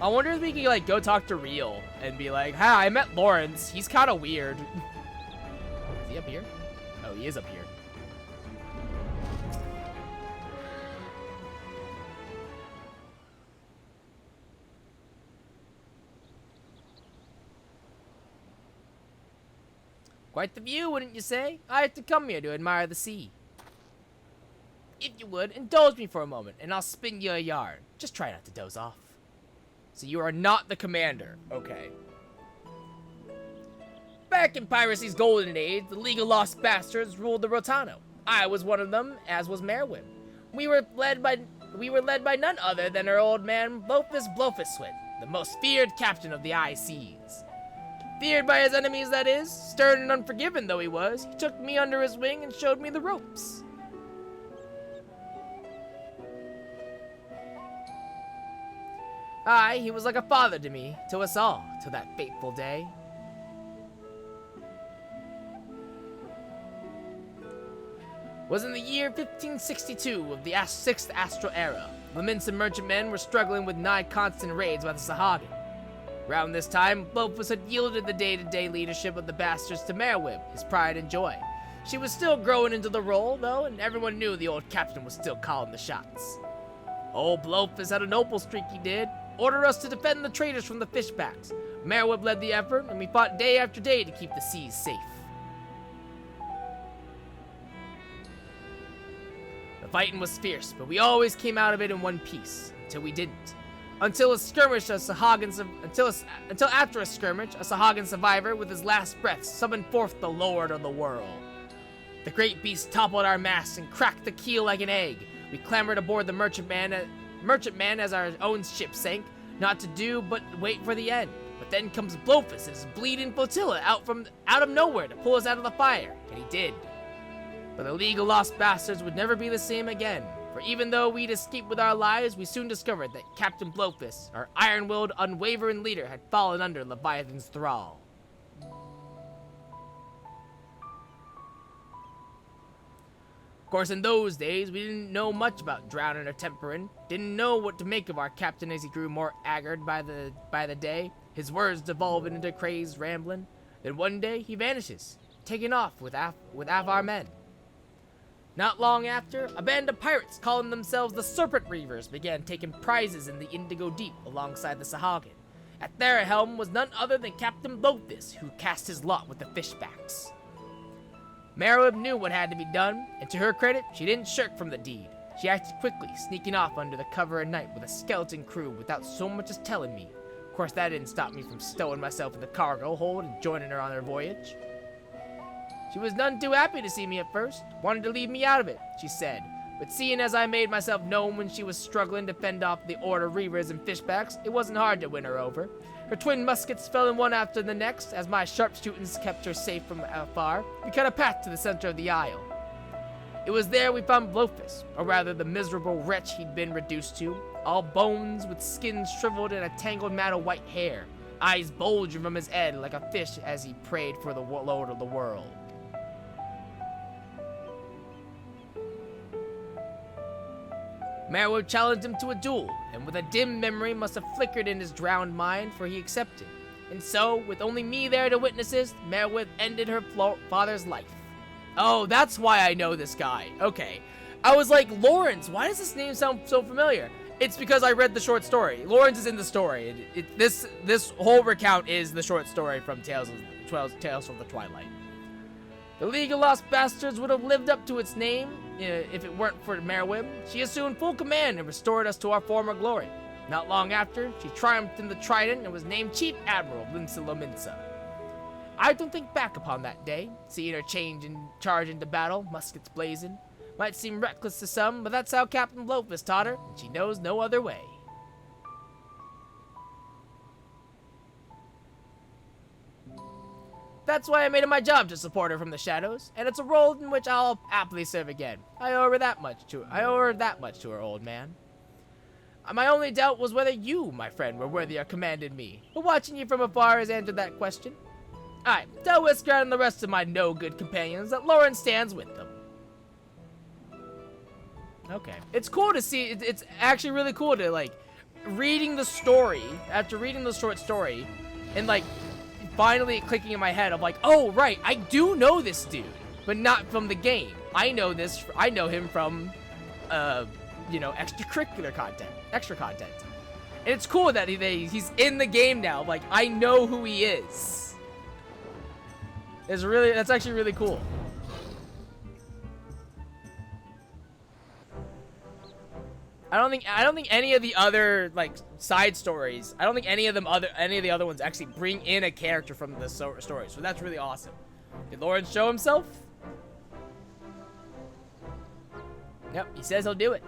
I wonder if we can, like, go talk to Real and be like, hi, I met Lawrence. He's kind of weird. Is he up here? Oh, he is up here. Quite the view, wouldn't you say? I have to come here to admire the sea. If you would, indulge me for a moment, and I'll spin you a yarn. Just try not to doze off. So you are not the commander. Okay. Back in piracy's golden age, the League of Lost Bastards ruled the Rotano. I was one of them, as was Merwin. We were led by none other than our old man Blofuswit, the most feared captain of the high seas. Feared by his enemies, that is. Stern and unforgiving though he was, he took me under his wing and showed me the ropes. Aye, he was like a father to me, to us all, till that fateful day. Was in the year 1562 of the 6th Astral Era. The Minson merchantmen were struggling with nigh constant raids by the Sahagin. Around this time, Blofus had yielded the day-to-day leadership of the bastards to Merwib, his pride and joy. She was still growing into the role, though, and everyone knew the old captain was still calling the shots. Old Blofus had a noble streak, he did. Ordered us to defend the traders from the fishbacks. Merwib led the effort, and we fought day after day to keep the seas safe. The fighting was fierce, but we always came out of it in one piece, until we didn't. Until after a skirmish, a Sahagin survivor, with his last breath, summoned forth the Lord of the World. The great beast toppled our mast and cracked the keel like an egg. We clambered aboard the merchantman as our own ship sank, not to do but wait for the end. But then comes Blofus and his bleeding flotilla out of nowhere to pull us out of the fire, and he did. But the League of Lost Bastards would never be the same again. For even though we'd escaped with our lives, we soon discovered that Captain Blofus, our iron-willed, unwavering leader, had fallen under Leviathan's thrall. Of course, in those days, we didn't know much about drowning or tempering, didn't know what to make of our captain as he grew more haggard by the day, his words devolving into crazed rambling. Then one day, he vanishes, taken off with half our men. Not long after, a band of pirates calling themselves the Serpent Reavers began taking prizes in the Indigo Deep alongside the Sahagin. At their helm was none other than Captain Blofus, who cast his lot with the fishbacks. Merwib knew what had to be done, and to her credit, she didn't shirk from the deed. She acted quickly, sneaking off under the cover of night with a skeleton crew without so much as telling me. Of course, that didn't stop me from stowing myself in the cargo hold and joining her on her voyage. She was none too happy to see me at first, wanted to leave me out of it, she said. But seeing as I made myself known when she was struggling to fend off the Order Reavers and Fishbacks, it wasn't hard to win her over. Her twin muskets fell in one after the next, as my sharpshootings kept her safe from afar. We cut a path to the center of the isle. It was there we found Blofus, or rather the miserable wretch he'd been reduced to, all bones with skin shriveled and a tangled mat of white hair, eyes bulging from his head like a fish as he prayed for the Lord of the world. Merwood challenged him to a duel, and with a dim memory must have flickered in his drowned mind, for he accepted. And so, with only me there to witness this, Merwood ended her father's life. Oh, that's why I know this guy. Okay. I was like, Lawrence, why does this name sound so familiar? It's because I read the short story. Lawrence is in the story. This whole recount is the short story from Tales from the Twilight. The League of Lost Bastards would have lived up to its name if it weren't for Merwim. She assumed full command and restored us to our former glory. Not long after, she triumphed in the Trident and was named Chief Admiral of Linsa Lominsa. I don't think back upon that day, seeing her charge into battle, muskets blazing. Might seem reckless to some, but that's how Captain Blofus taught her, and she knows no other way. That's why I made it my job to support her from the shadows, and it's a role in which I'll happily serve again. I owe her that much to her, old man. My only doubt was whether you, my friend, were worthy of commanding me, but watching you from afar has answered that question. Alright, tell Whisker and the rest of my no-good companions that Lawrence stands with them. Okay. It's cool to see, it's actually really cool to, like, reading the story, after reading the short story, and, like, finally clicking in my head of like, oh, right, I do know this dude, but not from the game. I know him from, extracurricular content, extra content. And it's cool that he's in the game now. Like, I know who he is. That's actually really cool. I don't think any of the other like side stories. I don't think any of the other ones actually bring in a character from the story. So that's really awesome. Did Lawrence show himself? Yep, he says he'll do it.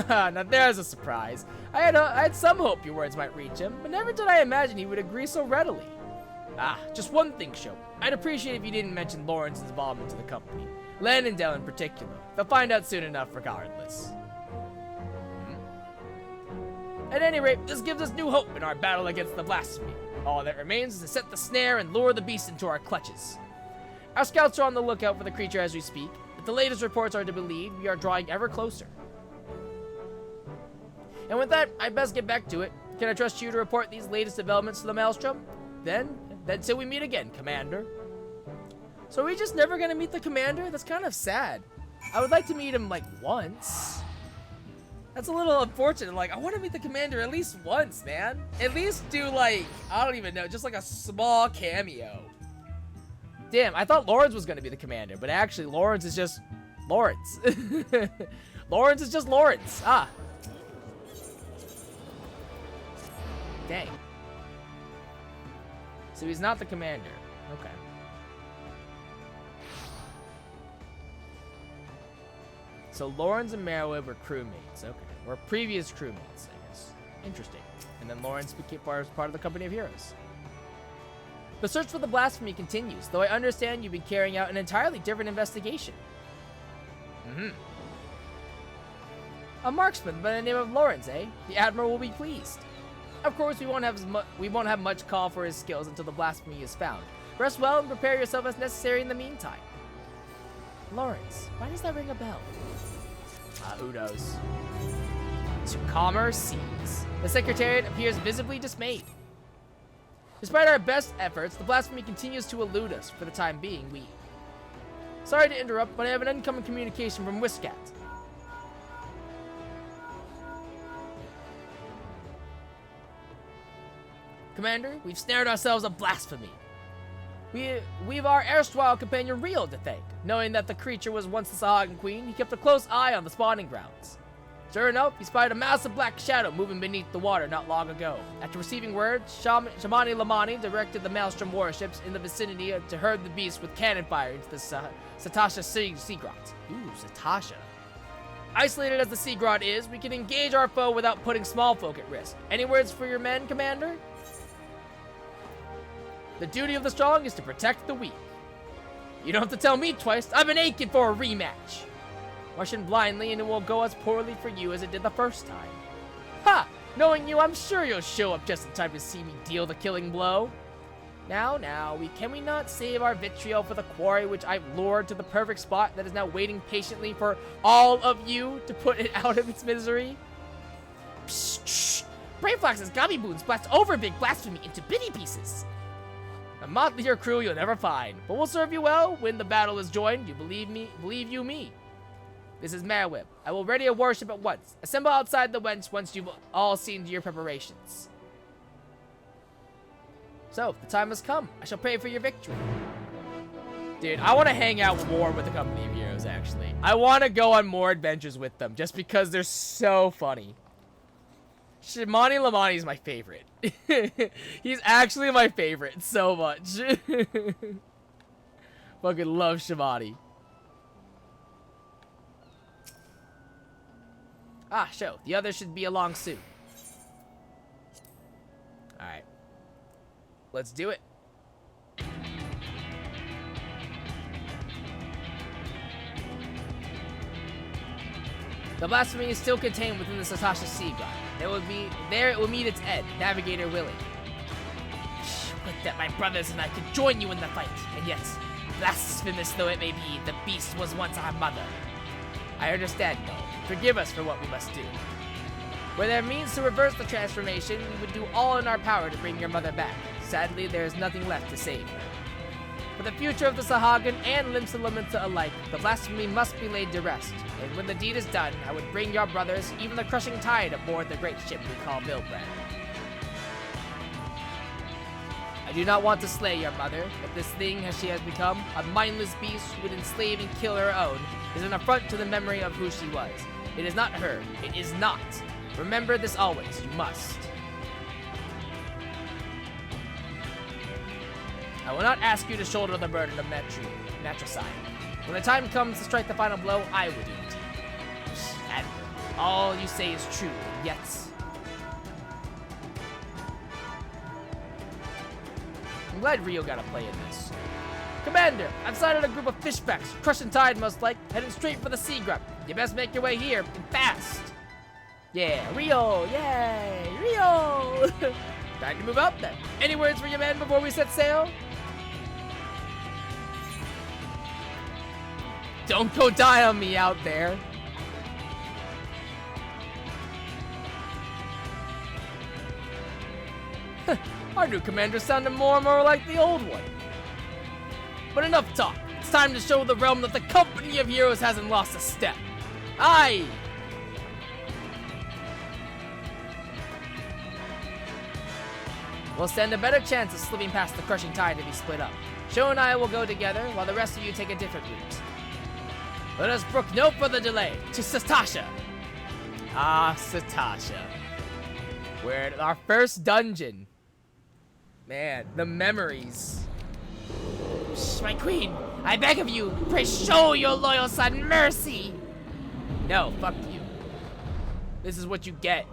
Now there's a surprise. I had some hope your words might reach him, but never did I imagine he would agree so readily. Ah, just one thing, Show. I'd appreciate if you didn't mention Lawrence's involvement to the company. Lannindale in particular. They'll find out soon enough regardless. At any rate, this gives us new hope in our battle against the blasphemy. All that remains is to set the snare and lure the beast into our clutches. Our scouts are on the lookout for the creature as we speak. If the latest reports are to believe, we are drawing ever closer. And with that, I best get back to it. Can I trust you to report these latest developments to the Maelstrom? Then till we meet again, Commander. So are we just never gonna meet the Commander? That's kind of sad. I would like to meet him, like, once. That's a little unfortunate. Like, I want to meet the Commander at least once, man. At least do, like, I don't even know, just like a small cameo. Damn, I thought Lawrence was gonna be the Commander, but actually Lawrence is just Lawrence. Lawrence is just Lawrence. Ah. Dang. So he's not the Commander. Okay. So Lawrence and Merwood were crewmates. Okay. Or previous crewmates, I guess. Interesting. And then Lawrence became part of the Company of Heroes. The search for the blasphemy continues, though I understand you've been carrying out an entirely different investigation. A marksman by the name of Lawrence, eh? The Admiral will be pleased. Of course, we won't have much call for his skills until the blasphemy is found. Rest well and prepare yourself as necessary in the meantime. Lawrence, why does that ring a bell? Who knows? To calmer seas. The Secretariat appears visibly dismayed. Despite our best efforts, the blasphemy continues to elude us for the time being. Sorry to interrupt, but I have an incoming communication from Whiskat. Commander, we've snared ourselves a blasphemy. We've our erstwhile companion Rio to thank. Knowing that the creature was once the Sahagan queen, he kept a close eye on the spawning grounds. Sure enough, he spied a massive black shadow moving beneath the water not long ago. After receiving word, Shamani Lamani directed the Maelstrom warships in the vicinity to herd the beast with cannon fire into the Satasha Sea Grot. Ooh, Satasha. Isolated as the Sea Grot is, we can engage our foe without putting small folk at risk. Any words for your men, Commander? The duty of the strong is to protect the weak. You don't have to tell me twice. I've been aching for a rematch. Rush in blindly and it will go as poorly for you as it did the first time. Ha! Knowing you, I'm sure you'll show up just in time to see me deal the killing blow. Now, can we not save our vitriol for the quarry which I've lured to the perfect spot that is now waiting patiently for all of you to put it out of its misery? Psst! Brainflax's gummy boons blast over big blasphemy into bitty pieces. A motley crew you'll never find, but will serve you well when the battle is joined. You believe me. This is Merweb. I will ready a warship at once. Assemble outside the wench once you've all seen to your preparations. So, the time has come. I shall pray for your victory. Dude, I want to hang out more with the Company of Heroes, actually. I want to go on more adventures with them, just because they're so funny. Shamani Lamani is my favorite. He's actually my favorite so much. Fucking love Shamani. Ah, show. The others should be along soon. Alright. Let's do it. The blasphemy is still contained within the Satasha Sea Grot. There it will meet its end, Navigator willing. But that my brothers and I could join you in the fight, and yet, blasphemous though it may be, the beast was once our mother. I understand, though. Forgive us for what we must do. Were there means to reverse the transformation, we would do all in our power to bring your mother back. Sadly, there is nothing left to save her. For the future of the Sahagan and Limsa Lamenta alike, the blasphemy must be laid to rest. And when the deed is done, I would bring your brothers, even the crushing tide, aboard the great ship we call Bilbrand. I do not want to slay your mother, but this thing as she has become, a mindless beast who would enslave and kill her own, is an affront to the memory of who she was. It is not her. It is not. Remember this always. You must. I will not ask you to shoulder the burden of matricide. When the time comes to strike the final blow, I will do it. And all you say is true, and yet... I'm glad Rio got a play in this. Commander, I've sighted a group of fishbacks, crushing tide most like, heading straight for the sea grub. You best make your way here, and fast. Yeah, Rio, yay, Rio. Time to move out then. Any words for your men before we set sail? Don't go die on me out there. Our new commander sounded more and more like the old one. But enough talk. It's time to show the realm that the Company of Heroes hasn't lost a step. Aye! We'll stand a better chance of slipping past the crushing tide if we split up. Sho and I will go together, while the rest of you take a different route. Let us brook no further delay. To Satasha! Ah, Satasha. We're at our first dungeon. Man, the memories. Shh, my queen, I beg of you, pray show your loyal son mercy. No, fuck you. This is what you get.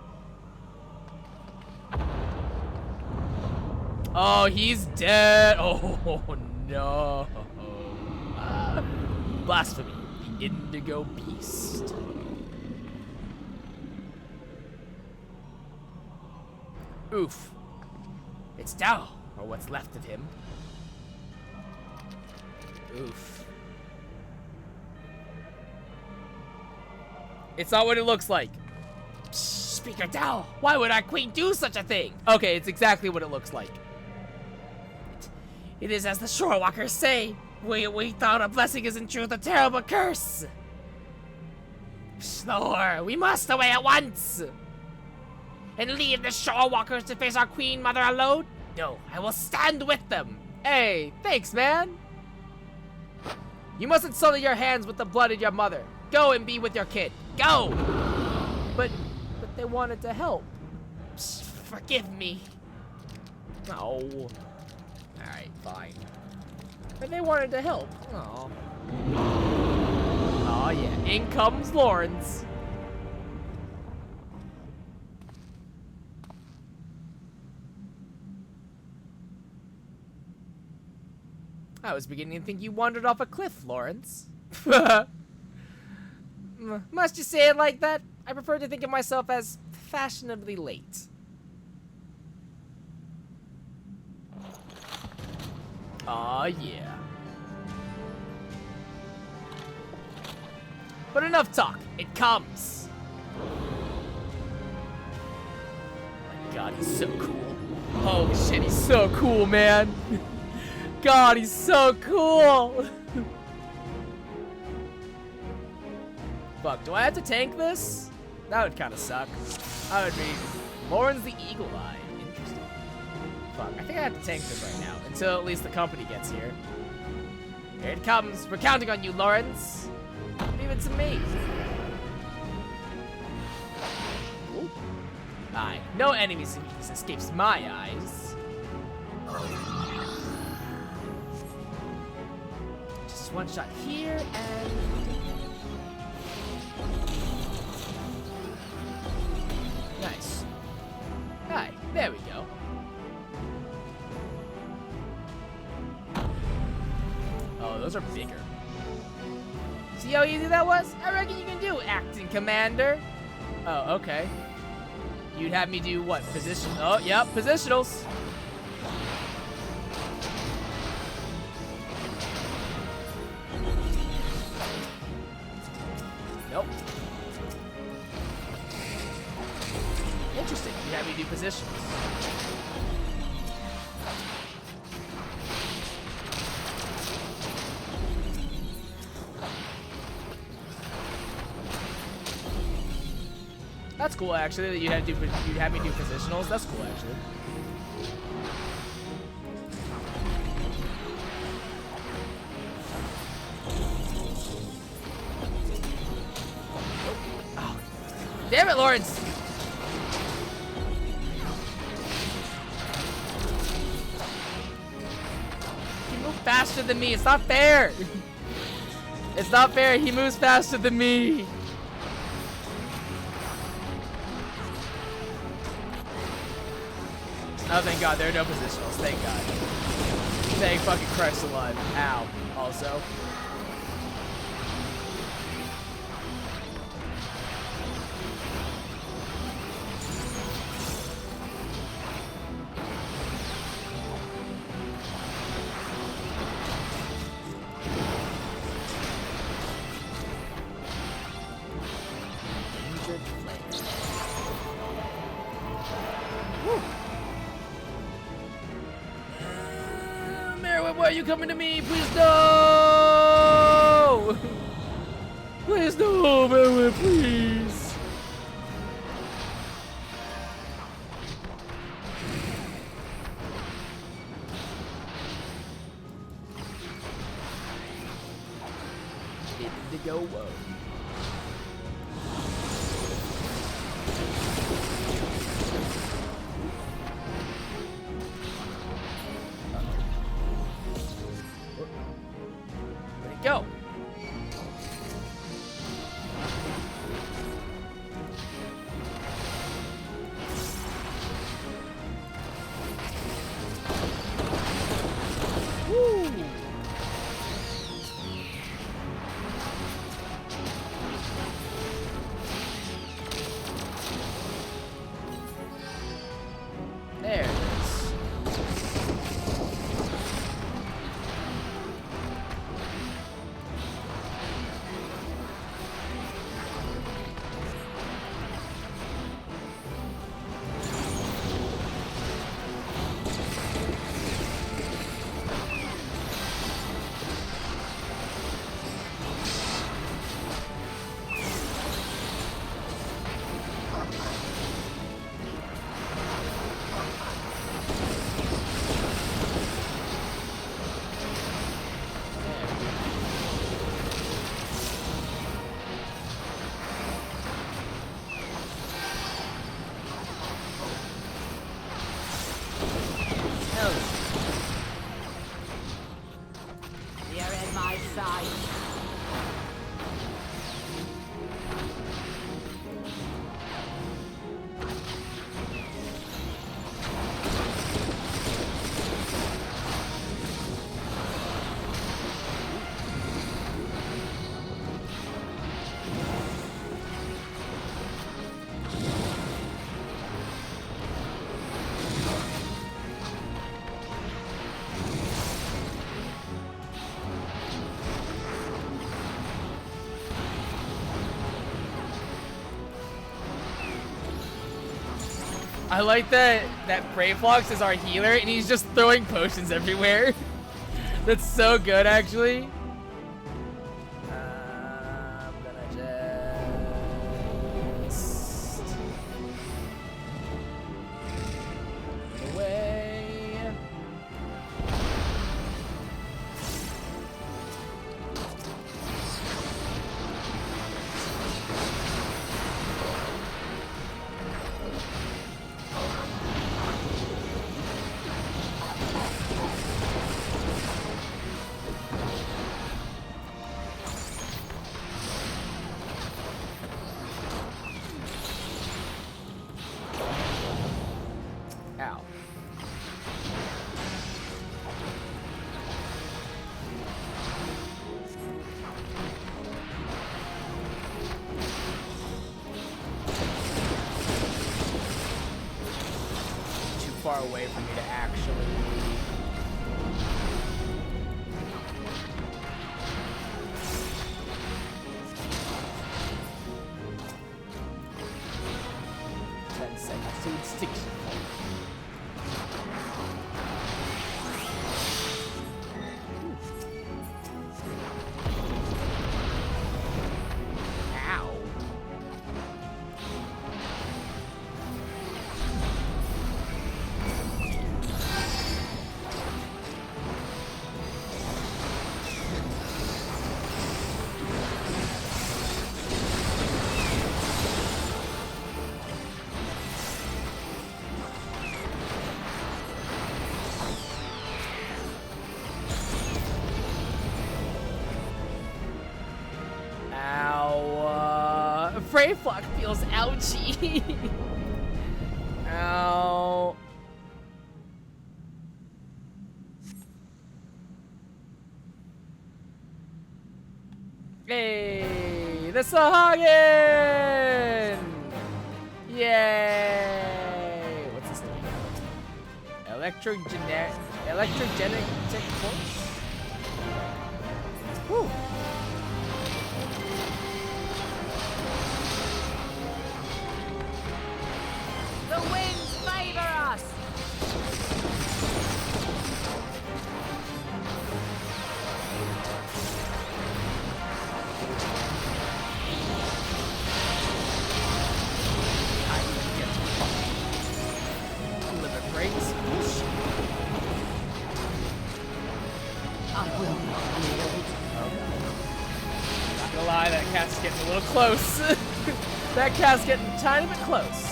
Oh, he's dead. Oh, no. Blasphemy, the indigo beast. Oof. It's Tao, or what's left of him. Oof. It's not what it looks like. Psst, Speaker Tao, why would our queen do such a thing? Okay, it's exactly what it looks like. It is as the shorewalkers say. We thought a blessing is in truth a terrible curse. Slower, we must away at once. And leave the shorewalkers to face our queen mother alone? No, I will stand with them. Hey, thanks, man. You mustn't sully your hands with the blood of your mother. Go and be with your kid. Go! But they wanted to help. Psst, forgive me. No. Alright, fine. But they wanted to help. Oh. Oh yeah, in comes Lawrence. I was beginning to think you wandered off a cliff, Lawrence. Must you say it like that? I prefer to think of myself as fashionably late. Aw, yeah. But enough talk. It comes. Oh my god, he's so cool. Holy shit, he's so cool, man. God, he's so cool. Fuck, do I have to tank this? That would kind of suck. I would be Lauren's the Eagle Eye. Interesting. Fuck, I think I have to tank this right now until at least the company gets here. Here it comes. We're counting on you, Lawrence. Leave it to me. Ooh. Aye, no enemies escapes my eyes. Just one shot here and. Nice. Aye, there we go. Oh, those are bigger. See how easy that was? I reckon you can do, acting commander. Oh, okay. You'd have me do what? Position? Oh, yep, positionals. Nope. Interesting. You have me do positionals. That's cool, actually. That you'd have me do positionals. That's cool, actually. Oh. Damn it, Lawrence! He moved faster than me. It's not fair. It's not fair. He moves faster than me. Oh, thank God, there are no positionals. Thank God. Thank fucking Christ alive. Ow. Also. Why are you coming to me? Please no! Please no, Merwin, please. Indigo, whoa. Go. Woo. There it is.
side.
I like that Brayflox is our healer and he's just throwing potions everywhere. That's so good, actually. I'm gonna just away. Ow. Too far away for me to actually. 10 seconds. Dude, sticks. Ow. Freyflock feels ouchy. Ow. Hey, the Sahagin! Yay! What's this thing? Electrogenic force? Whew.
The winds favor us!
Liver breaks.
I will not yield.
Not gonna lie, that cat's getting a little close. That cat's getting a tiny bit close.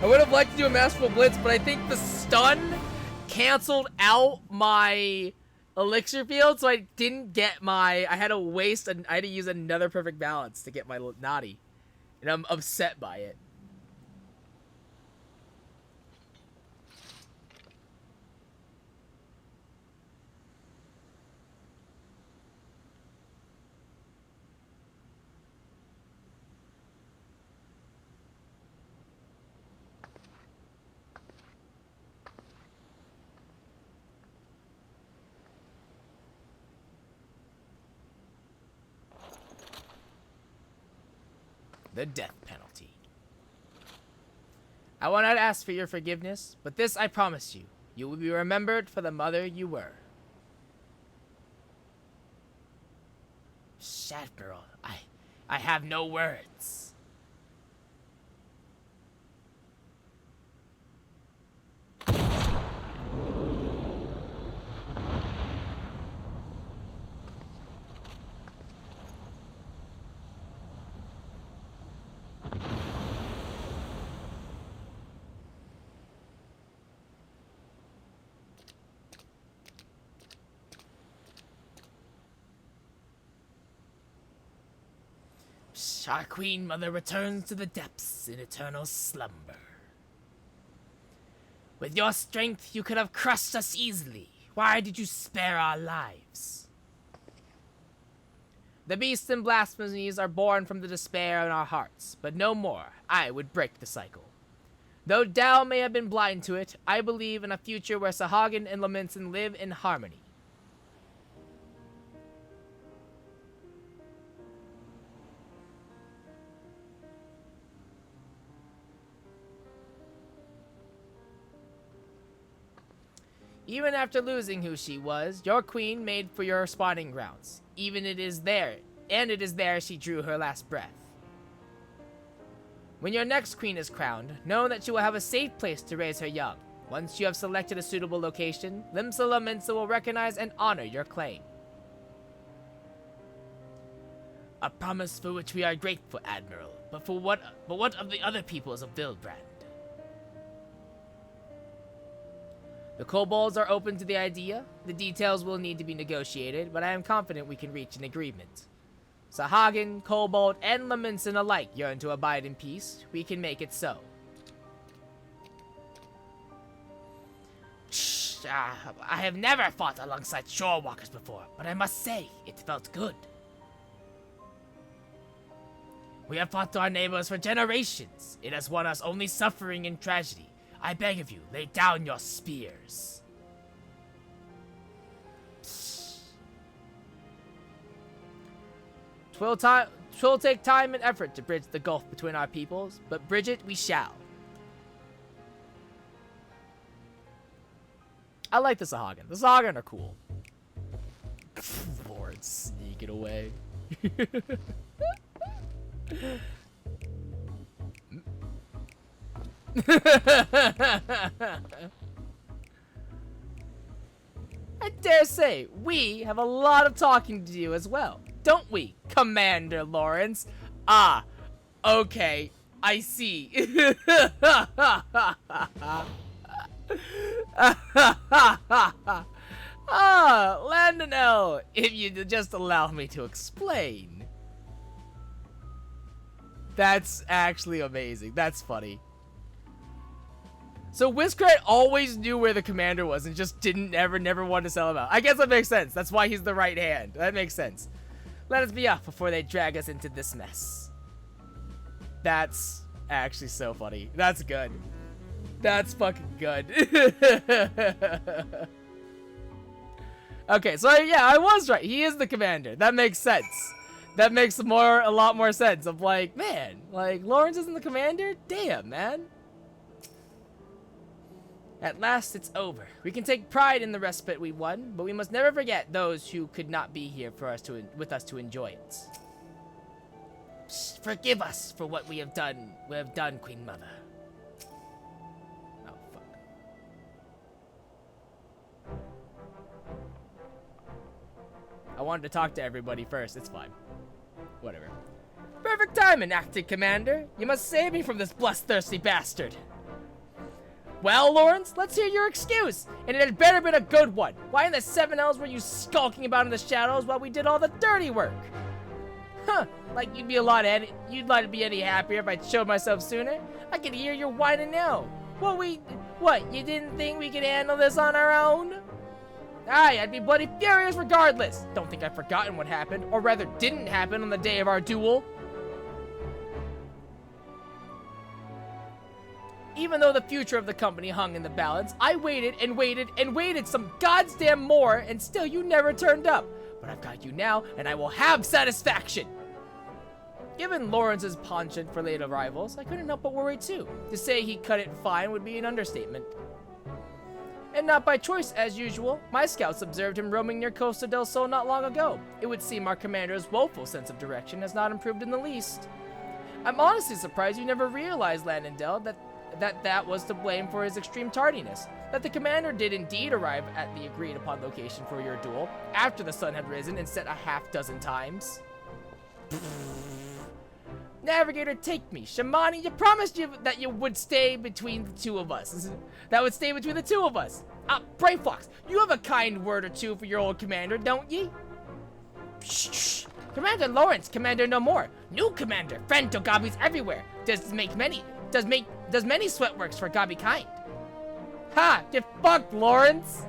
I would have liked to do a Masterful Blitz, but I think the stun canceled out my elixir field, so I didn't get my. I had to I had to use another perfect balance to get my naughty, and I'm upset by it. The death penalty. I will not ask for your forgiveness, but this I promise you. You will be remembered for the mother you were. Admiral, I have no words. Our Queen Mother returns to the depths in eternal slumber. With your strength, you could have crushed us easily. Why did you spare our lives? The beasts and blasphemies are born from the despair in our hearts, but no more. I would break the cycle. Though Dao may have been blind to it, I believe in a future where Sahagin and Laminson live in harmony. Even after losing who she was, your queen made for your spawning grounds. It is there she drew her last breath. When your next queen is crowned, know that she will have a safe place to raise her young. Once you have selected a suitable location, Limsa Laminsa will recognize and honor your claim. A promise for which we are grateful, Admiral, but what of the other peoples of Vildbrand? The kobolds are open to the idea. The details will need to be negotiated, but I am confident we can reach an agreement. Sahagin, Kobold, and Laminson alike yearn to abide in peace. We can make it so. I have never fought alongside shorewalkers before, but I must say, it felt good. We have fought our neighbors for generations. It has won us only suffering and tragedy. I beg of you, lay down your spears. Twill take time and effort to bridge the gulf between our peoples, but bridge it we shall. I like the Sahagin. The Sahagin are cool. Lord, sneak it away. I dare say, we have a lot of talking to do as well, don't we, Commander Lawrence? Ah, okay, I see. Landonell, if you'd just allow me to explain. That's actually amazing. That's funny. So Wizkrat always knew where the commander was and just never wanted to sell him out. I guess that makes sense. That's why he's the right hand. That makes sense. Let us be off before they drag us into this mess. That's actually so funny. That's good. That's fucking good. Okay, so yeah, I was right. He is the commander. That makes sense. That makes a lot more sense. Of like, man, like Lawrence isn't the commander? Damn, man. At last, it's over. We can take pride in the respite we won, but we must never forget those who could not be here with us to enjoy it. Forgive us for what we have done, Queen Mother. Oh, fuck. I wanted to talk to everybody first. It's fine. Whatever. Perfect timing, acting commander. You must save me from this bloodthirsty bastard. Well, Lawrence, let's hear your excuse. And it had better been a good one. Why in the 7 L's were you skulking about in the shadows while we did all the dirty work? Huh, like you'd like to be any happier if I'd showed myself sooner? I could hear you whining now. What, you didn't think we could handle this on our own? Aye, I'd be bloody furious regardless. Don't think I've forgotten what happened, or rather didn't happen on the day of our duel. Even though the future of the company hung in the balance, I waited and waited and waited some goddamn more, and still you never turned up. But I've got you now, and I will have satisfaction. Given Lawrence's penchant for late arrivals, I couldn't help but worry too. To say he cut it fine would be an understatement. And not by choice, as usual. My scouts observed him roaming near Costa del Sol not long ago. It would seem our commander's woeful sense of direction has not improved in the least. I'm honestly surprised you never realized, Landondell, that was to blame for his extreme tardiness. That the commander did indeed arrive at the agreed upon location for your duel, after the sun had risen and set a half-dozen times. Navigator, take me. Shamani, you promised that you would stay between the two of us. That would stay between the two of us. Brayfox, you have a kind word or two for your old commander, don't ye? Shh. Commander Lawrence, Commander no more. New Commander, friend to Gobbies everywhere. Does many sweat works for Gobby kind. Ha! Get fucked, Lawrence!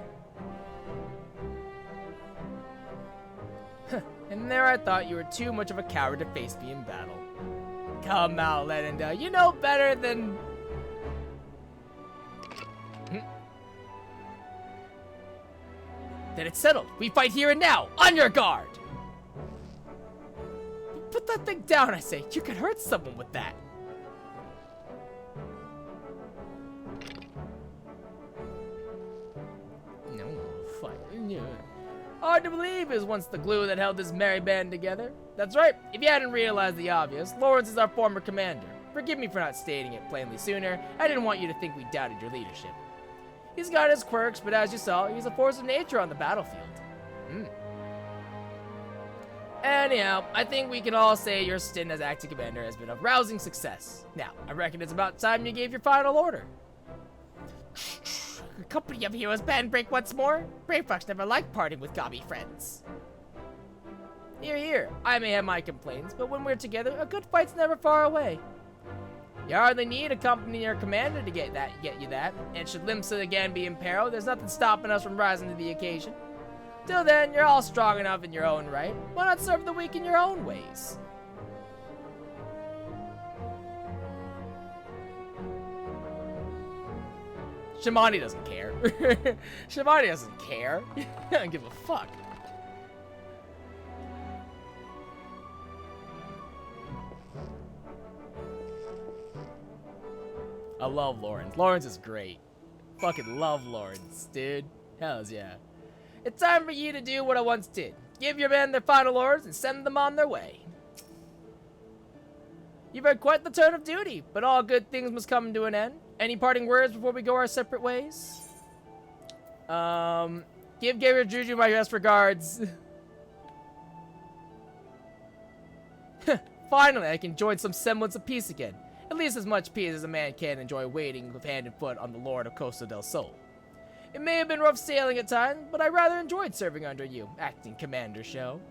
And there I thought you were too much of a coward to face me in battle. Come out, Lenenda. You know better than... Then it's settled. We fight here and now. On your guard! Put that thing down, I say. You could hurt someone with that. No, fuck. Hard to believe is once the glue that held this merry band together. That's right. If you hadn't realized the obvious, Lawrence is our former commander. Forgive me for not stating it plainly sooner. I didn't want you to think we doubted your leadership. He's got his quirks, but as you saw, he's a force of nature on the battlefield. Anyhow, I think we can all say your stint as acting commander has been a rousing success. Now, I reckon it's about time you gave your final order. A company of heroes band break once more? Brave folks never like parting with gobby friends. Here, here. I may have my complaints, but when we're together, a good fight's never far away. You hardly need a company or commander to get you that, and should Limsa again be in peril, there's nothing stopping us from rising to the occasion. Till then, you're all strong enough in your own right. Why not serve the weak in your own ways? Shimani doesn't care. Shimani doesn't care. I don't give a fuck. I love Lawrence. Lawrence is great. Fucking love Lawrence, dude. Hells yeah. It's time for you to do what I once did. Give your men their final orders and send them on their way. You've had quite the turn of duty, but all good things must come to an end. Any parting words before we go our separate ways? Give Gabriel Juju my best regards. Finally, I can enjoy some semblance of peace again. At least as much peace as a man can enjoy waiting with hand and foot on the Lord of Costa del Sol. It may have been rough sailing at times, but I rather enjoyed serving under you, acting commander show.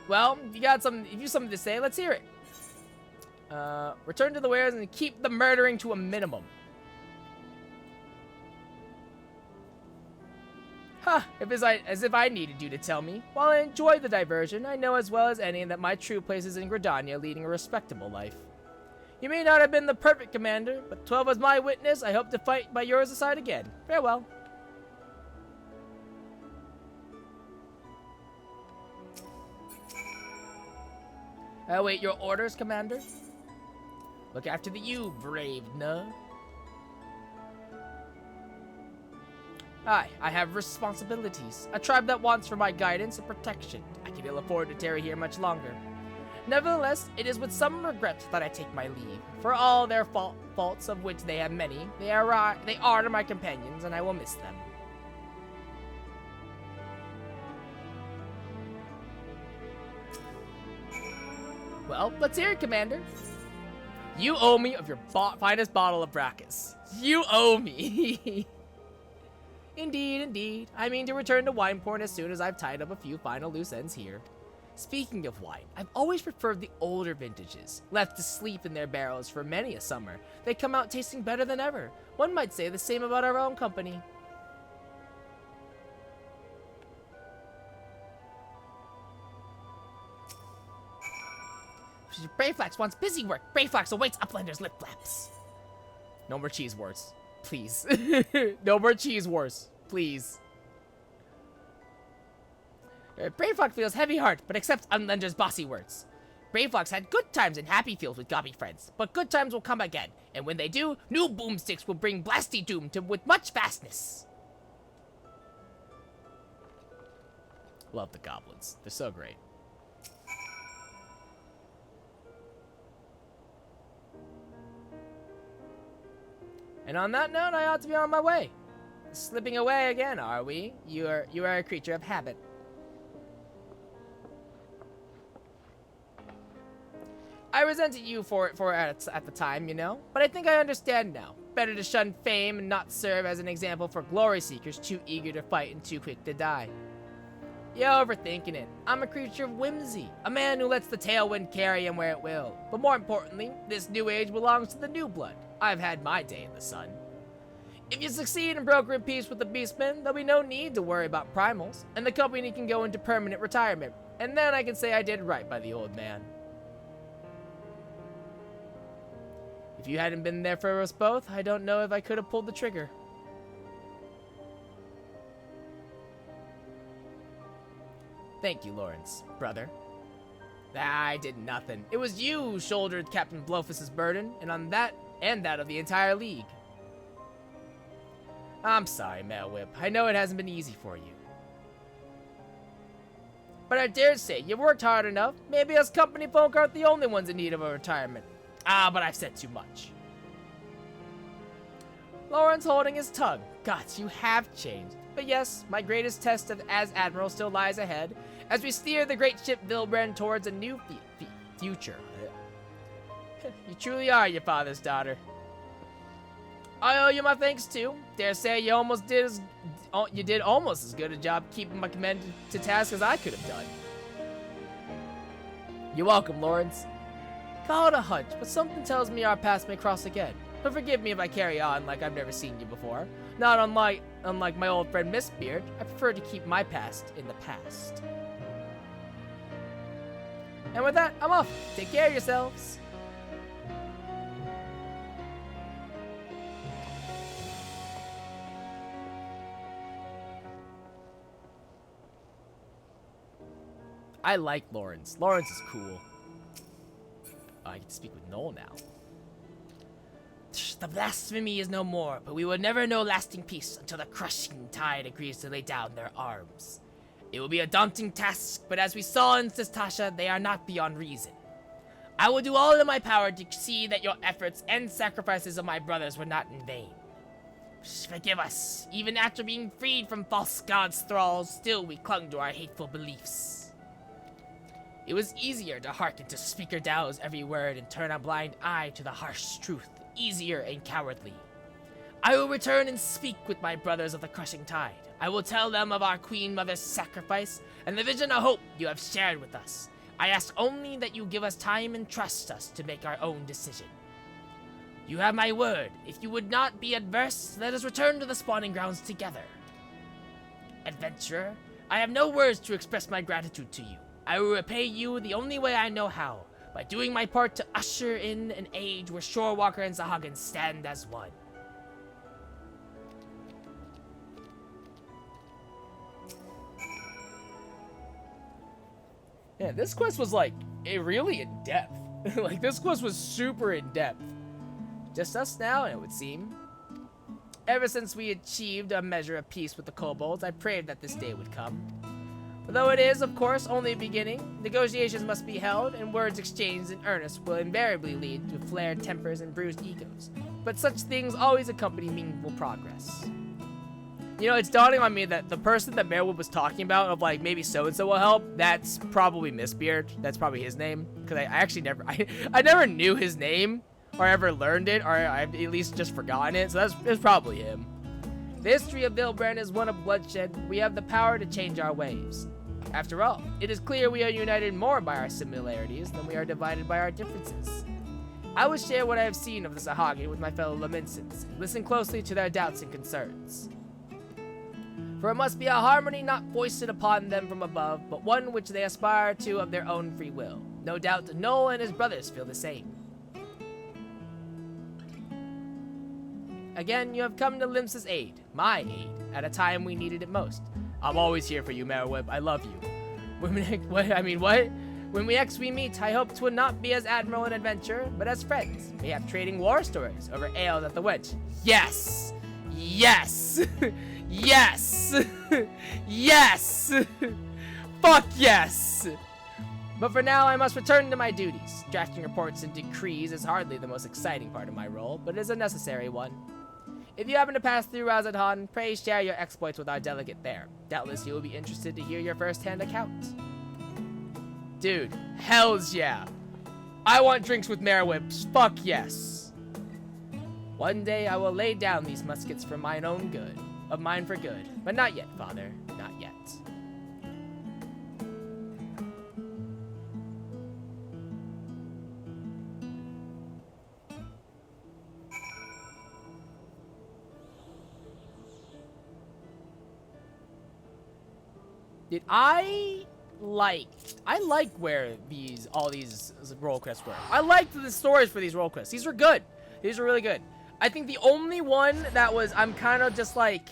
Well, if you have something to say, let's hear it. Return to the wares and keep the murdering to a minimum. As if I needed you to tell me. While I enjoy the diversion, I know as well as any that my true place is in Gridania leading a respectable life. You may not have been the perfect commander, but 12 as my witness, I hope to fight by yours aside again. Farewell. I await your orders, Commander. Look after the you, brave nuh. I have responsibilities. A tribe that wants for my guidance and protection. I can ill afford to tarry here much longer. Nevertheless, it is with some regret that I take my leave. For all their faults, of which they have many, they are my companions, and I will miss them. Well, let's hear it, Commander. You owe me of your finest bottle of Brackus. You owe me. Indeed, indeed. I mean to return to Wineport as soon as I've tied up a few final loose ends here. Speaking of wine, I've always preferred the older vintages, left to sleep in their barrels for many a summer. They come out tasting better than ever. One might say the same about our own company. Brayflax wants busy work. Brayflax awaits Uplander's lip flaps. No more cheese wars, please. No more cheese wars, please. Brayflax feels heavy heart, but accepts Uplander's bossy words. Brayflax had good times and happy feels with gobby friends, but good times will come again, and when they do, new boomsticks will bring blasty doom with much fastness. Love the goblins. They're so great. And on that note, I ought to be on my way. Slipping away again, are we? You are a creature of habit. I resented you for it at the time, you know, but I think I understand now. Better to shun fame and not serve as an example for glory seekers too eager to fight and too quick to die. You're overthinking it. I'm a creature of whimsy, a man who lets the tailwind carry him where it will. But more importantly, this new age belongs to the new blood. I've had my day in the sun. If you succeed in brokering peace with the Beastmen, there'll be no need to worry about primals, and the company can go into permanent retirement, and then I can say I did right by the old man. If you hadn't been there for us both, I don't know if I could have pulled the trigger. Thank you, Lawrence, brother. I did nothing. It was you who shouldered Captain Blofus's burden, and that of the entire League. I'm sorry, Mailwhip. I know it hasn't been easy for you. But I dare say, you've worked hard enough. Maybe us company folk aren't the only ones in need of a retirement. But I've said too much. Lawrence holding his tongue. Gods, you have changed. But yes, my greatest test as Admiral still lies ahead, as we steer the great ship Vilbrand towards a new future. You truly are your father's daughter. I owe you my thanks too. Dare say you did almost as good a job keeping my command to task as I could have done. You're welcome, Lawrence. Call it a hunch, but something tells me our paths may cross again. But forgive me if I carry on like I've never seen you before. Not unlike my old friend Mistbeard, I prefer to keep my past in the past. And with that, I'm off. Take care of yourselves. I like Lawrence. Lawrence is cool. Oh, I get to speak with Noel now. The blasphemy is no more, but we will never know lasting peace until the crushing tide agrees to lay down their arms. It will be a daunting task, but as we saw in Sistasha, they are not beyond reason. I will do all in my power to see that your efforts and sacrifices of my brothers were not in vain. Forgive us. Even after being freed from false gods' thralls, still we clung to our hateful beliefs. It was easier to hearken to Speaker Dow's every word and turn a blind eye to the harsh truth. Easier and cowardly. I will return and speak with my brothers of the crushing tide. I will tell them of our Queen Mother's sacrifice and the vision of hope you have shared with us. I ask only that you give us time and trust us to make our own decision. You have my word. If you would not be adverse, let us return to the spawning grounds together. Adventurer, I have no words to express my gratitude to you. I will repay you the only way I know how, by doing my part to usher in an age where Shorewalker and Sahagin stand as one. Yeah, this quest was like, really in-depth. Like, this quest was super in-depth. Just us now, it would seem. Ever since we achieved a measure of peace with the kobolds, I prayed that this day would come. Though it is, of course, only a beginning, negotiations must be held, and words exchanged in earnest will invariably lead to flared tempers and bruised egos. But such things always accompany meaningful progress. You know, it's dawning on me that the person that Merwood was talking about, of like, maybe so-and-so will help, that's probably Mistbeard. That's probably his name. Because I actually never, I never knew his name, or ever learned it, or I've at least just forgotten it, so it's probably him. The history of Vilbrand is one of bloodshed. We have the power to change our ways. After all, it is clear we are united more by our similarities than we are divided by our differences. I will share what I have seen of the Sahagin with my fellow Laminsons, and listen closely to their doubts and concerns. For it must be a harmony not foisted upon them from above, but one which they aspire to of their own free will. No doubt Noel and his brothers feel the same. Again, you have come to Limsa's aid, my aid, at a time we needed it most. I'm always here for you, Merweb. I love you. When we meet, I hope 'twill not be as admiral and adventurer, but as friends. Mayhap trading war stories over ales at the wench. Yes! Yes! Yes! Yes! Fuck yes! But for now, I must return to my duties. Drafting reports and decrees is hardly the most exciting part of my role, but it is a necessary one. If you happen to pass through Razadhan, pray share your exploits with our delegate there. Doubtless you will be interested to hear your first-hand account. Dude, hells yeah. I want drinks with Merwebs. Fuck yes. One day I will lay down these muskets for mine own good, of mine for good. But not yet, father, not yet. Dude, I like where all these role quests were. I liked the stories for these role quests. These were good. These were really good. I think the only one that I'm kind of just like,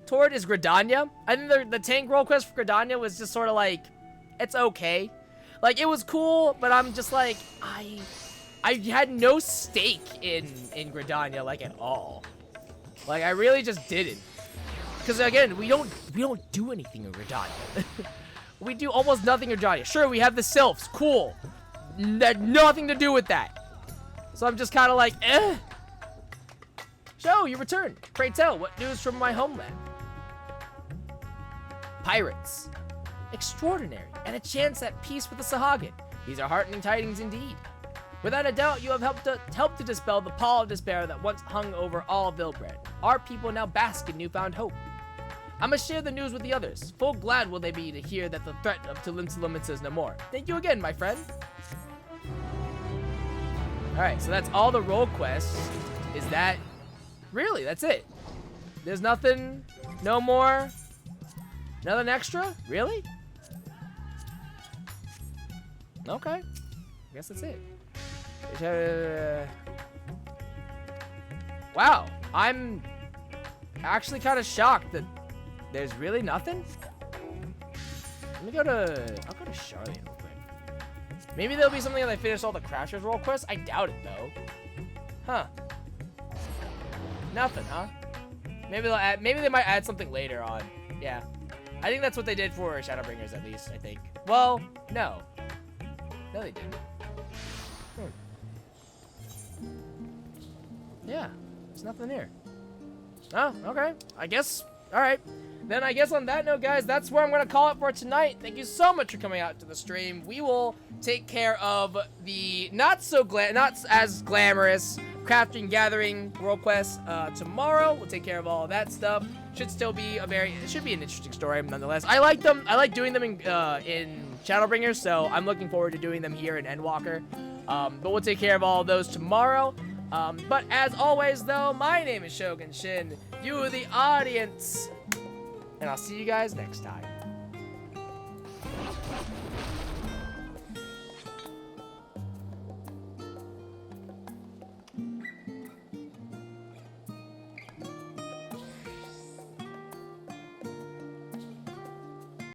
toward is Gridania. I think the tank role quest for Gridania was just sort of like, it's okay. Like, it was cool, but I'm just like, I had no stake in Gridania, like, at all. Like, I really just didn't. Because again, we don't do anything in Gridania. We do almost nothing in Gridania. Sure, we have the sylphs, cool. Nothing to do with that. So I'm just kind of like, So, you returned. Pray tell, what news from my homeland? Pirates. Extraordinary, and a chance at peace with the Sahagin. These are heartening tidings indeed. Without a doubt, you have helped to dispel the pall of despair that once hung over all Vilbred. Our people now bask in newfound hope. I must share the news with the others. Full glad will they be to hear that the threat of Talimsalumin is no more. Thank you again, my friend. Alright, so that's all the role quests. Is that... Really, that's it. There's nothing... No more... Nothing extra? Really? Okay. I guess that's it. Wow. I'm actually kind of shocked that there's really nothing. Let me go to... I'll go to Charlie real quick. Maybe there'll be something that I finish all the Crashers role quests. I doubt it, though. Huh. Nothing, huh? Maybe they might add something later on. Yeah. I think that's what they did for Shadowbringers, at least, I think. Well, no. No, they didn't. Yeah. There's nothing here. Oh, okay. I guess. All right. Then I guess on that note, guys, that's where I'm going to call it for tonight. Thank you so much for coming out to the stream. We will take care of the not as glamorous crafting gathering world quest tomorrow. We'll take care of all of that stuff. Should still be it should be an interesting story nonetheless. I like them. I like doing them in Shadowbringers, so I'm looking forward to doing them here in Endwalker. But we'll take care of all of those tomorrow. But as always, though, my name is Shogun Shin. You, the audience. And I'll see you guys next time.